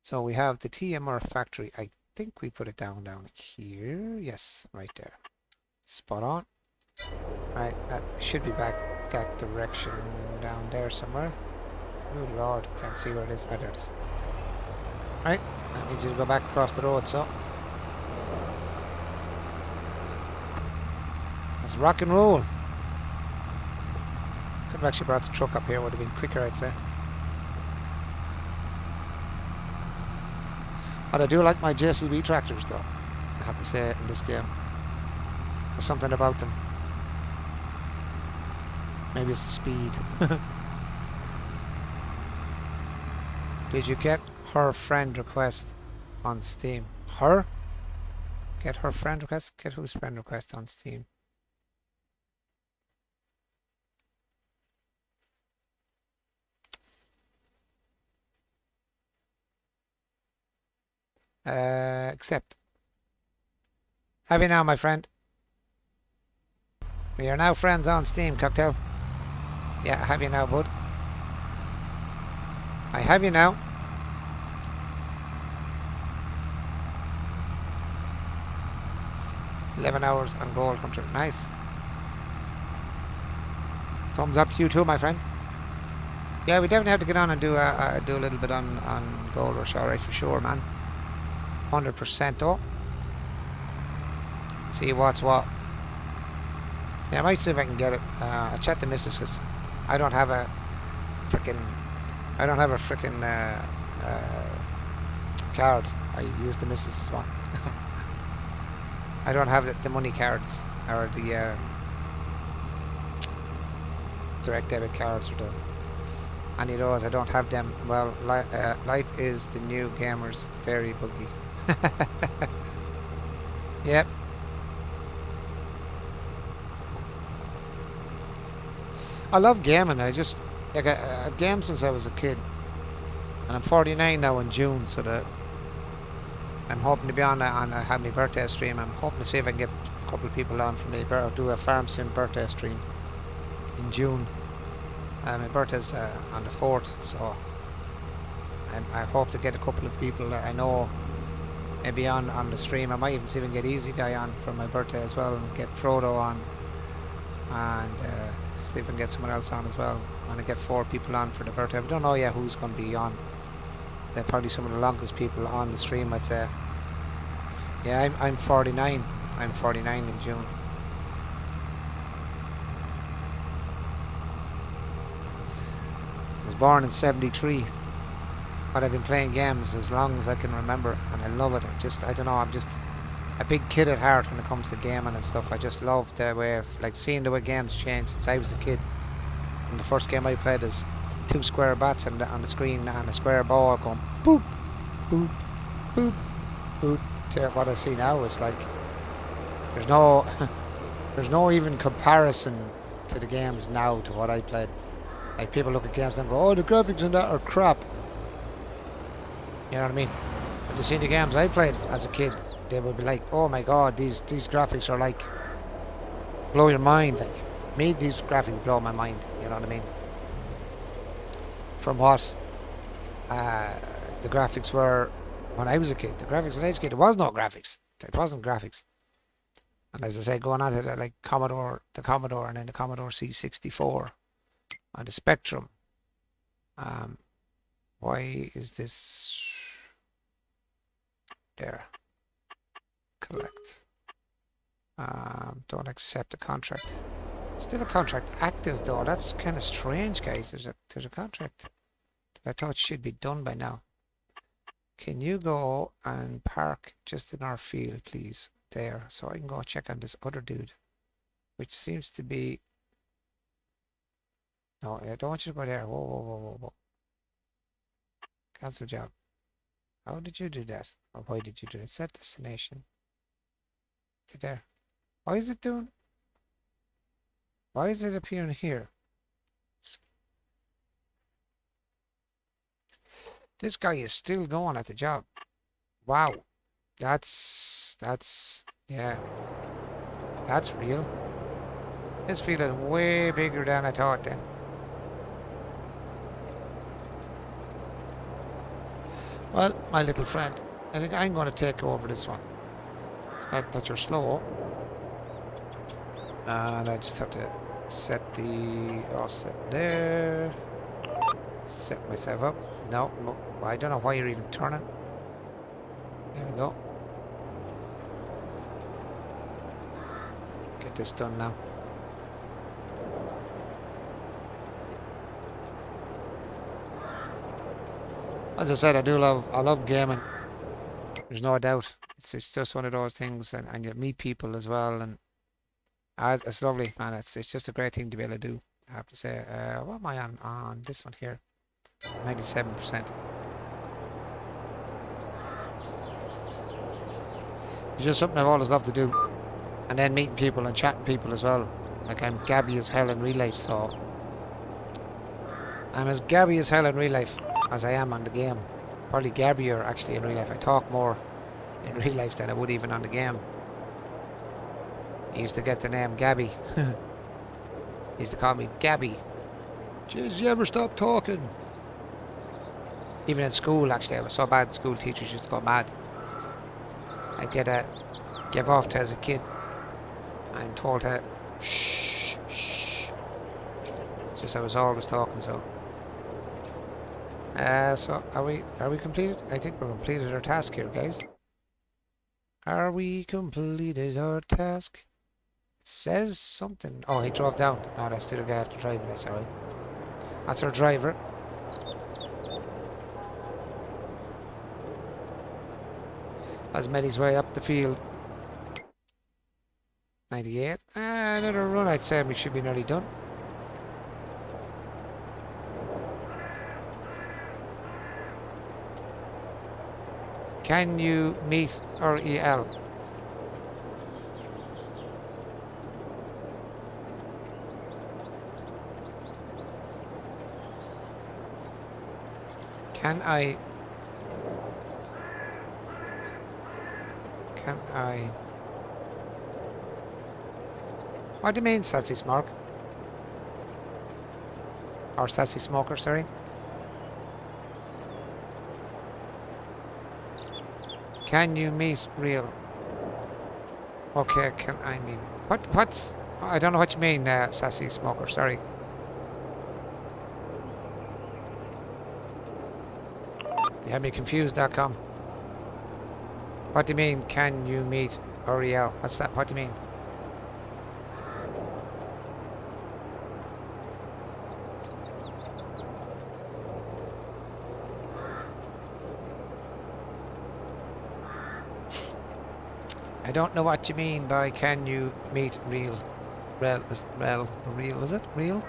So we have the TMR factory. I think we put it down here. Yes, right there. Spot on. Right, that should be back that direction down there somewhere. Oh Lord, can't see where it is. Oh, there it is. Right, that means you go back across the road, so. Let's rock and roll. Could have actually brought the truck up here, would have been quicker, I'd say. But I do like my JCB tractors, though. I have to say, in this game. There's something about them. Maybe it's the speed. Did you get her friend request on Steam? Her? Get her friend request? Get whose friend request on Steam? Accept. Have you now, my friend? We are now friends on Steam, Cocktail. Yeah, I have you now, bud. I have you now. $11 hours on Gold Hunter. Nice. Thumbs up to you too, my friend. Yeah, we definitely have to get on and do a little bit on Gold Rush, alright, for sure, man. 100% though. See what's what. Yeah, I might see if I can get it. I'll chat to Mrs. because I don't have a frickin' card. I use the Mrs. one. I don't have the money cards or the direct debit cards or any of those. I don't have them. Well, life is the new gamers very buggy. Yep. I love gaming. I've gamed since I was a kid, and I'm 49 now in June, so that I'm hoping to be on have my birthday stream. I'm hoping to see if I can get a couple of people on for me. Do a farm sim birthday stream in June. My birthday's on the 4th, so I hope to get a couple of people that I know maybe on the stream. I might even see if I can get Easy Guy on for my birthday as well, and get Frodo on, and see if I can get someone else on as well. I want to get 4 people on for the birthday. I don't know yet who's going to be on. They're probably some of the longest people on the stream, I'd say. Yeah, I'm 49. I'm 49 in June. I was born in 73. But I've been playing games as long as I can remember, and I love it. I don't know, I'm just a big kid at heart when it comes to gaming and stuff. I just love the way of, like, seeing the way games change since I was a kid. And the first game I played is 2 square bats on the screen and a square ball going boop, boop, boop, boop. To what I see now is like, there's no, there's no even comparison to the games now to what I played. Like, people look at games and go, oh, the graphics in that are crap. You know what I mean? But to see the games I played as a kid, they would be like, oh my god, these graphics are like, blow your mind. Like, me, these graphics blow my mind. You know what I mean? From what the graphics were when I was a kid. The graphics when I was a kid, there was no graphics. It wasn't graphics. And as I say, going on to the, like, the Commodore, and then the Commodore C64, and the Spectrum. Why is this there? Collect. Don't accept the contract. Still a contract active though. That's kind of strange, guys. There's a contract that I thought should be done by now. Can you go and park just in our field, please? There, so I can go check on this other dude, which seems to be. No, I don't want you to go there. Whoa, whoa, whoa, whoa, whoa. Cancel job. How did you do that? Or why did you do it? Set destination to there. Why is it doing? Why is it appearing here? This guy is still going at the job. Wow. That's yeah. That's real. This field is way bigger than I thought then. Well, my little friend, I think I'm going to take over this one. It's not that you're slow. And I just have to set the offset there. Set myself up. No, I don't know why you're even turning. There we go. Get this done now. As I said, I love gaming. There's no doubt. It's just one of those things, and you meet people as well, and it's lovely, man. It's just a great thing to be able to do, I have to say. What am I on this one here? 97%. It's just something I've always loved to do. And then meeting people and chatting people as well. Like, I'm gabby as hell in real life, so I'm as gabby as hell in real life as I am on the game. Probably gabbier actually in real life. I talk more in real life than I would even on the game. He used to get the name Gabby. He used to call me Gabby. Jeez, you ever stop talking? Even in school, actually, I was so bad. School teachers used to go mad. I'd give off to as a kid. I'm told to shh, shh. Just I was always talking, so. So are we completed? I think we're completed our task here, guys. Are we completed our task? It says something. Oh, he drove down. No, that's still the guy after driving. That's alright. That's our driver. Has made his way up the field. 98. Another run, I'd say we should be nearly done. Can you meet REL? Can I... What do you mean, sassy smoke? Or sassy smoker, sorry. Can you meet real? Okay, can I meet... What's... I don't know what you mean, sassy smoker, sorry. You had me confused.com. What do you mean, can you meet Ariel? What's that? What do you mean? I don't know what you mean by can you meet real. Real, is it? Real?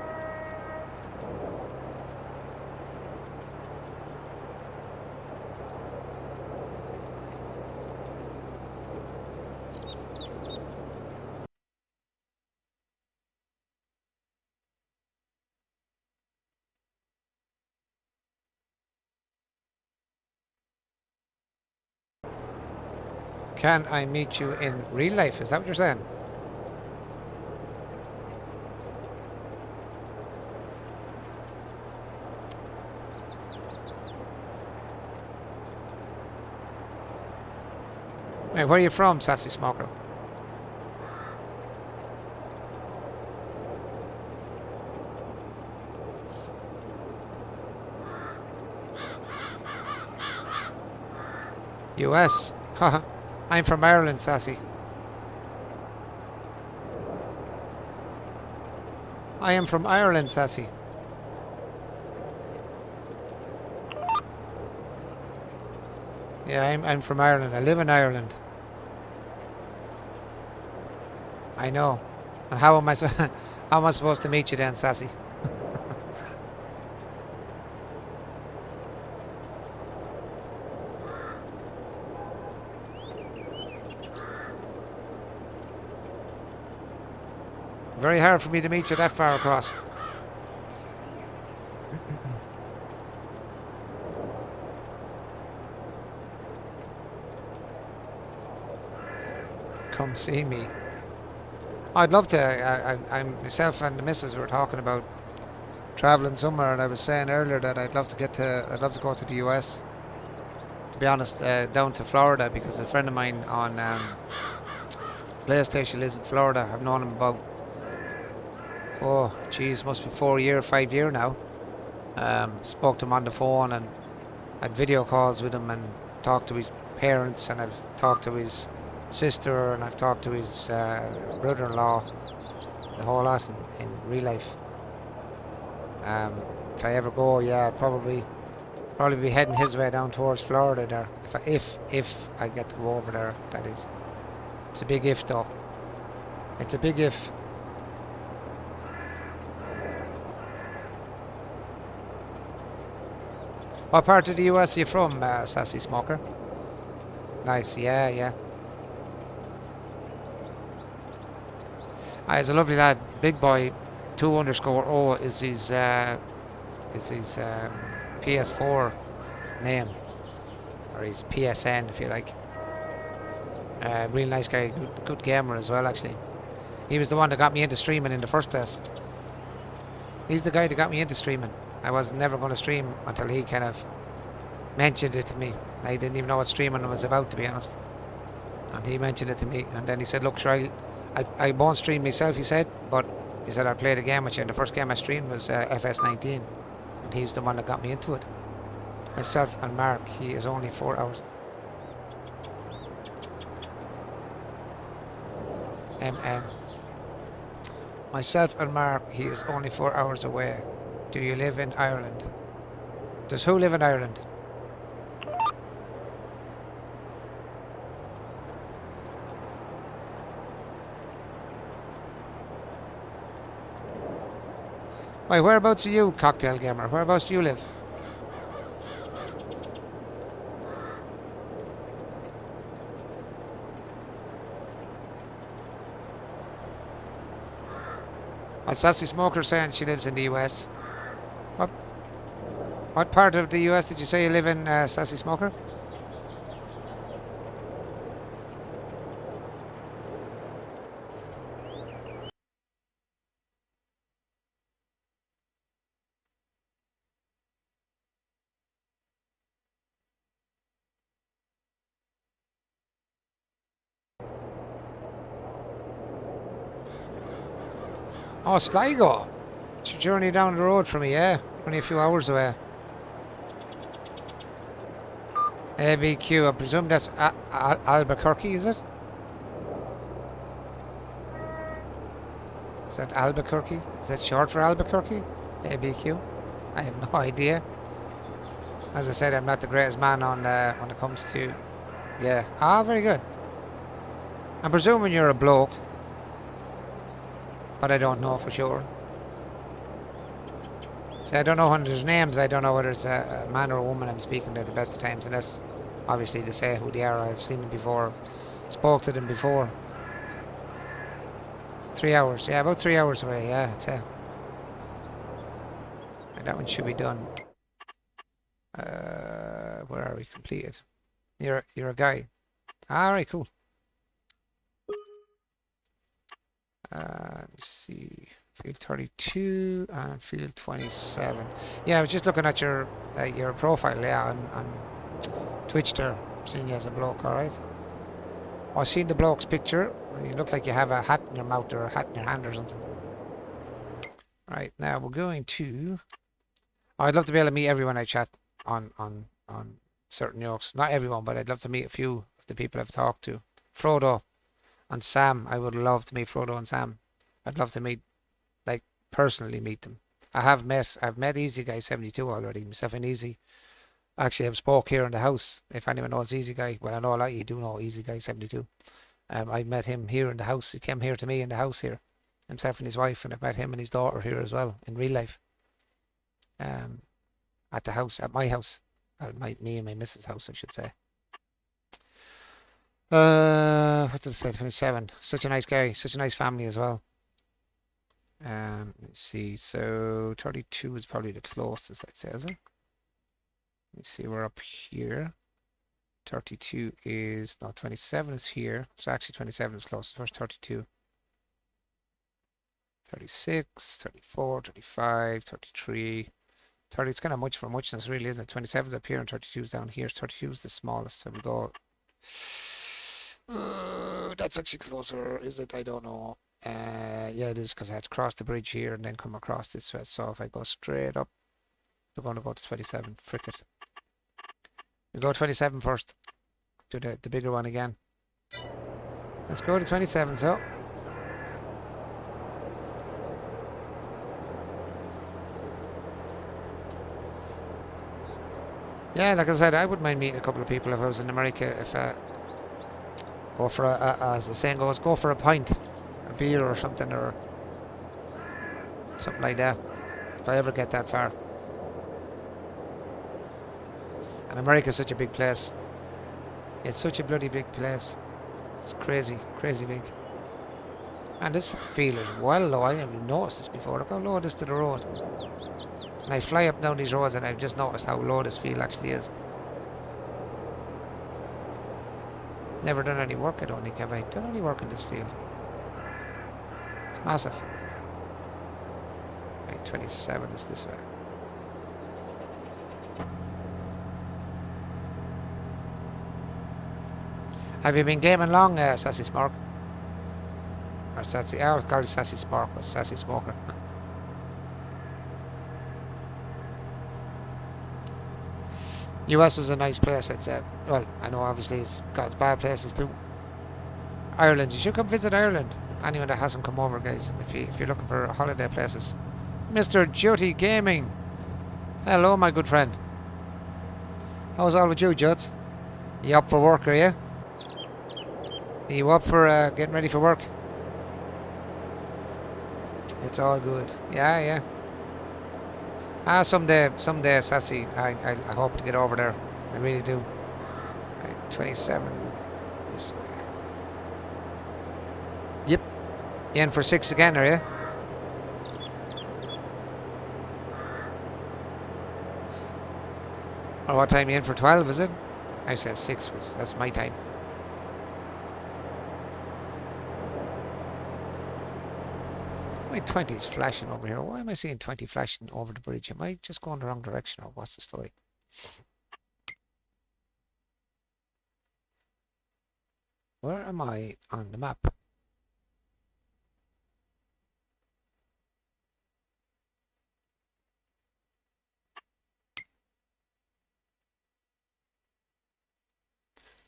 Can I meet you in real life? Is that what you're saying? Hey, where are you from, sassy smoker? US. Haha. I'm from Ireland, sassy. I am from Ireland, sassy. Yeah, I'm from Ireland. I live in Ireland. I know. And how am I how am I supposed to meet you then, sassy? Very hard for me to meet you that far across. Come see me. I'd love to. I'm myself and the missus were talking about traveling somewhere, and I was saying earlier that I'd love to go to the US. To be honest, down to Florida, because a friend of mine on PlayStation lives in Florida. I've known him about, oh geez, must be 5 years now. Spoke to him on the phone and had video calls with him and talked to his parents, and I've talked to his sister, and I've talked to his brother-in-law, the whole lot in real life. If I ever go, yeah, I'd probably be heading his way down towards Florida there. If I get to go over there, that is. It's a big if though. It's a big if. What part of the US are you from, sassy smoker? Nice, yeah. He's a lovely lad. Big boy, 2_O is his PS4 name, or his PSN if you like. Real nice guy, good gamer as well actually. He was the one that got me into streaming in the first place. He's the guy that got me into streaming. I was never going to stream until he kind of mentioned it to me. I didn't even know what streaming was about, to be honest. And he mentioned it to me, and then he said, look, sure, I won't stream myself, he said, but he said I'll play the game with you. And the first game I streamed was FS19, and he was the one that got me into it. Myself and Mark, he is only 4 hours. Myself and Mark, he is only 4 hours away. Do you live in Ireland? Does who live in Ireland? Wait, whereabouts are you, Cocktail Gamer? Whereabouts do you live? Well, Sassy Smoker saying she lives in the US. What? What part of the US did you say you live in, Sassy Smoker? Oh, Sligo. It's a journey down the road from me, yeah. Only a few hours away. ABQ, I presume that's Albuquerque, is it? Is that Albuquerque? Is that short for Albuquerque? ABQ? I have no idea. As I said, I'm not the greatest man on when it comes to... Yeah. Ah, very good. I'm presuming you're a bloke. But I don't know for sure. So I don't know when there's names. I don't know whether it's a man or a woman I'm speaking to at the best of times. Unless, obviously, to say who they are. I've seen them before. Spoke to them before. 3 hours. Yeah, about 3 hours away. Yeah, I'd say. And that one should be done. Where are we? Completed. You're a guy. Alright, cool. Let's see. Field 32 and field 27. Yeah, I was just looking at your profile, yeah, on Twitch there. Seeing you as a bloke, alright? I seen the bloke's picture. You look like you have a hat in your mouth or a hat in your hand or something. Right, now we're going to... Oh, I'd love to be able to meet everyone I chat on certain yokes. Not everyone, but I'd love to meet a few of the people I've talked to. Frodo and Sam. I would love to meet Frodo and Sam. I'd love to meet, like, personally meet them. I've met Easy Guy 72 already, myself and Easy. Actually, I've spoke here in the house. If anyone knows Easy Guy, well, I know a lot of you do know Easy Guy 72. I met him here in the house. He came here to me in the house here, himself and his wife, and I've met him and his daughter here as well in real life. At the house, at my house, me and my missus' house, I should say. What did I say? 27. Such a nice guy, such a nice family as well. Let's see. So 32 is probably the closest, I'd say, is it? Let's see. We're up here. 32 is, no, 27 is here. So actually 27 is closest. First 32. 36, 34, 35, 33. 30, it's kind of much for muchness, really, isn't it? 27's up here and 32's down here. 32 is the smallest, so we go... that's actually closer, is it? I don't know. Yeah, it is, because I had to cross the bridge here and then come across this way. So if I go straight up, we're going to go to 27. Frick it. We go 27 first. Do the bigger one again. Let's go to 27, so... Yeah, like I said, I wouldn't mind meeting a couple of people if I was in America. If go for as the saying goes, go for a pint, a beer or something, or something like that. If I ever get that far. And America's such a big place. It's such a bloody big place. It's crazy, crazy big. And this field is well low. I haven't noticed this before. Look how low it is to the road. And I fly up down these roads and I've just noticed how low this field actually is. Never done any work, I don't think. Have I done any work in this field? It's massive. Right, 27 is this way. Have you been gaming long, Sassy Smoke? Or Sassy... I would call it Sassy Smoke, but Sassy Smoker. US is a nice place, I'd say. Well, I know obviously it's got its bad places too. Ireland, you should come visit Ireland. Anyone that hasn't come over, guys, if you're looking for holiday places. Mr. Jyoti Gaming. Hello, my good friend. How's all with you, Juts? You up for work, are you? Are you up for getting ready for work? It's all good. Yeah, yeah. Someday, Sassy, I hope to get over there. I really do. Right, 27 this way. Yep. You in for 6 again, are you? Or what time you in for 12, is it? I said 6, that's my time. My 20's flashing over here. Why am I seeing 20 flashing over the bridge? Am I just going the wrong direction, or what's the story? Where am I on the map?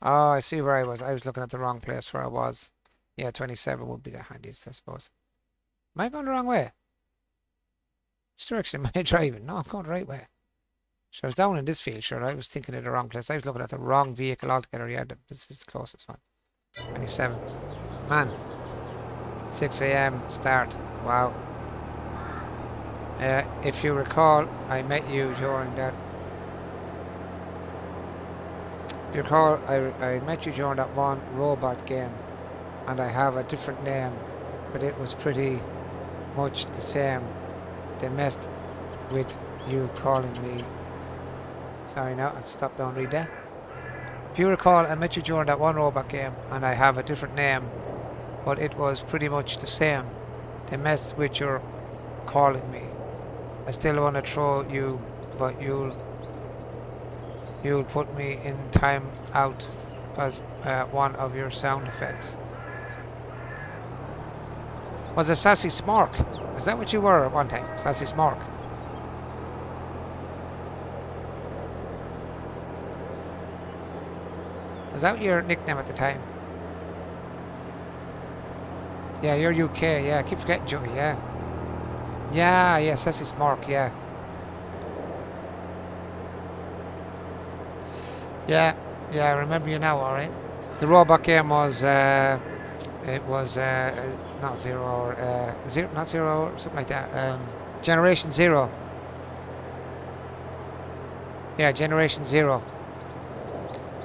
Oh, I see where I was. I was looking at the wrong place where I was. Yeah, 27 would be the handiest, I suppose. Am I going the wrong way? Which direction am I driving? No, I'm going the right way. So I was down in this field, sure. I was thinking of the wrong place. I was looking at the wrong vehicle altogether. Yeah, this is the closest one. 27. Man. 6 a.m. start. Wow. If you recall, I met you during that. If you recall, I met you during that one robot game, and I have a different name, but it was pretty much the same. They messed with you calling me. Sorry, now I'll stop down and read that. If you recall, I met you during that one robot game, and I have a different name, but it was pretty much the same. They messed with your calling me. I still want to throw you, but you'll put me in time out because one of your sound effects was a sassy smark. Is that what you were at one time? Sassy smark. Was that your nickname at the time? Yeah, you're UK. Yeah, I keep forgetting Joey. Yeah. Yeah, sassy smark. Yeah. Yeah, I remember you now, alright. The robot game was, it was, not Zero, or, not Zero, or something like that. Generation Zero. Yeah, Generation Zero.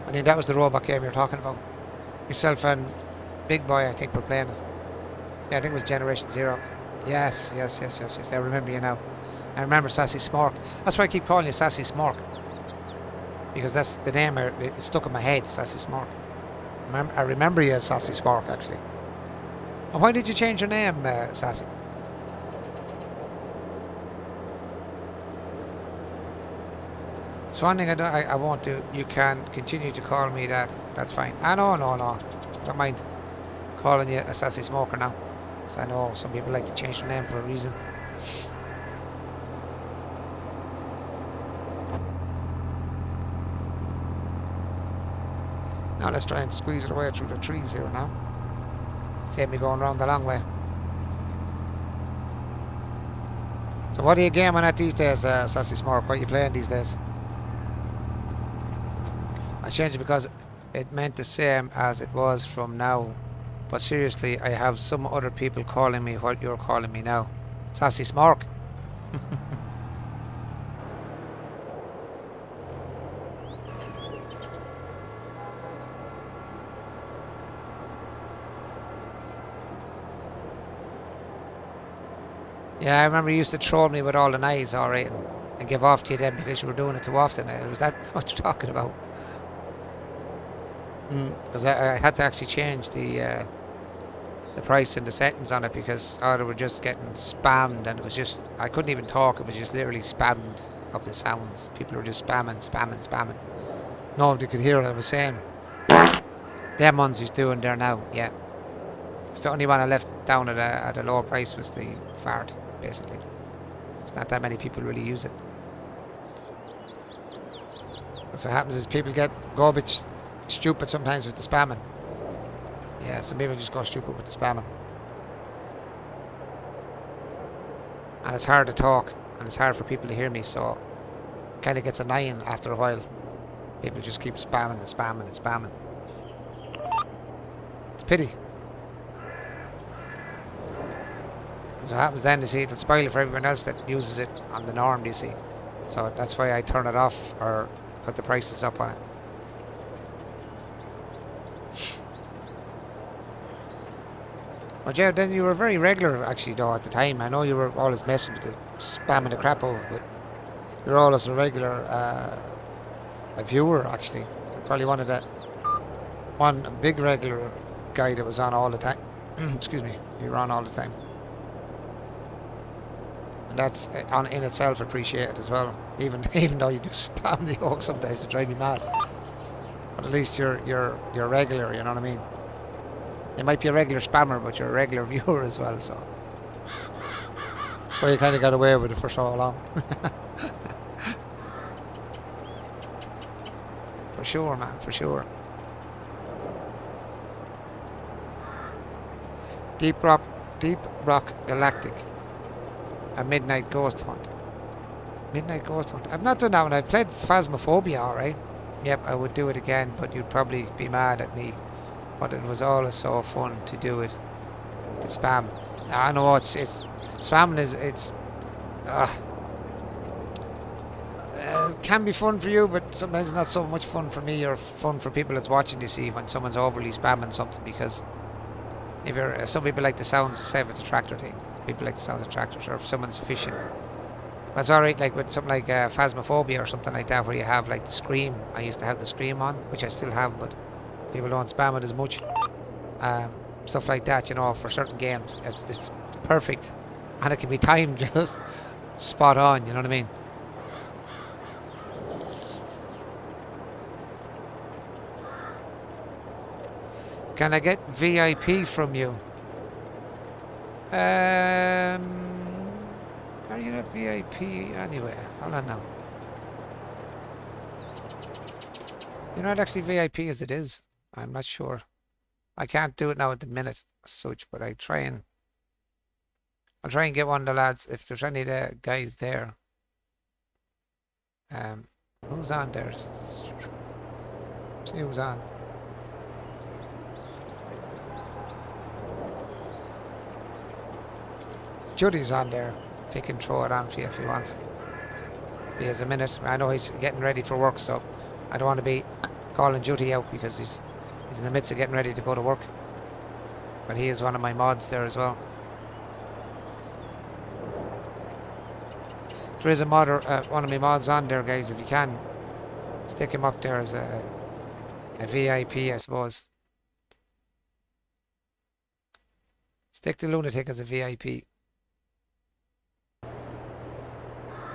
I think that was the robot game you're talking about. Yourself and Big Boy, I think, were playing it. Yeah, I think it was Generation Zero. Yes. I remember you now. I remember Sassy Smark. That's why I keep calling you Sassy Smark. Because that's the name it's stuck in my head, Sassy Smark. I remember you as Sassy Smark, actually. And why did you change your name, Sassy? It's one thing I won't do. You can continue to call me that. That's fine. No. Don't mind calling you a Sassy Smoker now. Because I know some people like to change their name for a reason. Now let's try and squeeze it away through the trees here now. Save me going around the long way. So what are you gaming at these days, Sassy Smoke? What are you playing these days? I changed it because it meant the same as it was from now. But seriously, I have some other people calling me what you're calling me now. Sassy Smoke. Yeah, I remember you used to troll me with all the knives, alright, and give off to you then because you were doing it too often. Was that what you're talking about? Because I had to actually change the price and the settings on it because they were just getting spammed, and it was just, I couldn't even talk. It was just literally spammed of the sounds. People were just spamming. Nobody could hear what I was saying. Them ones he's doing there now, yeah. It's the only one I left down at a lower price was the fart, basically. It's not that many people really use it. That's what happens is people go a bit stupid sometimes with the spamming. Yeah, some people just go stupid with the spamming. And it's hard to talk, and it's hard for people to hear me, so it kind of gets annoying after a while. People just keep spamming. It's a pity. So what happens then, you see, it'll spoil it for everyone else that uses it on the norm, you see. So that's why I turn it off or put the prices up on it. Well, Jared, then you were very regular, actually, though, at the time. I know you were always messing with the spamming the crap over, but you're always a regular a viewer actually. Probably one big regular guy that was on all the time. Excuse me, you were on all the time. And that's in itself appreciated as well. Even though you do spam the yoke sometimes to drive me mad. But at least you're regular, you know what I mean? You might be a regular spammer, but you're a regular viewer as well, so that's why you kind of got away with it for so long. For sure, man, for sure. Deep Rock Galactic. A Midnight Ghost Hunt. Midnight Ghost Hunt. I've not done that one. I've played Phasmophobia, alright. Yep, I would do it again, but you'd probably be mad at me. But it was always so fun to do it. To spam. I know it's spamming is it can be fun for you, but sometimes it's not so much fun for me or fun for people that's watching. You see, when someone's overly spamming something, because if you're some people like the sounds. Say if it's a tractor thing, people like the sounds of tractors, or if someone's fishing. That's alright, like with something like Phasmophobia or something like that, where you have like the scream. I used to have the scream on, which I still have, but people don't spam it as much. Stuff like that, you know, for certain games. It's perfect. And it can be timed just spot on, you know what I mean? Can I get VIP from you? Are you not VIP anyway? Hold on now. You're not actually VIP as it is. I'm not sure. I can't do it now at the minute as such, but I'll try and get one of the lads if there's any guys there. Who's on there? See who's on. Judy's on there. If he can throw it on for you if he wants. He has a minute. I know he's getting ready for work, so I don't want to be calling Judy out because he's in the midst of getting ready to go to work. But he is one of my mods there as well. There is a mod, one of my mods on there, guys. If you can, stick him up there as a VIP, I suppose. Stick the Lunatic as a VIP.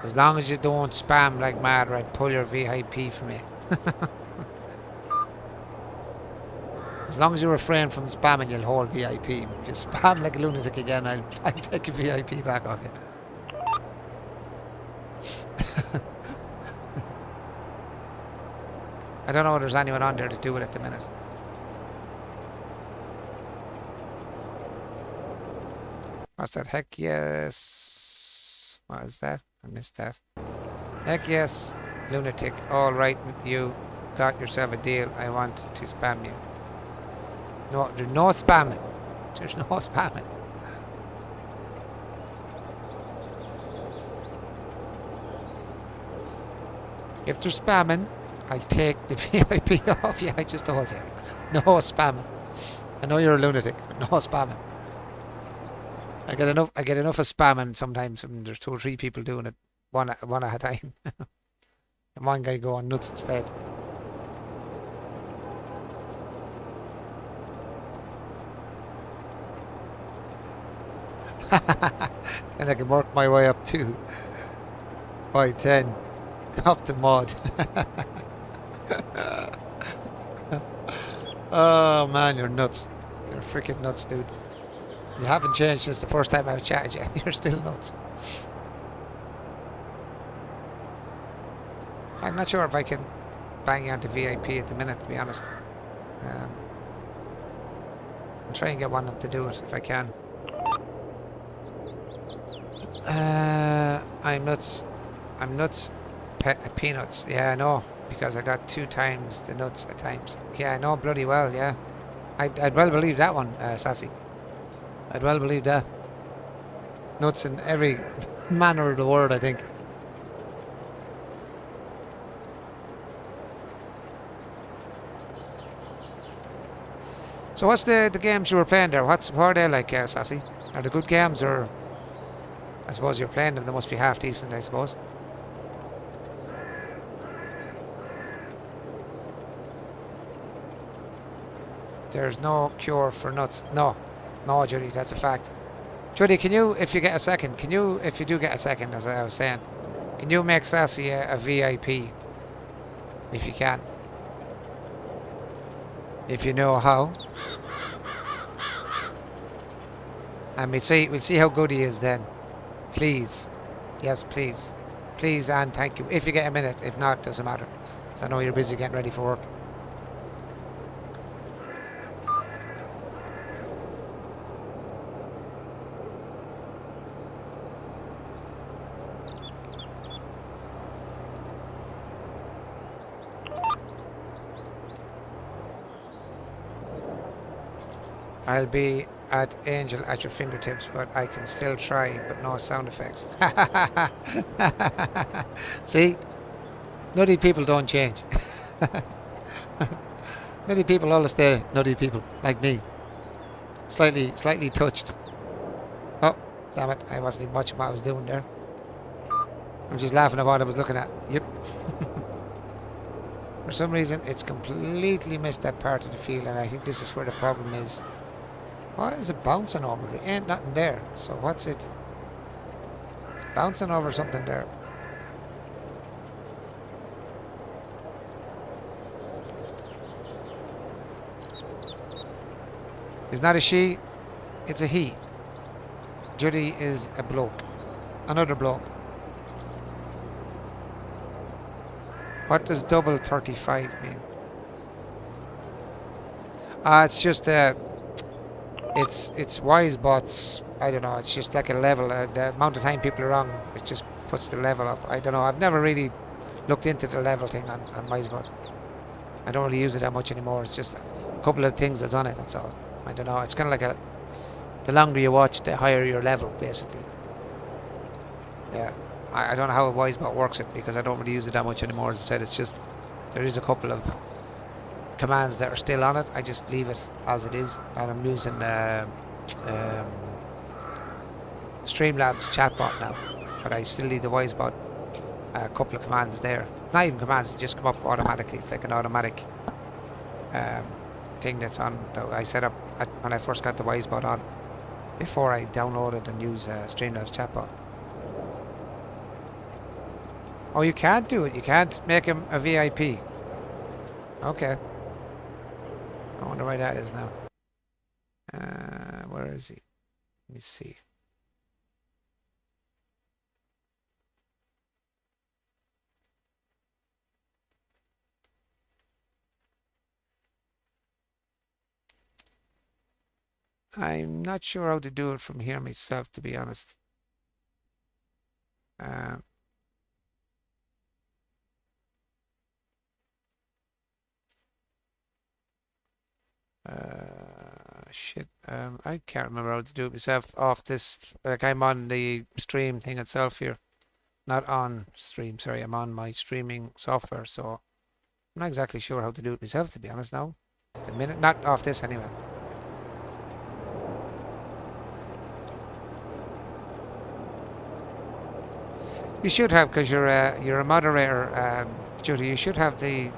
As long as you don't spam like mad, right? Pull your VIP from me. As long as you refrain from spamming, you'll hold VIP. If you spam like a lunatic again, I'll take your VIP back off you. I don't know if there's anyone on there to do it at the minute. What's that? Heck yes. What is that? I missed that. Heck yes, Lunatic. All right with you. Got yourself a deal. I want to spam you. No, there's no spamming. There's no spamming. If they're spamming, I'll take the VIP off you. I just told you. No spamming. I know you're a lunatic, but no spamming. I get enough of spamming sometimes when there's 2 or 3 people doing it one at a time. And one guy going nuts instead. And I can work my way up to by 10 up to mod. Oh man, you're nuts. You're freaking nuts, dude. You haven't changed since the first time I've chatted you. You're still nuts. I'm not sure if I can bang you onto VIP at the minute, to be honest. I'll try and get one of them to do it if I can. I'm nuts. Peanuts. Yeah, I know. Because I got 2 times the nuts at times. Yeah, I know bloody well, yeah. I'd well believe that one, Sassy. I'd well believe that. Nuts in every manner of the word, I think. So what's the games you were playing there? What are they like, Sassy? Are they good games, or I suppose you're playing them, they must be half decent, I suppose. There's no cure for nuts. No. No, Judy, that's a fact. Judy, can you, if you get a second, if you do get a second, as I was saying, can you make Sassy a VIP? If you can. If you know how. And we'll see how good he is then. Please. Yes, please. Please and thank you. If you get a minute. If not, doesn't matter. Because I know you're busy getting ready for work. I'll be at Angel at your fingertips, but I can still try, but no sound effects. See? Nutty people don't change. Nutty people always stay nutty people, like me. Slightly touched. Oh, damn it. I wasn't even watching what I was doing there. I'm just laughing at what I was looking at. Yep. For some reason, it's completely missed that part of the field, and I think this is where the problem is. Why is it bouncing over? There ain't nothing there. So what's it? It's bouncing over something there. It's not a she, it's a he. Judy is a bloke. Another bloke. What does double 35 mean? It's just it's wise bots. I don't know. It's just like a level. The amount of time people are wrong, it just puts the level up. I don't know. I've never really looked into the level thing on WiseBot. I don't really use it that much anymore. It's just a couple of things that's on it. That's all. I don't know. It's kind of like the longer you watch, the higher your level, basically. Yeah. I don't know how WiseBot works it because I don't really use it that much anymore. As I said, it's just there is a couple of commands that are still on it. I just leave it as it is, and I'm using Streamlabs chatbot now, but I still leave the WiseBot a couple of commands there. It's not even commands; they just come up automatically. It's like an automatic thing that's on. That I set up when I first got the WiseBot on before I downloaded and used Streamlabs chatbot. Oh, you can't do it. You can't make him a VIP. Okay. I wonder why that is now. Where is he? Let me see. I'm not sure how to do it from here myself, to be honest. Shit. I can't remember how to do it myself off this. Like I'm on the stream thing itself here, not on stream. Sorry, I'm on my streaming software, so I'm not exactly sure how to do it myself, to be honest. Now, the minute, not off this anyway. You should have, because you're a moderator, Judy. You should have the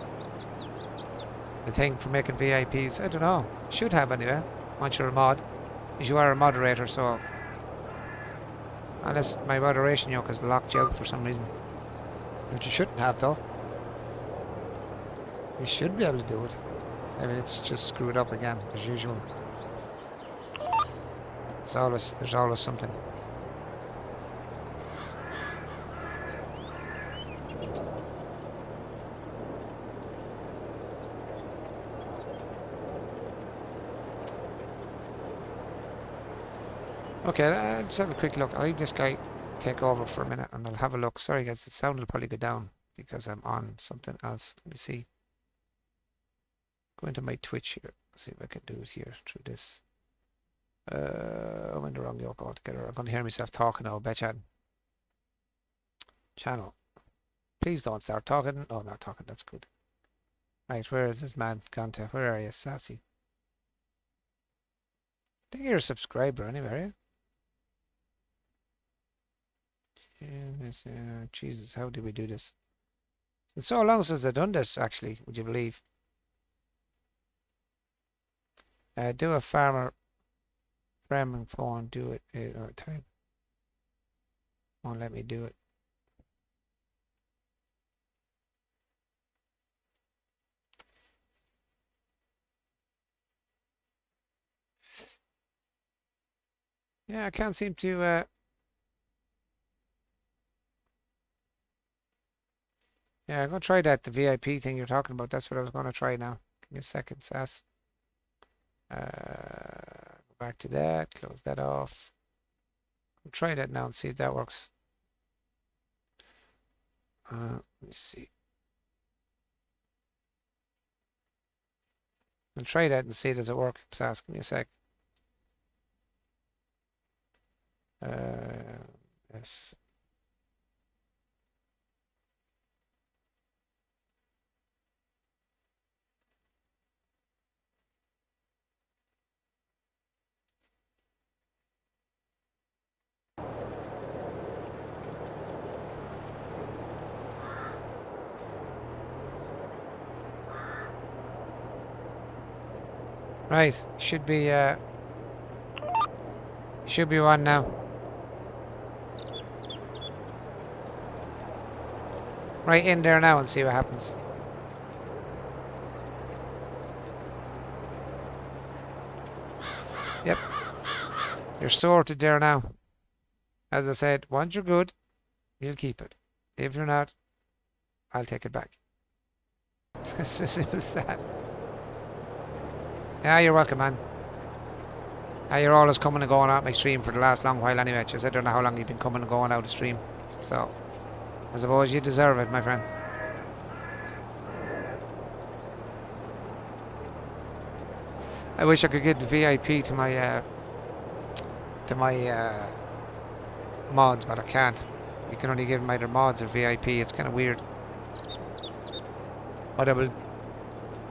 thing for making VIPs. I don't know. Should have anyway. Once you're a mod, because you are a moderator. So unless my moderation yoke has locked you out for some reason, which you shouldn't have though. You should be able to do it. Maybe it's just screwed up again as usual. There's always something. Okay, let's have a quick look. I'll leave this guy take over for a minute and I'll have a look. Sorry guys, the sound will probably go down because I'm on something else. Let me see. Go into my Twitch here. See if I can do it here through this. I'm in the wrong yoke altogether. I'm going to hear myself talking now. Betcha. Channel. Please don't start talking. Oh, not talking. That's good. Right, where is this man gone to? Where are you, Sassy? I think you're a subscriber anyway, are you? Jesus, how did we do this? It's so long since I've done this, actually, would you believe? Do a farming phone. Do it or type. Won't let me do it. Yeah, I can't seem to. Yeah, I'm gonna try that. The VIP thing you're talking about. That's what I was gonna try now. Give me a second, Sass. Go back to that. Close that off. I'll try that now and see if that works. Let me see. I'll try that and see does it work. Sass, give me a sec. Yes. Right, should be one now. Right in there now and see what happens. Yep. You're sorted there now. As I said, once you're good, you'll keep it. If you're not, I'll take it back. It's as simple as that. Yeah, you're welcome, man. You're always coming and going out my stream for the last long while anyway. Just I don't know how long you've been coming and going out the stream. So, I suppose you deserve it, my friend. I wish I could give the VIP to my mods, but I can't. You can only give them either mods or VIP. It's kind of weird. But it will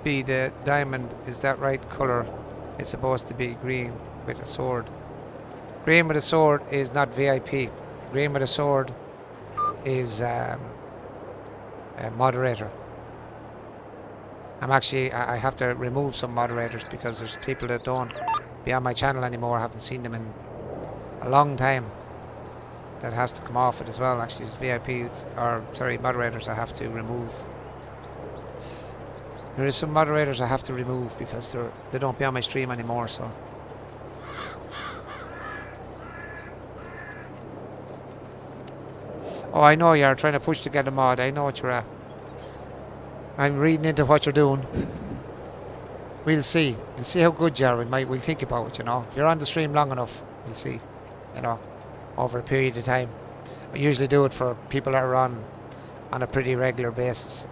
be the diamond is that right color. It's supposed to be green with a sword. Green with a sword is not VIP. Green with a sword is a moderator. I have to remove some moderators because there's people that don't be on my channel anymore. I haven't seen them in a long time. That has to come off it as well. Actually, it's VIPs, or sorry, moderators I have to remove. There is some moderators I have to remove because they don't be on my stream anymore, so. Oh, I know you're trying to push to get a mod. I know what you're at. I'm reading into what you're doing. We'll see. We'll see how good you are. We'll think about it, you know. If you're on the stream long enough, we'll see, you know, over a period of time. I usually do it for people that are on a pretty regular basis.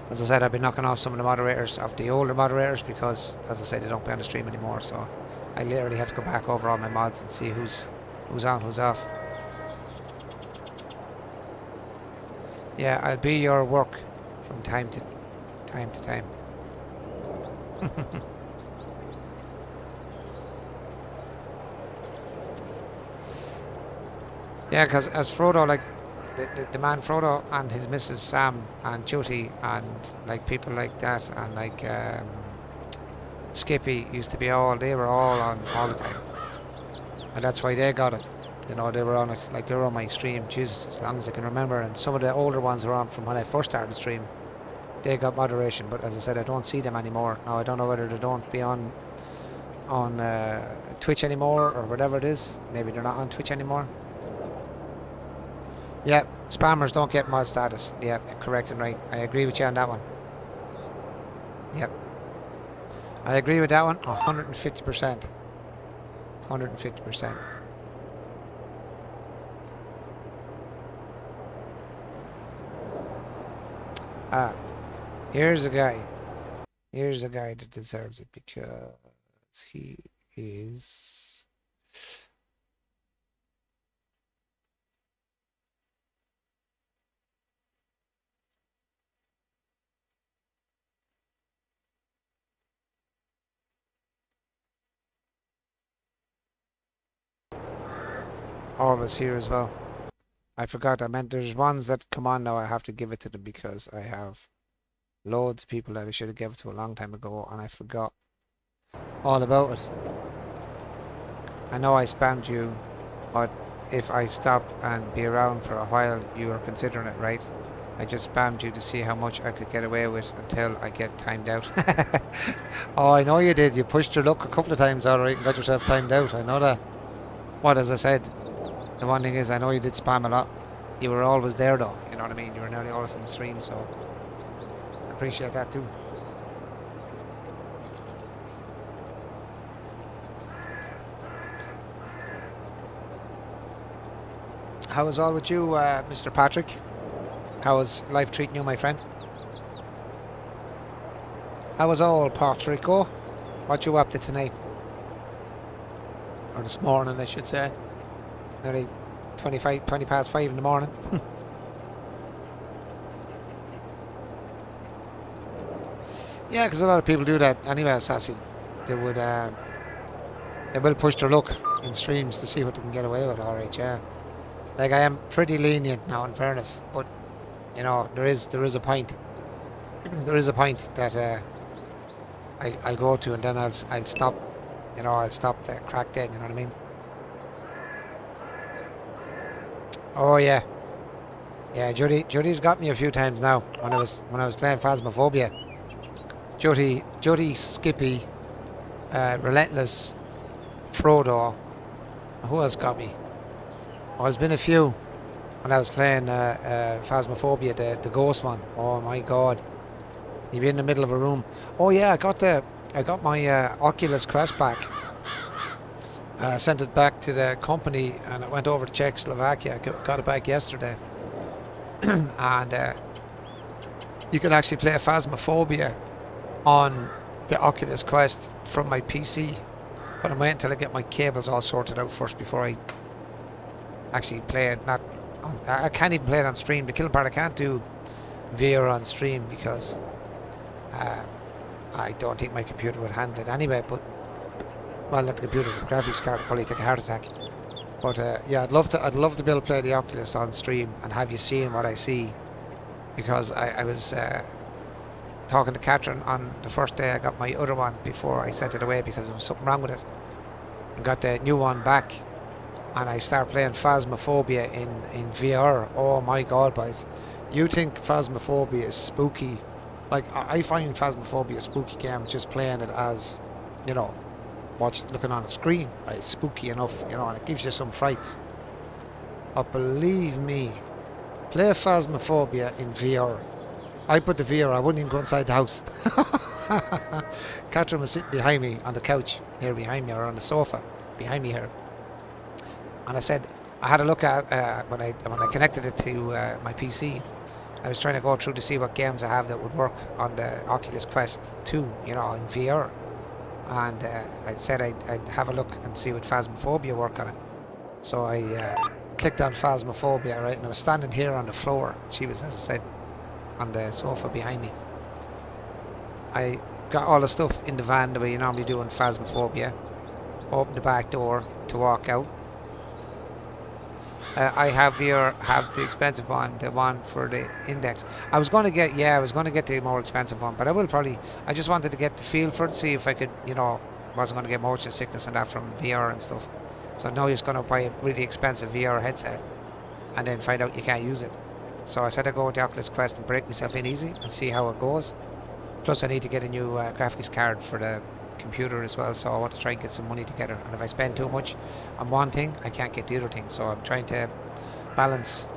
As I said, I've been knocking off some of the moderators, of the older moderators, because, as I said, they don't be on the stream anymore, so I literally have to go back over all my mods and see who's on, who's off. Yeah, I'll be your work from time to time. Yeah, because as Frodo, like, the man Frodo and his missus Sam and Judy and like people like that and like Skippy used to be they were all on all the time, and that's why they got it. You know, they were on it, like they were on my stream, Jesus, as long as I can remember. And some of the older ones were on from when I first started the stream. They got moderation, but as I said, I don't see them anymore. Now I don't know whether they don't be on Twitch anymore or whatever it is. Maybe they're not on Twitch anymore. Yeah, spammers don't get mod status. Yeah, correct and right. I agree with you on that one. Yep. I agree with that one 150%. 150%. Here's a guy. Here's a guy that deserves it because he is... always here as well. I forgot, I meant there's ones that come on now, I have to give it to them because I have loads of people that I should have given it to a long time ago and I forgot all about it. I know I spammed you, but if I stopped and be around for a while, you were considering it, right? I just spammed you to see how much I could get away with until I get timed out. Oh, I know you did. You pushed your luck a couple of times alright and got yourself timed out. I know that. What, as I said, the one thing is I know you did spam a lot. You were always there though, you know what I mean? You were nearly always in the stream, so I appreciate that too. How is all with you, Mr. Patrick? How is life treating you, my friend? How is all, Patrico? What you up to tonight? Or this morning, I should say. Nearly 20 past 5 in the morning. Yeah, because a lot of people do that anyway, Sassy. They would, they will push their luck in streams to see what they can get away with, alright, yeah. Like, I am pretty lenient now, in fairness, but, you know, there is a point. There is a point that I'll go to, and then I'll stop, you know, I'll stop the crack then, you know what I mean? Oh yeah, yeah. Judy's got me a few times now when I was playing Phasmophobia. Judy, Skippy, Relentless, Frodo. Who else got me? Oh, there's been a few when I was playing Phasmophobia, the ghost one. Oh my god, you'd be in the middle of a room. Oh yeah, I got my Oculus Quest back. Sent it back to the company and it went over to Czechoslovakia. I got it back yesterday. And you can actually play Phasmophobia on the Oculus Quest from my PC. But I'm waiting until I get my cables all sorted out first before I actually play it. I can't even play it on stream. The killing part, I can't do VR on stream because I don't think my computer would handle it anyway. But well, not the computer, the graphics card would probably take a heart attack. But yeah, I'd love to be able to play the Oculus on stream and have you seeing what I see, because I was talking to Catherine on the first day I got my other one before I sent it away because there was something wrong with it. I got the new one back and I started playing Phasmophobia in VR. Oh my god, boys. You think Phasmophobia is spooky? Like, I find Phasmophobia a spooky game just playing it as, you know, looking on a screen. Right? It's spooky enough, you know, and it gives you some frights. But believe me, play Phasmophobia in VR. I put the VR, I wouldn't even go inside the house. Catherine was sitting behind me on the couch here behind me, or on the sofa behind me here. And I said, I had a look at when I connected it to my PC. I was trying to go through to see what games I have that would work on the Oculus Quest 2, you know, in VR. And I said I'd have a look and see what Phasmophobia work on it. So I clicked on Phasmophobia, right, and I was standing here on the floor. She was, as I said, on the sofa behind me. I got all the stuff in the van the way you normally do in Phasmophobia. Opened the back door to walk out. I have the expensive one, the one for the index. I was going to get the more expensive one, but I just wanted to get the feel for it, see if I could, you know, wasn't going to get motion sickness and that from VR and stuff. So now you're going to buy a really expensive VR headset and then find out you can't use it. So I said I'd go with the Oculus Quest and break myself in easy and see how it goes. Plus I need to get a new graphics card for the computer as well, so I want to try and get some money together, and if I spend too much on one thing I can't get the other thing, so I'm trying to balance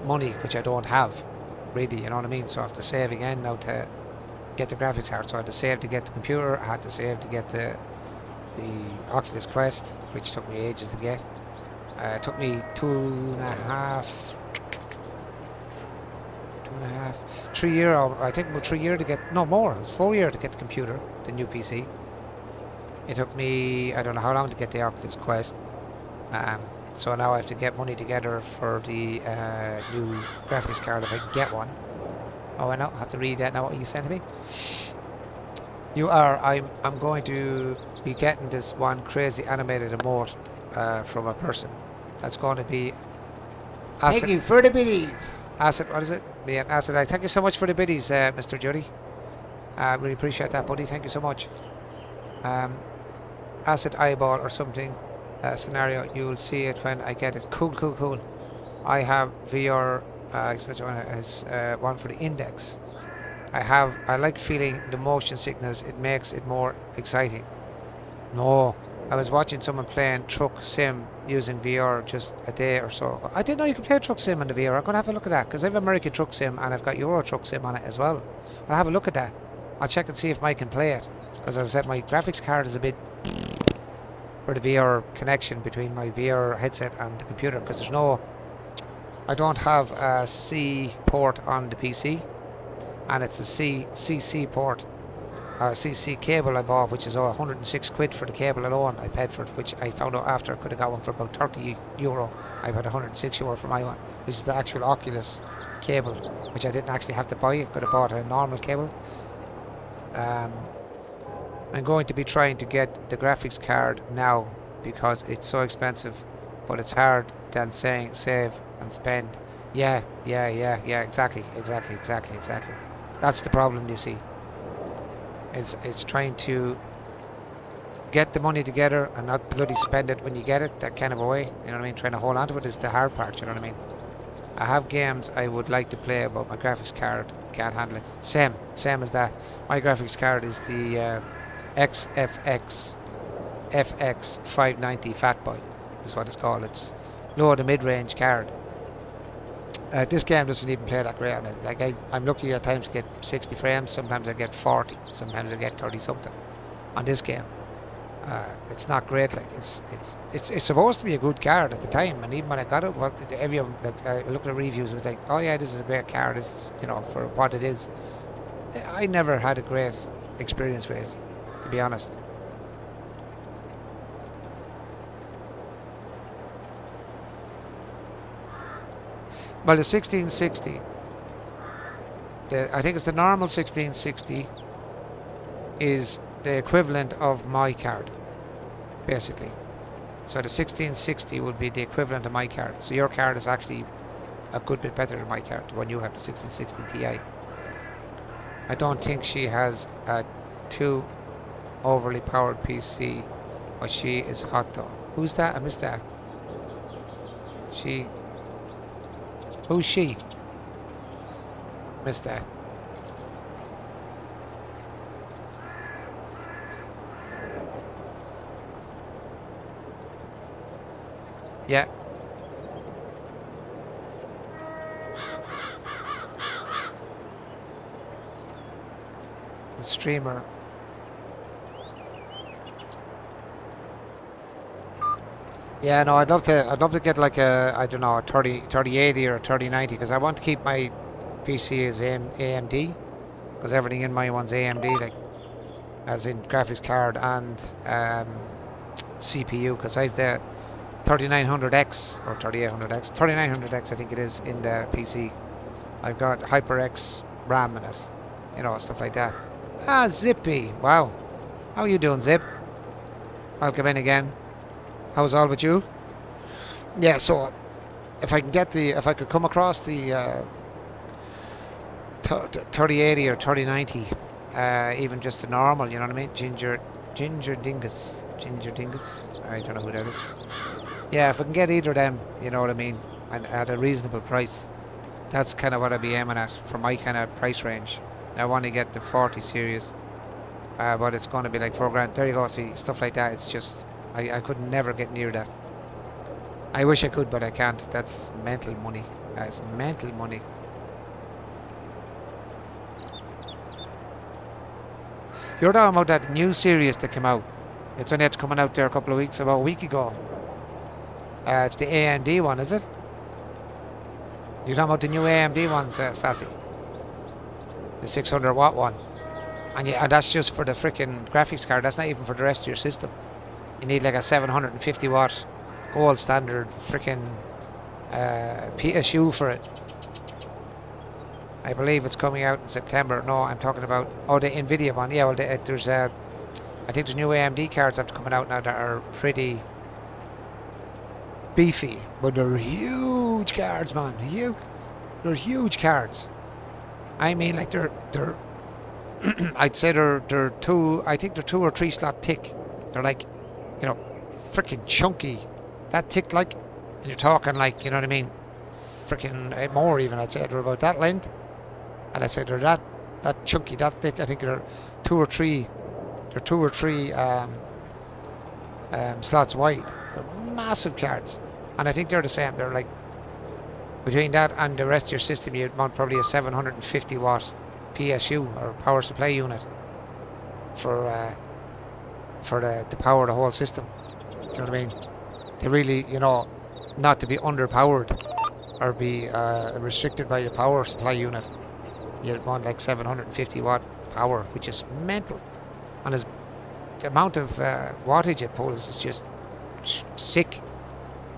money which I don't have really, you know what I mean. So I have to save again now to get the graphics card. So I had to save to get the computer, I had to save to get the Oculus Quest, which took me ages to get. It took me 3 years, I think about 3 years to get, no more, it was 4 years to get the computer, the new PC. It took me, I don't know how long to get the Oculus Quest. So now I have to get money together for the new graphics card if I can get one. Oh, I know, I have to read that now, what you sent me. I'm going to be getting this one crazy animated emote from a person. That's going to be Acid. Thank you for the biddies. Acid, what is it? Yeah, Acid. I thank you so much for the biddies, Mr. Judy. I really appreciate that, buddy. Thank you so much. acid eyeball or something scenario. You will see it when I get it. Cool, cool, cool. I have VR as one for the index. I like feeling the motion sickness. It makes it more exciting. No, I was watching someone playing Truck Sim using VR just a day or so ago. I didn't know you could play Truck Sim on the VR. I'm going to have a look at that because I have American Truck Sim and I've got Euro Truck Sim on it as well. I'll have a look at that. I'll check and see if Mike can play it because as I said, my graphics card is a bit for the VR connection between my VR headset and the computer because I don't have a C port on the PC and it's a CC port. CC cable I bought, which is 106 quid for the cable alone. I paid for it, which I found out after I could have got one for about 30 euro. I paid 106 euro for my one, which is the actual Oculus cable, which I didn't actually have to buy. I could have bought a normal cable. I'm going to be trying to get the graphics card now because it's so expensive, but it's hard than saying save and spend. Yeah, exactly. That's the problem, you see. It's trying to get the money together and not bloody spend it when you get it, that kind of a way. You know what I mean? Trying to hold on to it is the hard part, you know what I mean? I have games I would like to play, but my graphics card can't handle it. Same as that. My graphics card is the XFX FX 590 Fatboy, is what it's called. It's low to mid-range card. This game doesn't even play that great on it. Like I'm lucky at times to get 60 frames. Sometimes I get 40. Sometimes I get 30 something on this game. It's not great. Like it's supposed to be a good card at the time, and even when I got it, everyone I looked at the reviews, it was like, oh yeah, this is a great card. This is, for what it is. I never had a great experience with it, to be honest. Well, the 1660, I think it's the normal 1660 is the equivalent of my card, basically. So the 1660 would be the equivalent of my card. So your card is actually a good bit better than my card, the one you have, the 1660 Ti. I don't think she has a too overly powered PC, but she is hot though. Who's that? I missed that. Who's she? Missed that. Yeah. The streamer. Yeah, no, I'd love to get like a, I don't know, a 3080 or a 3090 because I want to keep my PC as AMD because everything in my one's AMD, like as in graphics card and CPU, because I have the 3900X or 3800X, 3900X I think it is in the PC. I've got HyperX RAM in it, stuff like that. Ah, Zippy, wow. How are you doing, Zip? Welcome in again. How's all with you? Yeah, so if I could come across the 3080 or 3090, even just the normal, you know what I mean? Ginger Dingus. I don't know who that is. Yeah, if I can get either of them, you know what I mean, and at a reasonable price, that's kind of what I'd be aiming at for my kind of price range. I want to get the 40 series, but it's going to be like $4,000. There you go. See, stuff like that. It's just I could never get near that. I wish I could, but I can't. That's mental money. That's mental money. You're talking about that new series that came out. It's only coming out there about a week ago. It's the AMD one, is it? You're talking about the new AMD ones, Sassy? The 600 watt one. And that's just for the freaking graphics card. That's not even for the rest of your system. You need like a 750 watt gold standard freaking PSU for it. I believe it's coming out in September. No, I'm talking about the Nvidia one. Yeah, well, I think there's new AMD cards that are coming out now that are pretty beefy, but they're huge cards, man. They're huge cards. I mean, like they're I'd say they're two. I think they're 2 or 3 slot thick. They're like, freaking chunky. That thick, like, and you're talking like, you know what I mean? Freaking more even. I'd say they're about that length, and I'd say they're that chunky, that thick. I think they're 2 or 3. They're 2 or 3 slots wide. They're massive cards, and I think they're the same. They're like between that and the rest of your system, you'd want probably a 750 watt PSU or power supply unit for the power of the whole system. Do you know what I mean? To really, not to be underpowered or be restricted by your power supply unit. You'd want like 750 watt power, which is mental. And the amount of wattage it pulls is just sick.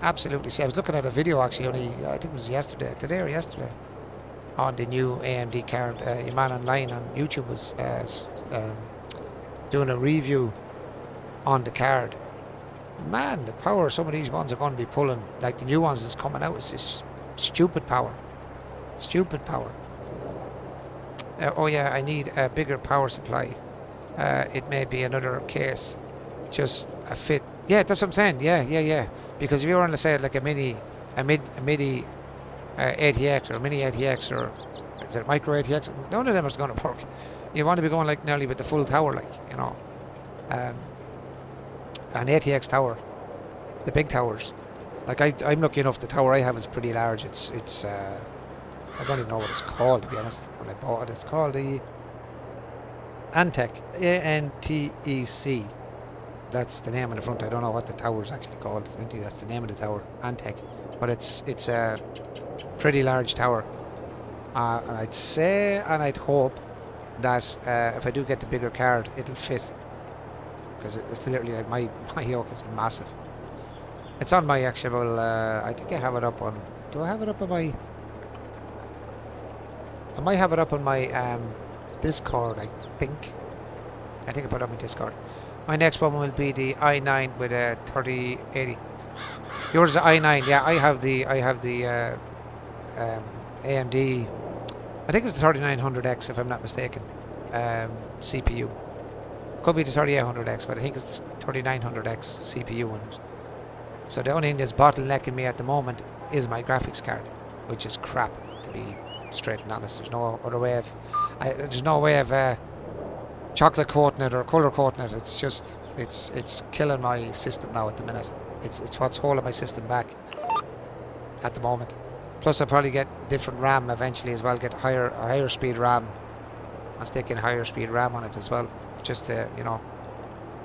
Absolutely sick. I was looking at a video actually I think it was today or yesterday, on the new AMD card. A man online on YouTube was doing a review on the card. Man, the power some of these ones are going to be pulling, like the new ones that's coming out, is just stupid power. Stupid power. Oh yeah, I need a bigger power supply. It may be another case, just a fit. Yeah, that's what I'm saying. Yeah. Because if you want to say like a MIDI ATX or a mini ATX or is it micro ATX, none of them is going to work. You want to be going like nearly with the full tower, like, an ATX tower, the big towers. Like I'm lucky enough. The tower I have is pretty large. It's I don't even know what it's called, to be honest. When I bought it, it's called the Antec, ANTEC. That's the name on the front. I don't know what the tower's actually called. I think that's the name of the tower, Antec. But it's a pretty large tower. And I'd say, and I'd hope that if I do get the bigger card, it'll fit. Because it's literally like my yoke is massive. It's on my actual. I think I have it up on. Do I have it up on my? I might have it up on my Discord. I think I put it on my Discord. My next one will be the i9 with a 3080. Yours is the i9. Yeah, I have the AMD. I think it's the 3900X if I'm not mistaken. CPU. Could be the 3800X, but I think it's the 3900X CPU on it. So the only thing that's bottlenecking me at the moment is my graphics card, which is crap, to be straight and honest. There's no other way of... there's no way of chocolate coating it or colour coating it. It's just... It's killing my system now at the minute. It's what's holding my system back at the moment. Plus I'll probably get different RAM eventually as well, get higher speed RAM. I'll stick in higher speed RAM on it as well. Just to,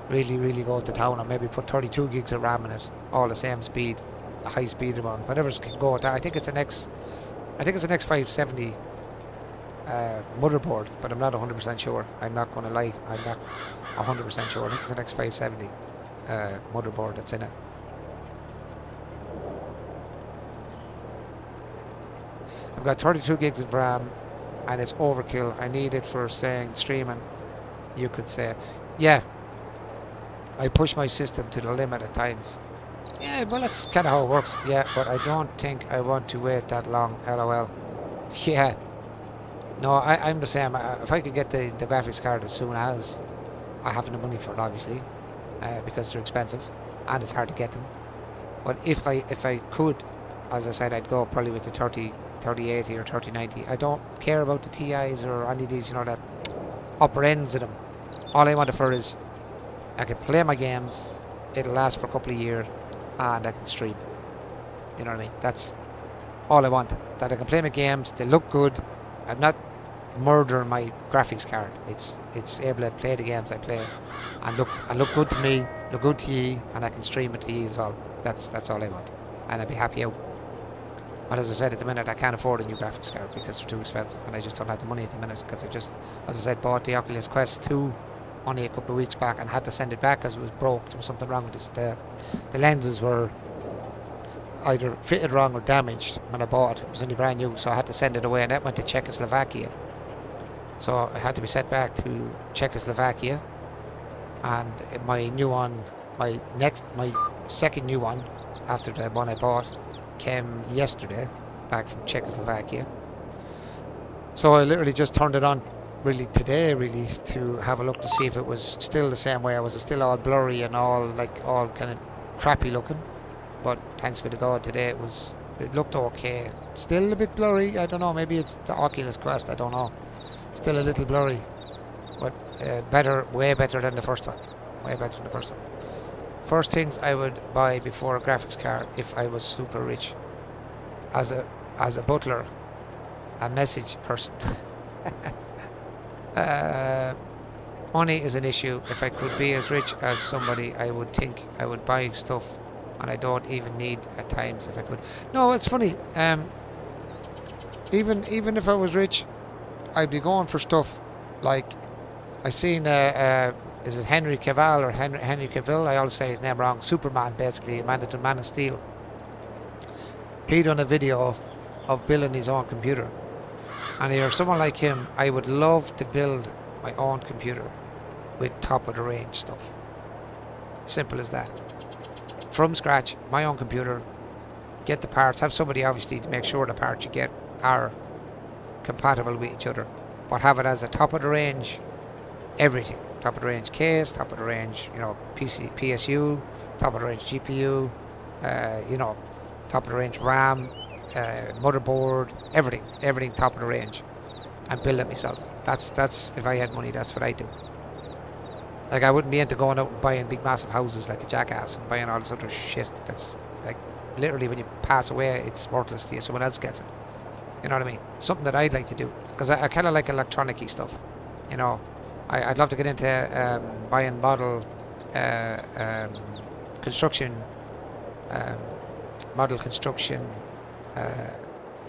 really go to town, and maybe put 32 gigs of RAM in it, all the same speed, the high speed one, whatever's can go with that. I think it's an X570 motherboard, but I'm not 100% sure. I'm not going to lie, I'm not 100% sure. I think it's an X570 motherboard that's in it. I've got 32 gigs of RAM, and it's overkill. I need it for streaming. You could say, yeah, I push my system to the limit at times. Yeah, well, that's kind of how it works. Yeah, but I don't think I want to wait that long. LOL. Yeah. No, I'm the same. If I could get the graphics card as soon as I have the money for it, obviously, because they're expensive and it's hard to get them. But if I could, as I said, I'd go probably with the 3080 or 3090. I don't care about the TIs or any of these, the upper ends of them. All I want it for is I can play my games, it'll last for a couple of years, and I can stream. You know what I mean? That's all I want. That I can play my games, they look good. I'm not murdering my graphics card. It's able to play the games I play and look good to me, look good to ye, and I can stream it to ye as well. That's all I want. And I'd be happy out. But as I said, at the minute I can't afford a new graphics card because they're too expensive, and I just don't have the money at the minute, because I just, as I said, bought the Oculus Quest 2 only a couple of weeks back and had to send it back because it was broke. There was something wrong with this. The lenses were either fitted wrong or damaged when I bought it. It was only brand new, so I had to send it away, and that went to Czechoslovakia. So I had to be sent back to Czechoslovakia, and my new one, my second new one after the one I bought, came yesterday back from Czechoslovakia. So I literally just turned it on really today, really, to have a look to see if it was still the same way. Was it still all blurry and all kind of crappy looking? But thanks be to God, today it looked okay. Still a bit blurry. I don't know. Maybe it's the Oculus Quest. I don't know. Still a little blurry, but better, way better than the first one. Way better than the first one. First things I would buy before a graphics card if I was super rich. As a butler, a message person. Money is an issue. If I could be as rich as somebody, I would think I would buy stuff, and I don't even need at times if I could. No, it's funny. Even if I was rich, I'd be going for stuff like I seen. Is it Henry Cavill or Henry Cavill? I always say his name wrong. Superman, basically, Man of Steel. He done a video of building his own computer. And if you're someone like him, I would love to build my own computer with top of the range stuff. Simple as that. From scratch, my own computer, get the parts, have somebody obviously to make sure the parts you get are compatible with each other, but have it as a top of the range, everything. Top of the range case, top of the range, PSU, top of the range GPU, top of the range RAM, motherboard, everything top of the range, and build it myself. That's if I had money, that's what I do. Like, I wouldn't be into going out and buying big massive houses like a jackass and buying all this other shit that's like literally when you pass away it's worthless to you, someone else gets it. You know what I mean? Something that I'd like to do, because I kind of like electronic-y stuff. I'd love to get into buying model construction,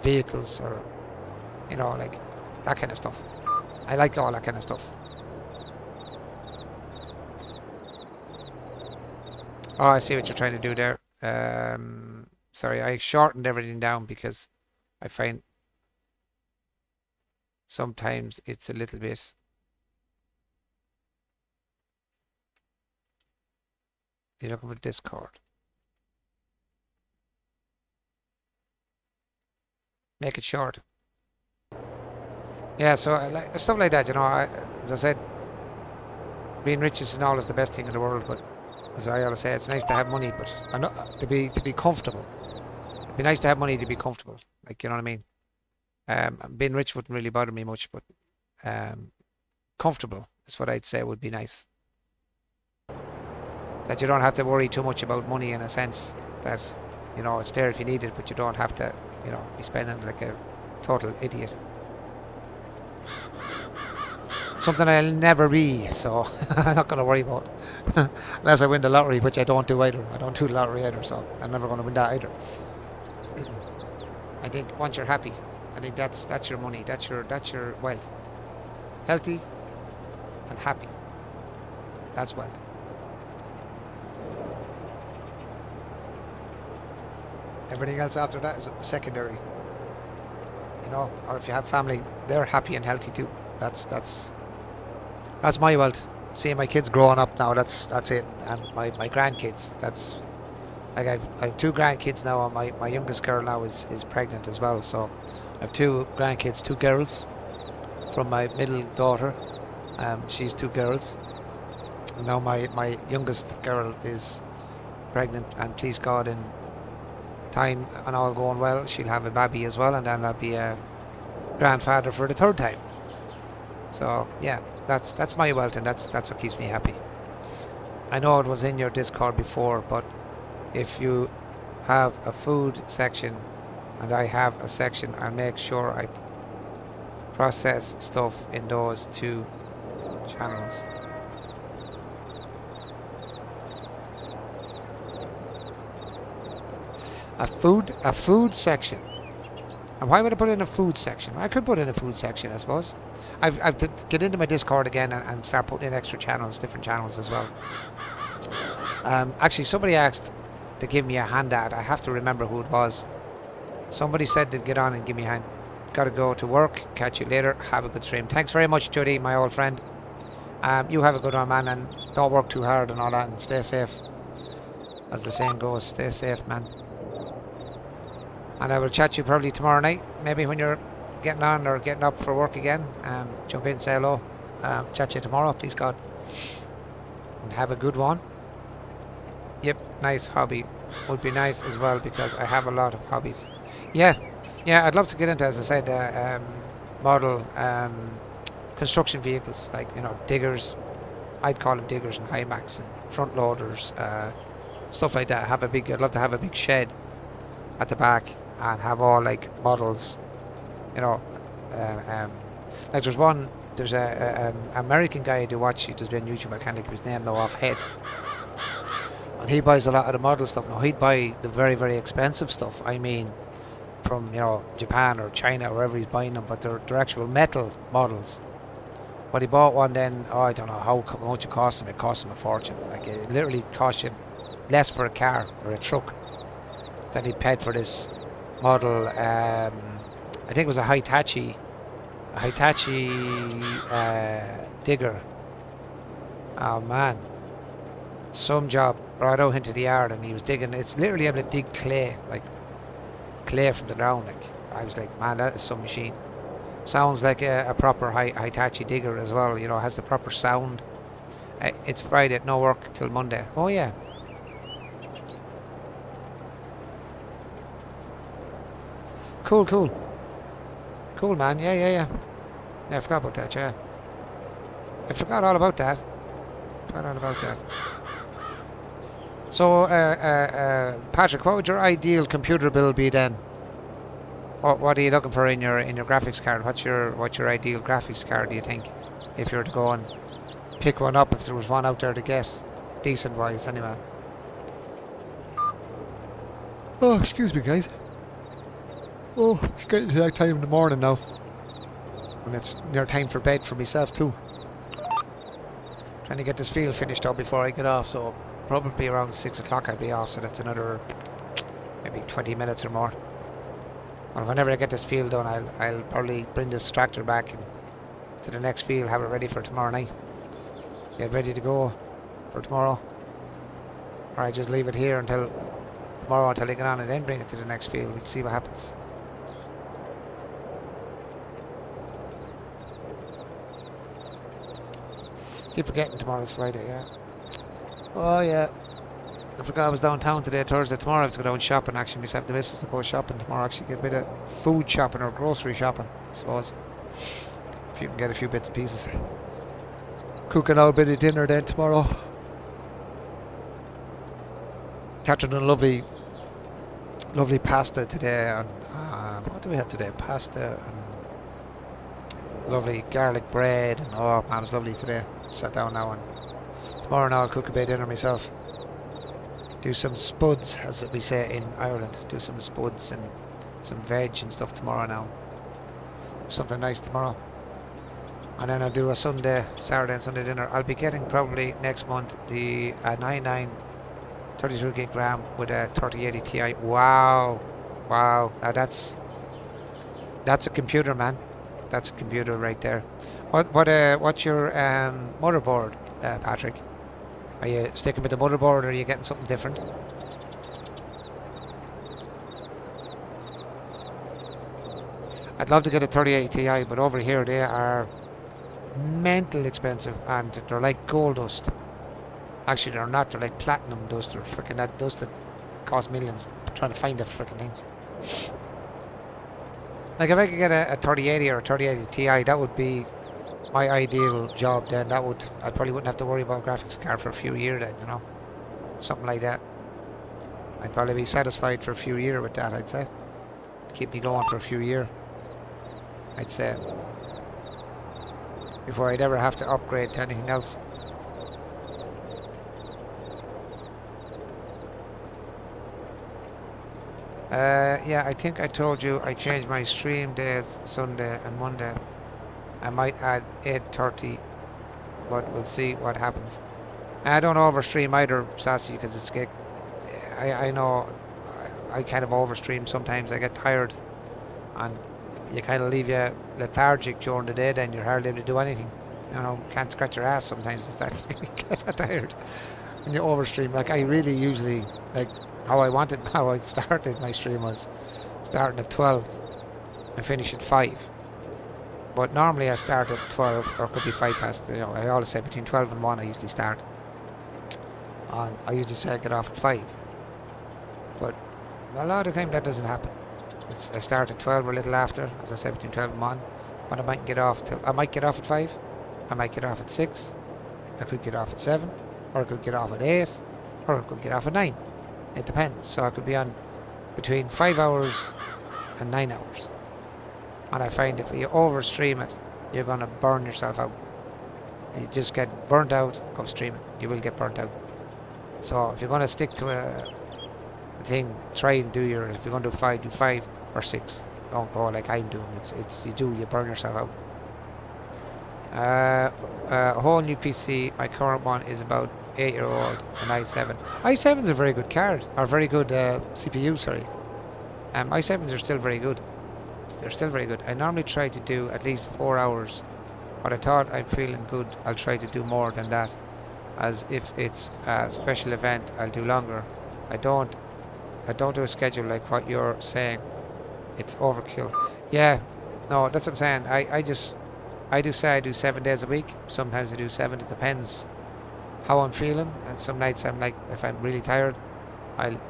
vehicles, or like that kind of stuff. I like all that kind of stuff. Oh, I see what you're trying to do there. Sorry, I shortened everything down because I find sometimes it's a little bit. You look at Discord. Make it short. Yeah, so like stuff like that, as I said, being rich is not always the best thing in the world, but as I always say, it's nice to have money, but not to be comfortable. It'd be nice to have money to be comfortable. Like, you know what I mean? Being rich wouldn't really bother me much, but comfortable is what I'd say would be nice. That you don't have to worry too much about money, in a sense that, it's there if you need it, but you don't have to, be spending like a total idiot. Something I'll never be, so I'm not going to worry about. Unless I win the lottery, which I don't do either. I don't do the lottery either, so I'm never going to win that either. I think once you're happy, I think that's your money, that's your wealth. Healthy and happy. That's wealth. Everything else after that is secondary. Or if you have family, they're happy and healthy too. That's my wealth. Seeing my kids growing up now, that's it. And my grandkids, that's like I have 2 grandkids now, and my youngest girl now is pregnant as well. So I have 2 grandkids, 2 girls from my middle daughter. She's 2 girls. And now my youngest girl is pregnant, and please God, in time and all going well, she'll have a baby as well, and then I'll be a grandfather for the 3rd time. So yeah, that's my wealth, and that's what keeps me happy. I know it was in your Discord before, but if you have a food section and I have a section, I'll make sure I process stuff in those 2 channels. A food section. And why would I put in a food section? I could put in a food section, I suppose. I've to get into my Discord again and start putting in extra channels, different channels as well. Actually, somebody asked to give me a hand ad. I have to remember who it was. Somebody said to get on and give me a hand. Gotta go to work. Catch you later. Have a good stream. Thanks very much, Judy, my old friend. You have a good one, man, and don't work too hard and all that, and stay safe. As the saying goes, stay safe, man. And I will chat to you probably tomorrow night, maybe when you're getting on or getting up for work again, jump in, say hello. Chat to you tomorrow, please God. And have a good one. Yep, nice hobby. Would be nice as well because I have a lot of hobbies. Yeah, I'd love to get into, as I said, model construction vehicles, like, you know, diggers. I'd call them diggers and high max and front loaders, stuff like that. I'd love to have a big shed at the back and have all like models, you know. Like there's a American guy I do watch. He does be on YouTube. I can't think of his name now offhand. And he buys a lot of the model stuff. Now he'd buy the very, very expensive stuff. I mean, from, you know, Japan or China or wherever he's buying them, but they're actual metal models. But he bought one then. Oh, I don't know how much it cost him. It cost him a fortune. Like, it literally cost him less for a car or a truck than he paid for this model. I think it was a Hitachi digger. Oh man, some job. Brought out into the yard and he was digging. It's literally able to dig clay, like clay from the ground. Like, I was like, man, that is some machine. Sounds like a proper Hitachi digger as well. You know, has the proper sound. It's Friday, no work till Monday. Oh yeah. Cool, man. Yeah, I forgot about that. Yeah, I forgot all about that. So, Patrick, what would your ideal computer build be then? What are you looking for in your graphics card? What's your ideal graphics card, do you think? If you were to go and pick one up, if there was one out there to get, decent wise anyway. Oh, excuse me, guys. Oh, it's getting to that time in the morning now. And it's near time for bed for myself too. Trying to get this field finished up before I get off, so probably around 6 o'clock I'll be off, so that's another maybe 20 minutes or more. And whenever I get this field done, I'll probably bring this tractor back to the next field, have it ready for tomorrow night. Get ready to go for tomorrow. Or I just leave it here until tomorrow until I get on and then bring it to the next field. We'll see what happens. Keep forgetting tomorrow's Friday, yeah. Oh yeah. I forgot I was downtown today, Thursday. Tomorrow I have to go down shopping, actually. Myself, the missus, to go shopping tomorrow. Actually, get a bit of food shopping or grocery shopping, I suppose. If you can get a few bits and pieces. Cooking out a bit of dinner then tomorrow. Catching a lovely pasta today. And what do we have today? Pasta and lovely garlic bread. And oh man, it was lovely today. Sat down now, and tomorrow now I'll cook a bit of dinner myself. Do some spuds, as we say in Ireland. Do some spuds and some veg and stuff tomorrow now. Something nice tomorrow. And then I'll do a Saturday and Sunday dinner. I'll be getting probably next month the 99 32 gig RAM with a 3080 Ti. Wow. Now that's a computer, man. That's a computer right there. What's your motherboard, Patrick? Are you sticking with the motherboard, or are you getting something different? I'd love to get a 3080 Ti, but over here they are mental expensive, and they're like gold dust. Actually, they're not. They're like platinum dust. They're freaking that dust that costs millions. I'm trying to find the freaking things. Like, if I could get a 3080 or a 3080 Ti, that would be my ideal job then. I probably wouldn't have to worry about graphics card for a few years then, you know. Something like that. I'd probably be satisfied for a few years with that, I'd say. Keep me going for a few years, I'd say. Before I'd ever have to upgrade to anything else. Yeah, I think I told you I changed my stream days Sunday and Monday. I might add 8:30, but we'll see what happens. I don't overstream either, Sassy, because it's I know I kind of overstream sometimes. I get tired, and you kind of leave you lethargic during the day. Then you're hardly able to do anything. You know, can't scratch your ass sometimes. It's that you get that tired when you overstream. Like, I really usually, like, how I started my stream was starting at 12 and finish at 5. But normally I start at 12, or it could be 5 past. You know, I always say between 12 and 1 I usually start. And I usually say I get off at 5. But a lot of the time that doesn't happen. I start at 12 or a little after, as I said, between 12 and 1. But I might get off at 5. I might get off at 6. I could get off at 7. Or I could get off at 8. Or I could get off at 9. It depends. So I could be on between 5 hours and 9 hours. And I find if you overstream it, you're going to burn yourself out. You just get burnt out of streaming. You will get burnt out. So if you're going to stick to a thing, try and do if you're going to do 5, do 5 or 6. Don't go like I'm doing. You burn yourself out. A whole new PC. My current one is about 8-year-old, an i7. i7's a very good card, or very good CPU, sorry. i7s are still very good. They're still very good. I normally try to do at least 4 hours, but I thought I'm feeling good. I'll try to do more than that, as if it's a special event, I'll do longer. I don't do a schedule like what you're saying. It's overkill. Yeah, no, that's what I'm saying. I do say I do 7 days a week. Sometimes I do 7. It depends how I'm feeling. And some nights I'm like, if I'm really tired, I'll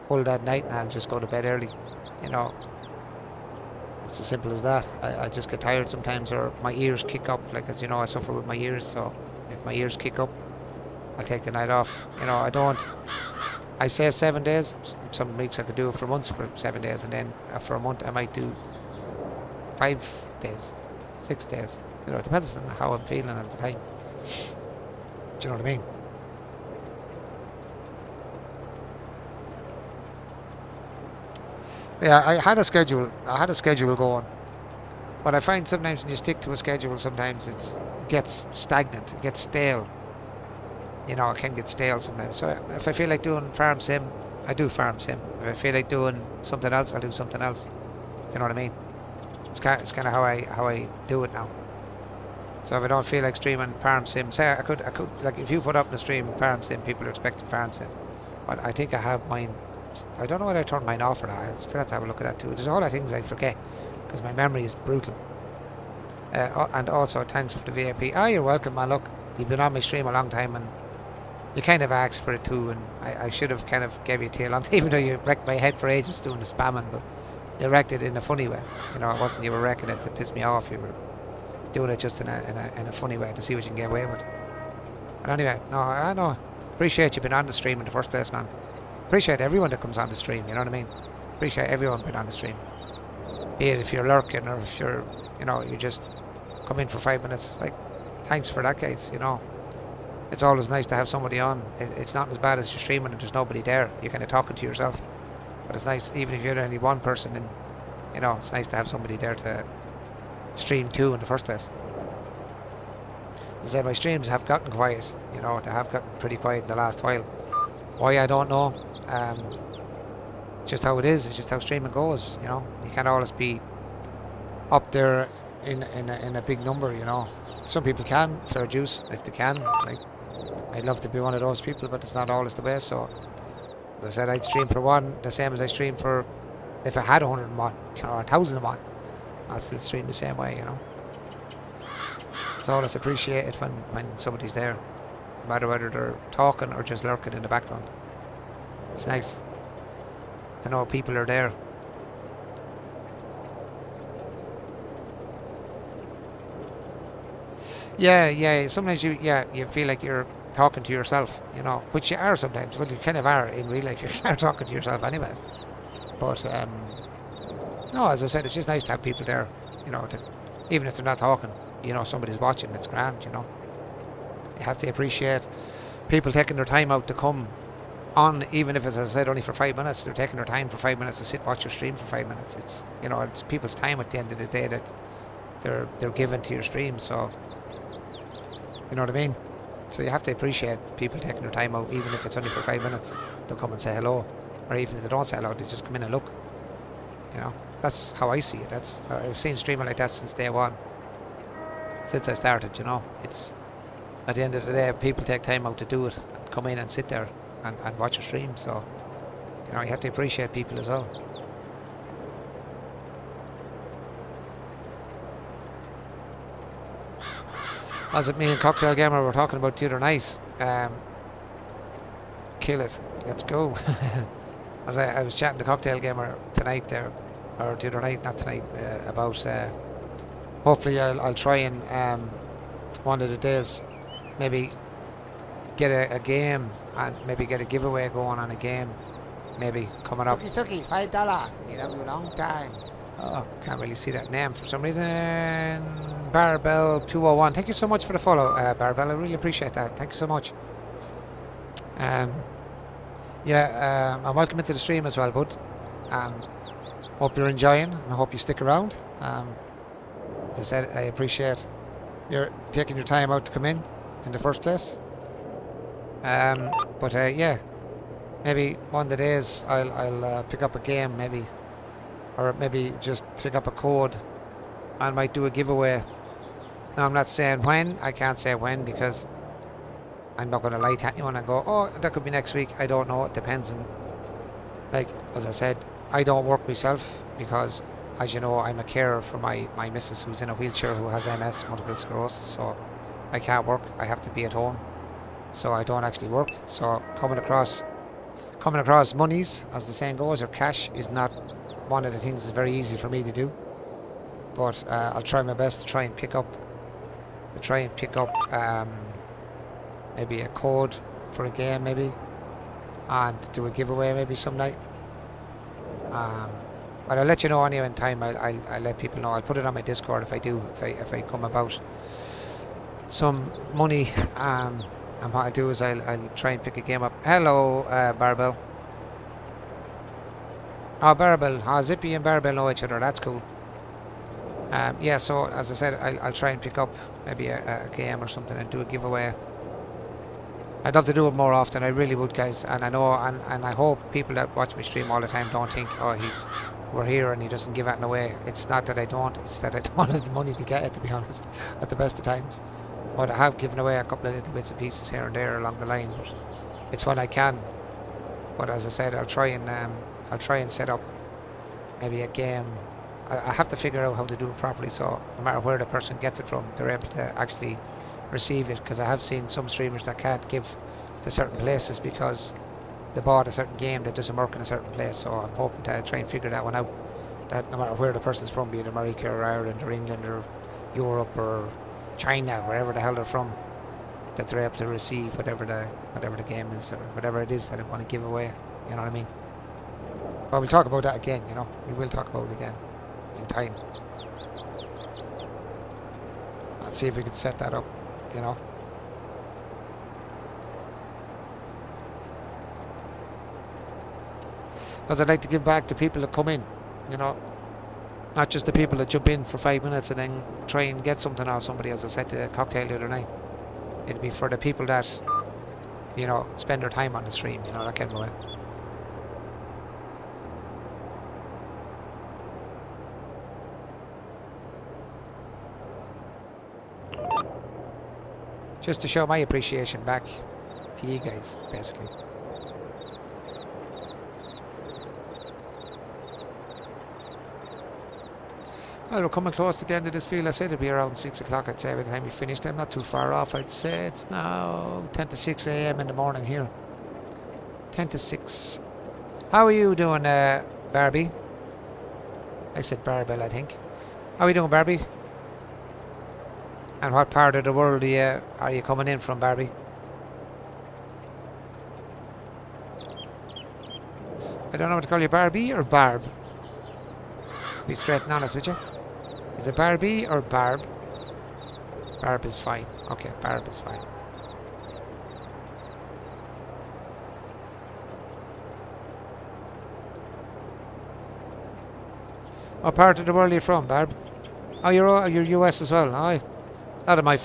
pull that night and I'll just go to bed early. You know, it's as simple as that. I just get tired sometimes, or my ears kick up. Like, as you know, I suffer with my ears, so if my ears kick up, I'll take the night off. You know, I say 7 days. Some weeks I could do it for months for 7 days, and then for a month I might do 5 days, 6 days. You know, it depends on how I'm feeling at the time. Do you know what I mean? Yeah, I had a schedule going. But I find sometimes when you stick to a schedule, sometimes it gets stagnant, it gets stale. You know, it can get stale sometimes. So if I feel like doing farm sim, I do farm sim. If I feel like doing something else, I'll do something else. Do you know what I mean? It's kind of how I do it now. So if I don't feel like streaming farm sim, say I could like, if you put up the stream farm sim, people are expecting farm sim. But I think I have mine. I don't know whether I turned mine off or not. I still have to have a look at that too. There's a whole lot of things I forget because my memory is brutal. And also, thanks for the VIP. You're welcome, man. Look, you've been on my stream a long time, and you kind of asked for it too, and I should have kind of gave you a tail on, even though you wrecked my head for ages doing the spamming, but you wrecked it in a funny way. You know, it wasn't you were wrecking it to piss me off. You were doing it just in a funny way to see what you can get away with. But anyway, no, I know. Appreciate you being on the stream in the first place, man. Appreciate everyone that comes on the stream, you know what I mean? Appreciate everyone being on the stream. Be it if you're lurking or if you're, you know, you just come in for 5 minutes. Like, thanks for that case, you know. It's always nice to have somebody on. It's not as bad as you're streaming and there's nobody there. You're kind of talking to yourself. But it's nice, even if you're only one person, and you know, it's nice to have somebody there to stream to in the first place. As I said, my streams have gotten quiet, you know, they have gotten pretty quiet in the last while. Why, I don't know. Just how it is. It's just how streaming goes, you know. You can't always be up there in a big number, you know. Some people can, fair juice, if they can. Like, I'd love to be one of those people, but it's not always the way. So, as I said, I'd stream for one, the same as I stream for, if I had 101 or 1,000 1, I'll still stream the same way, you know. It's always appreciated when somebody's there, no matter whether they're talking or just lurking in the background. It's nice to know people are there. Yeah. Sometimes you feel like you're talking to yourself, you know, which you are sometimes. Well, you kind of are in real life. You are talking to yourself anyway. But no, as I said, it's just nice to have people there, you know, even if they're not talking, you know, somebody's watching. It's grand, you know. You have to appreciate people taking their time out to come on, even if, as I said, only for 5 minutes. They're taking their time for 5 minutes to sit watch your stream for 5 minutes. It's, you know, it's people's time at the end of the day that they're giving to your stream. So, you know what I mean? So you have to appreciate people taking their time out, even if it's only for 5 minutes. They'll come and say hello, or even if they don't say hello, they just come in and look. You know, that's how I see it. I've seen streaming like that since day one, since I started. You know, it's at the end of the day, people take time out to do it, and come in and sit there and watch your stream. So, you know, you have to appreciate people as well. As it me and Cocktail Gamer were talking about the other night. Kill it. Let's go. As I was chatting to Cocktail Gamer tonight there, or the other night, not tonight, about hopefully I'll try and one of the days maybe get a game and maybe get a giveaway going on a game maybe coming up. Suki, $5. You have a long time. Oh, can't really see that name for some reason. Barbell 201. Thank you so much for the follow, Barbell. I really appreciate that. Thank you so much. Yeah, I'm welcome into the stream as well, bud. Hope you're enjoying and I hope you stick around. As I said, I appreciate your taking your time out to come in the first place. But yeah, maybe one of the days I'll pick up a game maybe, or maybe just pick up a code. I might do a giveaway. Now I'm not saying when. I can't say when because I'm not going to lie to anyone and go, oh, that could be next week. I don't know. It depends. And like as I said, I don't work myself because, as you know, I'm a carer for my missus who's in a wheelchair who has MS, multiple sclerosis. So I can't work. I have to be at home. So I don't actually work. So coming across monies, as the saying goes, or cash, is not one of the things that's very easy for me to do. But I'll try my best to try and pick up maybe a code for a game maybe, and do a giveaway maybe some night. But I'll let you know anyway in time. I'll let people know. I'll put it on my Discord if I do, if I come about some money. And what I'll do is I'll try and pick a game up. Hello, Barbell. Oh, Barbell. Oh, Zippy and Barbell know each other. That's cool. Yeah, so as I said, I'll try and pick up maybe a game or something and do a giveaway. I'd love to do it more often. I really would, guys. And I know, and I hope people that watch me stream all the time don't think, oh, we're here and he doesn't give it away. It's not that I don't. It's that I don't have the money to get it, to be honest, at the best of times. But I have given away a couple of little bits and pieces here and there along the line. But it's when I can. But as I said, I'll try and set up maybe a game. I have to figure out how to do it properly, so no matter where the person gets it from, they're able to actually receive it. Because I have seen some streamers that can't give to certain places because they bought a certain game that doesn't work in a certain place. So I'm hoping to try and figure that one out. That no matter where the person's from, be it America or Ireland or England or Europe or China, wherever the hell they're from, that they're able to receive whatever the game is or whatever it is that I want to give away. You know what I mean? But we'll talk about that again. You know, we will talk about it again in time and see if we can set that up. You know. Because I'd like to give back to people that come in. You know. Not just the people that jump in for 5 minutes and then try and get something out of somebody, as I said to Cocktail the other night. It'd be for the people that, you know, spend their time on the stream, you know, that kind of way. Just to show my appreciation back to you guys, basically. Well, we're coming close to the end of this field. I said it'll be around 6 o'clock, I'd say, by the time we finish. I'm not too far off. I'd say it's now 10 to 6 a.m. in the morning here. 10 to 6. How are you doing, Barbie? I said Barbell, I think. How are you doing, Barbie? And what part of the world are you coming in from, Barbie? I don't know what to call you, Barbie or Barb? Be straight and honest with you. Is it Barbie or Barb? Barb is fine. Okay, Barb is fine. What part of the world are you from, Barb? Oh, you're US as well. Oh, a lot of my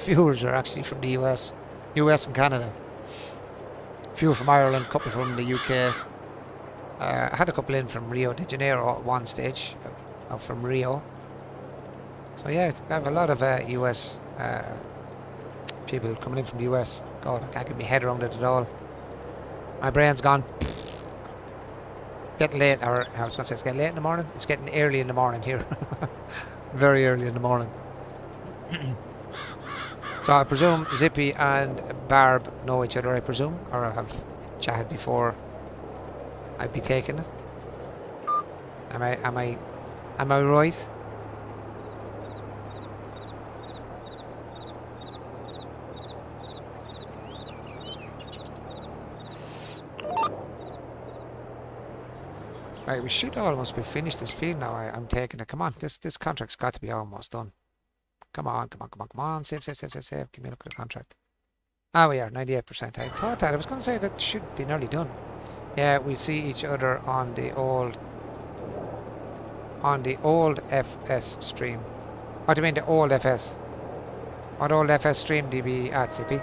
viewers are actually from the US. US and Canada. A few from Ireland, a couple from the UK. I had a couple in from Rio de Janeiro at one stage, from Rio. So yeah, I have a lot of US people coming in from the US. God, I can't get my head around it at all. My brain's gone. Getting late, or I was going to say it's getting late in the morning. It's getting early in the morning here. Very early in the morning. So I presume Zippy and Barb know each other, I presume, or have chatted before I'd be taking it. Am I right? Right, we should almost be finished this field now. I'm taking it. Come on, this contract's got to be almost done. Come on. Save. Give me a look at the contract. Ah, we are 98%. I thought that. I was going to say that should be nearly done. Yeah, we see each other on the old FS stream. What do you mean the old FS? What old FS stream do you be at, CP?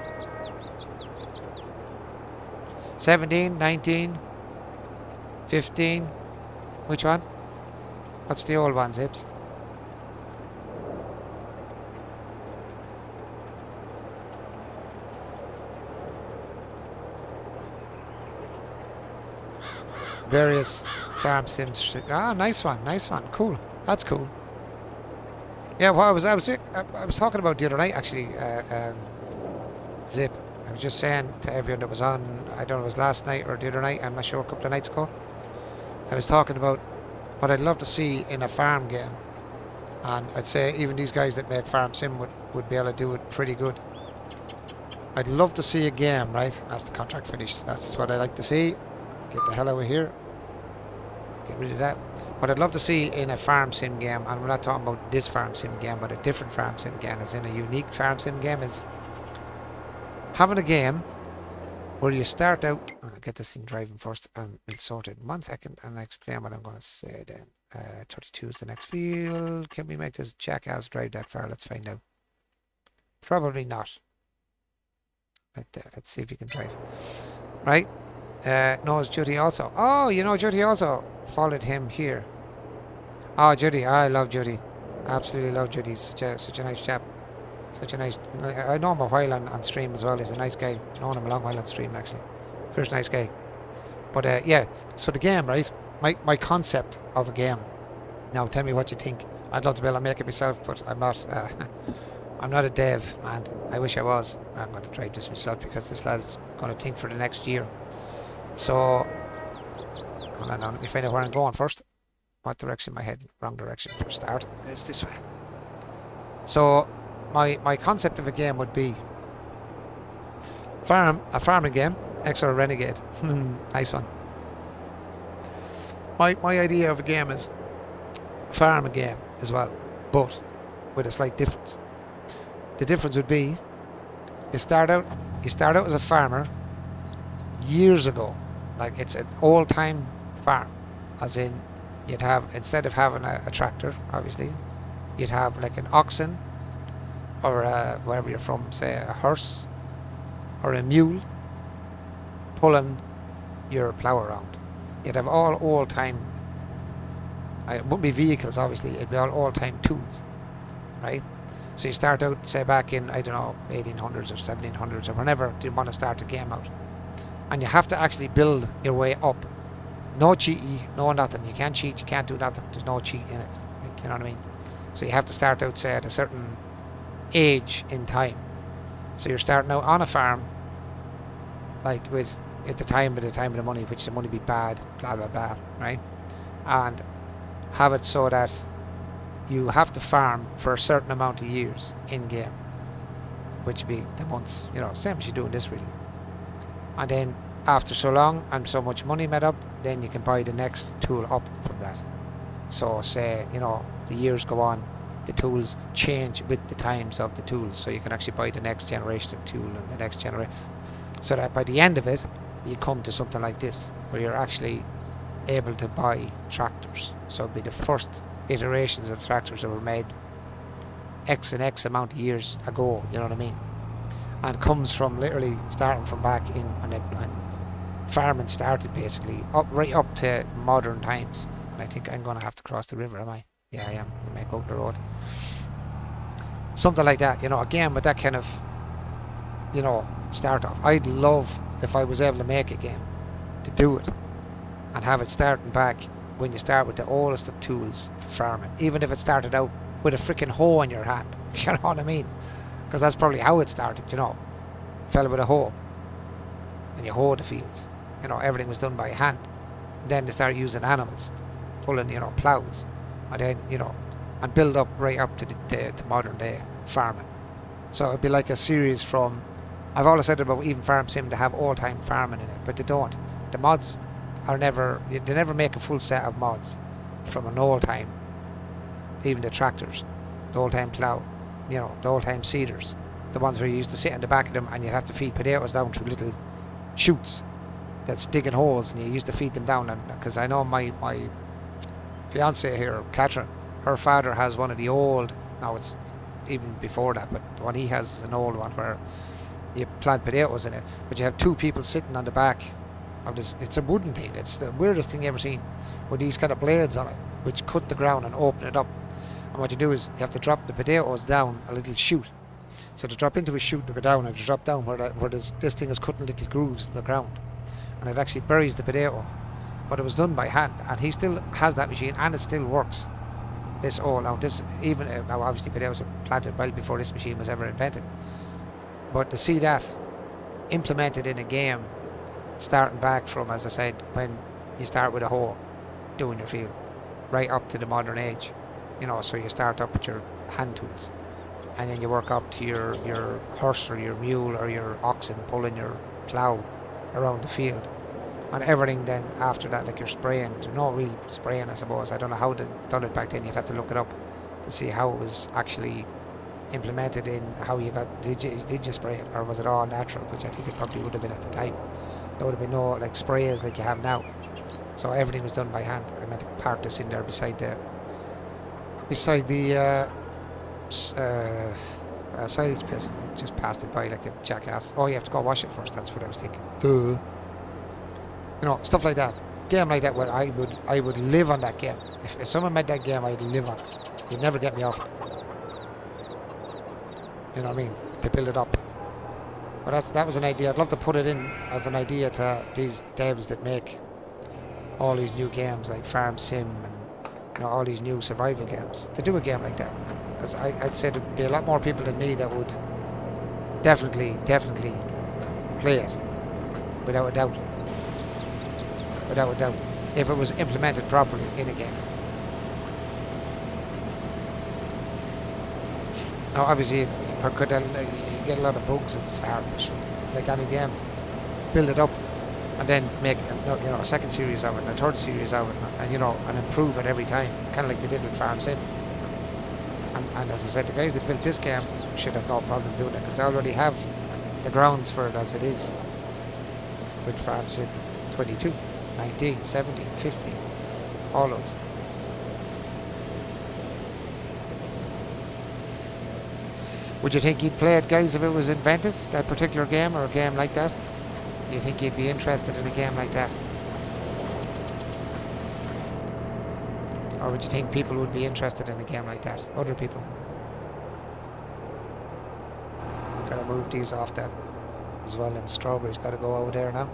17, 19, 15. Which one? What's the old one, Zips? Various farm sims. Ah, nice one. Cool. That's cool. Yeah, well, I was talking about the other night actually. Zip. I was just saying to everyone that was on. I don't know, it was last night or the other night. I'm not sure. A couple of nights ago. I was talking about what I'd love to see in a farm game, and I'd say even these guys that make farm sim would be able to do it pretty good. I'd love to see a game, right? That's the contract finished. That's what I like to see. Get the hell out of here. Get rid of that. What I'd love to see in a farm sim game, and we're not talking about this farm sim game, but a different farm sim game, as in a unique farm sim game, is having a game where you start out. I'll get this thing driving first and we'll sort it in 1 second and I'll explain what I'm going to say then. 32 is the next field. Can we make this jackass drive that far? Let's find out. Probably not. Right there. Let's see if you can drive. Right. Knows Judy also. Oh, you know Judy also followed him here. Oh, Judy. I love Judy. Absolutely love Judy. Such a nice chap. Such a nice... I know him a while on stream as well. He's a nice guy. Known him a long while on stream, actually. First nice guy. But, yeah. So the game, right? My concept of a game. Now, tell me what you think. I'd love to be able to make it myself, but I'm not... I'm not a dev, man. I wish I was. I'm going to try this myself because this lad's going to think for the next year. So... Hold on, let me find out where I'm going first. What direction am I heading? Wrong direction for a start. It's this way. So... My concept of a game would be a farming game, Exo Renegade. Nice one. My idea of a game is farming game as well, but with a slight difference. The difference would be you start out as a farmer years ago, like it's an old time farm, as in you'd have, instead of having a tractor, obviously, you'd have like an oxen. Or wherever you're from, say a horse or a mule pulling your plough around. You'd have all old-time, it wouldn't be vehicles obviously, it'd be all old-time tools, right? So you start out, say back in, I don't know, 1800s or 1700s or whenever you want to start the game out. And you have to actually build your way up. No cheaty, no nothing. You can't cheat, you can't do nothing. There's no cheat in it, like, you know what I mean? So you have to start out, say, at a certain age in time. So you're starting out on a farm, like with at the time of the money, which the money be bad, blah blah blah, right? And have it so that you have to farm for a certain amount of years in game, which be the months, you know, same as you do in this really. And then after so long and so much money made up, then you can buy the next tool up from that. So say, you know, the years go on, the tools change with the times of the tools, so you can actually buy the next generation of tool and the next generation, so that by the end of it you come to something like this where you're actually able to buy tractors. So it'll be the first iterations of tractors that were made X and X amount of years ago, you know what I mean? And comes from literally starting from back in when farming started, basically right up to modern times. And I think I'm going to have to cross the river, am I? Yeah, I am. I may go up the road. Something like that, you know, again with that kind of, you know, start off. I'd love if I was able to make a game to do it and have it starting back when you start with the oldest of tools for farming. Even if it started out with a freaking hoe in your hand, you know what I mean? Because that's probably how it started, you know. Fella with a hoe. And you hoe the fields. You know, everything was done by hand. Then they started using animals, pulling, you know, ploughs. And then, you know, and build up right up to the modern day farming. So it'd be like a series from, I've always said about even Farm Sim to have all-time farming in it, but they don't. The mods are never, they never make a full set of mods from an old-time, even the tractors, the old-time plough, you know, the old-time seeders, the ones where you used to sit in the back of them and you'd have to feed potatoes down through little chutes that's digging holes, and you used to feed them down. And because I know my fiance here, Catherine, her father has one of the old, now it's even before that, but the one he has is an old one where you plant potatoes in it, but you have two people sitting on the back of this. It's a wooden thing. It's the weirdest thing you ever seen, with these kind of blades on it which cut the ground and open it up. And what you do is you have to drop the potatoes down a little chute. So to drop into a chute to go down, and to drop down where this thing is cutting little grooves in the ground, and it actually buries the potato. But it was done by hand, and he still has that machine, and it still works. This all now, this even now obviously potatoes were planted well before this machine was ever invented. But to see that implemented in a game, starting back from, as I said, when you start with a hoe, doing your field, right up to the modern age, you know, so you start up with your hand tools, and then you work up to your horse or your mule or your oxen pulling your plough around the field. And everything then after that, like you're spraying, there's no real spraying, I suppose. I don't know how they done it back then. You'd have to look it up to see how it was actually implemented in how you got, did you spray it, or was it all natural, which I think it probably would have been at the time. There would have been no like sprays like you have now. So everything was done by hand. I meant to park this in there beside the silage pit. Just passed it by like a jackass. Oh, you have to go wash it first. That's what I was thinking. Duh. You know, stuff like that. Game like that where I would live on that game. If someone made that game, I'd live on it. You'd never get me off it. You know what I mean? To build it up. But that was an idea. I'd love to put it in as an idea to these devs that make all these new games like Farm Sim and, you know, all these new survival games. To do a game like that. Because I'd say there'd be a lot more people than me that would definitely play it. Without a doubt. Without a doubt. If it was implemented properly in a game. Now obviously you get a lot of bugs at the start, like any game. Build it up and then make a second series of it and a third series of it, and you know, and improve it every time, kind of like they did with Farm Sim. And as I said, the guys that built this game should have no problem doing it, because they already have the grounds for it as it is with Farm Sim 22, 19, 17, 15, all those. Would you think you'd play it, guys, if it was invented, that particular game, or a game like that? Do you think you'd be interested in a game like that? Or would you think people would be interested in a game like that? Other people? Gotta move these off that as well, and strawberries gotta go over there now.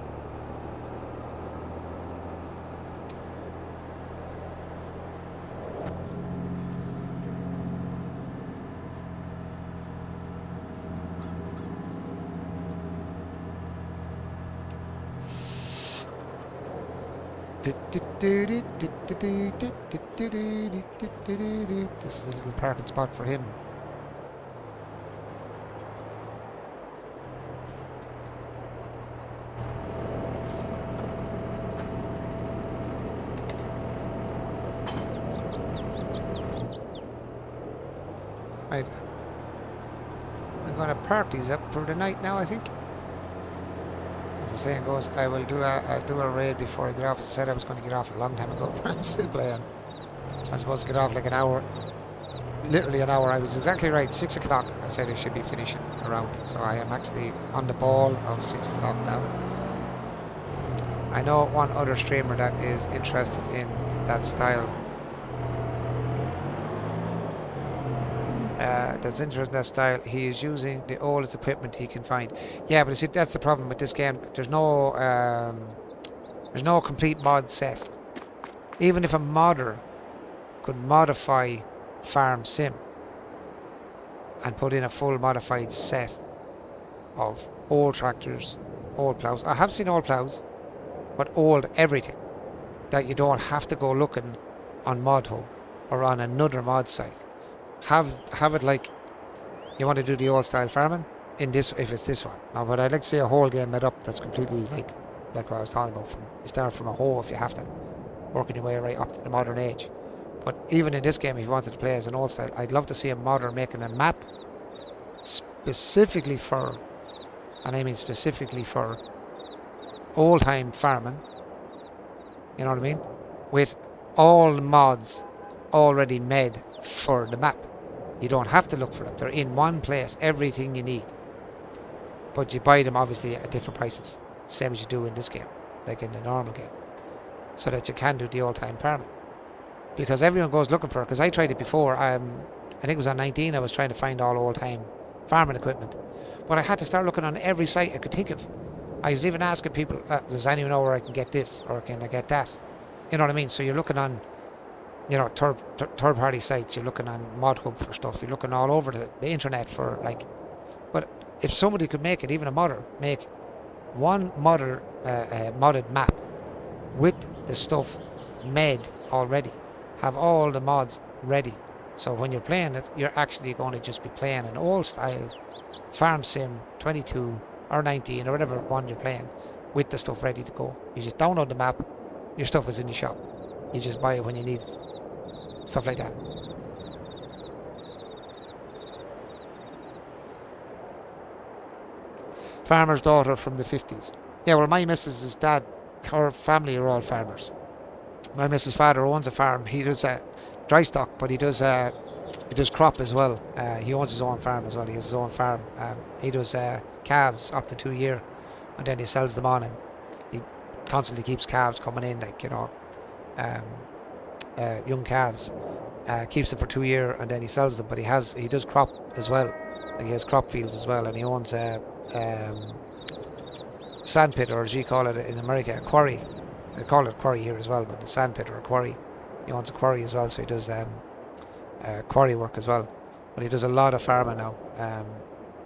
This is a little parking spot for him. Right. I'm going to park these up for the night now, I think. As the saying goes, I'll do a raid before I get off. As I said I was going to get off a long time ago, but I'm still playing. I'm supposed to get off like an hour. Literally an hour. I was exactly right. 6 o'clock. I said I should be finishing around. So I am actually on the ball of 6 o'clock now. I know one other streamer that is interested in that style. That's interested in that style. He is using the oldest equipment he can find. Yeah, but see, that's the problem with this game. There's no complete mod set. Even if a modder could modify Farm Sim, and put in a full modified set of old tractors, old plows. I have seen old plows, but old everything that you don't have to go looking on Mod Hub or on another mod site. Have it like you want to do the old style farming in this, if it's this one. Now, but I'd like to see a whole game made up that's completely like what I was talking about. You start from a hoe if you have to, working your way right up to the modern age. But even in this game, if you wanted to play as an old style, I'd love to see a modder making a map specifically for, and I mean specifically for, old time farming. You know what I mean? With all the mods already made for the map. You don't have to look for them. They're in one place, everything you need. But you buy them obviously at different prices. Same as you do in this game, like in the normal game. So that you can do the old time farming. Because everyone goes looking for it. Because I tried it before. I think it was on 19. I was trying to find all old time farming equipment. But I had to start looking on every site I could think of. I was even asking people, does anyone know where I can get this? Or can I get that? You know what I mean? So you're looking on, you know, third party sites. You're looking on ModHub for stuff. You're looking all over the internet for like. But if somebody could make it, even a modder, make one modder modded map with the stuff made already, have all the mods ready, so when you're playing it, you're actually going to just be playing an old style farm sim 22 or 19 or whatever one you're playing, with the stuff ready to go. You just download the map, your stuff is in the shop, you just buy it when you need it, stuff like that. Farmer's daughter from the 50s. Yeah, well, my missus's dad, her family are all farmers. My missus' father owns a farm. He does dry stock, but he does crop as well. He owns his own farm as well. He has his own farm. He does calves up to 2 year, and then he sells them on, and he constantly keeps calves coming in, like, you know, young calves. Keeps them for 2 year, and then he sells them. But he does crop as well. Like, he has crop fields as well, and he owns sandpit, or as you call it in America, a quarry. They call it quarry here as well, but a sandpit or a quarry. He owns a quarry as well, so he does quarry work as well. But he does a lot of farming now.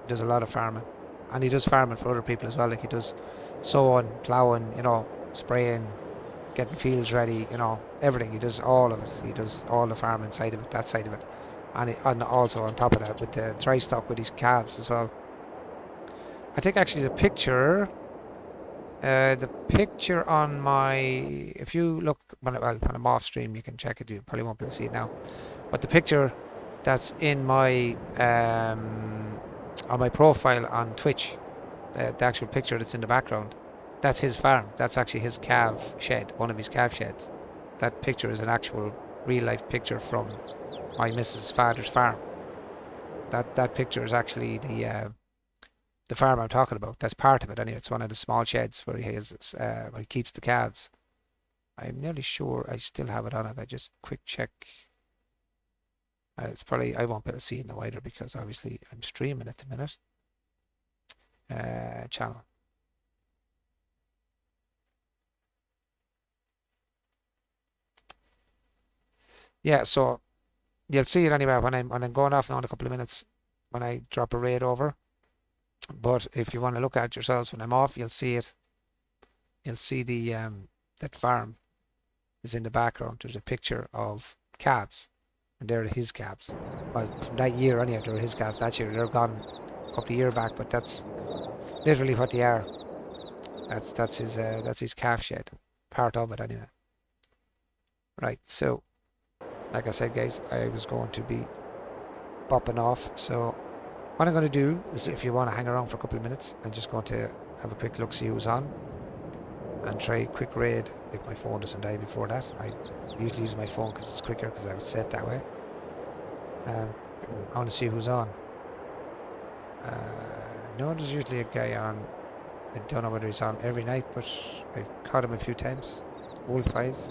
He does a lot of farming, and he does farming for other people as well. Like, he does sowing, ploughing, you know, spraying, getting fields ready, you know, everything. He does all of it. He does all the farming side of it, that side of it, and also on top of that with the dry stock with his calves as well. I think actually the picture on my, if you look, when I'm off stream, you can check it. You probably won't be able to see it now, but the picture that's in my on my profile on Twitch, the actual picture that's in the background, that's his farm. That's actually his calf shed, one of his calf sheds. That picture is an actual real life picture from my missus' father's farm. That picture is actually the farm I'm talking about. That's part of it anyway. It's one of the small sheds where he has where he keeps the calves. I'm nearly sure I still have it on it. I just quick check. It's probably, I won't be able to see it in the wider because obviously I'm streaming at the minute. Channel. Yeah, so you'll see it anyway when I'm going off now in a couple of minutes when I drop a raid over. But if you want to look at it yourselves when I'm off, you'll see it. You'll see the that farm is in the background. There's a picture of calves, and they're his calves. Well, from that year anyway, they're his calves. That year they're gone a couple of years back, but that's literally what they are. That's his calf shed, part of it anyway. Right, so like I said, guys, I was going to be popping off. So what I'm going to do is, if you want to hang around for a couple of minutes, I'm just going to have a quick look, see who's on, and try a quick raid if my phone doesn't die before that. I usually use my phone because it's quicker, because I have it set that way. I want to see who's on. No, there's usually a guy on. I don't know whether he's on every night, but I've caught him a few times. Wolf Eyes.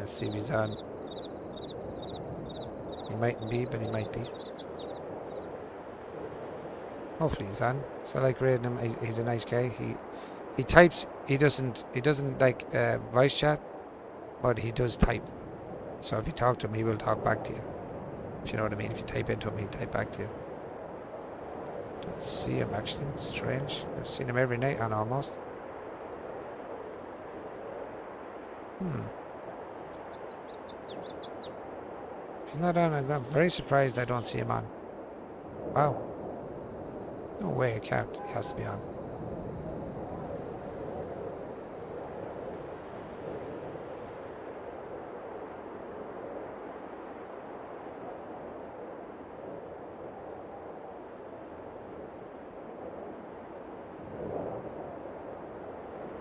See if he's on. He mightn't be, but he might be. Hopefully he's on. So I like raiding him. He's a nice guy. He types. He doesn't like voice chat, but he does type. So if you talk to him, he will talk back to you. If you know what I mean. If you type into him, he'll type back to you. Don't see him actually. Strange. I've seen him every night on almost. He's not on. I'm very surprised I don't see him on. Wow. No way it can't. He has to be on.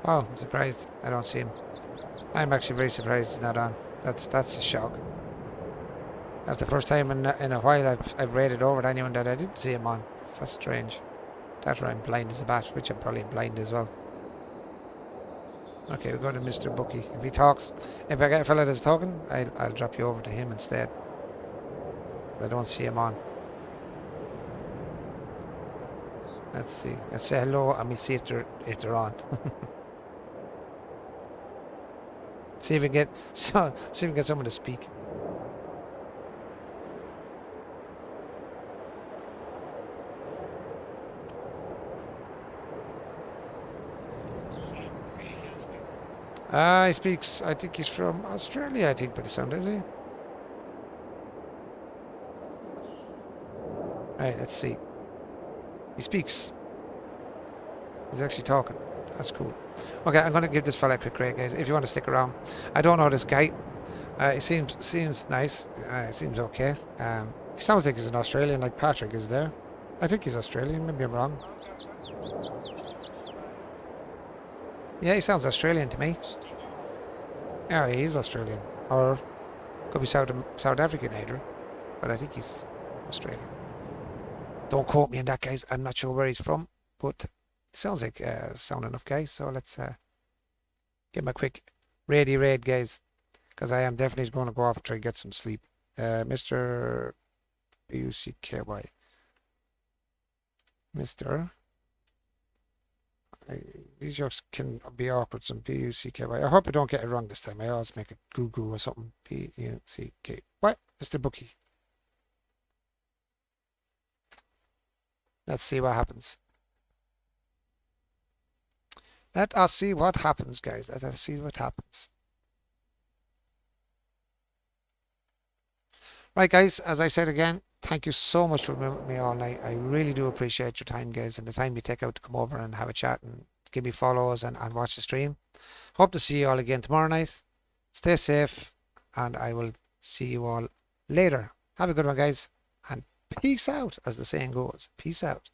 Oh, I'm surprised I don't see him. I'm actually very surprised he's not on. That's a shock. That's the first time in a while I've raided over to anyone that I didn't see him on. That's strange. That's where I'm blind as a bat, which I'm probably blind as well. Okay, we go to Mr. Bookie. If he talks, if I get a fella that's talking, I'll drop you over to him instead. I don't see him on. Let's see. Let's say hello and we'll see if they're on. See if we can get someone to speak. He speaks. I think he's from Australia. I think by the sound, is he? Right. Let's see. He speaks. He's actually talking. That's cool. Okay, I'm going to give this fella a quick rate, guys. If you want to stick around, I don't know this guy. He seems nice. He seems okay. He sounds like he's an Australian, like Patrick is there. I think he's Australian. Maybe I'm wrong. Yeah, he sounds Australian to me. Yeah, he is Australian, or could be South African either. But I think he's Australian. Don't quote me on that, guys. I'm not sure where he's from, but he sounds like a sound enough guy. So let's give him a quick raid, guys, because I am definitely going to go off and try to get some sleep. Mr. Bucky, Mr. These jokes can be awkward. Some Bucky. I hope I don't get it wrong this time. I always make it Goo or something. Bucky. What? Mr. Bookie. Let's see what happens. Let us see what happens, guys. Let us see what happens. Right, guys, as I said again, thank you so much for being with me all night. I really do appreciate your time, guys, and the time you take out to come over and have a chat and give me follows and watch the stream. Hope to see you all again tomorrow night. Stay safe, and I will see you all later. Have a good one, guys, and peace out, as the saying goes. Peace out.